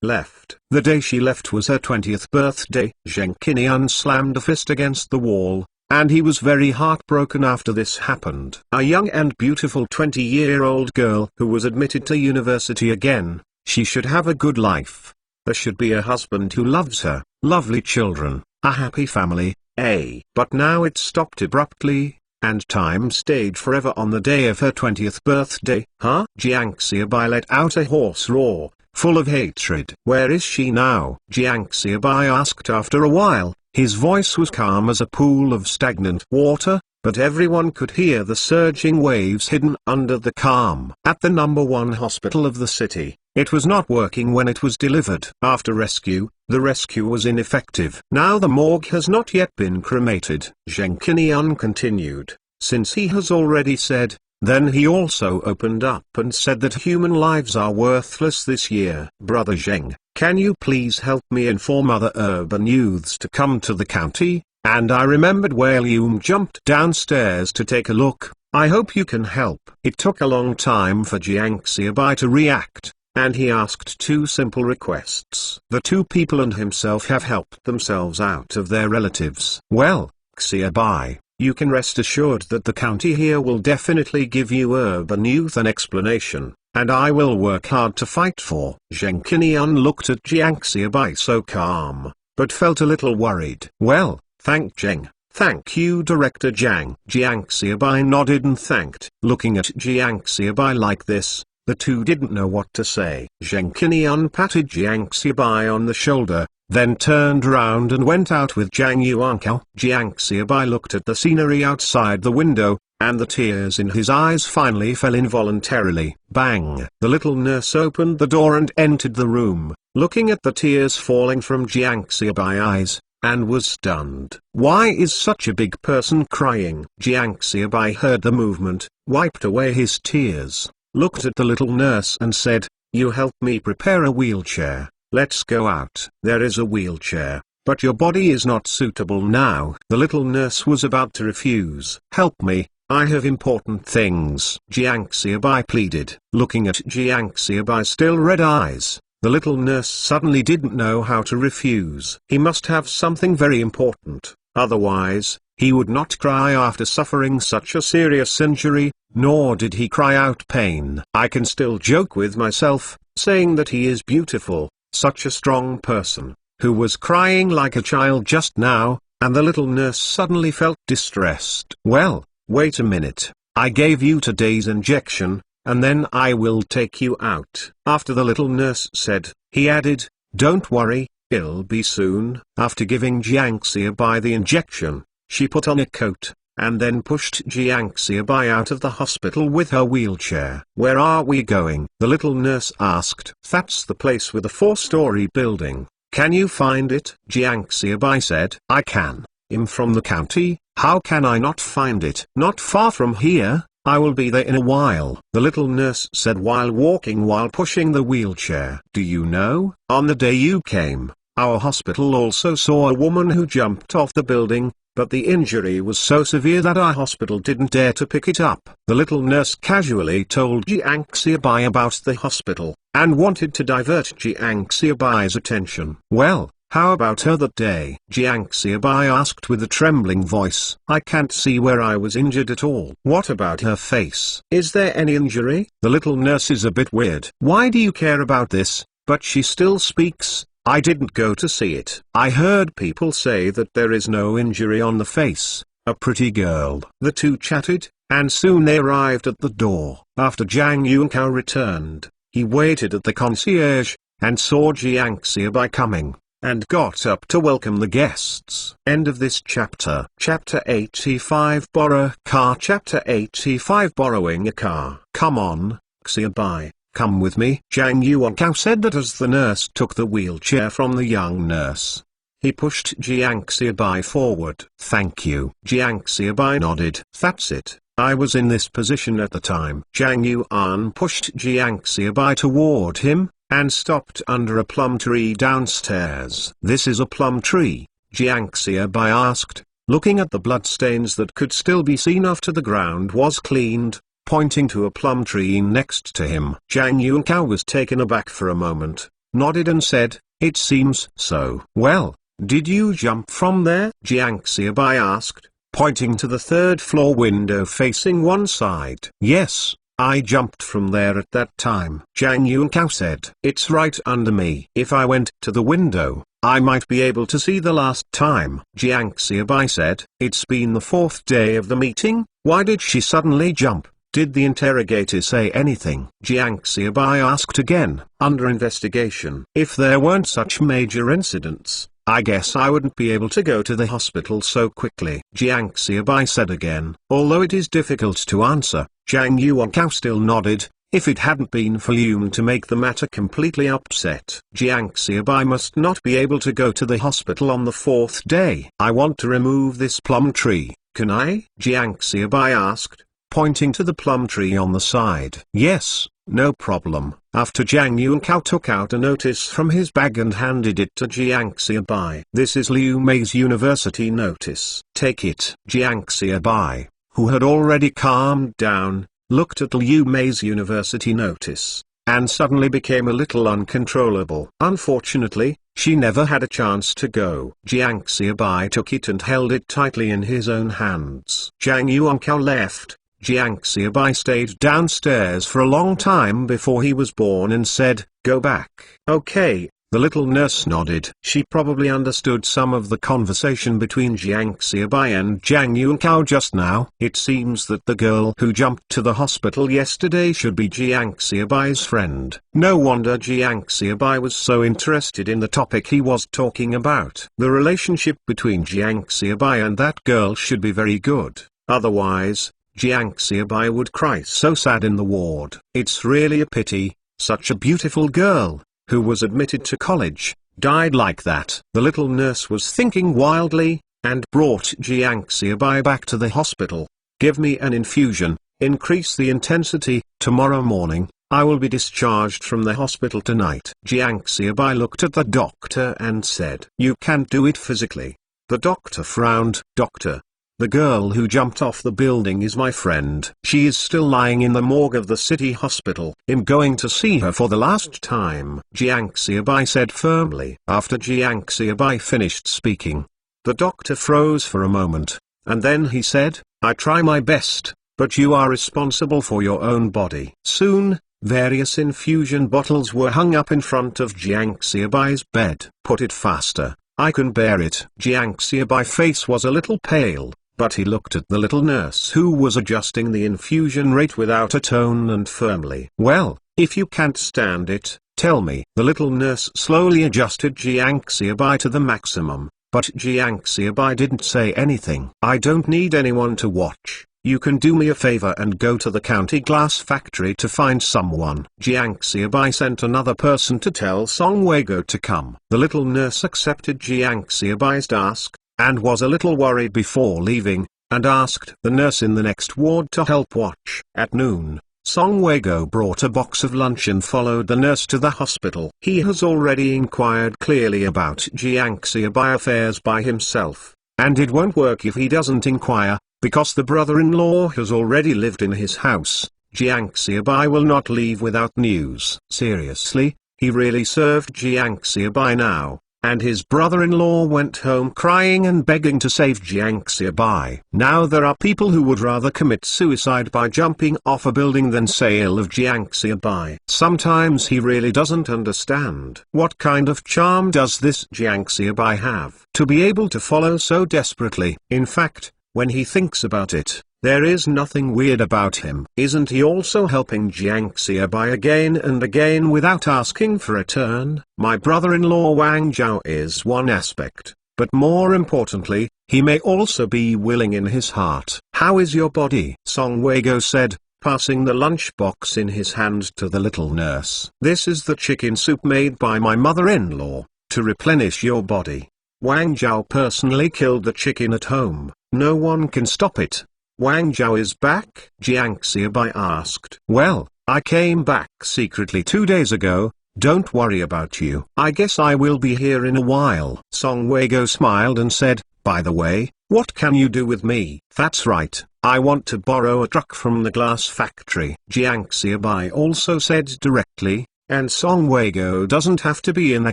left. The day she left was her 20th birthday. Zheng Qinian slammed a fist against the wall, and he was very heartbroken after this happened. A young and beautiful 20-year-old girl who was admitted to university again. She should have a good life. There should be a husband who loves her, lovely children, a happy family, But now it stopped abruptly, and time stayed forever on the day of her 20th birthday. Huh? Jiang Xiaobai let out a hoarse roar, full of hatred. Where is she now? Jiang Xiaobai asked after a while. His voice was calm as a pool of stagnant water, but everyone could hear the surging waves hidden under the calm. At the #1 hospital of the city, it was not working when it was delivered. After rescue, the rescue was ineffective. Now the morgue has not yet been cremated. Zheng Qinian continued. Since he has already said, then he also opened up and said that human lives are worthless this year. Brother Zheng, can you please help me inform other urban youths to come to the county? And I remembered where Liu jumped downstairs to take a look. I hope you can help. It took a long time for Jiang Xiaobai to react, and he asked 2 simple requests. The 2 people and himself have helped themselves out of their relatives. Well, Xiaobai, you can rest assured that the county here will definitely give you urban youth an explanation, and I will work hard to fight for. Zheng Qinian looked at Jiang Xiaobai so calm, but felt a little worried. Well, thank Zheng. Thank you Director Zhang. Jiang Xiaobai nodded and thanked. Looking at Jiang Xiaobai like this, the two didn't know what to say. Zheng Qinian patted Jiang Xiaobai on the shoulder, then turned around and went out with Zhang Yuankao. Jiang Xiaobai looked at the scenery outside the window, and the tears in his eyes finally fell involuntarily. Bang! The little nurse opened the door and entered the room. Looking at the tears falling from Jiang Xiaobai's eyes, and was stunned. Why is such a big person crying? Jiang Xiaobai heard the movement, wiped away his tears, looked at the little nurse and said, "You help me prepare a wheelchair, let's go out." "There is a wheelchair, but your body is not suitable now." The little nurse was about to refuse. "Help me, I have important things," Jiang Xiaobai pleaded. Looking at Jiang Xiaobai's still red eyes, the little nurse suddenly didn't know how to refuse. He must have something very important, otherwise, he would not cry after suffering such a serious injury, nor did he cry out pain. I can still joke with myself, saying that he is beautiful, such a strong person, who was crying like a child just now, and the little nurse suddenly felt distressed. "Well, wait a minute, I gave you today's injection, and then I will take you out." After the little nurse said, he added, "Don't worry, it'll be soon." After giving Jiang Xiaobai the injection, she put on a coat, and then pushed Jiang Xiaobai out of the hospital with her wheelchair. "Where are we going?" the little nurse asked. "That's the place with the 4-story building. Can you find it?" Jiang Xiaobai said. "I can. I'm from the county, how can I not find it?" "Not far from here, I will be there in a while," the little nurse said while walking while pushing the wheelchair. "Do you know, on the day you came, our hospital also saw a woman who jumped off the building, but the injury was so severe that our hospital didn't dare to pick it up." The little nurse casually told Jiang Xiaobai about the hospital, and wanted to divert Jiang Xiaobai's attention. "Well, how about her that day?" Jiang Xiaobai asked with a trembling voice. "I can't see where I was injured at all." "What about her face? Is there any injury?" The little nurse is a bit weird. "Why do you care about this?" But she still speaks. "I didn't go to see it. I heard people say that there is no injury on the face, a pretty girl." The two chatted, and soon they arrived at the door. After Zhang Yunkao returned, he waited at the concierge, and saw Jiang Xiaobai coming, and got up to welcome the guests. End of this chapter. Chapter 85 Borrow a car. Chapter 85 Borrowing a car. "Come on, Xiaobai, come with me." Zhang Yuankao said that as the nurse took the wheelchair from the young nurse. He pushed Jiang Xiaobai forward. "Thank you." Jiang Xiaobai nodded. "That's it, I was in this position at the time." Zhang Yuan pushed Jiang Xiaobai toward him, and stopped under a plum tree downstairs. "This is a plum tree?" Jiang Xiaobai asked, looking at the bloodstains that could still be seen after the ground was cleaned, pointing to a plum tree next to him. Zhang Yunkao was taken aback for a moment, nodded and said, "It seems so." "Well, did you jump from there?" Jiang Xiaobai asked, pointing to the 3rd-floor window facing one side. "Yes, I jumped from there at that time." Zhang Yunkao said, "It's right under me. If I went to the window, I might be able to see the last time." Jiang Xiaobai said, "It's been the 4th day of the meeting, why did she suddenly jump? Did the interrogator say anything?" Jiang Xiaobai asked again. "Under investigation. If there weren't such major incidents, I guess I wouldn't be able to go to the hospital so quickly." Jiang Xiaobai said again. Although it is difficult to answer, Zhang Yuankao still nodded. If it hadn't been for Liu to make the matter completely upset, Jiang Xiaobai must not be able to go to the hospital on the 4th day. "I want to remove this plum tree, can I?" Jiang Xiaobai asked, pointing to the plum tree on the side. "Yes, no problem." After Zhang Yunkao took out a notice from his bag and handed it to Jiang Xiaobai. "This is Liu Mei's university notice. Take it." Jiang Xiaobai, who had already calmed down, looked at Liu Mei's university notice, and suddenly became a little uncontrollable. Unfortunately, she never had a chance to go. Jiang Xiaobai took it and held it tightly in his own hands. Zhang Yuankao left. Jiang Xiaobai stayed downstairs for a long time before he was born and said, "Go back." "Okay." The little nurse nodded. She probably understood some of the conversation between Jiang Xiaobai and Zhang Yunkao just now. It seems that the girl who jumped to the hospital yesterday should be Jiang Xiaobai's friend. No wonder Jiang Xiaobai was so interested in the topic he was talking about. The relationship between Jiang Xiaobai and that girl should be very good. Otherwise, Jiang Xiaobai would cry so sad in the ward. It's really a pity, such a beautiful girl, who was admitted to college, died like that. The little nurse was thinking wildly, and brought Jiang Xiaobai back to the hospital. Give me an infusion, increase the intensity, tomorrow morning, I will be discharged from the hospital tonight. Jiang Xiaobai looked at the doctor and said, You can't do it physically. The doctor frowned. Doctor, the girl who jumped off the building is my friend. She is still lying in the morgue of the city hospital. I'm going to see her for the last time, Jiang Xiaobai said firmly. After Jiang Xiaobai finished speaking, the doctor froze for a moment, and then he said, I try my best, but you are responsible for your own body. Soon, various infusion bottles were hung up in front of Jiang Xiaobai's bed. Put it faster, I can bear it. Jiang Xiaobai's face was a little pale, but he looked at the little nurse who was adjusting the infusion rate without a tone and firmly. Well, if you can't stand it, tell me. The little nurse slowly adjusted Jiang Xiaobai to the maximum, but Jiang Xiaobai didn't say anything. I don't need anyone to watch. You can do me a favor and go to the county glass factory to find someone. Jiang Xiaobai sent another person to tell Song Weiguo to come. The little nurse accepted Jiang Xiaobai's task, and was a little worried before leaving, and asked the nurse in the next ward to help watch. At noon, Song Weiguo brought a box of lunch and followed the nurse to the hospital. He has already inquired clearly about Jiang Xiaobai affairs by himself, and it won't work if he doesn't inquire, because the brother-in-law has already lived in his house. Jiang Xiaobai will not leave without news. Seriously, he really served Jiang Xiaobai now, and his brother-in-law went home crying and begging to save Jiang Xiaobai. Now there are people who would rather commit suicide by jumping off a building than say ill of Jiang Xiaobai. Sometimes he really doesn't understand. What kind of charm does this Jiang Xiaobai have, to be able to follow so desperately? In fact, when he thinks about it, there is nothing weird about him. Isn't he also helping Jiang Xiaobai again and again without asking for a turn? My brother-in-law Wang Zhao is one aspect, but more importantly, he may also be willing in his heart. How is your body? Song Weiguo said, passing the lunchbox in his hand to the little nurse. This is the chicken soup made by my mother-in-law, to replenish your body. Wang Zhao personally killed the chicken at home. No one can stop it. Wang Zhao is back? Jiang Xiaobai asked. Well, I came back secretly 2 days ago. Don't worry about you. I guess I will be here in a while. Song Weiguo smiled and said, by the way, what can you do with me? That's right, I want to borrow a truck from the glass factory. Jiang Xiaobai also said directly, and Song Weiguo doesn't have to be in a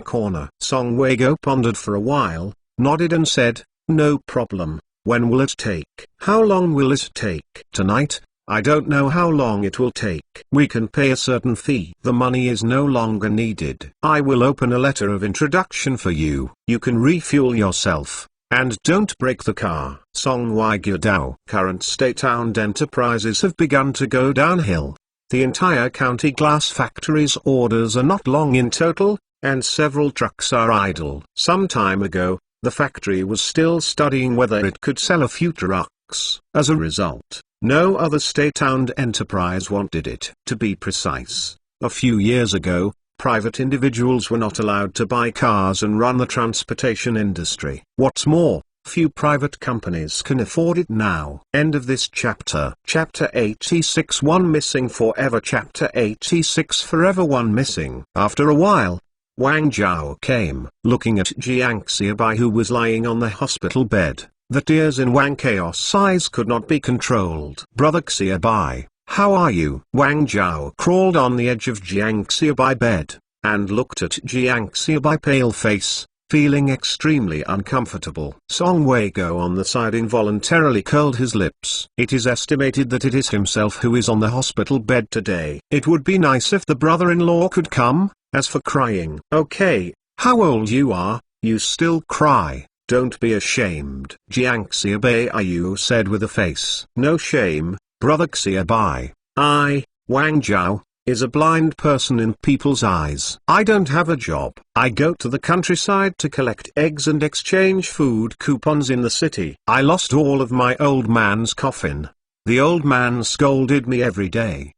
corner. Song Weiguo pondered for a while, nodded and said, no problem. When will it take? How long will it take? Tonight? I don't know how long it will take. We can pay a certain fee. The money is no longer needed. I will open a letter of introduction for you. You can refuel yourself, and don't break the car. Song Weiguo. Current state-owned enterprises have begun to go downhill. The entire county glass factory's orders are not long in total, and several trucks are idle. Some time ago, the factory was still studying whether it could sell a few trucks. As a result, no other state-owned enterprise wanted it. To be precise, a few years ago, private individuals were not allowed to buy cars and run the transportation industry. What's more, few private companies can afford it now. End of this chapter. Chapter 86. One missing forever. Chapter 86. Forever one missing. After a while, Wang Zhao came, looking at Jiang Xiaobai who was lying on the hospital bed. The tears in Wang Chaos' eyes could not be controlled. Brother Xiaobai, how are you? Wang Zhao crawled on the edge of Jiang Xiaobai bed, and looked at Jiang Xiaobai pale face, feeling extremely uncomfortable. Song Weiguo on the side involuntarily curled his lips. It is estimated that it is himself who is on the hospital bed today. It would be nice if the brother-in-law could come. As for crying, okay, how old you are, you still cry, don't be ashamed. Jiang Xiaobai said with a face. No shame, brother Xiaobai. I, Wang Zhao, is a blind person in people's eyes. I don't have a job. I go to the countryside to collect eggs and exchange food coupons in the city. I lost all of my old man's coffin. The old man scolded me every day.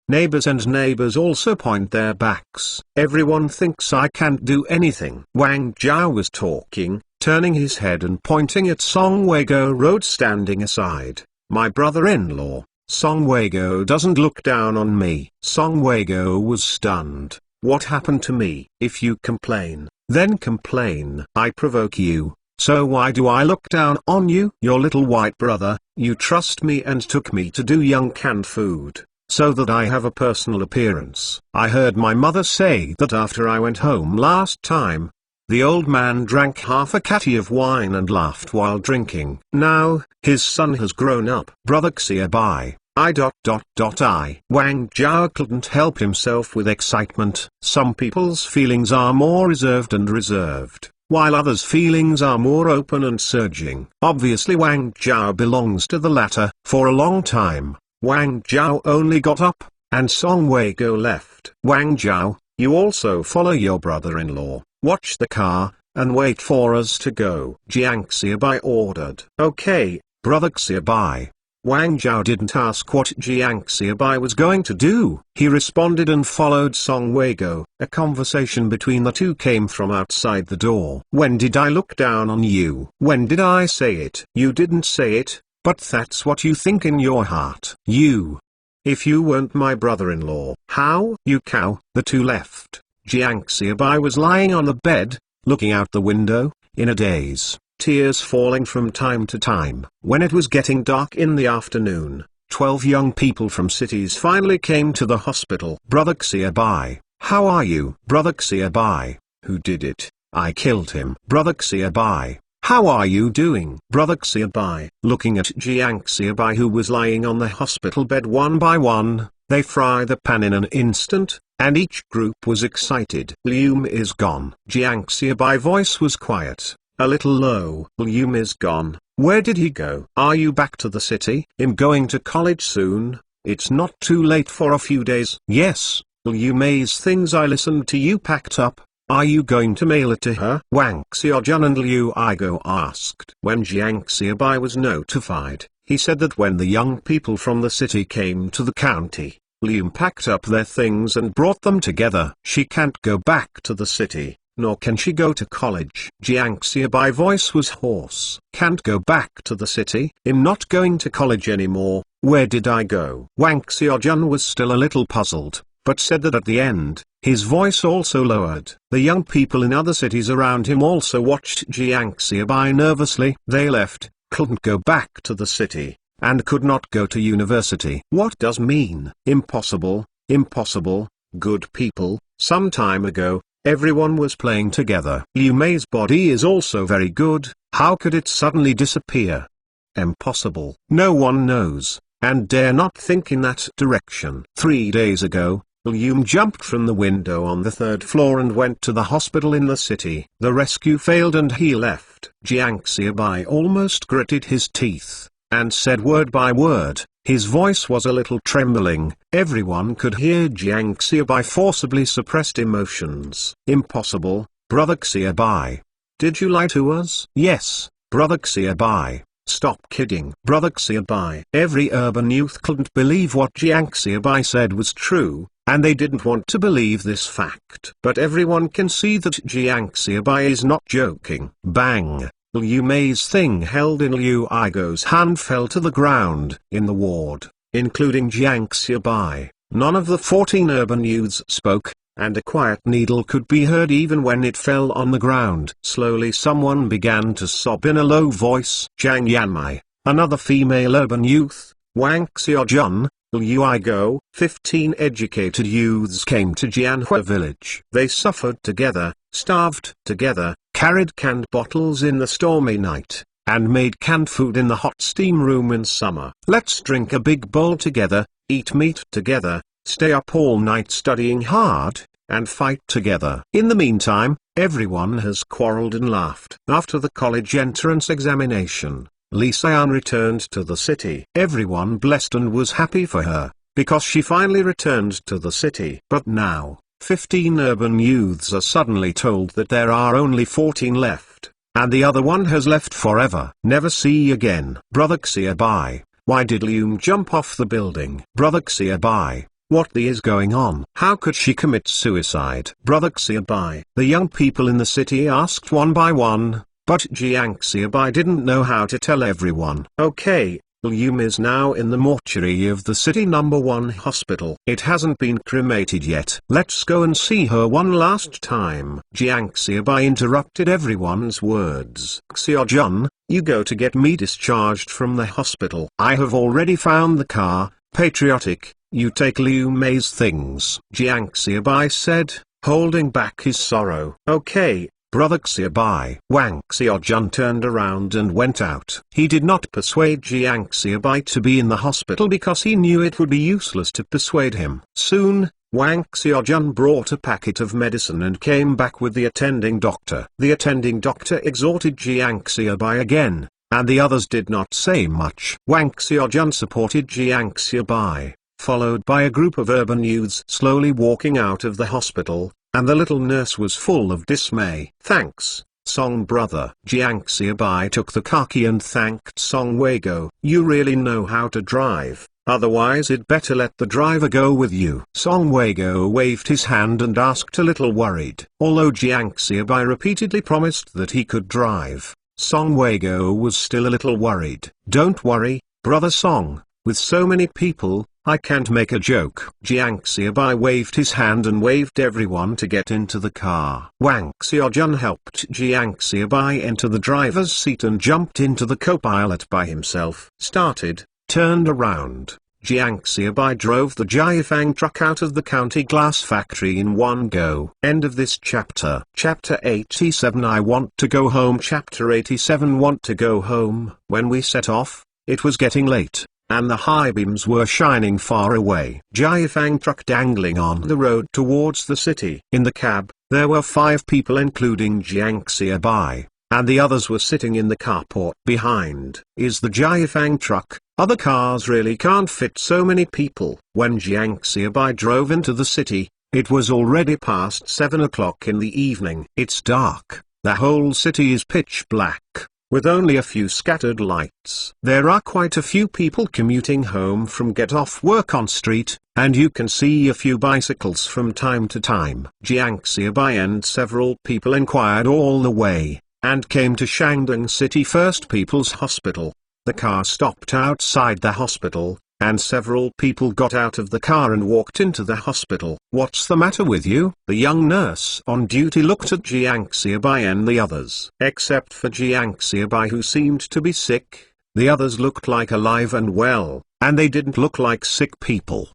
Neighbors and neighbors also point their backs. Everyone thinks I can't do anything. Wang Zhao was talking, turning his head and pointing at Song Weiguo Road standing aside. My brother-in-law, Song Weiguo doesn't look down on me. Song Weiguo was stunned. What happened to me? If you complain, then complain. I provoke you, so why do I look down on you? Your little white brother, you trust me and took me to do young canned food, so that I have a personal appearance. I heard my mother say that after I went home last time, the old man drank half a catty of wine and laughed while drinking. Now, his son has grown up. Brother Xiaobai, Wang Zhao couldn't help himself with excitement. Some people's feelings are more reserved and reserved, while others' feelings are more open and surging. Obviously Wang Zhao belongs to the latter. For a long time, Wang Zhao only got up, and Song Weiguo left. Wang Zhao, you also follow your brother-in-law, watch the car, and wait for us to go. Jiang Xiaobai ordered. Okay, brother Xiaobai. Wang Zhao didn't ask what Jiang Xiaobai was going to do. He responded and followed Song Weiguo. A conversation between the two came from outside the door. When did I look down on you? When did I say it? You didn't say it, but that's what you think in your heart. You. If you weren't my brother-in-law. How? You cow. The two left. Jiang Xiaobai was lying on the bed, looking out the window, in a daze, tears falling from time to time. When it was getting dark in the afternoon, 12 young people from cities finally came to the hospital. Brother Xiaobai, how are you? Brother Xiaobai, who did it? I killed him. Brother Xiaobai, how are you doing? Brother Xiaobai, looking at Jiang Xiaobai who was lying on the hospital bed one by one, they fry the pan in an instant, and each group was excited. Liu is gone. Jiang Xiaobai voice was quiet, a little low. Liu is gone. Where did he go? Are you back to the city? I'm going to college soon. It's not too late for a few days. Yes, Liu Mei's things I listened to you packed up. Are you going to mail it to her? Wang Xiaojun and Liu Aigo asked. When Jiang Xiaobai was notified, he said that when the young people from the city came to the county, Liu packed up their things and brought them together. She can't go back to the city, nor can she go to college. Jiang Xiaobai voice was hoarse. Can't go back to the city? I'm not going to college anymore. Where did I go? Wang Xiaojun was still a little puzzled, but said that at the end, his voice also lowered. The young people in other cities around him also watched Jiang Xiaobai nervously. They left, couldn't go back to the city, and could not go to university. What does mean? Impossible, impossible. Good people, some time ago, everyone was playing together. Liu Mei's body is also very good, how could it suddenly disappear? Impossible. No one knows, and dare not think in that direction. 3 days ago, Liu jumped from the window on the 3rd floor and went to the hospital in the city. The rescue failed and he left. Jiang Xiaobai almost gritted his teeth, and said word by word. His voice was a little trembling. Everyone could hear Jiang Xiaobai forcibly suppressed emotions. Impossible, brother Xiaobai. Did you lie to us? Yes, brother Xiaobai. Stop kidding. Brother Xiaobai. Every urban youth couldn't believe what Jiang Xiaobai said was true, and they didn't want to believe this fact. But everyone can see that Jiang Xiaobai is not joking. Bang! Liu Mei's thing held in Liu Aigo's hand fell to the ground. In the ward, including Jiang Xiaobai, none of the 14 urban youths spoke, and a quiet needle could be heard even when it fell on the ground. Slowly someone began to sob in a low voice. Zhang Yanmai, another female urban youth, Wang Xiaojun, Liu Aigo, 15 educated youths came to Jianhua village. They suffered together, starved together, carried canned bottles in the stormy night, and made canned food in the hot steam room in summer. Let's drink a big bowl together, eat meat together, stay up all night studying hard, and fight together. In the meantime, everyone has quarreled and laughed. After the college entrance examination, Li Xian returned to the city. Everyone blessed and was happy for her, because she finally returned to the city. But now, 15 urban youths are suddenly told that there are only 14 left, and the other one has left forever. Never see again. Brother Xiaobai, why did Liu jump off the building? Brother Xiaobai, What the is going on? How could she commit suicide? Brother Xiaobai. The young people in the city asked one by one, but Jiang Xiaobai didn't know how to tell everyone. Okay, Lium is now in the mortuary of the city number 1 hospital. It hasn't been cremated yet. Let's go and see her one last time. Jiang Xiaobai interrupted everyone's words. Xiaojun, you go to get me discharged from the hospital. I have already found the car. Patriotic, you take Liu Mei's things. Jiang Xiaobai said, holding back his sorrow. Okay, Brother Xiaobai. Wang Xiaojun turned around and went out. He did not persuade Jiang Xiaobai to be in the hospital because he knew it would be useless to persuade him. Soon, Wang Xiaojun brought a packet of medicine and came back with the attending doctor. The attending doctor exhorted Jiang Xiaobai again, and the others did not say much. Wang Xiaojun supported Jiang Xiaobai, followed by a group of urban youths slowly walking out of the hospital, and the little nurse was full of dismay. Thanks, Song brother. Jiang Xiaobai took the car key and thanked Song Weigo. You really know how to drive, otherwise it better let the driver go with you. Song Weigo waved his hand and asked a little worried. Although Jiang Xiaobai repeatedly promised that he could drive, Song Weigo was still a little worried. Don't worry, brother Song, with so many people, I can't make a joke. Jiang Xiaobai waved his hand and waved everyone to get into the car. Wang Xiaojun helped Jiang Xiaobai enter the driver's seat and jumped into the co-pilot by himself. Turned around. Jiang Xiaobai drove the Jiafang truck out of the county glass factory in one go. End of this chapter. Chapter 87 I Want to Go Home. Chapter 87 Want to Go Home. When we set off, it was getting late, and the high beams were shining far away. Jiafang truck dangling on the road towards the city. In the cab, there were 5 people including Jiang Xiaobai, and the others were sitting in the carport. Behind is the Jiafang truck. Other cars really can't fit so many people. When Jiang Xiaobai drove into the city, it was already past 7 o'clock in the evening. It's dark. The whole city is pitch black, with only a few scattered lights. There are quite a few people commuting home from get off work on street, and you can see a few bicycles from time to time. Jiang Xiaobai and several people inquired all the way, and came to Shangdong City First People's Hospital. The car stopped outside the hospital, and several people got out of the car and walked into the hospital. What's the matter with you? The young nurse on duty looked at Jiang Xiaobai and the others. Except for Jiang Xiaobai, who seemed to be sick, the others looked like alive and well, and they didn't look like sick people.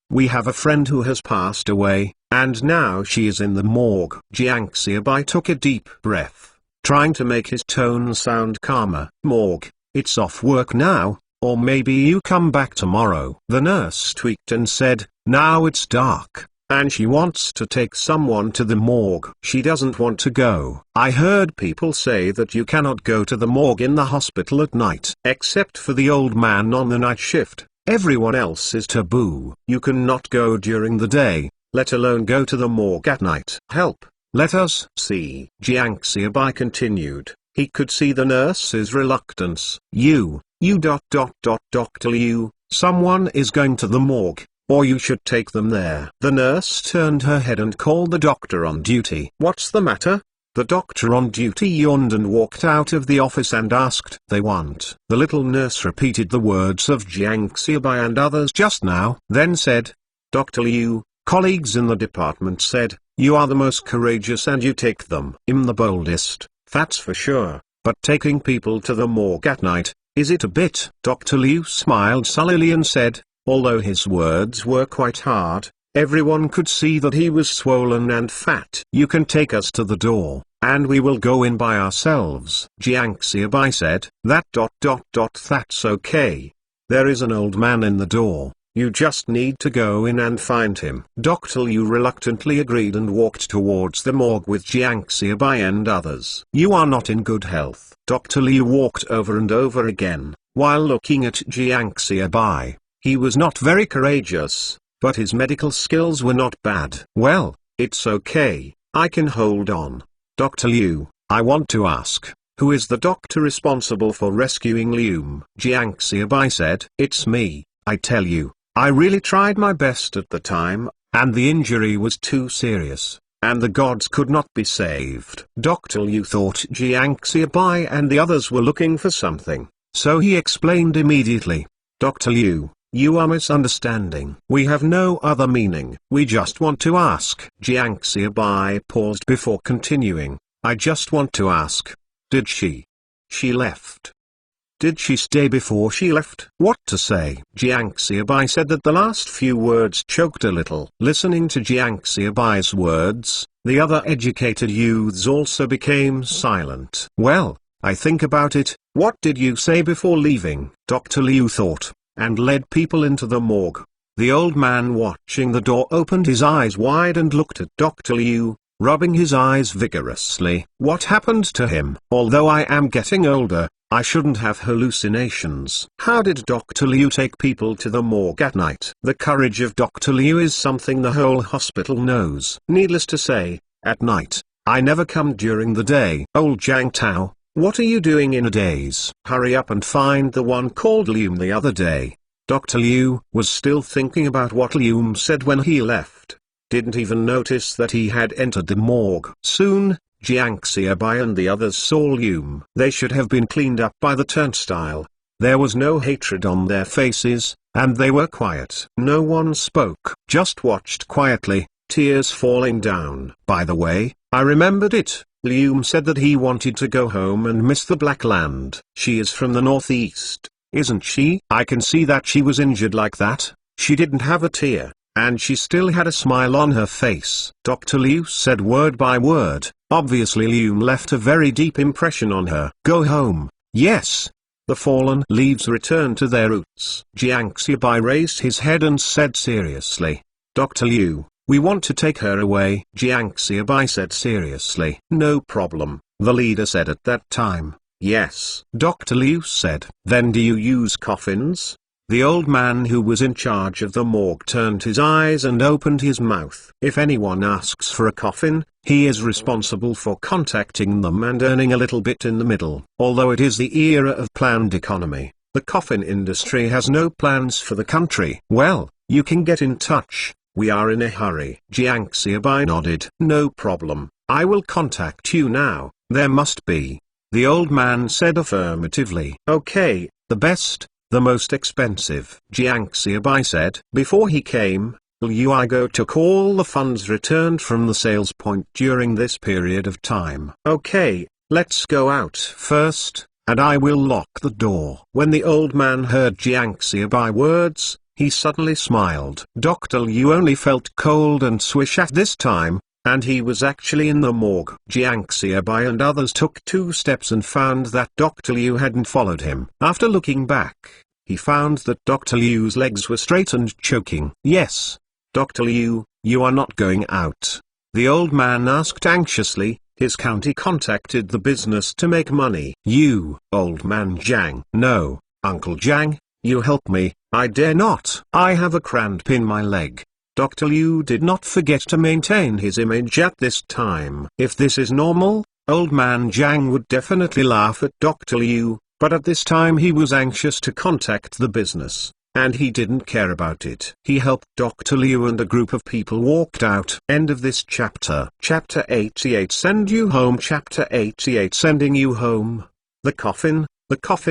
We have a friend who has passed away, and now she is in the morgue. Jiang Xiaobai took a deep breath, trying to make his tone sound calmer. Morgue. It's off work now, or maybe you come back tomorrow. The nurse tweaked and said, now it's dark, and she wants to take someone to the morgue. She doesn't want to go. I heard people say that you cannot go to the morgue in the hospital at night. Except for the old man on the night shift, everyone else is taboo. You cannot go during the day, let alone go to the morgue at night. Help, let us see. Jiang Xiaobai continued. He could see the nurse's reluctance. Doctor Liu, someone is going to the morgue, or you should take them there. The nurse turned her head and called the doctor on duty. What's the matter? The doctor on duty yawned and walked out of the office and asked. They want. The little nurse repeated the words of Jiang Xiaobai and others just now, then said, Dr. Liu, colleagues in the department said, you are the most courageous and you take them. I'm the boldest. That's for sure, but taking people to the morgue at night, is it a bit? Dr. Liu smiled sullily and said, although his words were quite hard, everyone could see that he was swollen and fat. You can take us to the door, and we will go in by ourselves. Jiang Xiaobai said, that's okay. There is an old man in the door. You just need to go in and find him. Dr. Liu reluctantly agreed and walked towards the morgue with Jiang Xiaobai and others. You are not in good health. Dr. Liu walked over and over again, while looking at Jiang Xiaobai. He was not very courageous, but his medical skills were not bad. Well, it's okay, I can hold on. Dr. Liu, I want to ask, who is the doctor responsible for rescuing Liu? Jiang Xiaobai said. It's me, I tell you. I really tried my best at the time, and the injury was too serious, and the gods could not be saved. Dr. Liu thought Jiang Xiaobai and the others were looking for something, so he explained immediately. Dr. Liu, you are misunderstanding. We have no other meaning. We just want to ask. Jiang Xiaobai paused before continuing. I just want to ask. Did she? She left. Did she stay before she left? What to say? Jiang Xiaobai said that the last few words choked a little. Listening to Jiang Xiaobai's words, the other educated youths also became silent. Well, I think about it. What did you say before leaving? Dr. Liu thought, and led people into the morgue. The old man watching the door opened his eyes wide and looked at Dr. Liu, rubbing his eyes vigorously. What happened to him? Although I am getting older, I shouldn't have hallucinations. How did Dr. Liu take people to the morgue at night? The courage of Dr. Liu is something the whole hospital knows. Needless to say, at night, I never come during the day. Old Jiang Tao, what are you doing in a daze? Hurry up and find the one called Lium the other day. Dr. Liu was still thinking about what Lium said when he left. Didn't even notice that he had entered the morgue. Soon, Jiang Xiaobai and the others saw Lium. They should have been cleaned up by the turnstile. There was no hatred on their faces, and they were quiet. No one spoke. Just watched quietly, tears falling down. By the way, I remembered it. Lium said that he wanted to go home and miss the Black Land. She is from the northeast, isn't she? I can see that she was injured like that. She didn't have a tear, and she still had a smile on her face. Dr. Liu said word by word. Obviously Lium left a very deep impression on her. Go home. Yes. The fallen leaves return to their roots. Jiang Xiaobai raised his head and said seriously. Dr. Liu, we want to take her away. Jiang Xiaobai said seriously. No problem, the leader said at that time. Yes. Dr. Liu said. Then do you use coffins? The old man who was in charge of the morgue turned his eyes and opened his mouth. If anyone asks for a coffin, he is responsible for contacting them and earning a little bit in the middle. Although it is the era of planned economy, the coffin industry has no plans for the country. Well, you can get in touch. We are in a hurry. Jiang Xiaobai nodded. No problem. I will contact you now. There must be. The old man said affirmatively. Okay, the best. The most expensive. Jiang Xiaobai said. Before he came, Liu Igo took all the funds returned from the sales point during this period of time. Okay, let's go out first, and I will lock the door. When the old man heard Jiang Xiaobai words, he suddenly smiled. Dr. Liu only felt cold and swish at this time, and he was actually in the morgue. Jiang Xiaobai and others took 2 steps and found that Dr. Liu hadn't followed him. After looking back, he found that Dr. Liu's legs were straight and choking. Yes. Dr. Liu, you are not going out? The old man asked anxiously. His county contacted the business to make money. You, old man Jiang. No, Uncle Jiang, you help me. I dare not. I have a cramp in my leg. Dr. Liu did not forget to maintain his image at this time. If this is normal, old man Jiang would definitely laugh at Dr. Liu, but at this time he was anxious to contact the business, and he didn't care about it. He helped Dr. Liu and a group of people walked out. End of this chapter. Chapter 88 Send You Home. Chapter 88 Sending You Home. The coffin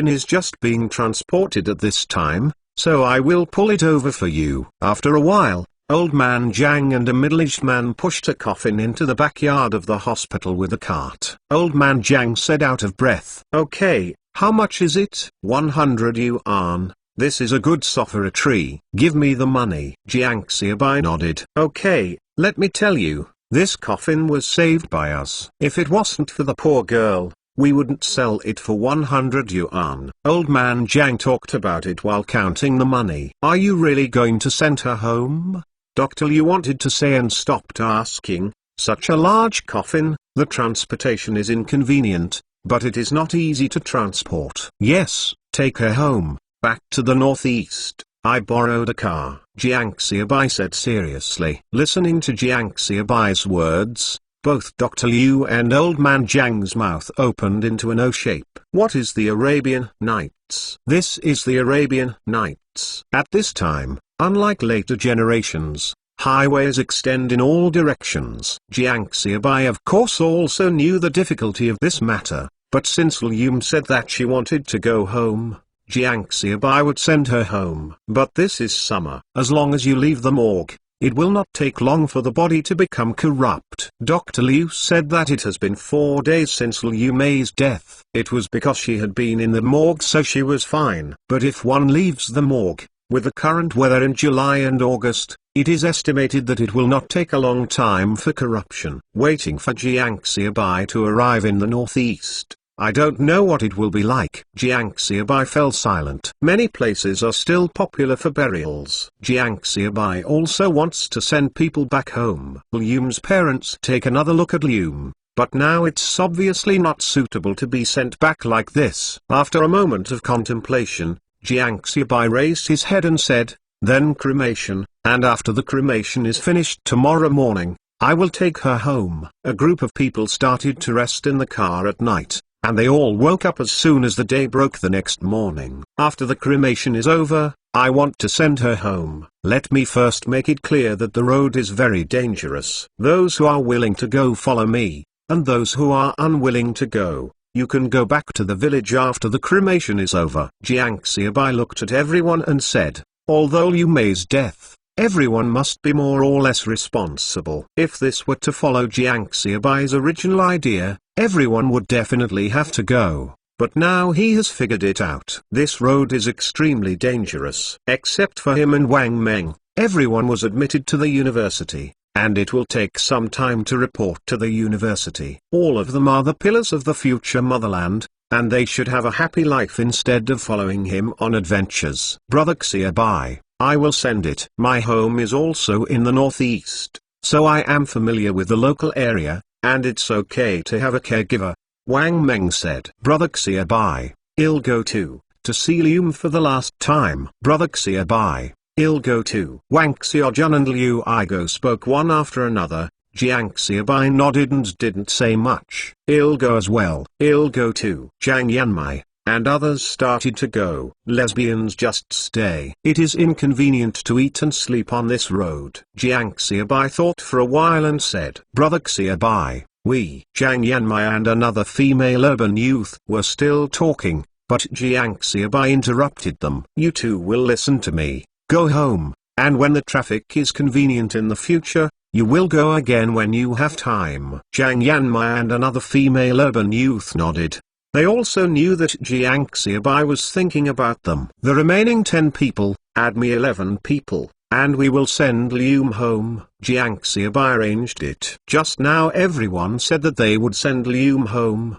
is just being transported at this time, so I will pull it over for you. After a while, Old man Jiang and a middle-aged man pushed a coffin into the backyard of the hospital with a cart. Old man Jiang said out of breath. Okay, how much is it? 100 yuan. This is a good sofa tree. Give me the money. Jiang Xiaobai nodded. Okay, let me tell you, this coffin was saved by us. If it wasn't for the poor girl, we wouldn't sell it for 100 yuan. Old man Jiang talked about it while counting the money. Are you really going to send her home? Dr. Liu wanted to say and stopped asking. Such a large coffin, the transportation is inconvenient, but it is not easy to transport. Yes, take her home, back to the northeast. I borrowed a car. Jiang Xiaobai said seriously. Listening to Jiang Xiaobai's words, both Dr. Liu and old man Jiang's mouth opened into an O shape. What is the Arabian Nights? This is the Arabian Nights. At this time, Unlike later generations, highways extend in all directions. Jiang Xiaobai of course also knew the difficulty of this matter, but since Liu said that she wanted to go home, Jiang Xiaobai would send her home. But this is summer. As long as you leave the morgue, it will not take long for the body to become corrupt. Dr. Liu said that it has been 4 days since Liu Mei's death. It was because she had been in the morgue so she was fine. But if one leaves the morgue, with the current weather in July and August, it is estimated that it will not take a long time for corruption. Waiting for Jiang Xiaobai to arrive in the northeast. I don't know what it will be like. Jiang Xiaobai fell silent. Many places are still popular for burials. Jiang Xiaobai also wants to send people back home. Liu's parents take another look at Liu, but now it's obviously not suitable to be sent back like this. After a moment of contemplation, Jiang Xiaobai raised his head and said, "Then cremation, and after the cremation is finished tomorrow morning, I will take her home." A group of people started to rest in the car at night, and they all woke up as soon as the day broke the next morning. After the cremation is over, I want to send her home. Let me first make it clear that the road is very dangerous. Those who are willing to go follow me, and those who are unwilling to go, you can go back to the village after the cremation is over. Jiang Xiaobai looked at everyone and said, although Liu Mei's death, everyone must be more or less responsible. If this were to follow Jiang Xiaobai's original idea, everyone would definitely have to go. But now he has figured it out. This road is extremely dangerous. Except for him and Wang Meng, everyone was admitted to the university, and it will take some time to report to the university. All of them are the pillars of the future motherland, and they should have a happy life instead of following him on adventures. Brother Xiaobai, I will send it. My home is also in the northeast, so I am familiar with the local area, and it's okay to have a caregiver. Wang Meng said. Brother Xiaobai, I'll go too, to see Liu for the last time. Brother Xiaobai, I'll go too. Wang Xiaojun and Liu Igo spoke one after another. Jiang Xiaobai nodded and didn't say much. I'll go as well. I'll go too. Zhang Yanmai and others started to go. Lesbians just stay. It is inconvenient to eat and sleep on this road. Jiang Xiaobai thought for a while and said, Brother Xiaobai, we. Zhang Yanmai and another female urban youth were still talking, but Jiang Xiaobai interrupted them. You two will listen to me. Go home, and when the traffic is convenient in the future, you will go again when you have time. Zhang Yanmai and another female urban youth nodded. They also knew that Jiang Xiaobai was thinking about them. The remaining 10 people, add me 11 people, and we will send Liu home. Jiang Xiaobai arranged it. Just now everyone said that they would send Liu home.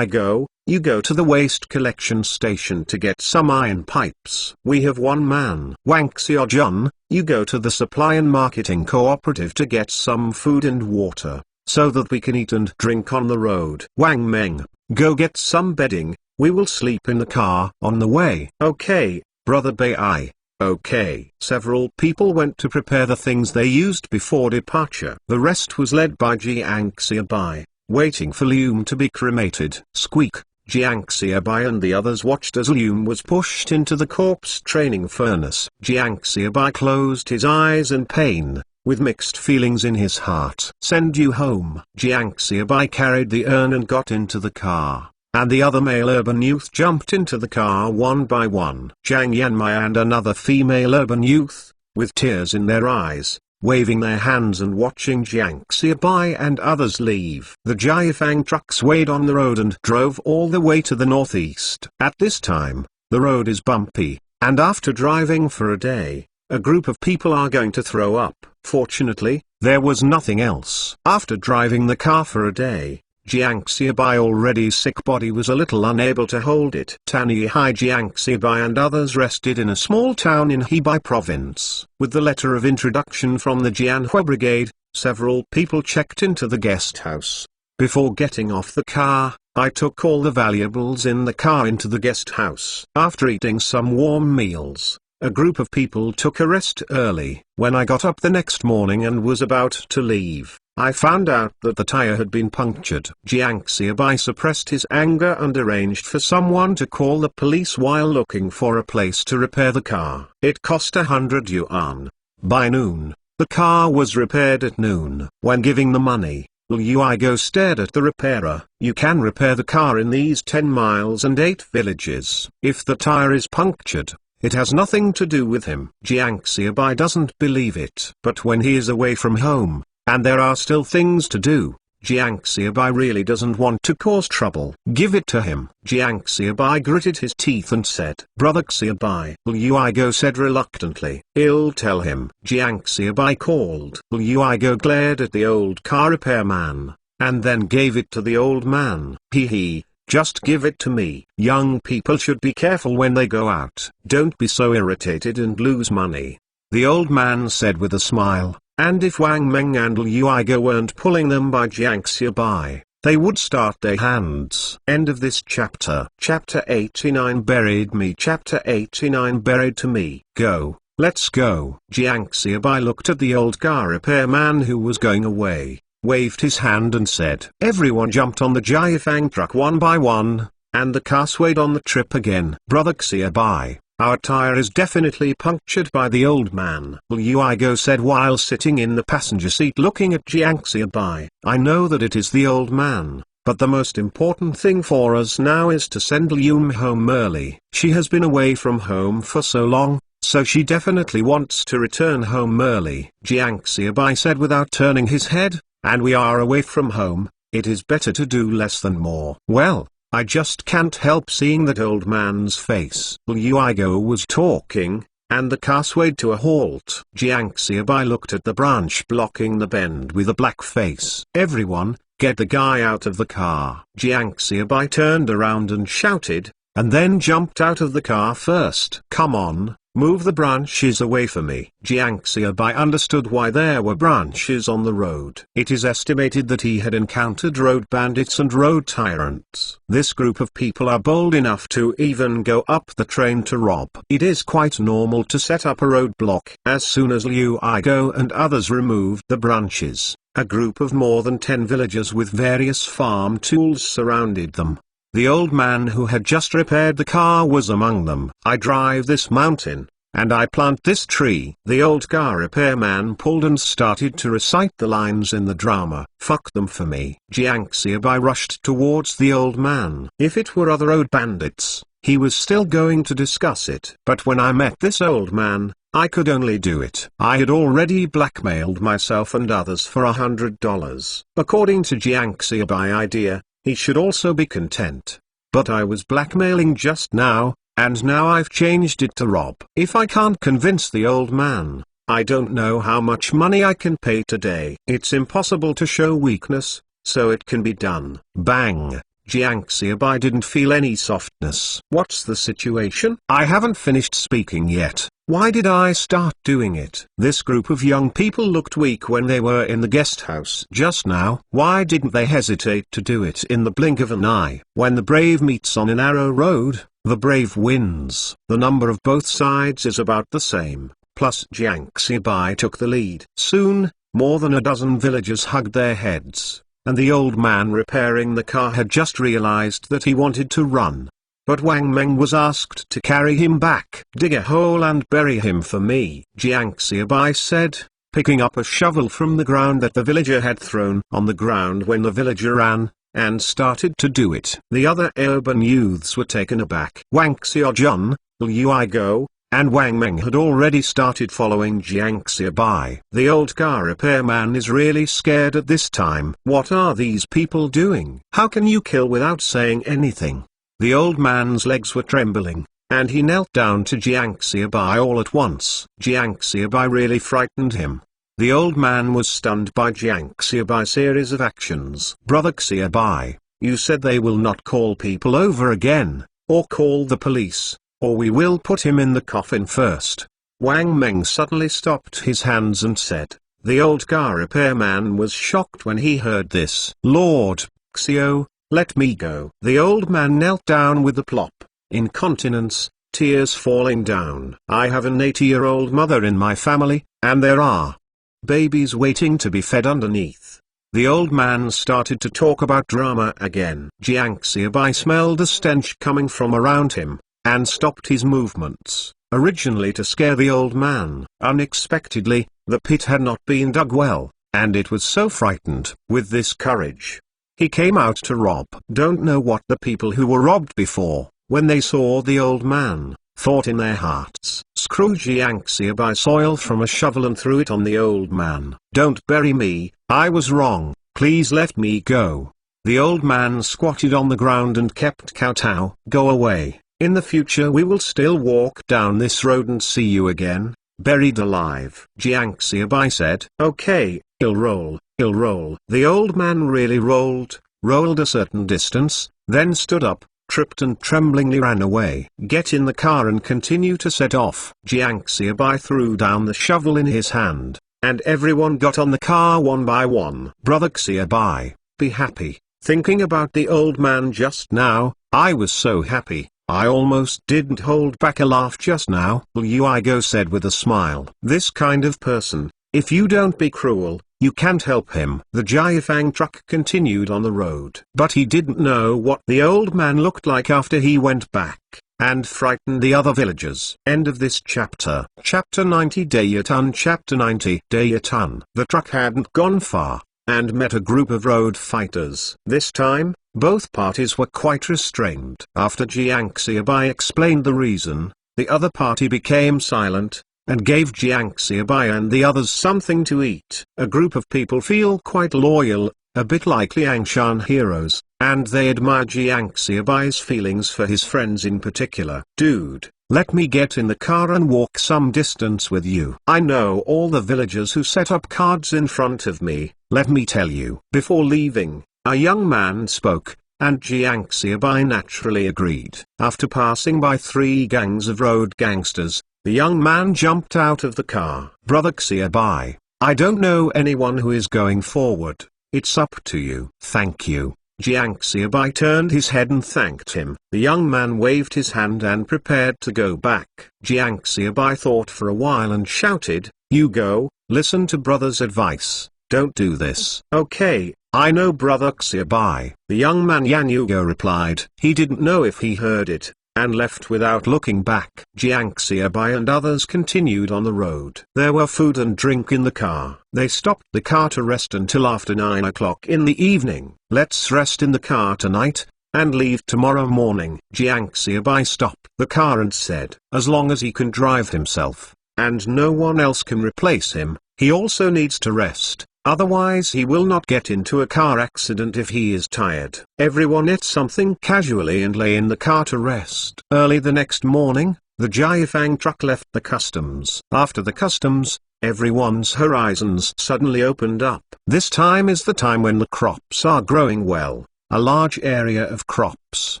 You go to the waste collection station to get some iron pipes. We have one man. Wang Xiaojun, you go to the supply and marketing cooperative to get some food and water, so that we can eat and drink on the road. Wang Meng, go get some bedding, we will sleep in the car on the way. Okay, Brother Bai. Okay. Several people went to prepare the things they used before departure. The rest was led by Jiang Xiaobai, waiting for Liu to be cremated. Squeak. Jiang Xiaobai and the others watched as Liu was pushed into the corpse training furnace. Jiang Xiaobai closed his eyes in pain, with mixed feelings in his heart. Send you home. Jiang Xiaobai carried the urn and got into the car, and the other male urban youth jumped into the car one by one. Zhang Yanmai and another female urban youth, with tears in their eyes, waving their hands and watching Jiang Xiaobai and others leave. The Jiafang truck swayed on the road and drove all the way to the northeast. At this time, the road is bumpy, and after driving for a day, a group of people are going to throw up. Fortunately, there was nothing else. After driving the car for a day, Jiang Xiaobai already sick body was a little unable to hold it. Tanihai Jiang Xiaobai and others rested in a small town in Hebei province. With the letter of introduction from the Jianhua brigade, several people checked into the guest house. Before getting off the car, I took all the valuables in the car into the guest house. After eating some warm meals, A group of people took a rest early. When I got up the next morning and was about to leave, I found out that the tire had been punctured. Jiang Xiaobai suppressed his anger and arranged for someone to call the police while looking for a place to repair the car. It cost 100 yuan. By noon, the car was repaired at noon. When giving the money, Liu Igo stared at the repairer. You can repair the car in these 10 miles and 8 villages. If the tire is punctured, it has nothing to do with him. Jiang Xiaobai doesn't believe it. But when he is away from home, and there are still things to do, Jiang Xiaobai really doesn't want to cause trouble. Give it to him. Jiang Xiaobai gritted his teeth and said, Brother Xiaobai. Liu Igo said reluctantly, I'll tell him. Jiang Xiaobai called. Liu Igo glared at the old car repairman, and then gave it to the old man. Hee, just give it to me. Young people should be careful when they go out. Don't be so irritated and lose money, the old man said with a smile. And if Wang Meng and Liu Igo weren't pulling them by Jiang Xiaobai, they would start their hands. End of this chapter. Chapter 89 Buried Me. Chapter 89 Buried to me. Go, let's go. Jiang Xiaobai looked at the old car repairman who was going away, waved his hand and said, Everyone jumped on the Jiafang truck one by one, and the car swayed on the trip again. Brother Xiaobai, our tire is definitely punctured by the old man, Liu Igo said while sitting in the passenger seat looking at Jiang Xiaobai. I know that it is the old man, but the most important thing for us now is to send Liu home early. She has been away from home for so long, so she definitely wants to return home early, Jiang Xiaobai said without turning his head, and we are away from home, it is better to do less than more. Well, I just can't help seeing that old man's face. Liu Igo was talking, and the car swayed to a halt. Jiang Xiaobai looked at the branch blocking the bend with a black face. Everyone, get the guy out of the car. Jiang Xiaobai turned around and shouted, and then jumped out of the car first. Come on, move the branches away from me. Jiang Xiaobai understood why there were branches on the road. It is estimated that he had encountered road bandits and road tyrants. This group of people are bold enough to even go up the train to rob. It is quite normal to set up a roadblock. As soon as Liu Igo and others removed the branches, a group of more than 10 villagers with various farm tools surrounded them. The old man who had just repaired the car was among them. I drive this mountain, and I plant this tree. The old car repairman pulled and started to recite the lines in the drama. Fuck them for me. Jiang Xiaobai rushed towards the old man. If it were other road bandits, he was still going to discuss it. But when I met this old man, I could only do it. I had already blackmailed myself and others for $100. According to Jiang Xiaobai idea, he should also be content. But I was blackmailing just now, and now I've changed it to rob. If I can't convince the old man, I don't know how much money I can pay today. It's impossible to show weakness, so it can be done. Bang! Jiang Xiaobai didn't feel any softness. What's the situation? I haven't finished speaking yet. Why did I start doing it? This group of young people looked weak when they were in the guest house just now. Why didn't they hesitate to do it in the blink of an eye? When the brave meets on a narrow road, the brave wins. The number of both sides is about the same, plus Jiang Xiaobai took the lead. Soon, more than a dozen villagers hugged their heads, and the old man repairing the car had just realized that he wanted to run. But Wang Meng was asked to carry him back. Dig a hole and bury him for me, Jiang Xiaobai said, picking up a shovel from the ground that the villager had thrown on the ground when the villager ran, and started to do it. The other urban youths were taken aback. Wang Xiaojun, Liu Igo, and Wang Meng had already started following Jiang Xiaobai. The old car repairman is really scared at this time. What are these people doing? How can you kill without saying anything? The old man's legs were trembling, and he knelt down to Jiang Xiaobai all at once. Jiang Xiaobai really frightened him. The old man was stunned by Jiang Xiaobai's series of actions. Brother Xiaobai, you said they will not call people over again, or call the police, or we will put him in the coffin first. Wang Meng suddenly stopped his hands and said. The old car repairman was shocked when he heard this. Lord Xiao, let me go. The old man knelt down with a plop, incontinence, tears falling down. I have an 80-year-old mother in my family, and there are babies waiting to be fed underneath. The old man started to talk about drama again. Jiang Xiaobai smelled a stench coming from around him, and stopped his movements, originally to scare the old man. Unexpectedly, the pit had not been dug well, and it was so frightened. With this courage, he came out to rob. Don't know what the people who were robbed before, when they saw the old man, thought in their hearts. Screw Jiang Xiaobai soil from a shovel and threw it on the old man. Don't bury me, I was wrong, please let me go. The old man squatted on the ground and kept kowtow. Go away, in the future we will still walk down this road and see you again, buried alive. Jiang Xiaobai said, okay, I'll roll, I'll roll. The old man really rolled a certain distance, then stood up, tripped and tremblingly ran away. Get in the car and continue to set off. Jiang Xiaobai threw down the shovel in his hand, and everyone got on the car one by one. Brother Xiaobai, be happy. Thinking about the old man just now, I was so happy, I almost didn't hold back a laugh just now. Liu Igo said with a smile. This kind of person, if you don't be cruel, you can't help him. The Jiafang truck continued on the road. But he didn't know what the old man looked like after he went back, and frightened the other villagers. End of this chapter. Chapter 90 Dayatun. Chapter 90 Dayatun. The truck hadn't gone far, and met a group of road fighters. This time, both parties were quite restrained. After Jiang Xiaobai explained the reason, the other party became silent, and gave Jiang Xiaobai and the others something to eat. A group of people feel quite loyal, a bit like Liangshan heroes, and they admire Jiang Xiaobai's feelings for his friends in particular. Dude, let me get in the car and walk some distance with you. I know all the villagers who set up cards in front of me, let me tell you. Before leaving, a young man spoke, and Jiang Xiaobai naturally agreed. After passing by 3 gangs of road gangsters, the young man jumped out of the car. Brother Xiaobai, I don't know anyone who is going forward, it's up to you. Thank you. Jiang Xiaobai turned his head and thanked him. The young man waved his hand and prepared to go back. Jiang Xiaobai thought for a while and shouted, you go, listen to brother's advice, don't do this. Okay, I know Brother Xiaobai. The young man Yan Yugo replied. He didn't know if he heard it, and left without looking back. Jiang Xiaobai and others continued on the road. There were food and drink in the car. They stopped the car to rest until after 9 o'clock in the evening. Let's rest in the car tonight, and leave tomorrow morning. Jiang Xiaobai stopped the car and said, as long as he can drive himself, and no one else can replace him, he also needs to rest. Otherwise he will not get into a car accident if he is tired. Everyone ate something casually and lay in the car to rest. Early the next morning, the Jiafang truck left the customs. After the customs, everyone's horizons suddenly opened up. This time is the time when the crops are growing well, a large area of crops,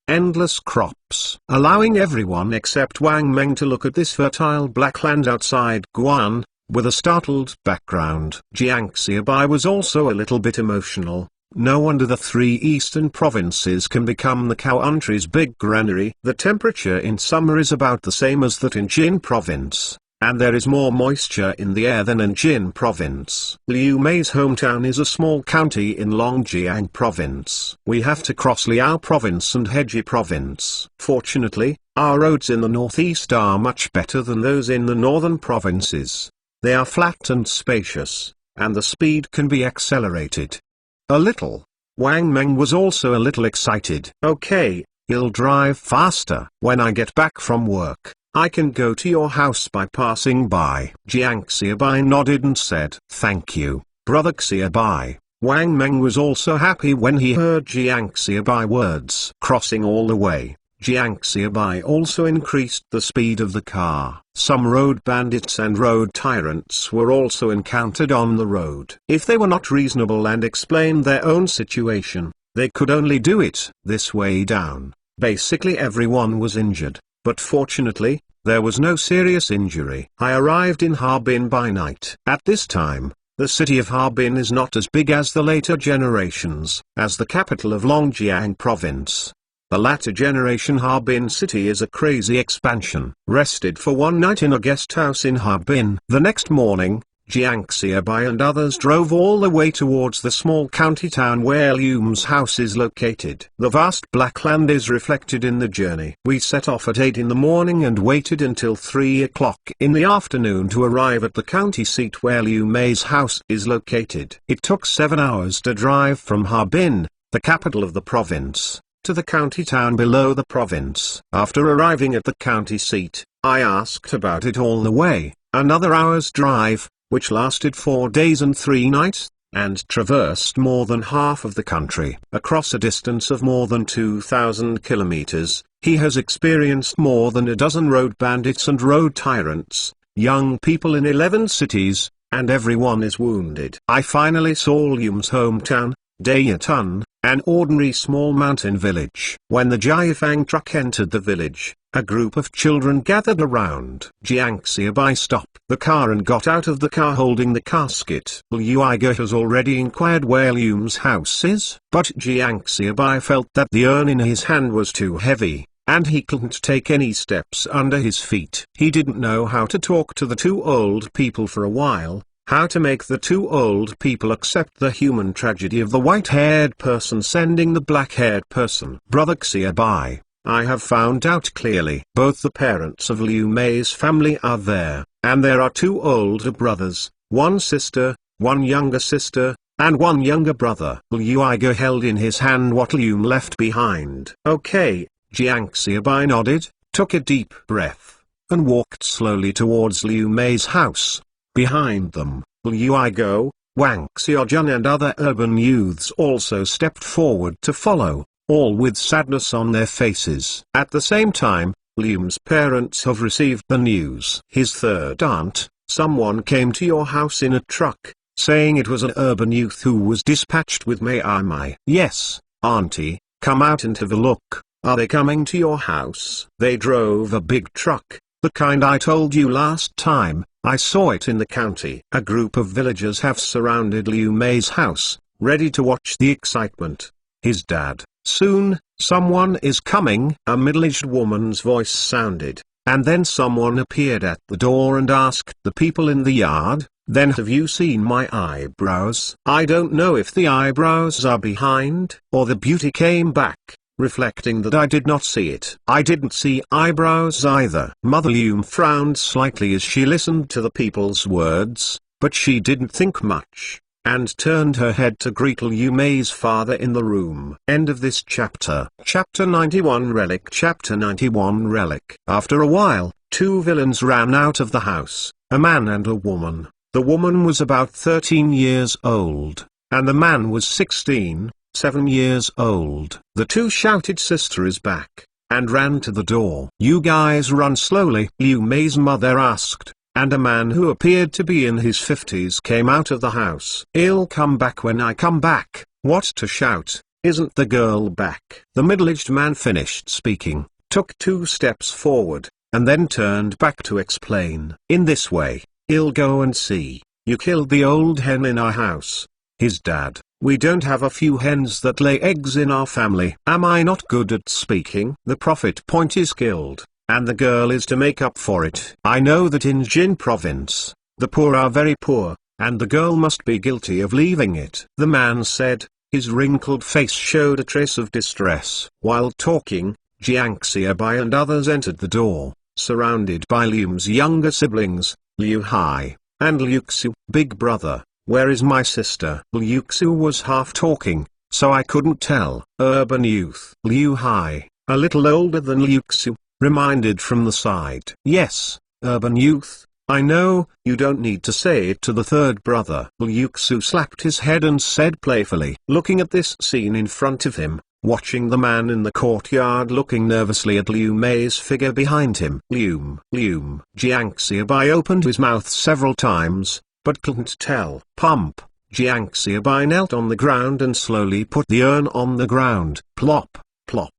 endless crops, allowing everyone except Wang Meng to look at this fertile black land outside Guan, with a startled background. Jiang Xiaobai was also a little bit emotional. No wonder the 3 eastern provinces can become the country's big granary. The temperature in summer is about the same as that in Jin province, and there is more moisture in the air than in Jin province. Liu Mei's hometown is a small county in Longjiang province. We have to cross Liao province and Heji province. Fortunately, our roads in the northeast are much better than those in the northern provinces. They are flat and spacious, and the speed can be accelerated a little. Wang Meng was also a little excited. Okay, he'll drive faster. When I get back from work, I can go to your house by passing by. Jiang Xiaobai nodded and said, thank you, Brother Xiaobai. Wang Meng was also happy when he heard Jiang Xiaobai words. Crossing all the way, Jiang Xiaobai also increased the speed of the car. Some road bandits and road tyrants were also encountered on the road. If they were not reasonable and explained their own situation, they could only do it this way down. Basically everyone was injured, but fortunately, there was no serious injury. I arrived in Harbin by night. At this time, the city of Harbin is not as big as the later generations, as the capital of Longjiang province. The latter generation Harbin city is a crazy expansion. Rested for one night in a guest house in Harbin. The next morning, Jiang Xiaobai and others drove all the way towards the small county town where Lium's house is located. The vast black land is reflected in the journey. We set off at 8 in the morning and waited until 3 o'clock in the afternoon to arrive at the county seat where Liu Mei's house is located. It took 7 hours to drive from Harbin, the capital of the province, to the county town below the province. After arriving at the county seat, I asked about it all the way. Another hour's drive, which lasted 4 days and 3 nights, and traversed more than half of the country. Across a distance of more than 2,000 kilometers, he has experienced more than a dozen road bandits and road tyrants, young people in 11 cities, and everyone is wounded. I finally saw Lium's hometown, Dayatun, an ordinary small mountain village. When the Jiafang truck entered the village, a group of children gathered around. Jiang Xiaobai stopped the car and got out of the car holding the casket. Liu Igo has already inquired where Lium's house is, but Jiang Xiaobai felt that the urn in his hand was too heavy, and he couldn't take any steps under his feet. He didn't know how to talk to the two old people for a while, how to make the two old people accept the human tragedy of the white-haired person sending the black-haired person. Brother Xiaobai, I have found out clearly. Both the parents of Liu Mei's family are there, and there are 2 older brothers, 1 sister, 1 younger sister, and 1 younger brother. Liu Igo held in his hand what Liu left behind. Okay, Jiang Xiaobai nodded, took a deep breath, and walked slowly towards Liu Mei's house. Behind them, Liu Igo, Wang Xiaojun and other urban youths also stepped forward to follow, all with sadness on their faces. At the same time, Lium's parents have received the news. His third aunt, someone came to your house in a truck, saying it was an urban youth who was dispatched with Mei Mai. Yes, auntie, come out and have a look. Are they coming to your house? They drove a big truck, the kind I told you last time. I saw it in the county. A group of villagers have surrounded Liu Mei's house, ready to watch the excitement. His dad, soon, someone is coming. A middle-aged woman's voice sounded, and then someone appeared at the door and asked the people in the yard, then have you seen my eyebrows? I don't know if the eyebrows are behind, or the beauty came back, reflecting that I did not see it. I didn't see eyebrows either. Mother Liu frowned slightly as she listened to the people's words, but she didn't think much, and turned her head to greet Liu Mei's father in the room. End of this chapter. Chapter 91 Relic. Chapter 91 Relic. After a while, 2 villains ran out of the house, a man and a woman. The woman was about 13 years old, and the man was 7 years old. The 2 shouted sister is back, and ran to the door. You guys run slowly, Liu Mei's mother asked, and a man who appeared to be in his 50s came out of the house. I'll come back when I come back. What to shout? Isn't the girl back? The middle-aged man finished speaking, took 2 steps forward, and then turned back to explain. In this way, I'll go and see. You killed the old hen in our house. His dad. We don't have a few hens that lay eggs in our family. Am I not good at speaking? The prophet point is killed, and the girl is to make up for it. I know that in Jin province, the poor are very poor, and the girl must be guilty of leaving it. The man said, his wrinkled face showed a trace of distress. While talking, Jiang Xiaobai and others entered the door, surrounded by Liu's younger siblings, Liu Hai, and Liu Xiu. Big brother, where is my sister? Liu Xiu was half talking, so I couldn't tell. Urban youth. Liu Hai, a little older than Liu Xiu, reminded from the side. Yes, urban youth, I know, you don't need to say it to the third brother. Liu Xiu slapped his head and said playfully, looking at this scene in front of him, watching the man in the courtyard looking nervously at Liu Mei's figure behind him. Liu. Jiang Xiaobai opened his mouth several times, but couldn't tell. Pump. Jiang Xiaobai knelt on the ground and slowly put the urn on the ground. Plop, plop.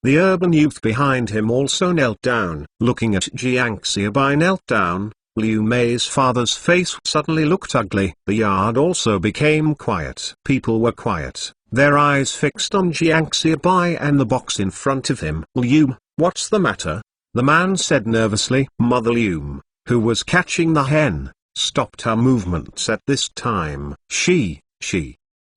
The urban youth behind him also knelt down. Looking at Jiang Xiaobai knelt down, Liu Mei's father's face suddenly looked ugly. The yard also became quiet. People were quiet, their eyes fixed on Jiangxiabai and the box in front of him. "Liu, what's the matter?" the man said nervously. Mother Liu, who was catching the hen, stopped her movements at this time. She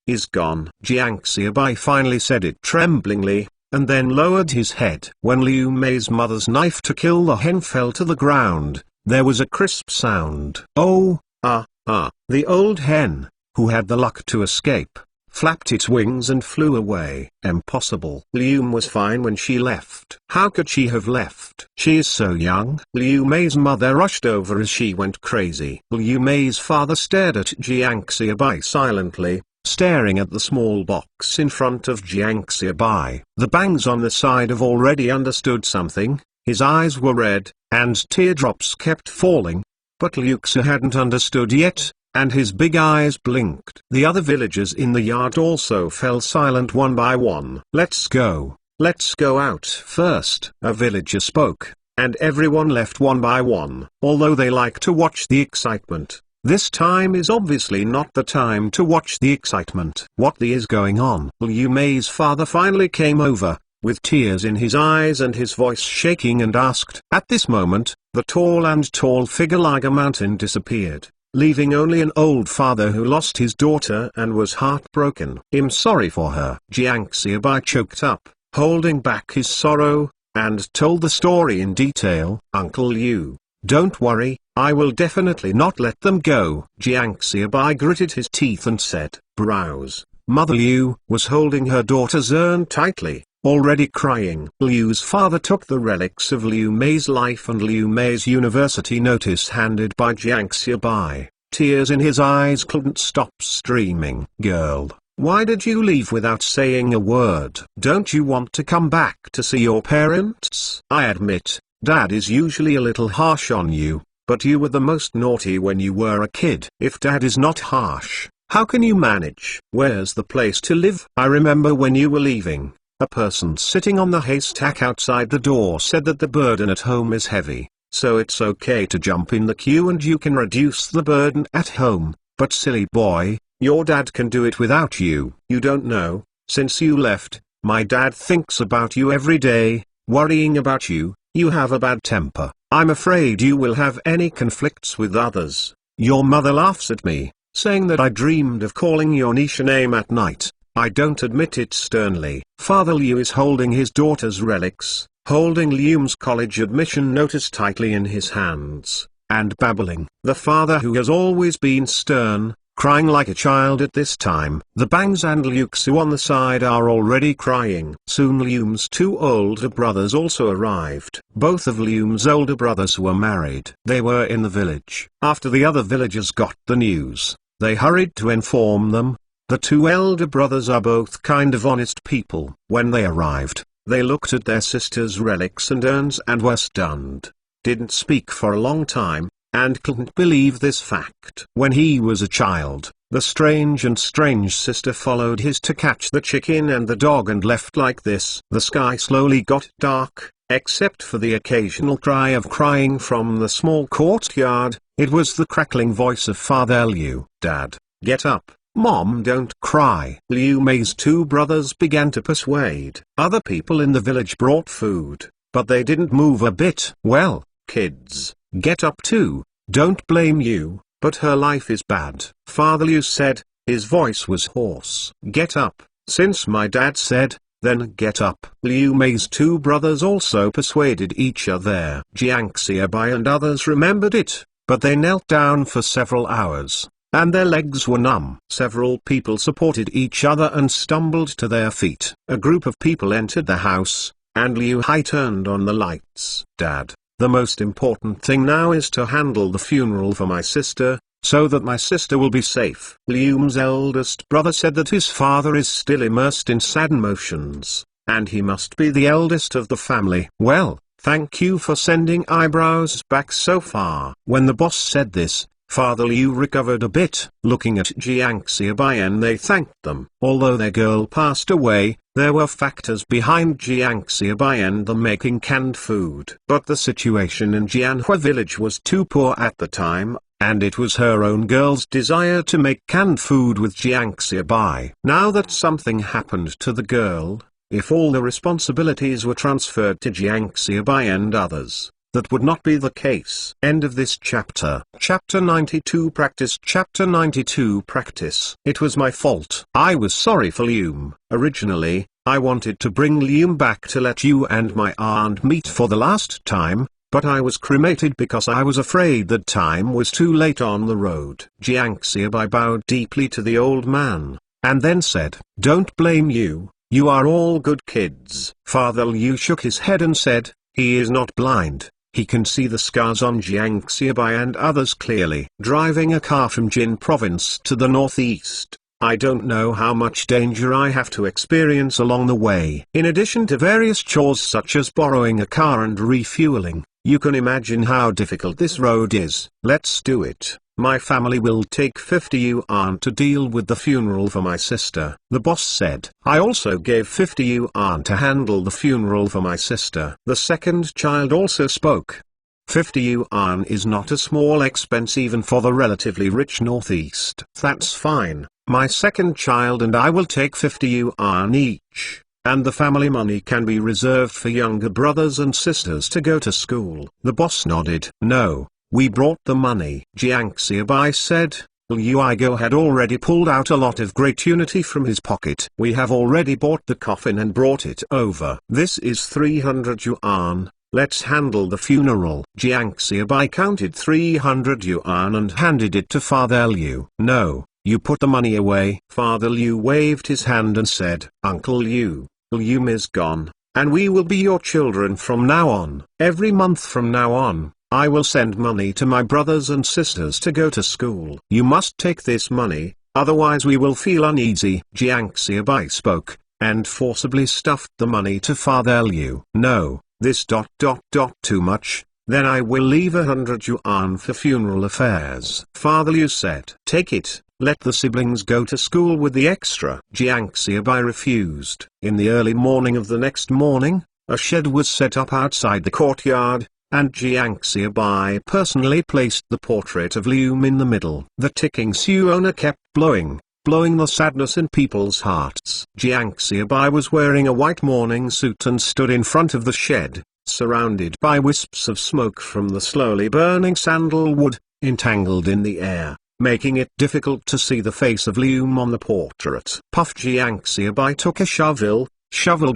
is gone. Jiangxiabai finally said it tremblingly, and then lowered his head. When Liu Mei's mother's knife to kill the hen fell to the ground, there was a crisp sound. Oh, the old hen, who had the luck to escape, flapped its wings and flew away. Impossible. Liu was fine when she left. How could she have left? She is so young. Liu Mei's mother rushed over as she went crazy. Liu Mei's father stared at Jiangxiabai silently, staring at the small box in front of Jiangxiabai. The bangs on the side of already understood something. His eyes were red, and teardrops kept falling. But Liu Xi hadn't understood yet, and his big eyes blinked. The other villagers in the yard also fell silent one by one. Let's go out first," a villager spoke, and everyone left one by one. Although they like to watch the excitement, this time is obviously not the time to watch the excitement. What is going on? Liu Mei's father finally came over, with tears in his eyes and his voice shaking, and asked. At this moment, the tall figure like a mountain disappeared, leaving only an old father who lost his daughter and was heartbroken. "I'm sorry for her." Jiangxiabai choked up, holding back his sorrow, and told the story in detail. "Uncle Liu, don't worry, I will definitely not let them go." Jiangxiabai gritted his teeth and said, "Browse." Mother Liu was holding her daughter's urn tightly, already crying. Liu's father took the relics of Liu Mei's life and Liu Mei's university notice handed by Jiangxiabai. Tears in his eyes couldn't stop streaming. "Girl, why did you leave without saying a word? Don't you want to come back to see your parents? I admit, Dad is usually a little harsh on you, but you were the most naughty when you were a kid. If Dad is not harsh, how can you manage? Where's the place to live? I remember when you were leaving, a person sitting on the haystack outside the door said that the burden at home is heavy, so it's okay to jump in the queue and you can reduce the burden at home. But silly boy, your dad can do it without you. You don't know, since you left, my dad thinks about you every day, worrying about you. You have a bad temper. I'm afraid you will have any conflicts with others. Your mother laughs at me, saying that I dreamed of calling your niche name at night. I don't admit it sternly." Father Liu is holding his daughter's relics, holding Liu's college admission notice tightly in his hands, and babbling. The father, who has always been stern, crying like a child at this time. The Bangs and Liu Xu on the side are already crying. Soon Liu's two older brothers also arrived. Both of Liu's older brothers were married. They were in the village. After the other villagers got the news, they hurried to inform them. The two elder brothers are both kind of honest people. When they arrived, they looked at their sister's relics and urns and were stunned. Didn't speak for a long time, and couldn't believe this fact. When he was a child, the strange sister followed his to catch the chicken and the dog and left like this. The sky slowly got dark, except for the occasional cry of crying from the small courtyard. It was the crackling voice of Father Liu. "Dad, get up. Mom, don't cry." Liu Mei's two brothers began to persuade. Other people in the village brought food, but they didn't move a bit. "Well, kids, get up too. Don't blame you, but her life is bad," Father Liu said. His voice was hoarse. "Get up, since my dad said, then get up." Liu Mei's two brothers also persuaded each other. Jiangxiabai and others remembered it, but they knelt down for several hours, and their legs were numb. Several people supported each other and stumbled to their feet. A group of people entered the house, and Liu Hai turned on the lights. "Dad, the most important thing now is to handle the funeral for my sister, so that my sister will be safe." Liu's eldest brother said that his father is still immersed in sad emotions, and he must be the eldest of the family. "Well, thank you for sending eyebrows back so far." When the boss said this, Father Liu recovered a bit. Looking at Jiangxiabai and they thanked them. Although their girl passed away, there were factors behind Jiangxiabai and them making canned food. But the situation in Jianhua village was too poor at the time. and it was her own girl's desire to make canned food with Jiang Xiaobai. Now that something happened to the girl, if all the responsibilities were transferred to Jiang Xiaobai and others, that would not be the case. End of this chapter. Chapter 92 Practice. Chapter 92 Practice. It was my fault. I was sorry for Lium. Originally, I wanted to bring Lium back to let you and my aunt meet for the last time, but I was cremated because I was afraid that time was too late on the road. Jiang Xiaobai bowed deeply to the old man, and then said, "Don't blame you, you are all good kids." Father Liu shook his head and said, "He is not blind. He can see the scars on Jiang Xiaobai and others clearly." Driving a car from Jin province to the northeast, I don't know how much danger I have to experience along the way. In addition to various chores such as borrowing a car and refueling, you can imagine how difficult this road is. Let's do it. My family will take 50 yuan to deal with the funeral for my sister, the boss said. I also gave 50 yuan to handle the funeral for my sister. The second child also spoke. 50 yuan is not a small expense even for the relatively rich northeast. That's fine. My second child and I will take 50 yuan each, and the family money can be reserved for younger brothers and sisters to go to school. The boss nodded. No. We brought the money. Jiang Xiaobai said. Liu Igo had already pulled out a lot of great unity from his pocket. We have already bought the coffin and brought it over. This is 300 yuan. Let's handle the funeral. Jiang Xiaobai counted 300 yuan and handed it to Father Liu. No, you put the money away. Father Liu waved his hand and said, Uncle Liu, Liu is gone, and we will be your children from now on. Every month from now on, I will send money to my brothers and sisters to go to school. You must take this money, otherwise we will feel uneasy. Jiang Xiaobai spoke, and forcibly stuffed the money to Father Liu. No, this too much, then I will leave 100 yuan for funeral affairs. Father Liu said. Take it, let the siblings go to school with the extra. Jiang Xiaobai refused. In the early morning of the next morning, a shed was set up outside the courtyard, and Jiang Xiaobai personally placed the portrait of Liu in the middle. The ticking Suona kept blowing the sadness in people's hearts. Jiang Xiaobai was wearing a white morning suit and stood in front of the shed, surrounded by wisps of smoke from the slowly burning sandalwood, entangled in the air, making it difficult to see the face of Liu on the portrait. Puff. Jiang Xiaobai took a shoveled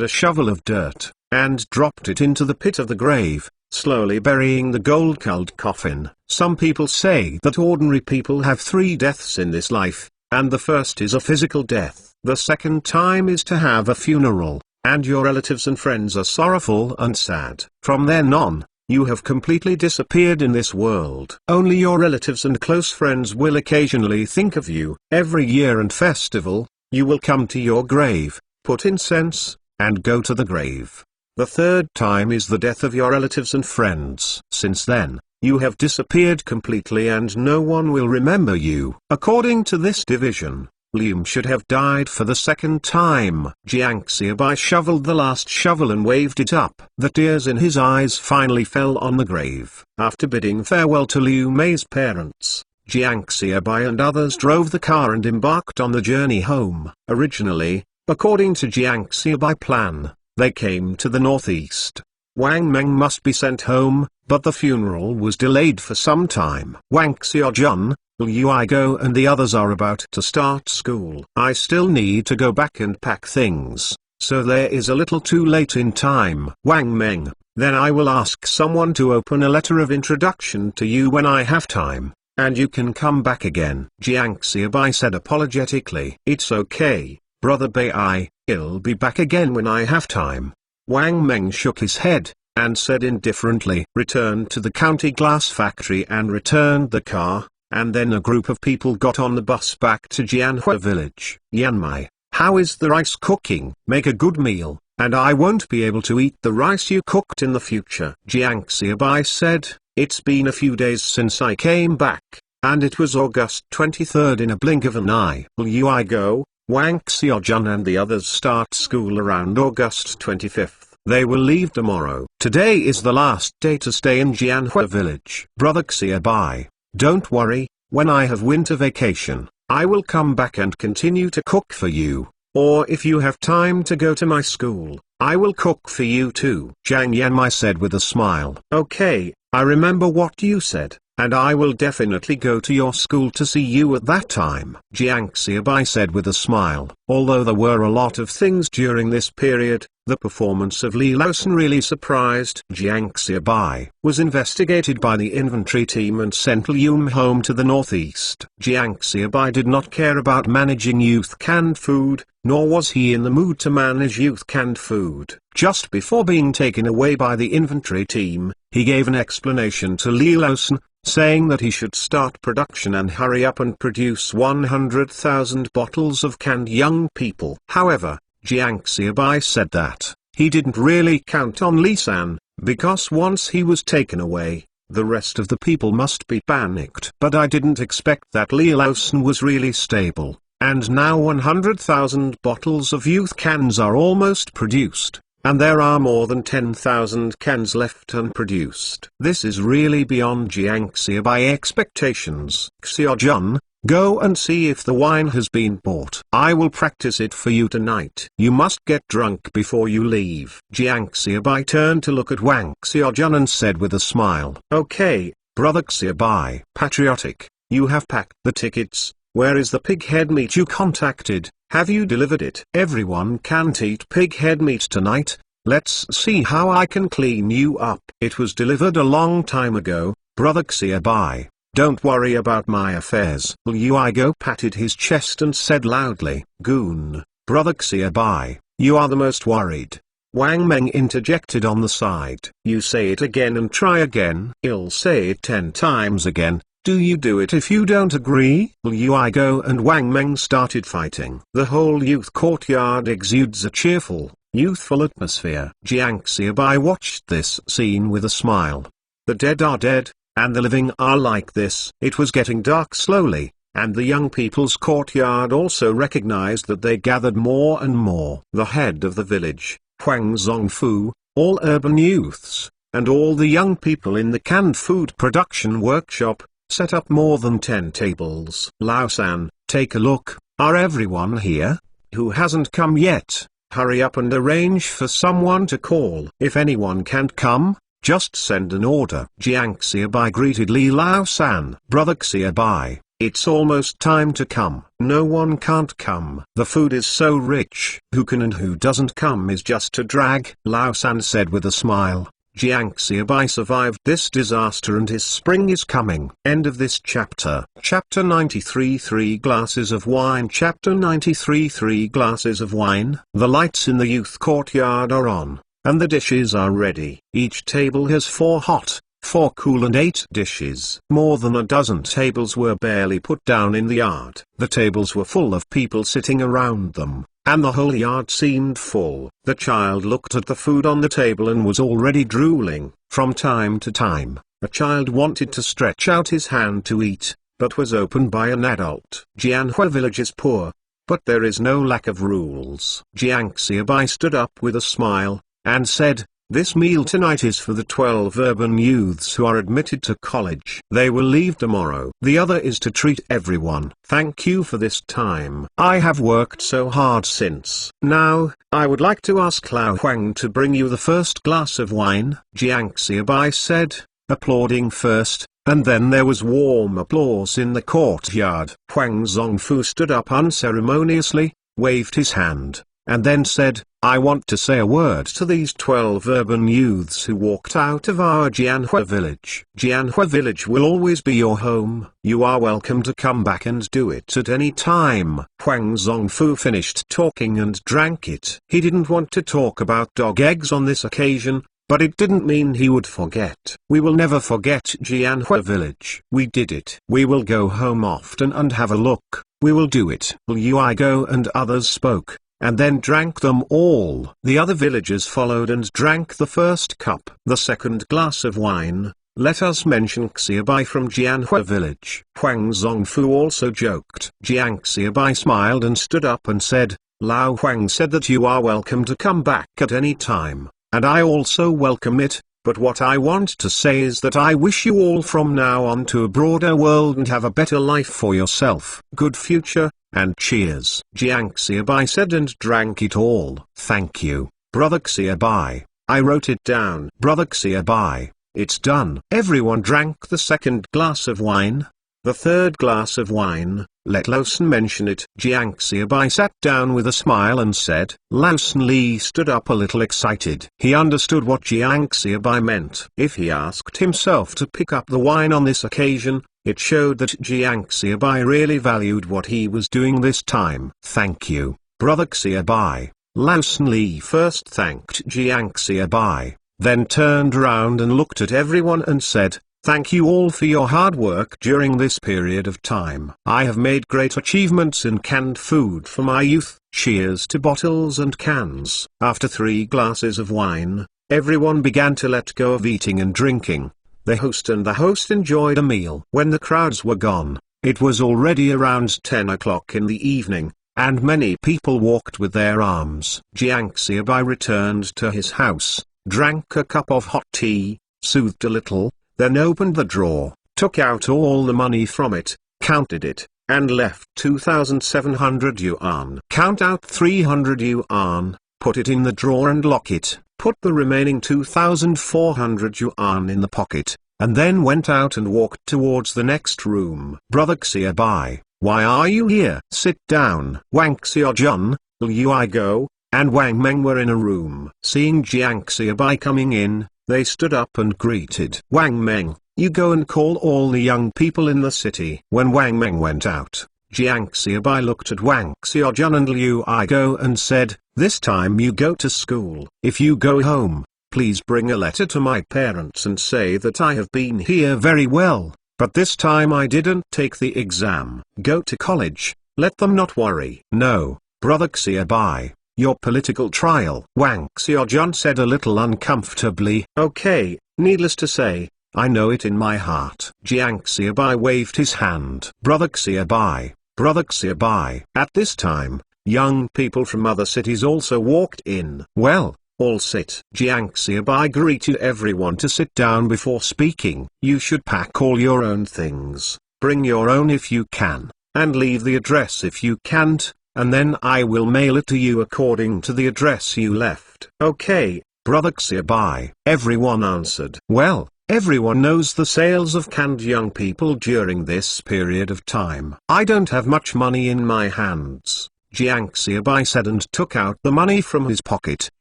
a shovel of dirt, and dropped it into the pit of the grave, slowly burying the gold-colored coffin. Some people say that ordinary people have 3 deaths in this life, and the first is a physical death. The second time is to have a funeral, and your relatives and friends are sorrowful and sad. From then on, you have completely disappeared in this world. Only your relatives and close friends will occasionally think of you. Every year and festival, you will come to your grave, put incense, and go to the grave. The third time is the death of your relatives and friends. Since then, you have disappeared completely and no one will remember you. According to this division, Liu should have died for the second time. Jiang Xiaobai shoveled the last shovel and waved it up. The tears in his eyes finally fell on the grave. After bidding farewell to Liu Mei's parents, Jiang Xiaobai and others drove the car and embarked on the journey home. Originally, according to Jiang Xiaobai plan, they came to the northeast. Wang Meng must be sent home, but the funeral was delayed for some time. Wang Xiaojun, Liu Igo and the others are about to start school. I still need to go back and pack things, so there is a little too late in time. Wang Meng, then I will ask someone to open a letter of introduction to you when I have time, and you can come back again. Jiang Xiaobai said apologetically. It's okay, Brother Bai, I'll be back again when I have time. Wang Meng shook his head, and said indifferently, returned to the county glass factory and returned the car, and then a group of people got on the bus back to Jianhua village. Yanmai, how is the rice cooking? Make a good meal, and I won't be able to eat the rice you cooked in the future. Jiang Xiaobai said, it's been a few days since I came back, and it was August 23rd in a blink of an eye. Liu Igo, Wang Xiaojun and the others start school around August 25th. They will leave tomorrow. Today is the last day to stay in Jianhua village. Brother Xiaobai, Don't worry, when I have winter vacation, I will come back and continue to cook for you. Or if you have time to go to my school, I will cook for you too. Jiang Yanmai said with a smile. Okay, I remember what you said, and I will definitely go to your school to see you at that time. Jiang Xiaobai said with a smile. Although there were a lot of things during this period, the performance of Li Laosan really surprised Jiang Xiaobai. Was investigated by the inventory team and sent Liu home to the northeast. Jiang Xiaobai did not care about managing youth canned food, nor was he in the mood to manage youth canned food. Just before being taken away by the inventory team, he gave an explanation to Li Laosan, saying that he should start production and hurry up and produce 100,000 bottles of canned young people. However, Jiang Xiaobai said that he didn't really count on Li San, because once he was taken away, the rest of the people must be panicked. But I didn't expect that Li Laosan was really stable, and now 100,000 bottles of youth cans are almost produced, and there are more than 10,000 cans left unproduced. This is really beyond Jiang Xiaobai expectations. Xiaojun, go and see if the wine has been bought. I will practice it for you tonight. You must get drunk before you leave. Jiang Xiaobai turned to look at Wang Xiaojun and said with a smile. Okay, brother Xiaobai. Patriotic, you have packed the tickets. Where is the pig head meat you contacted? Have you delivered it? Everyone can't eat pig head meat tonight. Let's see how I can clean you up. It was delivered a long time ago, brother Xiaobai. Don't worry about my affairs. Liu Igo patted his chest and said loudly. Goon, brother Xiaobai, you are the most worried. Wang Meng interjected on the side. You say it again and try again. I'll say it 10 times again. Do you do it if you don't agree? Liu Igo and Wang Meng started fighting. The whole youth courtyard exudes a cheerful, youthful atmosphere. Jiang Xiaobai watched this scene with a smile. The dead are dead, and the living are like this. It was getting dark slowly, and the young people's courtyard also recognized that they gathered more and more. The head of the village, Huang Zongfu, all urban youths, and all the young people in the canned food production workshop, set up more than 10 tables. Lao-san, take a look, are everyone here? Who hasn't come yet? Hurry up and arrange for someone to call. If anyone can't come, just send an order. Jiang Xiaobai greeted Li Lao-san. Brother Xiaobai, it's almost time to come. No one can't come. The food is so rich. Who can and who doesn't come is just a drag. Lao-san said with a smile. Jiang Xiaobai survived this disaster and his spring is coming. End of this chapter. Chapter 93 3 glasses of wine. Chapter 93 3 glasses of wine. The lights in the youth courtyard are on, and the dishes are ready. Each table has 4 hot, 4 cool and 8 dishes. More than a dozen tables were barely put down in the yard. The tables were full of people sitting around them, and the whole yard seemed full. The child looked at the food on the table and was already drooling. From time to time, a child wanted to stretch out his hand to eat, but was opened by an adult. Jianhua village is poor, but there is no lack of rules. Jiang Xiaobai stood up with a smile, and said, this meal tonight is for the 12 urban youths who are admitted to college. They will leave tomorrow. The other is to treat everyone. Thank you for this time. I have worked so hard since. Now, I would like to ask Lao Huang to bring you the first glass of wine. Jiang Xiaobai said, applauding first, and then there was warm applause in the courtyard. Huang Zongfu stood up unceremoniously, waved his hand, and then said, I want to say a word to these 12 urban youths who walked out of our Jianhua village. Jianhua village will always be your home. You are welcome to come back and do it at any time. Huang Zongfu finished talking and drank it. He didn't want to talk about dog eggs on this occasion, but it didn't mean he would forget. We will never forget Jianhua village. We did it. We will go home often and have a look. We will do it. Liu Igo and others spoke, and then drank them all. The other villagers followed and drank the first cup. The second glass of wine, let us mention Xiaobai from Jianhua village. Huang Zongfu also joked. Jiang Xiaobai smiled and stood up and said, Lao Huang said that you are welcome to come back at any time, and I also welcome it. but what I want to say is that I wish you all from now on to a broader world and have a better life for yourself. Good future, and cheers. Jiang Xiaobai said and drank it all. Thank you, Brother Xiaobai. I wrote it down. Brother Xiaobai, it's done. Everyone drank the second glass of wine. The third glass of wine, let Lawson mention it. Jiang Xiaobai sat down with a smile and said. Lawson Li stood up a little excited. He understood what Jiang Xiaobai meant. If he asked himself to pick up the wine on this occasion, it showed that Jiang Xiaobai really valued what he was doing this time. Thank you, Brother Xiaobai. Lawson Li first thanked Jiang Xiaobai, then turned around and looked at everyone and said, thank you all for your hard work during this period of time. I have made great achievements in canned food for my youth. Cheers to bottles and cans. After 3 glasses of wine, everyone began to let go of eating and drinking. The host enjoyed a meal. When the crowds were gone, it was already around 10 o'clock in the evening, and many people walked with their arms. Jiang Xiaobai returned to his house, drank a cup of hot tea, soothed a little, then opened the drawer, took out all the money from it, counted it, and left 2,700 yuan. Count out 300 yuan, put it in the drawer and lock it, put the remaining 2,400 yuan in the pocket, and then went out and walked towards the next room. Brother Xiaobai, why are you here? Sit down. Wang Xiaojun, Liu Igo, and Wang Meng were in a room. Seeing Jiang Xiaobai coming in, they stood up and greeted. Wang Meng, you go and call all the young people in the city. When Wang Meng went out, Jiang Xiaobai looked at Wang Xiaojun and Liu Igo and said, this time you go to school. If you go home, please bring a letter to my parents and say that I have been here very well, but this time I didn't take the exam. Go to college, let them not worry. No, Brother Xiaobai, your political trial. Wang Xiaojun said a little uncomfortably. Okay, needless to say, I know it in my heart. Jiang Xiaobai waved his hand. Brother Xiaobai, Brother Xiaobai. At this time, young people from other cities also walked in. Well, all sit. Jiang Xiaobai greeted everyone to sit down before speaking. You should pack all your own things, bring your own if you can, and leave the address if you can't, and then I will mail it to you according to the address you left. Okay, Brother Xiaobai. Everyone answered. Well, everyone knows the sales of canned young people during this period of time. I don't have much money in my hands, Jiang Xiaobai said and took out the money from his pocket.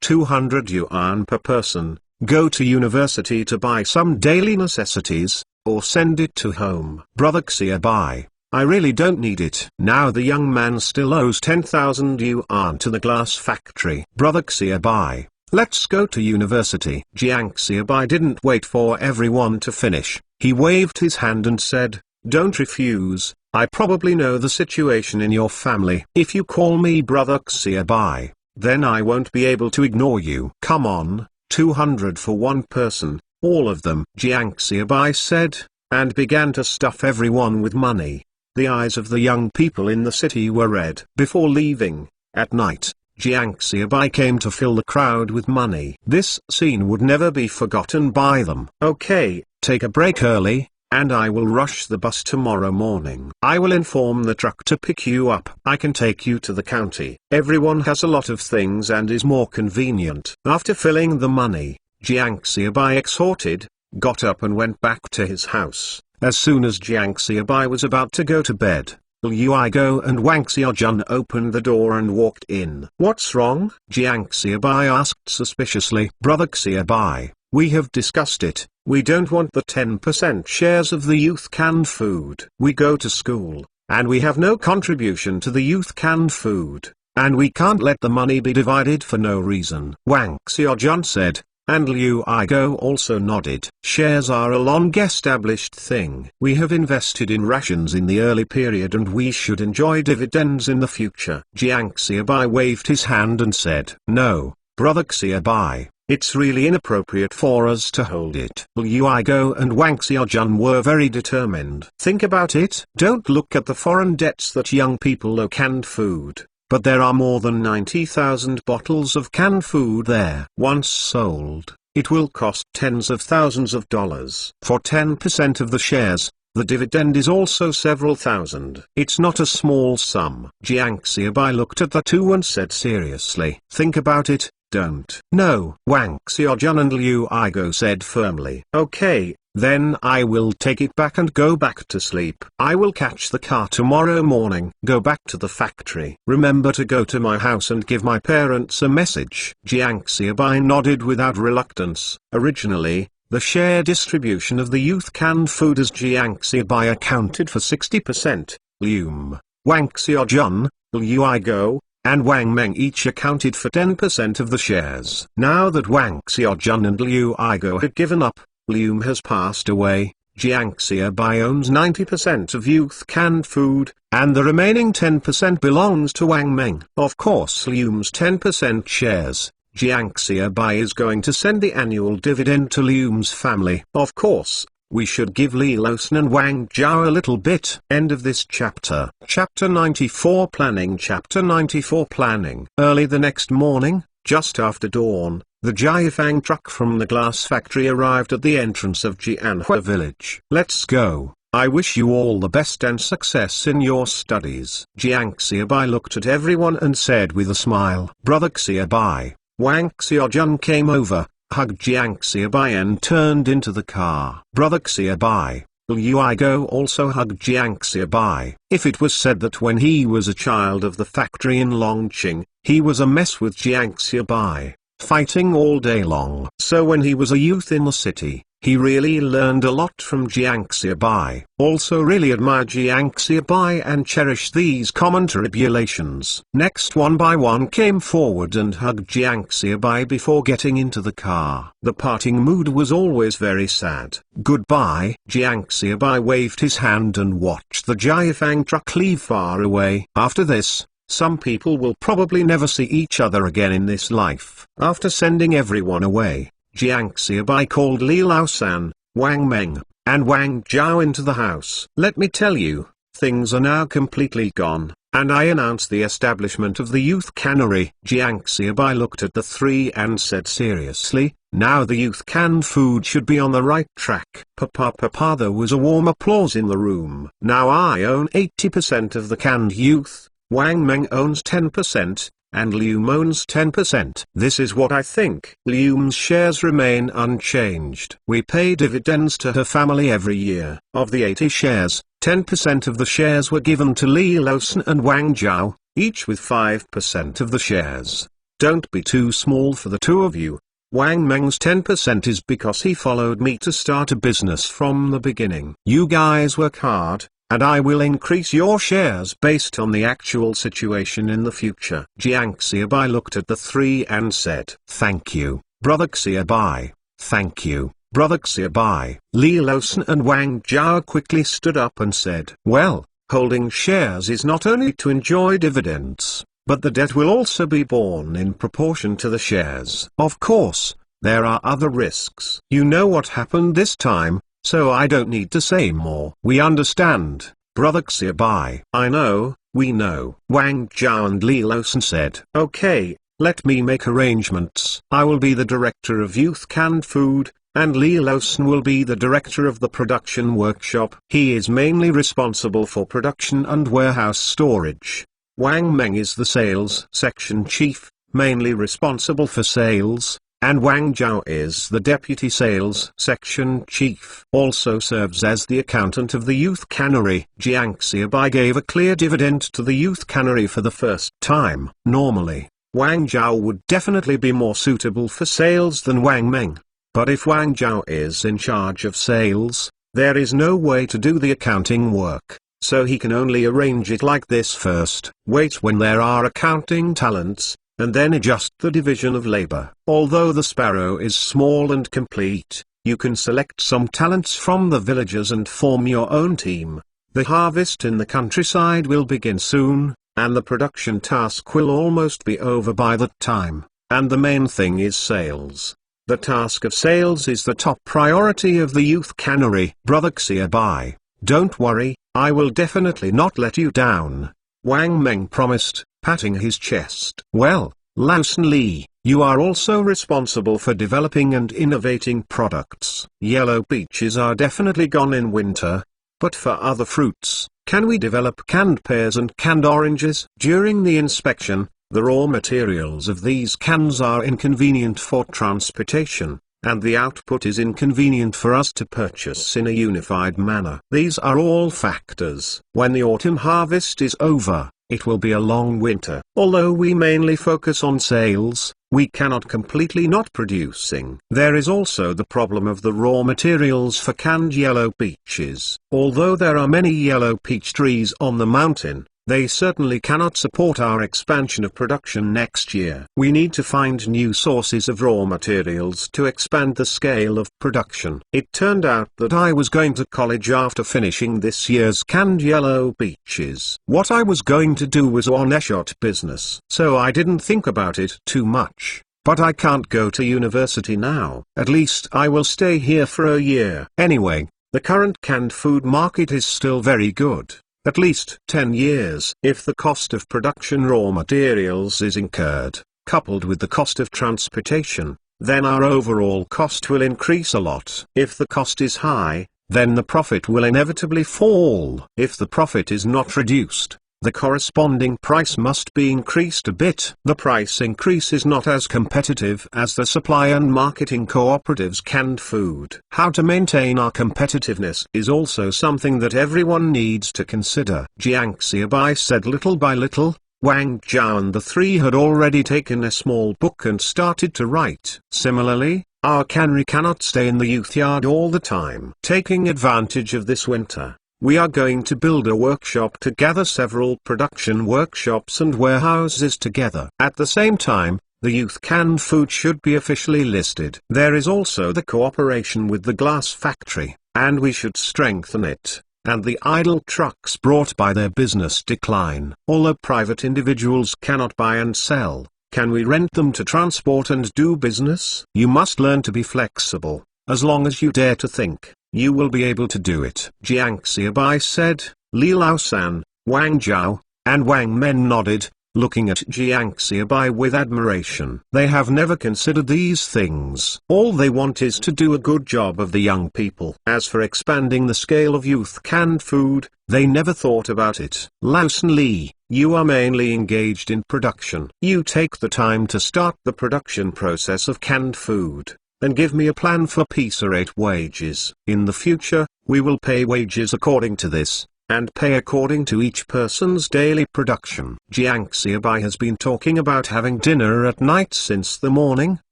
200 yuan per person, go to university to buy some daily necessities, or send it to home. Brother Xiaobai, I really don't need it. Now the young man still owes 10,000 yuan to the glass factory. Brother Xiaobai, let's go to university. Jiang Xiaobai didn't wait for everyone to finish. He waved his hand and said, don't refuse, I probably know the situation in your family. If you call me Brother Xiaobai, then I won't be able to ignore you. Come on, 200 for one person, all of them. Jiang Xiaobai said, and began to stuff everyone with money. The eyes of the young people in the city were red. Before leaving, at night, Jiang Xiaobai came to fill the crowd with money. This scene would never be forgotten by them. Okay, take a break early, and I will rush the bus tomorrow morning. I will inform the truck to pick you up. I can take you to the county. Everyone has a lot of things and is more convenient. After filling the money, Jiang Xiaobai exhorted, got up and went back to his house. As soon as Jiang Xiaobai was about to go to bed, Liu Igo and Wang Xiaojun opened the door and walked in. What's wrong? Jiang Xiaobai asked suspiciously. Brother Xiaobai, we have discussed it. We don't want the 10% shares of the youth canned food. We go to school, and we have no contribution to the youth canned food, and we can't let the money be divided for no reason. Wang Xiaojun said, and Liu Igo also nodded. Shares are a long-established thing. We have invested in rations in the early period and we should enjoy dividends in the future. Jiang Xiaobai waved his hand and said, no, Brother Xiaobai, it's really inappropriate for us to hold it. Liu Igo and Wang Xiaojun were very determined. Think about it. Don't look at the foreign debts that young people owe canned food. But there are more than 90,000 bottles of canned food there. Once sold, It will cost tens of thousands of dollars. For 10% of the shares, the dividend is also several thousand. It's not a small sum. Jiang Xiaobai looked at the two and said seriously, "Think about it, don't." "No," Wang Xiaojun and Liu Aigo said firmly. "Okay, then I will take it back and go back to sleep. I will catch the car tomorrow morning. Go back to the factory. Remember to go to my house and give my parents a message." Jiang Xiaobai nodded without reluctance. Originally, the share distribution of the youth canned food as Jiang Xiaobai accounted for 60%, Liu, Wang Xiaojun, Liu Aigo, and Wang Meng each accounted for 10% of the shares. Now that Wang Xiaojun and Liu Aigo had given up, Liu has passed away, Jiang Xiaobai owns 90% of youth canned food, and the remaining 10% belongs to Wang Meng. Of course Liu's 10% shares, Jiang Xiaobai is going to send the annual dividend to Liu's family. Of course, we should give Li Losan and Wang Zhao a little bit. End of this chapter. Chapter 94 Planning. Chapter 94 Planning. Early the next morning, just after dawn, the Jiafang truck from the glass factory arrived at the entrance of Jianhua village. "Let's go. I wish you all the best and success in your studies." Jiang Xiaobai looked at everyone and said with a smile, "Brother Xiaobai." Wang Xiaojun came over, hugged Jiang Xiaobai and turned into the car. "Brother Xiaobai." Liu Aigo also hugged Jiang Xiaobai. If it was said that when he was a child of the factory in Longqing, he was a mess with Jiang Xiaobai, fighting all day long. So when he was a youth in the city, he really learned a lot from Jiang Xiaobai. Also really admired Jiang Xiaobai and cherished these common tribulations. Next one by one came forward and hugged Jiang Xiaobai before getting into the car. The parting mood was always very sad. "Goodbye." Jiang Xiaobai waved his hand and watched the Jiafang truck leave far away. After this, some people will probably never see each other again in this life. After sending everyone away, Jiang Xiaobai called Li Laosan, Wang Meng, and Wang Zhao into the house. "Let me tell you, things are now completely gone, and I announce the establishment of the youth cannery." Jiang Xiaobai looked at the three and said seriously, "Now the youth canned food should be on the right track." Papa, there was a warm applause in the room. "Now I own 80% of the canned youth, Wang Meng owns 10%, and Liu owns 10%. This is what I think." Liu's shares remain unchanged. "We pay dividends to her family every year." Of the 80 shares, 10% of the shares were given to Li Losan and Wang Zhao, each with 5% of the shares. Don't be too small for the two of you. Wang Meng's 10% is because he followed me to start a business from the beginning. You guys work hard, and I will increase your shares based on the actual situation in the future. Jiang Xiaobai looked at the three and said, "Thank you, Brother Xiaobai. Thank you, Brother Xiaobai." Li Losan and Wang Zhao quickly stood up and said, "Well, holding shares is not only to enjoy dividends, but the debt will also be borne in proportion to the shares. Of course, there are other risks. You know what happened this time, so I don't need to say more." "We understand, Brother Xiaobai." "I know, we know," Wang Zhao and Li Losan said. "Okay, let me make arrangements. I will be the director of youth canned food, and Li Losan will be the director of the production workshop. He is mainly responsible for production and warehouse storage. Wang Meng is the sales section chief, mainly responsible for sales, and Wang Zhao is the deputy sales section chief. Also serves as the accountant of the youth cannery. Jiang Xiaobai gave a clear dividend to the youth cannery for the first time. Normally, Wang Zhao would definitely be more suitable for sales than Wang Meng. But if Wang Zhao is in charge of sales, there is no way to do the accounting work. So he can only arrange it like this: first, wait when there are accounting talents, and then adjust the division of labor. Although the sparrow is small and complete, you can select some talents from the villagers and form your own team. The harvest in the countryside will begin soon, and the production task will almost be over by that time, and the main thing is sales. The task of sales is the top priority of the youth cannery. Brother Xiaobai, don't worry, I will definitely not let you down, Wang Meng promised, patting his chest. "Well, Laosan Li, You are also responsible for developing and innovating products. Yellow peaches are definitely gone in winter. But for other fruits, can we develop canned pears and canned oranges? During the inspection, the raw materials of these cans are inconvenient for transportation, and the output is inconvenient for us to purchase in a unified manner. These are all factors. When the autumn harvest is over, it will be a long winter. Although we mainly focus on sales, we cannot completely not producing. There is also the problem of the raw materials for canned yellow peaches. Although there are many yellow peach trees on the mountain, they certainly cannot support our expansion of production next year. We need to find new sources of raw materials to expand the scale of production. It turned out that I was going to college after finishing this year's canned yellow peaches. What I was going to do was one-shot business, so I didn't think about it too much. But I can't go to university now. At least I will stay here for a year. Anyway, the current canned food market is still very good. At least 10 years. If the cost of production raw materials is incurred, coupled with the cost of transportation, then our overall cost will increase a lot. If the cost is high, then the profit will inevitably fall. If the profit is not reduced, the corresponding price must be increased a bit. The price increase is not as competitive as the supply and marketing cooperatives' canned food. How to maintain our competitiveness is also something that everyone needs to consider. Jiang Xiaobai said. Little by little, Wang Zhao and the three had already taken a small book and started to write. Similarly, our cannery cannot stay in the youth yard all the time. Taking advantage of this winter, we are going to build a workshop to gather several production workshops and warehouses together. At the same time, the youth canned food should be officially listed. There is also the cooperation with the glass factory, and we should strengthen it, and the idle trucks brought by their business decline. Although private individuals cannot buy and sell, can we rent them to transport and do business? You must learn to be flexible. As long as you dare to think, you will be able to do it. Jiang Xiaobai said. Li Laosan, Wang Zhao, and Wang Men nodded, looking at Jiang Xiaobai with admiration. They have never considered these things. All they want is to do a good job of the young people. As for expanding the scale of youth canned food, they never thought about it. Laosan Li, you are mainly engaged in production. You take the time to start the production process of canned food, and give me a plan for piece rate wages. In the future, we will pay wages according to this, and pay according to each person's daily production. Jiang Xiaobai has been talking about having dinner at night since the morning,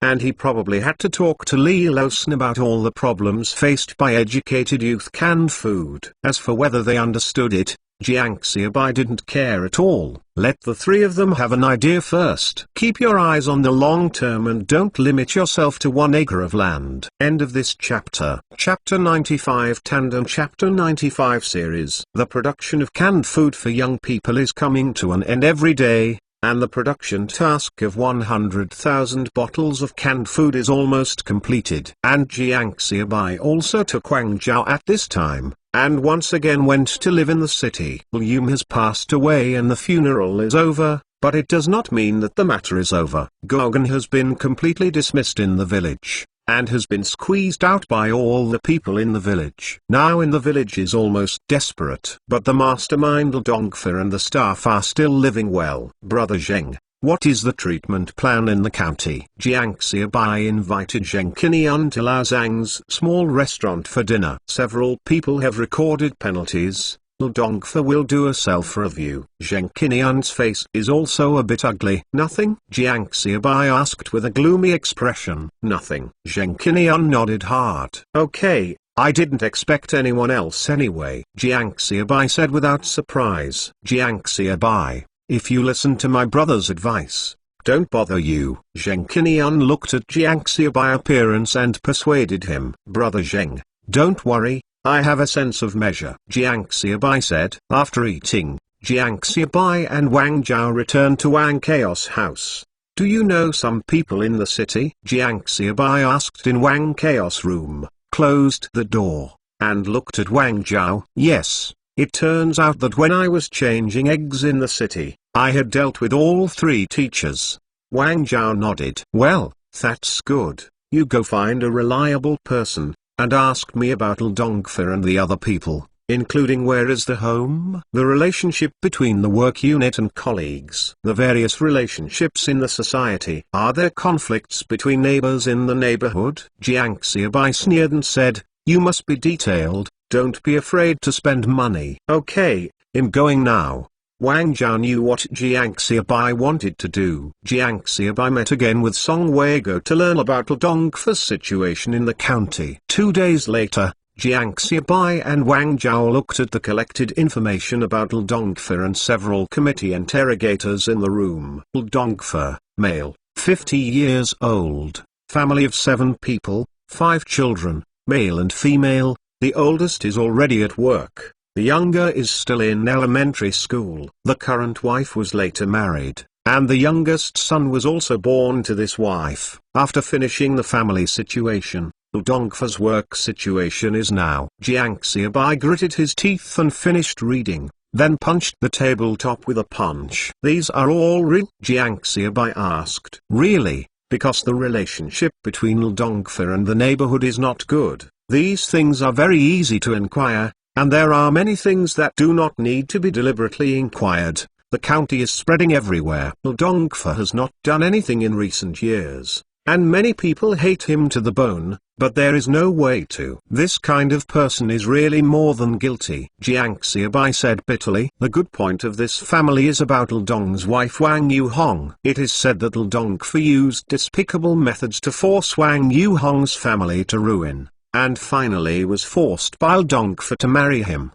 and he probably had to talk to Li Laosan about all the problems faced by educated youth canned food. As for whether they understood it, Jiang Xiaobai didn't care at all. Let the three of them have an idea first. Keep your eyes on the long term and don't limit yourself to 1 acre of land. End of this chapter. Chapter 95 Tandem Chapter 95 Series. The production of canned food for young people is coming to an end every day, and the production task of 100,000 bottles of canned food is almost completed. And Jiang Xiaobai also took Wang Zhao at this time, and once again went to live in the city. Yum has passed away and the funeral is over, but it does not mean that the matter is over. Gorgon has been completely dismissed in the village, and has been squeezed out by all the people in the village. Now in the village is almost desperate. But the mastermind Dongfa and the staff are still living well. Brother Zheng, what is the treatment plan in the county? Jiang Xiaobai invited Zheng Qinian to Lao Zhang's small restaurant for dinner. Several people have recorded penalties. Dongfa will do a self-review. Zheng Qinian's face is also a bit ugly. Nothing? Jiang Xiaobai asked with a gloomy expression. Nothing. Zheng Qinian nodded hard. Okay, I didn't expect anyone else anyway. Jiang Xiaobai said without surprise. Jiang Xiaobai, if you listen to my brother's advice, don't bother you. Zheng Qinian looked at Jiang Xiaobai's appearance and persuaded him. Brother Zheng, don't worry, I have a sense of measure. Jiang Xiaobai said. After eating, Jiang Xiaobai and Wang Zhao returned to Wang Chaos house. Do you know some people in the city? Jiang Xiaobai asked in Wang Chaos room, closed the door, and looked at Wang Zhao. Yes. It turns out that when I was changing eggs in the city, I had dealt with all 3 teachers. Wang Zhao nodded. Well, that's good. You go find a reliable person, and ask me about Dongfa and the other people, including where is the home, the relationship between the work unit and colleagues, the various relationships in the society. Are there conflicts between neighbors in the neighborhood? Jiang Xiaobai sneered and said, you must be detailed, don't be afraid to spend money. Okay, I'm going now. Wang Zhao knew what Jiang Xiaobai wanted to do. Jiang Xiaobai met again with Song Weigo to learn about Dongfa's situation in the county. 2 days later, Jiang Xiaobai and Wang Zhao looked at the collected information about Dongfa and several committee interrogators in the room. Dongfa, male, 50 years old, family of 7 people, 5 children, male and female, the oldest is already at work. The younger is still in elementary school. The current wife was later married, and the youngest son was also born to this wife. After finishing the family situation, Dongfa's work situation is now. Jiang Xiaobai gritted his teeth and finished reading, then punched the tabletop with a punch. These are all real? Jiang Xiaobai asked. Really, because the relationship between Dongfa and the neighborhood is not good. These things are very easy to inquire. And there are many things that do not need to be deliberately inquired. The county is spreading everywhere. Dongfa has not done anything in recent years, and many people hate him to the bone, but there is no way to. This kind of person is really more than guilty. Jiang Xiaobai said bitterly. The good point of this family is about Dong's wife Wang Yuhong. It is said that Dongfa used despicable methods to force Wang Yuhong's family to ruin, and finally was forced by Dongfa to marry him.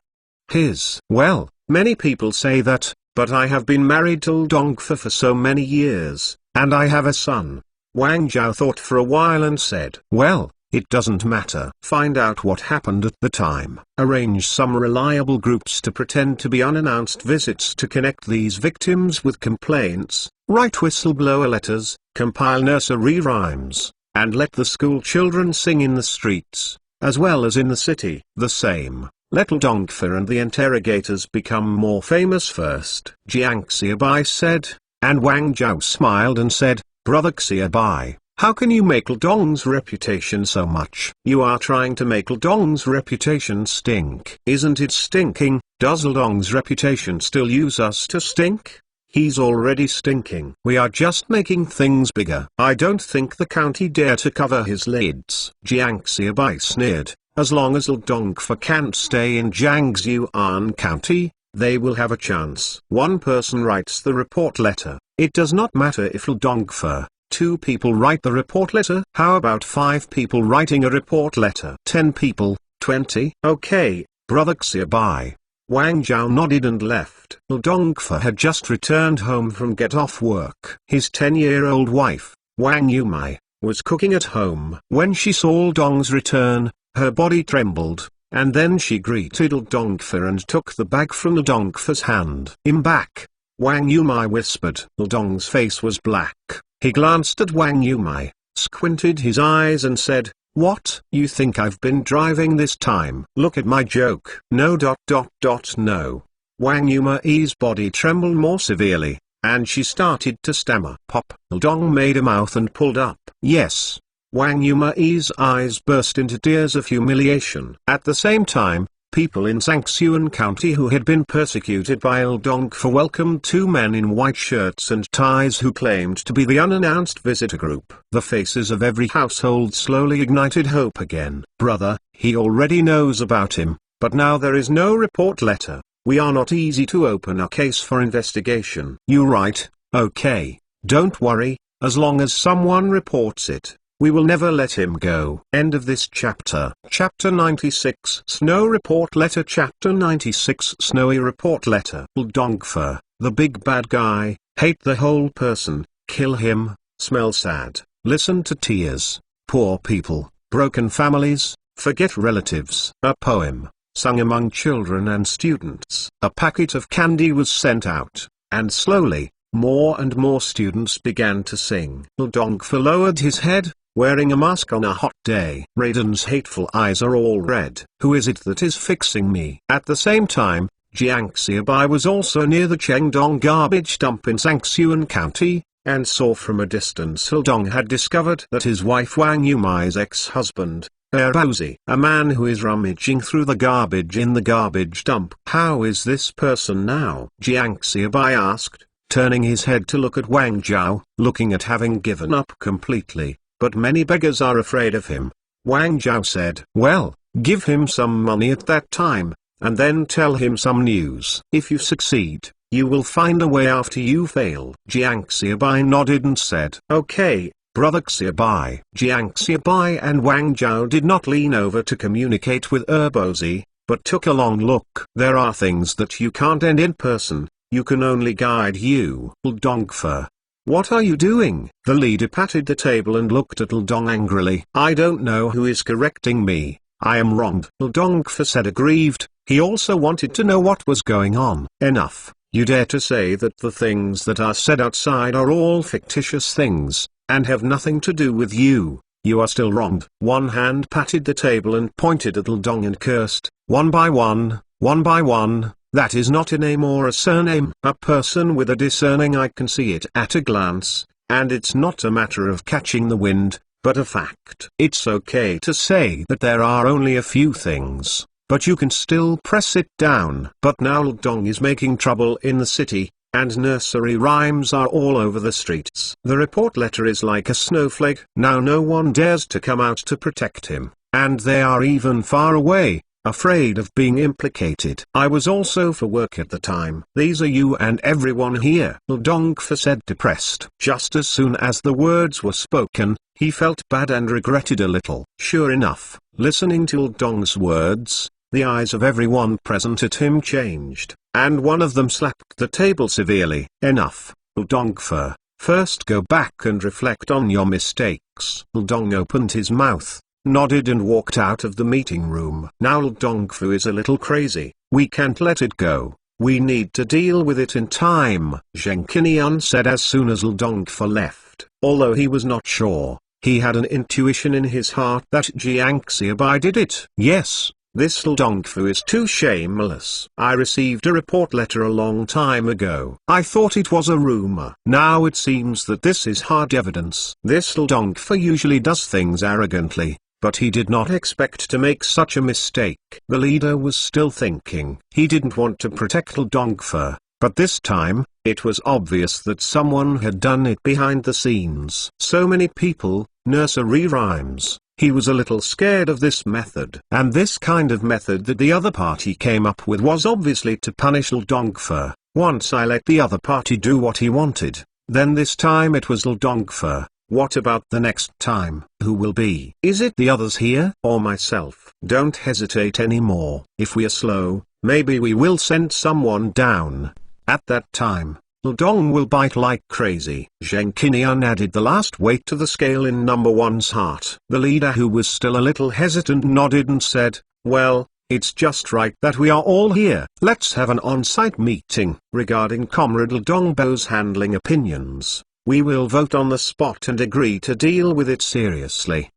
Well, many people say that, but I have been married to Dongfa for so many years, and I have a son. Wang Zhao thought for a while and said, well, it doesn't matter. Find out what happened at the time. Arrange some reliable groups to pretend to be unannounced visits to connect these victims with complaints, write whistleblower letters, compile nursery rhymes, and let the school children sing in the streets, as well as in the city. The same, let Dongfa and the interrogators become more famous first. Jiang Xiaobai said, and Wang Zhao smiled and said, Brother Xiaobai, how can you make Dong's reputation so much? You are trying to make Dong's reputation stink. Isn't it stinking? Does Dong's reputation still use us to stink? He's already stinking. We are just making things bigger. I don't think the county dare to cover his lids. Jiang Xiaobai sneered. As long as Dongfa can't stay in Jiangxuan County, they will have a chance. One person writes the report letter. It does not matter if Dongfa, 2 people write the report letter. How about 5 people writing a report letter? 10 people, 20? Okay, Brother Xiaobai. Wang Zhao nodded and left. Dongfa had just returned home from get-off work. His 10-year-old wife, Wang Yumai, was cooking at home. When she saw Dong's return, her body trembled, and then she greeted Dongfa and took the bag from Dongfa's hand. "I'm back," Wang Yumai whispered. Dong's face was black. He glanced at Wang Yumai, squinted his eyes and said, "What? You think I've been driving this time? Look at my joke." No. No. Wang Yumai's body trembled more severely, and she started to stammer. Pop. Dong made a mouth and pulled up. Yes. Wang Yumai's eyes burst into tears of humiliation. At the same time, people in Jiangxuan County who had been persecuted by Dongfa welcomed 2 men in white shirts and ties who claimed to be the unannounced visitor group. The faces of every household slowly ignited hope again. "Brother, he already knows about him, but now there is no report letter. We are not easy to open a case for investigation." "You right, okay, don't worry, as long as someone reports it, we will never let him go." End of this chapter. Chapter 96 Snow Report Letter. Chapter 96 Snowy Report Letter. Dongfa, the big bad guy, hate the whole person, kill him, smell sad, listen to tears, poor people, broken families, forget relatives. A poem, sung among children and students. A packet of candy was sent out, and slowly, more and more students began to sing. Dongfa lowered his head, wearing a mask on a hot day. Raiden's hateful eyes are all red. Who is it that is fixing me? At the same time, Jiang Xiaobai was also near the Chengdong garbage dump in Jiangxuan County. and saw from a distance Hildong had discovered that his wife Wang Yumai's ex-husband, Erbozi, a man who is rummaging through the garbage in the garbage dump. "How is this person now?" Jiang Xiaobai asked, turning his head to look at Wang Zhao, looking at having given up completely, but many beggars are afraid of him. Wang Zhao said, "Well, give him some money at that time, and then tell him some news. If you succeed, you will find a way after you fail." Jiang Xiaobai nodded and said, "Okay, Brother Xiaobai." Jiang Xiaobai and Wang Zhao did not lean over to communicate with Erbozi, but took a long look. "There are things that you can't end in person, you can only guide you." Dongfa. "What are you doing?" The leader patted the table and looked at Dong angrily. "I don't know who is correcting me, I am wronged." Dongfa said aggrieved. He also wanted to know what was going on. "Enough, you dare to say that the things that are said outside are all fictitious things, and have nothing to do with you. You are still wronged." One hand patted the table and pointed at Dong and cursed, one by one, one by one. "That is not a name or a surname. A person with a discerning eye can see it at a glance, and it's not a matter of catching the wind, but a fact. It's okay to say that there are only a few things, but you can still press it down." But now Dong is making trouble in the city, and nursery rhymes are all over the streets. The report letter is like a snowflake. Now no one dares to come out to protect him, and they are even far away, afraid of being implicated. "I was also for work at the time. These are you and everyone here," Dongfa said depressed. Just as soon as the words were spoken, he felt bad and regretted a little. Sure enough, listening to Dong's words, the eyes of everyone present at him changed, and one of them slapped the table severely. "Enough, Dongfa. First go back and reflect on your mistakes." Dong opened his mouth, nodded and walked out of the meeting room. "Now Dongfu is a little crazy, we can't let it go, we need to deal with it in time," Zheng Qinian said as soon as Dongfu left. Although he was not sure, he had an intuition in his heart that Jiang Xiaobai did it. "Yes, this Dongfu is too shameless. I received a report letter a long time ago. I thought it was a rumor. Now it seems that this is hard evidence." This Dongfu usually does things arrogantly, but he did not expect to make such a mistake. The leader was still thinking. He didn't want to protect Dongfa, but this time, it was obvious that someone had done it behind the scenes. So many people, nursery rhymes. He was a little scared of this method. And this kind of method that the other party came up with was obviously to punish Dongfa. Once I let the other party do what he wanted, then this time it was Dongfa. What about the next time? Who will be? Is it the others here or myself? Don't hesitate anymore. If we are slow, maybe we will send someone down. At that time, Dong will bite like crazy. Zheng Qinian added the last weight to the scale in number one's heart. The leader, who was still a little hesitant, nodded and said, "Well, it's just right that we are all here. Let's have an on-site meeting regarding Comrade Dongbo's handling opinions. We will vote on the spot and agree to deal with it seriously."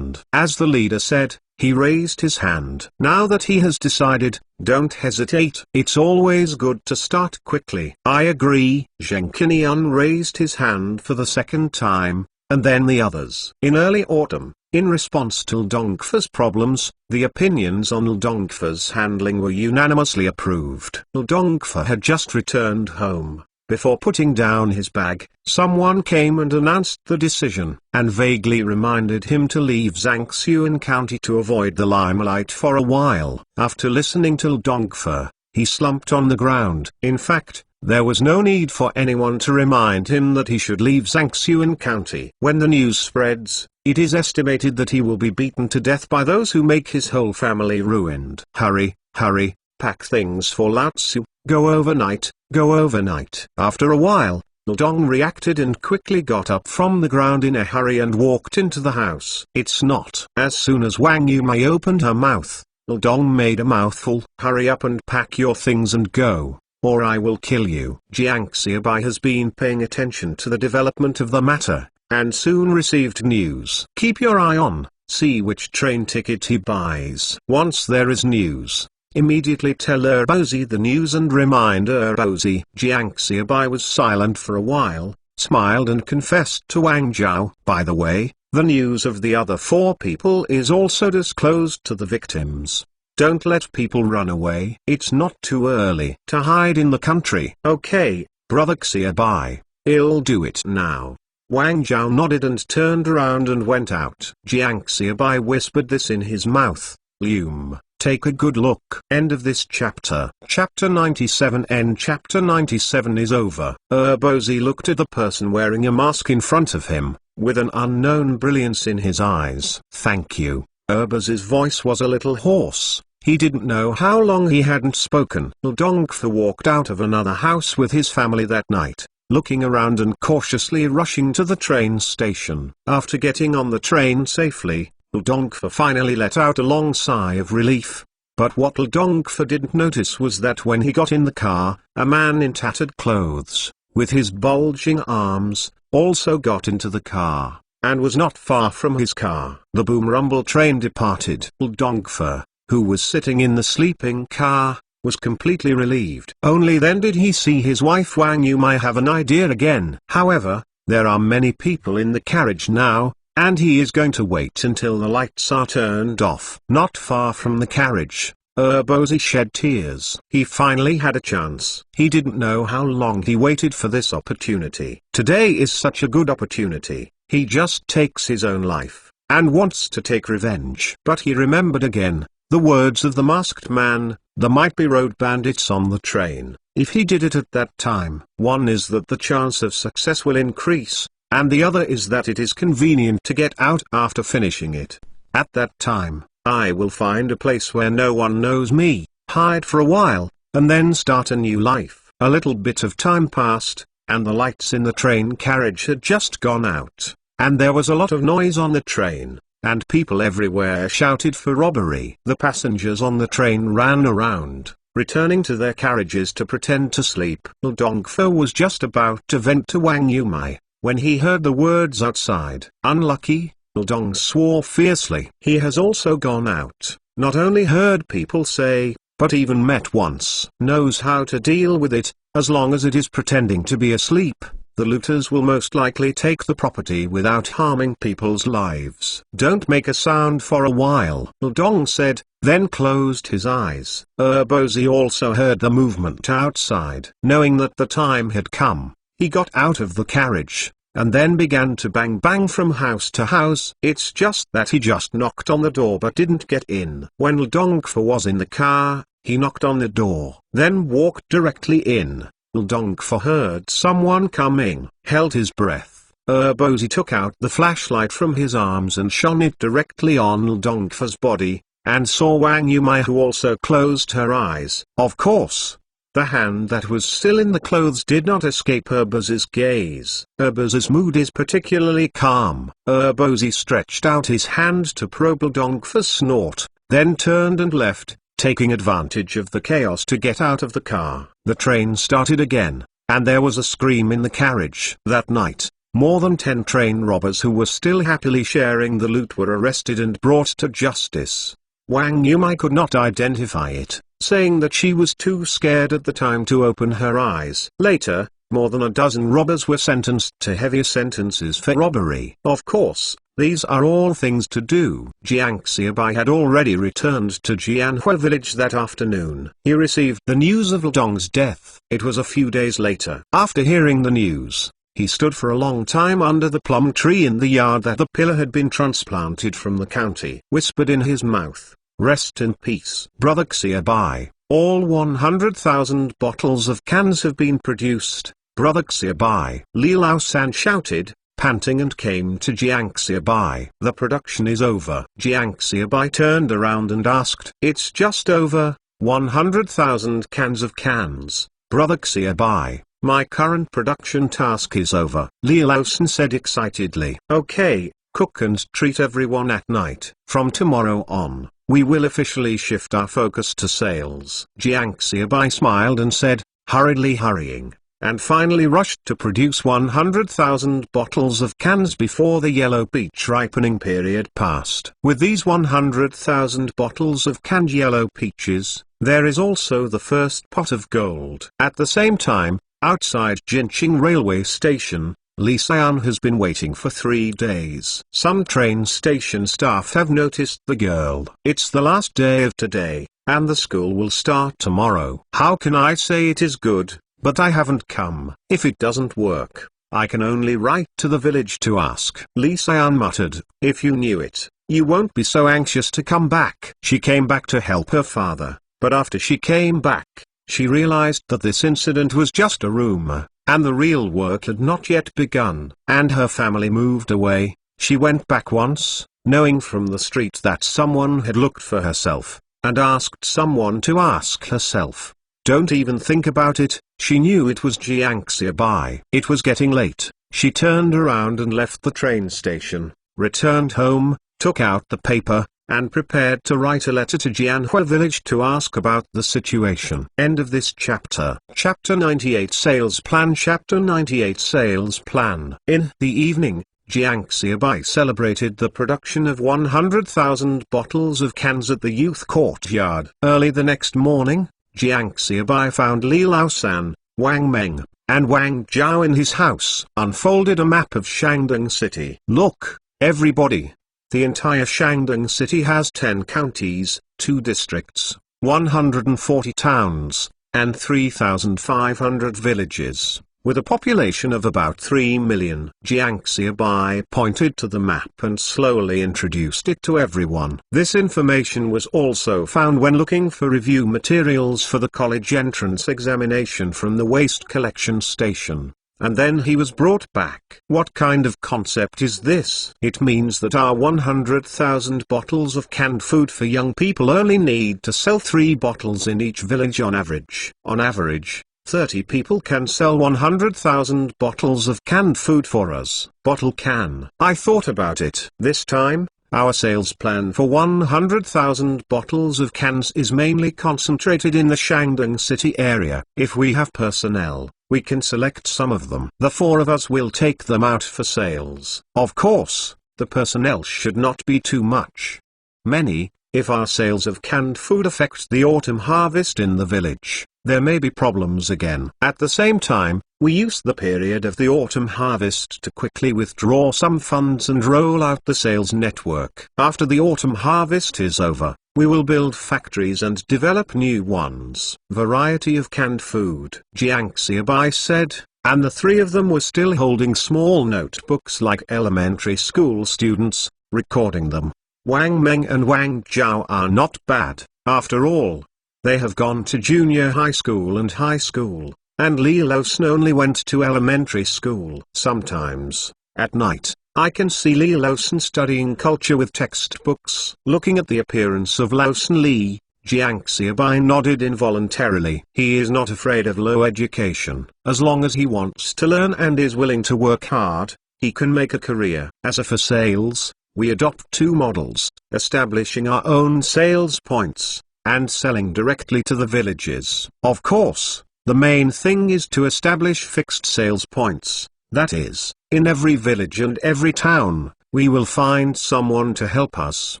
As the leader said, he raised his hand. Now that he has decided, don't hesitate. It's always good to start quickly. "I agree." Zheng Qinian raised his hand for the second time, and then the others. In early autumn, in response to Dongfa's problems, the opinions on Dongfa's handling were unanimously approved. Dongfa had just returned home. Before putting down his bag, someone came and announced the decision, and vaguely reminded him to leave Zhangxuan County to avoid the limelight for a while. After listening to Dongfa, he slumped on the ground. In fact, there was no need for anyone to remind him that he should leave Zhangxuan County. When the news spreads, it is estimated that he will be beaten to death by those who make his whole family ruined. Hurry, hurry, pack things for Lao Tzu. Go overnight, go overnight. After a while, Dong reacted and quickly got up from the ground in a hurry and walked into the house. It's not. As soon as Wang Yumei opened her mouth, Dong made a mouthful. "Hurry up and pack your things and go, or I will kill you." Jiang Xiaobai has been paying attention to the development of the matter, and soon received news. Keep your eye on, see which train ticket he buys. Once there is news, immediately tell Erbozi the news and remind Erbozi. Jiang Xiaobai was silent for a while, smiled and confessed to Wang Zhao. By the way, the news of the other 4 people is also disclosed to the victims. Don't let people run away. It's not too early to hide in the country. Okay, brother Xiaobai, I'll do it now. Wang Zhao nodded and turned around and went out. Jiang Xiaobai whispered this in his mouth. Lume, take a good look. End of this chapter. Chapter 97 end. Chapter 97 is over. Urbozi looked at the person wearing a mask in front of him, with an unknown brilliance in his eyes. Thank you. Urbozi's voice was a little hoarse. He didn't know how long he hadn't spoken. Dongfa walked out of another house with his family that night, looking around and cautiously rushing to the train station. After getting on the train safely, Dongfa finally let out a long sigh of relief. But what Dongfa didn't notice was that when he got in the car, a man in tattered clothes, with his bulging arms, also got into the car, and was not far from his car. The boom rumble train departed. Dongfa, who was sitting in the sleeping car, was completely relieved. Only then did he see his wife Wang Yumai have an idea again. However, there are many people in the carriage now, and he is going to wait until the lights are turned off. Not far from the carriage, Urbozi shed tears. He finally had a chance. He didn't know how long he waited for this opportunity. Today is such a good opportunity. He just takes his own life, and wants to take revenge. But he remembered again the words of the masked man, there might be road bandits on the train. If he did it at that time, one is that the chance of success will increase, and the other is that it is convenient to get out after finishing it. At that time, I will find a place where no one knows me, hide for a while, and then start a new life. A little bit of time passed, and the lights in the train carriage had just gone out, and there was a lot of noise on the train, and people everywhere shouted for robbery. The passengers on the train ran around, returning to their carriages to pretend to sleep. Dongfa was just about to vent to Wang Yumai, when he heard the words outside. Unlucky, Dong swore fiercely. He has also gone out, not only heard people say, but even met once. Knows how to deal with it. As long as it is pretending to be asleep, the looters will most likely take the property without harming people's lives. Don't make a sound for a while, Dong said, then closed his eyes. Urbozi also heard the movement outside. Knowing that the time had come, he got out of the carriage, and then began to bang from house to house. It's just that he just knocked on the door but didn't get in. When Dongfa was in the car, he knocked on the door, then walked directly in. Dongfa heard someone coming, held his breath. Urbozi took out the flashlight from his arms and shone it directly on Dongfa's body, and saw Wang Yumai, who also closed her eyes. Of course, the hand that was still in the clothes did not escape Urbozi's gaze. Urbozi's mood is particularly calm. Urbozi stretched out his hand to probe Dongfa's snort, then turned and left, taking advantage of the chaos to get out of the car. The train started again, and there was a scream in the carriage. That night, more than 10 train robbers who were still happily sharing the loot were arrested and brought to justice. Wang Yumai could not identify it, saying that she was too scared at the time to open her eyes. Later, more than a dozen robbers were sentenced to heavier sentences for robbery. Of course, these are all things to do. Jiang Xiaobai had already returned to Jianhua village that afternoon. He received the news of Dong's death. It was a few days later. After hearing the news, he stood for a long time under the plum tree in the yard that the pillar had been transplanted from the county. Whispered in his mouth, "Rest in peace, brother Xiaobai. All 100,000 bottles of cans have been produced, brother Xiaobai." Li Lao-san shouted, panting, and came to Jiang Xiaobai. "The production is over." Jiang Xiaobai turned around and asked, "It's just over, 100,000 cans of cans, brother Xiaobai. My current production task is over." Li Lao-san said excitedly. "Okay, cook and treat everyone at night. From tomorrow on, we will officially shift our focus to sales." Jiang Xiaobai smiled and said, hurriedly hurrying, and finally rushed to produce 100,000 bottles of cans before the yellow peach ripening period passed. With these 100,000 bottles of canned yellow peaches, there is also the first pot of gold. At the same time, outside Jinqing railway station, Lee Sayan has been waiting for 3 days. Some train station staff have noticed the girl. It's the last day of today, and the school will start tomorrow. How can I say it is good, but I haven't come? If it doesn't work, I can only write to the village to ask. Lee Sayan muttered, if you knew it, you won't be so anxious to come back. She came back to help her father, but after she came back, she realized that this incident was just a rumor, and the real work had not yet begun. And her family moved away. She went back once, knowing from the street that someone had looked for herself, and asked someone to ask herself. Don't even think about it, she knew it was Jiang Xiaobai. It was getting late. She turned around and left the train station, returned home, took out the paper, and prepared to write a letter to Jianhua village to ask about the situation. End of this chapter. Chapter 98 Sales Plan. Chapter 98 Sales Plan. In the evening, Jiang Xiaobai celebrated the production of 100,000 bottles of cans at the youth courtyard. Early the next morning, Jiang Xiaobai found Li Laosan, Wang Meng, and Wang Zhao in his house. Unfolded a map of Shangdong City. Look, everybody. The entire Shangdong City has 10 counties, 2 districts, 140 towns, and 3,500 villages, with a population of about 3 million. Jiang Xiaobai pointed to the map and slowly introduced it to everyone. This information was also found when looking for review materials for the college entrance examination from the waste collection station. And then he was brought back. What kind of concept is this? It means that our 100,000 bottles of canned food for young people only need to sell 3 bottles in each village on average. On average, 30 people can sell 100,000 bottles of canned food for us. Bottle can. I thought about it. This time, our sales plan for 100,000 bottles of cans is mainly concentrated in the Shangdong City area. If we have personnel, we can select some of them. The 4 of us will take them out for sales. Of course, the personnel should not be too much. Many, if our sales of canned food affect the autumn harvest in the village, there may be problems again. At the same time, we use the period of the autumn harvest to quickly withdraw some funds and roll out the sales network. After the autumn harvest is over, we will build factories and develop new ones. Variety of canned food. Jiang Xiaobai said, and the 3 of them were still holding small notebooks like elementary school students, recording them. Wang Meng and Wang Zhao are not bad, after all. They have gone to junior high school and high school, and Li Laosan only went to elementary school. Sometimes, at night, I can see Li Laosan studying culture with textbooks. Looking at the appearance of Laosan Li, Jiang Xiaobai nodded involuntarily. He is not afraid of low education. As long as he wants to learn and is willing to work hard, he can make a career. As for sales, we adopt 2 models, establishing our own sales points, and selling directly to the villages. Of course, the main thing is to establish fixed sales points, that is, in every village and every town, we will find someone to help us.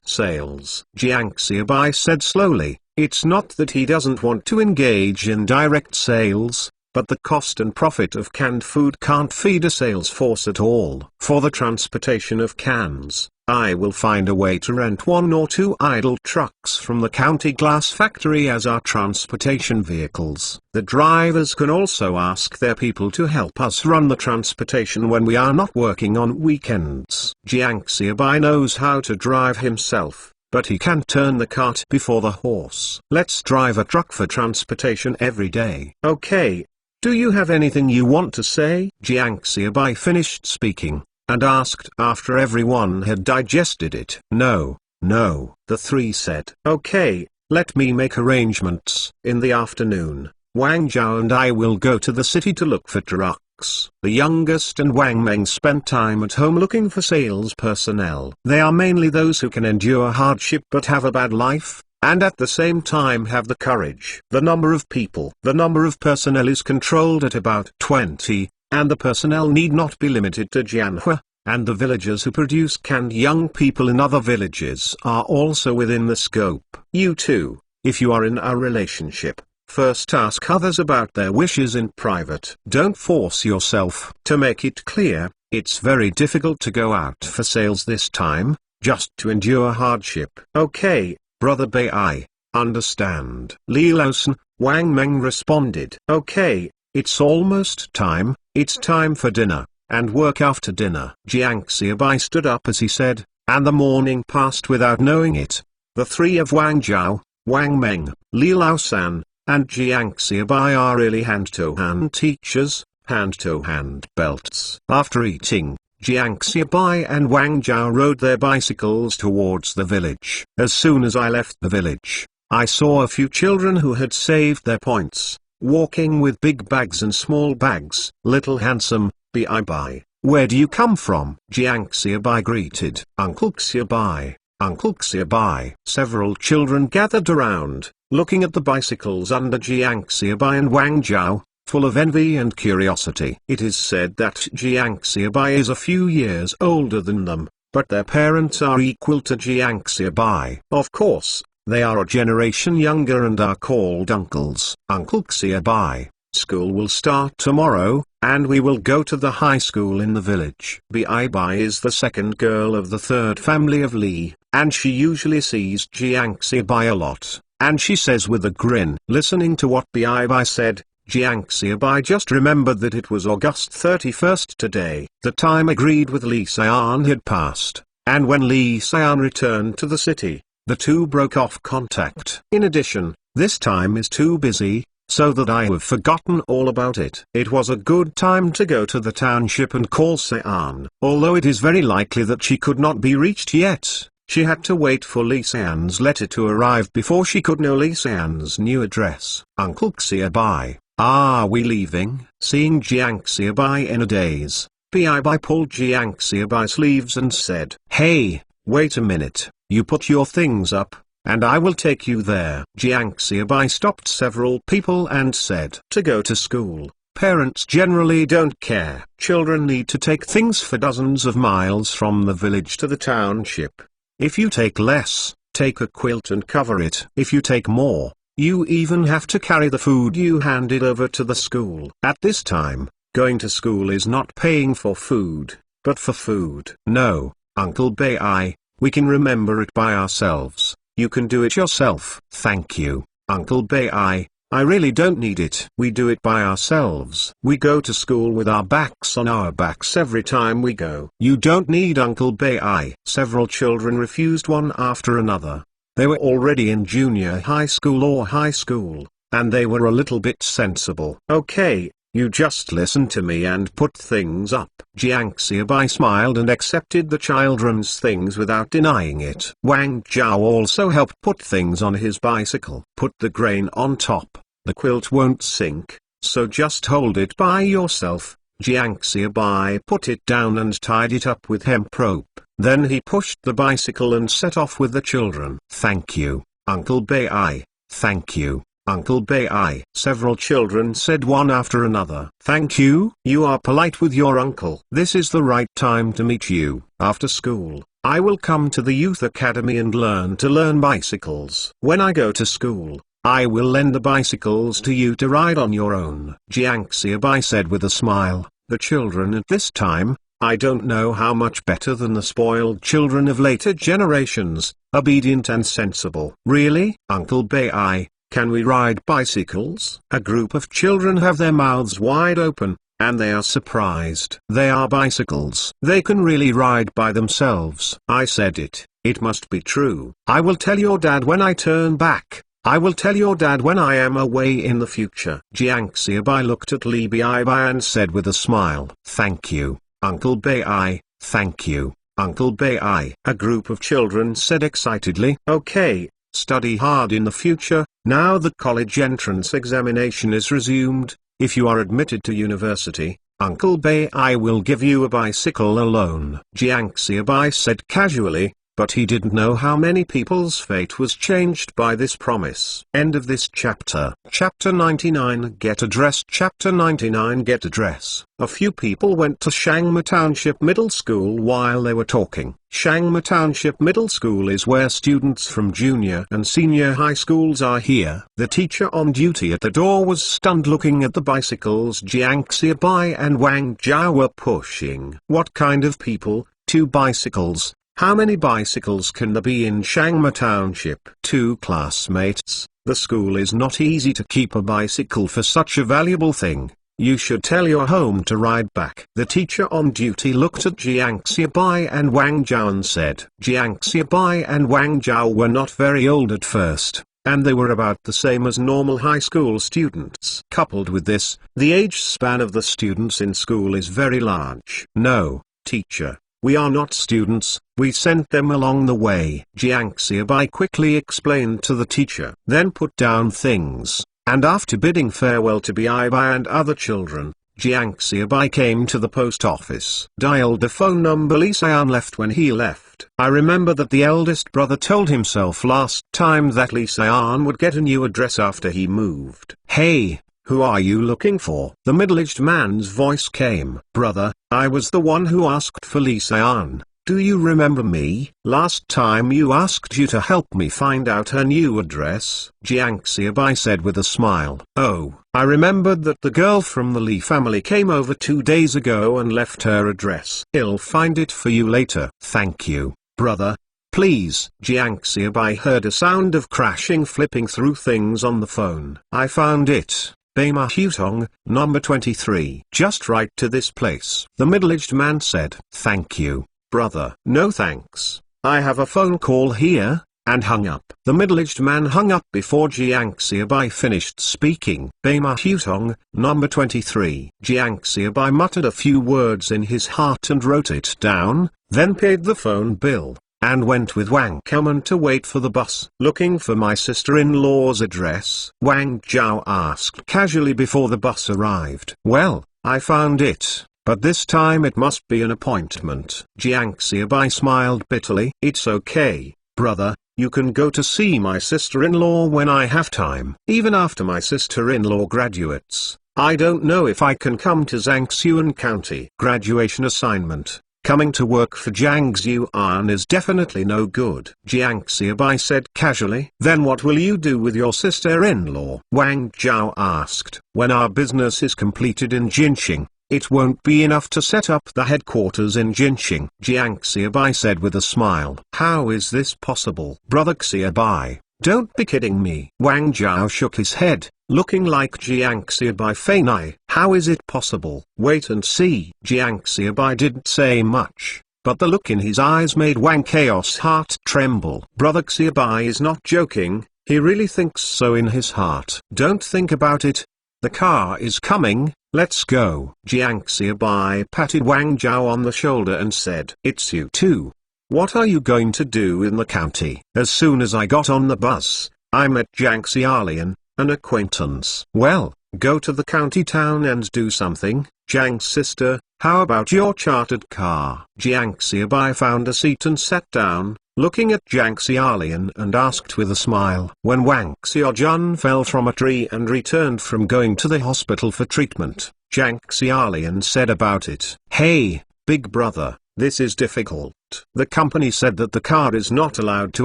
Sales. Jiang Xiaobai said slowly, it's not that he doesn't want to engage in direct sales, but the cost and profit of canned food can't feed a sales force at all. For the transportation of cans, I will find a way to rent 1 or 2 idle trucks from the county glass factory as our transportation vehicles. The drivers can also ask their people to help us run the transportation when we are not working on weekends. Jiang Xiaobai knows how to drive himself, but he can turn the cart before the horse. Let's drive a truck for transportation every day. Okay. Do you have anything you want to say? Jiang Xiaobai finished speaking, and asked after everyone had digested it. No, no, the 3 said. Okay, let me make arrangements. In the afternoon, Wang Zhao and I will go to the city to look for trucks. The youngest and Wang Meng spent time at home looking for sales personnel. They are mainly those who can endure hardship but have a bad life, and at the same time have the courage. The number of personnel is controlled at about 20, and the personnel need not be limited to Jianhua, and the villagers who produce canned young people in other villages are also within the scope. You too, if you are in a relationship, First ask others about their wishes in private. Don't force yourself. To make it clear, it's very difficult to go out for sales this time, just to endure hardship. Okay, Brother Bei, I understand. Li Laosan, Wang Meng responded. Okay, it's almost time, it's time for dinner, and work after dinner. Jiang Xiaobai stood up as he said, and the morning passed without knowing it. The three of Wang Zhao, Wang Meng, Li Laosan, and Jiang Xiaobai are really hand-to-hand teachers, hand-to-hand belts. After eating, Jiang Xiaobai and Wang Zhao rode their bicycles towards the village. As soon as I left the village, I saw a few children who had saved their points, walking with big bags and small bags. Little handsome, Bai, where do you come from? Jiang Xiaobai greeted. Uncle Xiaobai, Uncle Xiaobai. Several children gathered around, looking at the bicycles under Jiang Xiaobai and Wang Zhao, full of envy and curiosity. It is said that Jiang Xiaobai is a few years older than them, but their parents are equal to Jiang Xiaobai. Of course, they are a generation younger and are called uncles. Uncle Xiaobai, school will start tomorrow, and we will go to the high school in the village. Bai is the second girl of the third family of Li, and she usually sees Jiang Xiaobai a lot, and she says with a grin. Listening to what Bai said, Jiang Xiaobai just remembered that it was August 31st today. The time agreed with Li Xian had passed, and when Li Xian returned to the city, the two broke off contact. In addition, this time is too busy, so that I have forgotten all about it. It was a good time to go to the township and call Xian. Although it is very likely that she could not be reached yet, she had to wait for Li Xian's letter to arrive before she could know Li Xian's new address. Uncle Xiaobai, are we leaving? Seeing Jiang Xiaobai in a daze, Bai pulled Jiang Xiaobai's sleeves and said, Hey, wait a minute, you put your things up, and I will take you there. Jiang Xiaobai stopped several people and said, to go to school, parents generally don't care. Children need to take things for dozens of miles from the village to the township. If you take less, take a quilt and cover it. If you take more, you even have to carry the food you handed over to the school. At this time, going to school is not paying for food, but for food. No, Uncle Bai, we can remember it by ourselves. You can do it yourself. Thank you, Uncle Bai, I really don't need it. We do it by ourselves. We go to school with our backs on our backs every time we go. You don't need Uncle Bai. Several children refused one after another. They were already in junior high school or high school, and they were a little bit sensible. Okay, you just listen to me and put things up. Jiang Xiaobai smiled and accepted the children's things without denying it. Wang Zhao also helped put things on his bicycle. Put the grain on top, the quilt won't sink, so just hold it by yourself. Jiang Xiaobai put it down and tied it up with hemp rope. Then he pushed the bicycle and set off with the children. Thank you, Uncle Bai. Thank you, Uncle Bai. Several children said one after another. Thank you. You are polite with your uncle. This is the right time to meet you. After school, I will come to the youth academy and learn bicycles. When I go to school, I will lend the bicycles to you to ride on your own. Jiang Xiaobai said with a smile. The children at this time, I don't know how much better than the spoiled children of later generations, obedient and sensible. Really, Uncle Bai, can we ride bicycles? A group of children have their mouths wide open, and they are surprised. They are bicycles. They can really ride by themselves. I said it. It must be true. I will tell your dad when I turn back. I will tell your dad when I am away in the future. Jiang Xiaobai looked at Li Bai and said with a smile, Thank you, Uncle Bai, thank you, Uncle Bai. A group of children said excitedly, Okay, study hard in the future. Now the college entrance examination is resumed. If you are admitted to university, Uncle Bai will give you a bicycle alone. Jiang Xiaobai said casually, but he didn't know how many people's fate was changed by this promise. End of this chapter. Chapter 99 Get Address. Chapter 99 Get Address. A few people went to Shangma Township Middle School while they were talking. Shangma Township Middle School is where students from junior and senior high schools are here. The teacher on duty at the door was stunned looking at the bicycles Jiang Xiaobai and Wang Zhao were pushing. What kind of people? 2 bicycles. How many bicycles can there be in Shangma Township? 2 classmates. The school is not easy to keep a bicycle for such a valuable thing. You should tell your home to ride back. The teacher on duty looked at Jiang Xiaobai and Wang Zhao and said, Jiang Xiaobai and Wang Zhao were not very old at first, and they were about the same as normal high school students. Coupled with this, the age span of the students in school is very large. No, teacher. We are not students, we sent them along the way. Jiang Xiaobai quickly explained to the teacher. Then put down things, and after bidding farewell to Bai and other children, Jiang Xiaobai came to the post office. Dialed the phone number. Li Xian left when he left. I remember that the eldest brother told himself last time that Li Xian would get a new address after he moved. Hey! Who are you looking for? The middle-aged man's voice came. Brother, I was the one who asked for Li Xian. Do you remember me? Last time you asked you to help me find out her new address, Jiang Xiaobai said with a smile. Oh, I remembered that the girl from the Li family came over 2 days ago and left her address. I'll find it for you later. Thank you, brother. Please. Jiang Xiaobai heard a sound of crashing flipping through things on the phone. I found it. Beima Hutong, number 23. Just right to this place. The middle-aged man said. Thank you, brother. No thanks. I have a phone call here, and hung up. The middle-aged man hung up before Jiang Xiaobai finished speaking. Beima Hutong, number 23. Jiang Xiaobai muttered a few words in his heart and wrote it down, then paid the phone bill, and went with Wang Kamen to wait for the bus. Looking for my sister-in-law's address? Wang Zhao asked casually before the bus arrived. Well, I found it, but this time it must be an appointment. Jiang Xiaobai smiled bitterly. It's okay, brother, you can go to see my sister-in-law when I have time. Even after my sister-in-law graduates, I don't know if I can come to Zhangxuan County. Graduation assignment. Coming to work for Jiang Xuan is definitely no good. Jiang Xiaobai said casually. Then what will you do with your sister-in-law? Wang Zhao asked. When our business is completed in Jinxing, it won't be enough to set up the headquarters in Jinxing. Jiang Xiaobai said with a smile. How is this possible? Brother Xiaobai, don't be kidding me. Wang Zhao shook his head, looking like Jiang Xiaobai Feinai. How is it possible? Wait and see. Jiang Xiaobai didn't say much, but the look in his eyes made Wang Chaos' heart tremble. Brother Xiaobai is not joking, he really thinks so in his heart. Don't think about it. The car is coming, let's go. Jiang Xiaobai patted Wang Zhao on the shoulder and said, It's you too. What are you going to do in the county? As soon as I got on the bus, I met Jiang Xiaolian, an acquaintance. Well, go to the county town and do something. Jiang's sister, how about your chartered car? Jiang Xiaobai found a seat and sat down, looking at Jiang Xiaolian and asked with a smile. When Wang Xiaojun fell from a tree and returned from going to the hospital for treatment, Jiang Xiaolian said about it. Hey, big brother, this is difficult. The company said that the car is not allowed to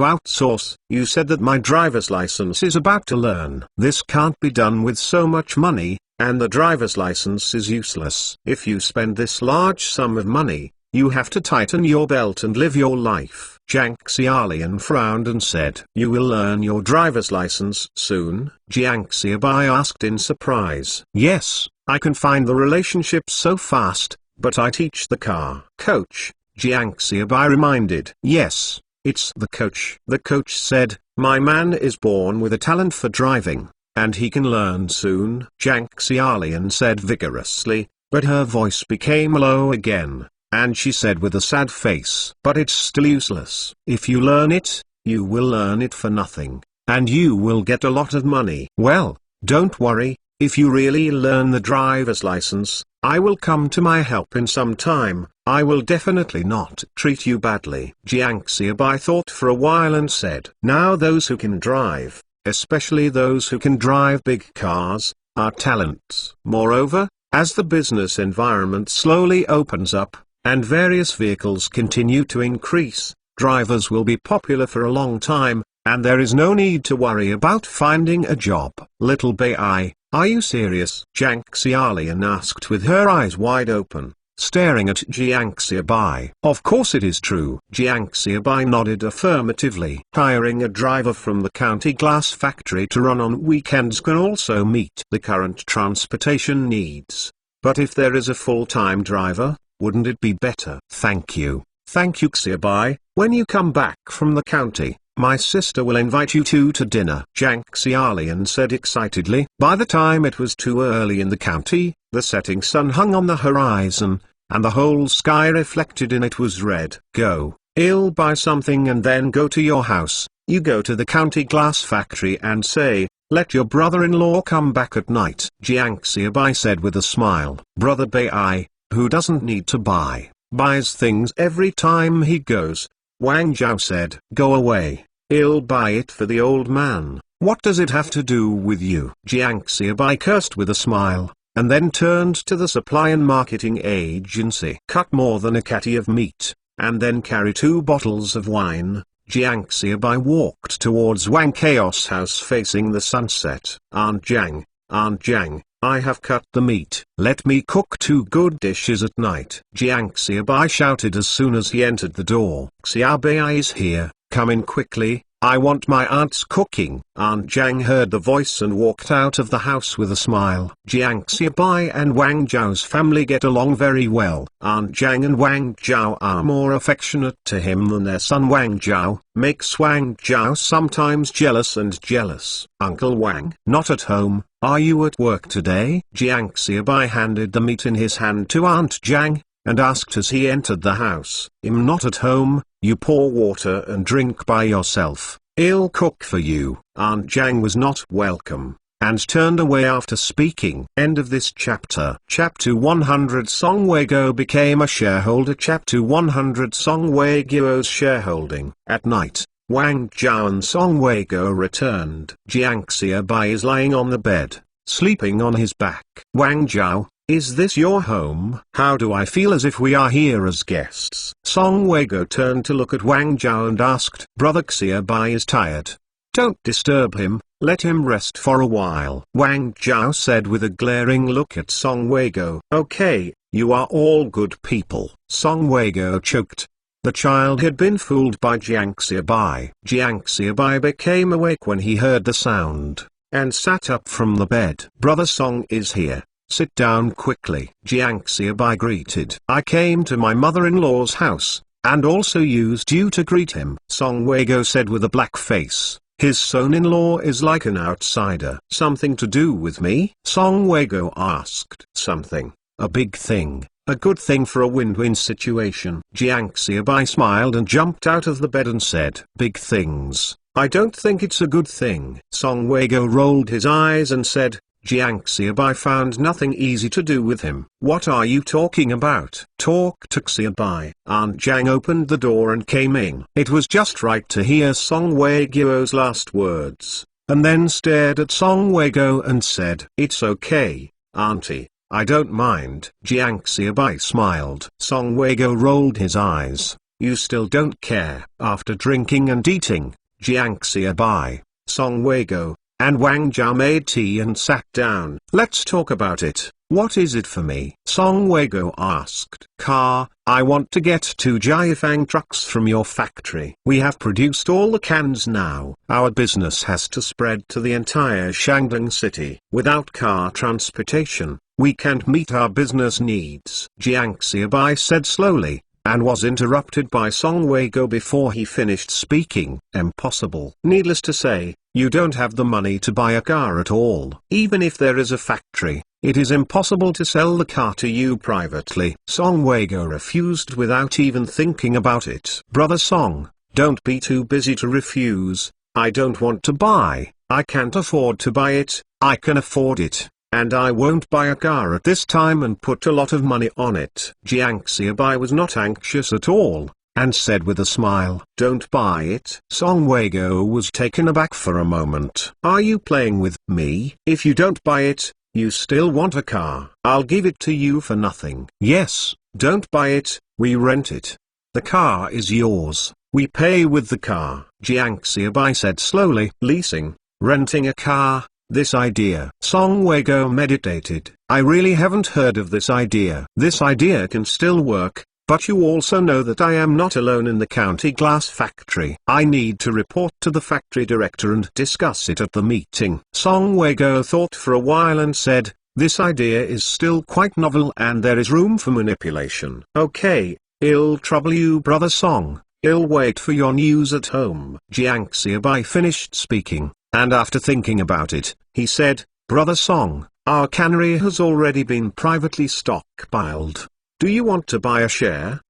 outsource. You said that my driver's license is about to learn. This can't be done with so much money, and the driver's license is useless. If you spend this large sum of money, you have to tighten your belt and live your life. Jiang Xiaolian frowned and said, You will learn your driver's license soon? Jiang Xiaobai asked in surprise. Yes, I can find the relationship so fast, but I teach the car. Coach, Jiang Xiaobai reminded. Yes, it's the coach. The coach said, My man is born with a talent for driving, and he can learn soon. Jiang Xiaolian said vigorously, but her voice became low again, and she said with a sad face. But it's still useless. If you learn it, you will learn it for nothing, and you will get a lot of money. Well, don't worry, if you really learn the driver's license, I will come to my help in some time. I will definitely not treat you badly. Jiang Xiaobai thought for a while and said, now those who can drive, especially those who can drive big cars, are talents. Moreover, as the business environment slowly opens up, and various vehicles continue to increase, drivers will be popular for a long time, and there is no need to worry about finding a job. Little Bai, are you serious? Jiang Xiaolian asked with her eyes wide open, staring at Jiang Xiaobai. Of course it is true. Jiang Xiaobai nodded affirmatively. Hiring a driver from the county glass factory to run on weekends can also meet the current transportation needs. But if there is a full-time driver, wouldn't it be better? Thank you. Thank you Xiaobai. When you come back from the county, my sister will invite you two to dinner. Jiang Xiaolian said excitedly. By the time it was too early in the county, the setting sun hung on the horizon, and the whole sky reflected in it was red. Go, I'll buy something and then go to your house. You go to the county glass factory and say, let your brother-in-law come back at night. Jiang Xiaobai said with a smile. Brother Bai, who doesn't need to buys things every time he goes. Wang Zhao said. Go away, I'll buy it for the old man. What does it have to do with you? Jiang Xiaobai cursed with a smile, and then turned to the supply and marketing agency. Cut more than a catty of meat, and then carry 2 bottles of wine. Jiang Xiaobai walked towards Wang Chaos house facing the sunset. Aunt Jiang, I have cut the meat. Let me cook 2 good dishes at night. Jiang Xiaobai shouted as soon as he entered the door. Xiaobai is here, come in quickly, I want my aunt's cooking. Aunt Jiang heard the voice and walked out of the house with a smile. Jiang Xiaobai and Wang Zhao's family get along very well. Aunt Jiang and Wang Zhao are more affectionate to him than their son Wang Zhao, makes Wang Zhao sometimes jealous. Uncle Wang, not at home, are you at work today? Jiang Xiaobai handed the meat in his hand to Aunt Jiang, and asked as he entered the house. I'm not at home, you pour water and drink by yourself, I'll cook for you. Aunt Jiang was not welcome, and turned away after speaking. End of this chapter. Chapter 100 Song Weiguo became a shareholder. Chapter 100 Song Weiguo's shareholding. At night, Wang Zhao and Song Weiguo returned. Jiang Xiaobai is lying on the bed, sleeping on his back. Wang Zhao, is this your home? How do I feel as if we are here as guests? Song Weiguo turned to look at Wang Zhao and asked, Brother Xiaobai is tired. Don't disturb him, let him rest for a while. Wang Zhao said with a glaring look at Song Weiguo. Okay, you are all good people. Song Weiguo choked. The child had been fooled by Jiang Xiaobai. Jiang Xiaobai became awake when he heard the sound, and sat up from the bed. Brother Song is here. Sit down quickly. Jiang Xiaobai greeted. I came to my mother-in-law's house, and also used you to greet him. Song Weiguo said with a black face. His son-in-law is like an outsider. Something to do with me? Song Weiguo asked. Something. A big thing. A good thing for a win-win situation. Jiang Xiaobai smiled and jumped out of the bed and said. Big things. I don't think it's a good thing. Song Weiguo rolled his eyes and said. Jiang Xiaobai found nothing easy to do with him. What are you talking about? Talk to Xiaobai. Aunt Jiang opened the door and came in. It was just right to hear Song Weiguo's last words, and then stared at Song Weiguo and said, It's okay, Auntie, I don't mind. Jiang Xiaobai smiled. Song Weiguo rolled his eyes. You still don't care. After drinking and eating, Jiang Xiaobai, Song Weiguo, and Wang Zhao made tea and sat down. Let's talk about it. What is it for me? Song Weiguo asked. Car, I want to get 2 Jiafang trucks from your factory. We have produced all the cans now. Our business has to spread to the entire Shandong city. Without car transportation, we can't meet our business needs. Jiang Xiaobai said slowly, and was interrupted by Song Weiguo before he finished speaking. Impossible. Needless to say, you don't have the money to buy a car at all. Even if there is a factory, it is impossible to sell the car to you privately. Song Weiguo refused without even thinking about it. Brother Song, don't be too busy to refuse. I don't want to buy. I can't afford to buy it. I can afford it. and I won't buy a car at this time and put a lot of money on it. Jiang Xiaobai was not anxious at all, and said with a smile, "Don't buy it." Song Weigao was taken aback for a moment. "Are you playing with me? If you don't buy it, you still want a car. I'll give it to you for nothing." "Yes, don't buy it, we rent it. The car is yours, we pay with the car," Jiang Xiaobai said slowly. "Leasing, renting a car, this idea." Song Weigao meditated. "I really haven't heard of this idea. This idea can still work, but you also know that I am not alone in the county glass factory. I need to report to the factory director and discuss it at the meeting." Song Weigao thought for a while and said, "This idea is still quite novel and there is room for manipulation." "Okay, I'll trouble you, brother Song. I'll wait for your news at home." Jiang Xiaobai finished speaking, and after thinking about it, he said, "Brother Song, our cannery has already been privately stockpiled. Do you want to buy a share?"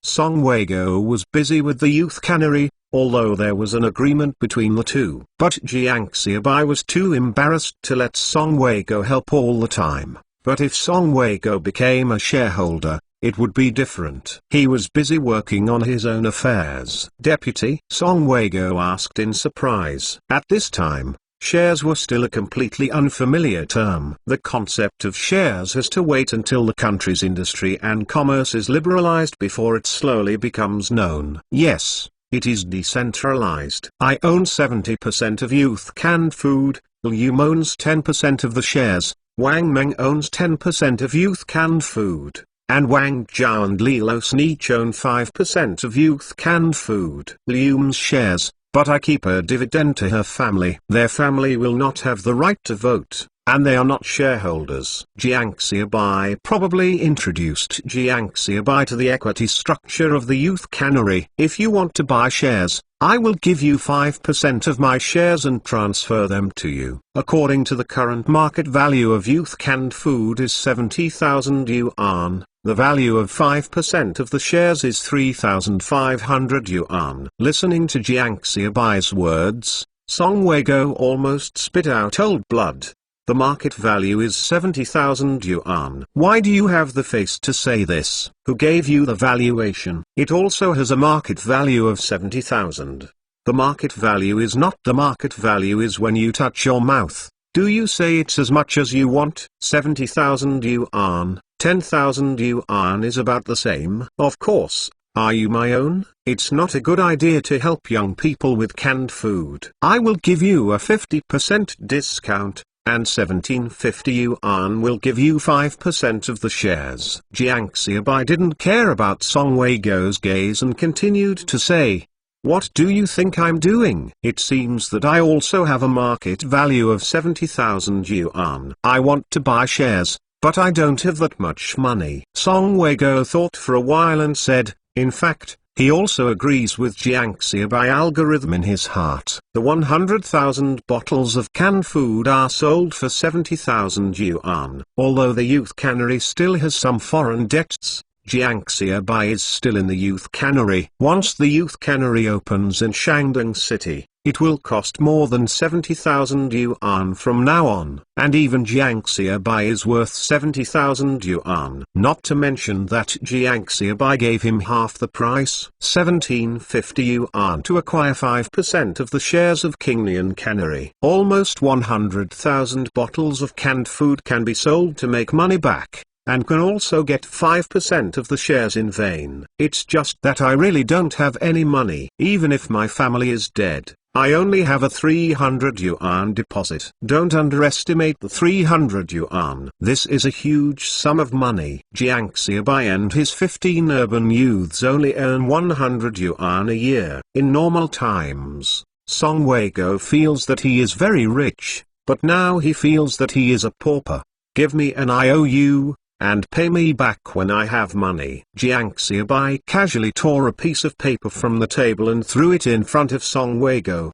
Song Weigao was busy with the youth cannery, although there was an agreement between the two. But Jiang Xiaobai was too embarrassed to let Song Weigao help all the time. But if Song Weigao became a shareholder, it would be different. He was busy working on his own affairs. "Deputy?" Song Weigao asked in surprise. At this time, shares were still a completely unfamiliar term. The concept of shares has to wait until the country's industry and commerce is liberalized before it slowly becomes known. "Yes, it is decentralized. I own 70% of Youth Canned Food, Liu owns 10% of the shares, Wang Meng owns 10% of Youth Canned Food, and Wang Zhao and Li Losen each own 5% of Youth Canned Food. Liu's shares, but I keep a dividend to her family. Their family will not have the right to vote, and they are not shareholders." Jiang Xiaobai probably introduced Jiang Xiaobai to the equity structure of the youth cannery. "If you want to buy shares, I will give you 5% of my shares and transfer them to you. According to the current market value of Youth Canned Food is 70,000 yuan. The value of 5% of the shares is 3,500 yuan. Listening to Jiang Xiaobai's words, Song Weigao almost spit out old blood. "The market value is 70,000 yuan. Why do you have the face to say this? Who gave you the valuation? It also has a market value of 70,000. The market value is not the market value is when you touch your mouth. Do you say it's as much as you want? 70,000 yuan, 10,000 yuan is about the same. Of course, are you my own? It's not a good idea to help young people with canned food. I will give you a 50% discount, and 1750 yuan will give you 5% of the shares." Jiang Xiaobai didn't care about Song Weigao's gaze and continued to say, "What do you think I'm doing? It seems that I also have a market value of 70,000 yuan. I want to buy shares, but I don't have that much money." Song Weigao thought for a while and said, in fact, he also agrees with Jiang Xiaobai algorithm in his heart. The 100,000 bottles of canned food are sold for 70,000 yuan. Although the youth cannery still has some foreign debts, Jiang Xiaobai is still in the youth cannery. Once the youth cannery opens in Shandong City, it will cost more than 70,000 yuan from now on. And even Jiang Xiaobai is worth 70,000 yuan. Not to mention that Jiang Xiaobai gave him half the price, 1750 yuan, to acquire 5% of the shares of Qinglian Cannery. Almost 100,000 bottles of canned food can be sold to make money back, and can also get 5% of the shares in vain. It's just that I really don't have any money. Even if my family is dead, I only have a 300 yuan deposit. Don't underestimate the 300 yuan. This is a huge sum of money. Jiang Xiaobai and his 15 urban youths only earn 100 yuan a year. In normal times, Song Weigao feels that he is very rich, but now he feels that he is a pauper. "Give me an IOU, and pay me back when I have money." Jiang Xiaobai casually tore a piece of paper from the table and threw it in front of Song Weigao.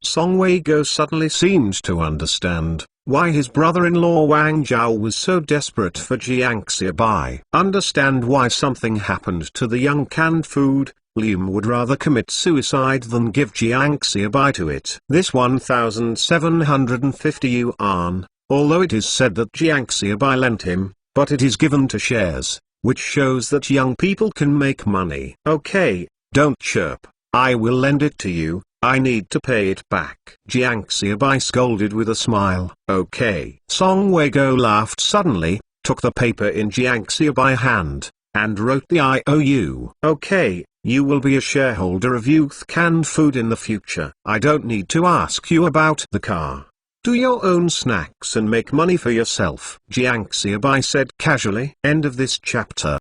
Song Weigao suddenly seemed to understand why his brother-in-law Wang Zhao was so desperate for Jiang Xiaobai. Understand why something happened to the young canned food. Liu would rather commit suicide than give Jiang Xiaobai to it. This 1,750 yuan, although it is said that Jiang Xiaobai lent him, but it is given to shares, which shows that young people can make money. Okay, don't chirp, I will lend it to you, I need to pay it back. Jiang Xiaobai scolded with a smile. Okay. Song Weiguo laughed suddenly, took the paper in Jiang Xiaobai's hand, and wrote the IOU. Okay, you will be a shareholder of Youth Canned Food in the future. I don't need to ask you about the car. Do your own snacks and make money for yourself, Jiang Xiaobai said casually. End of this chapter.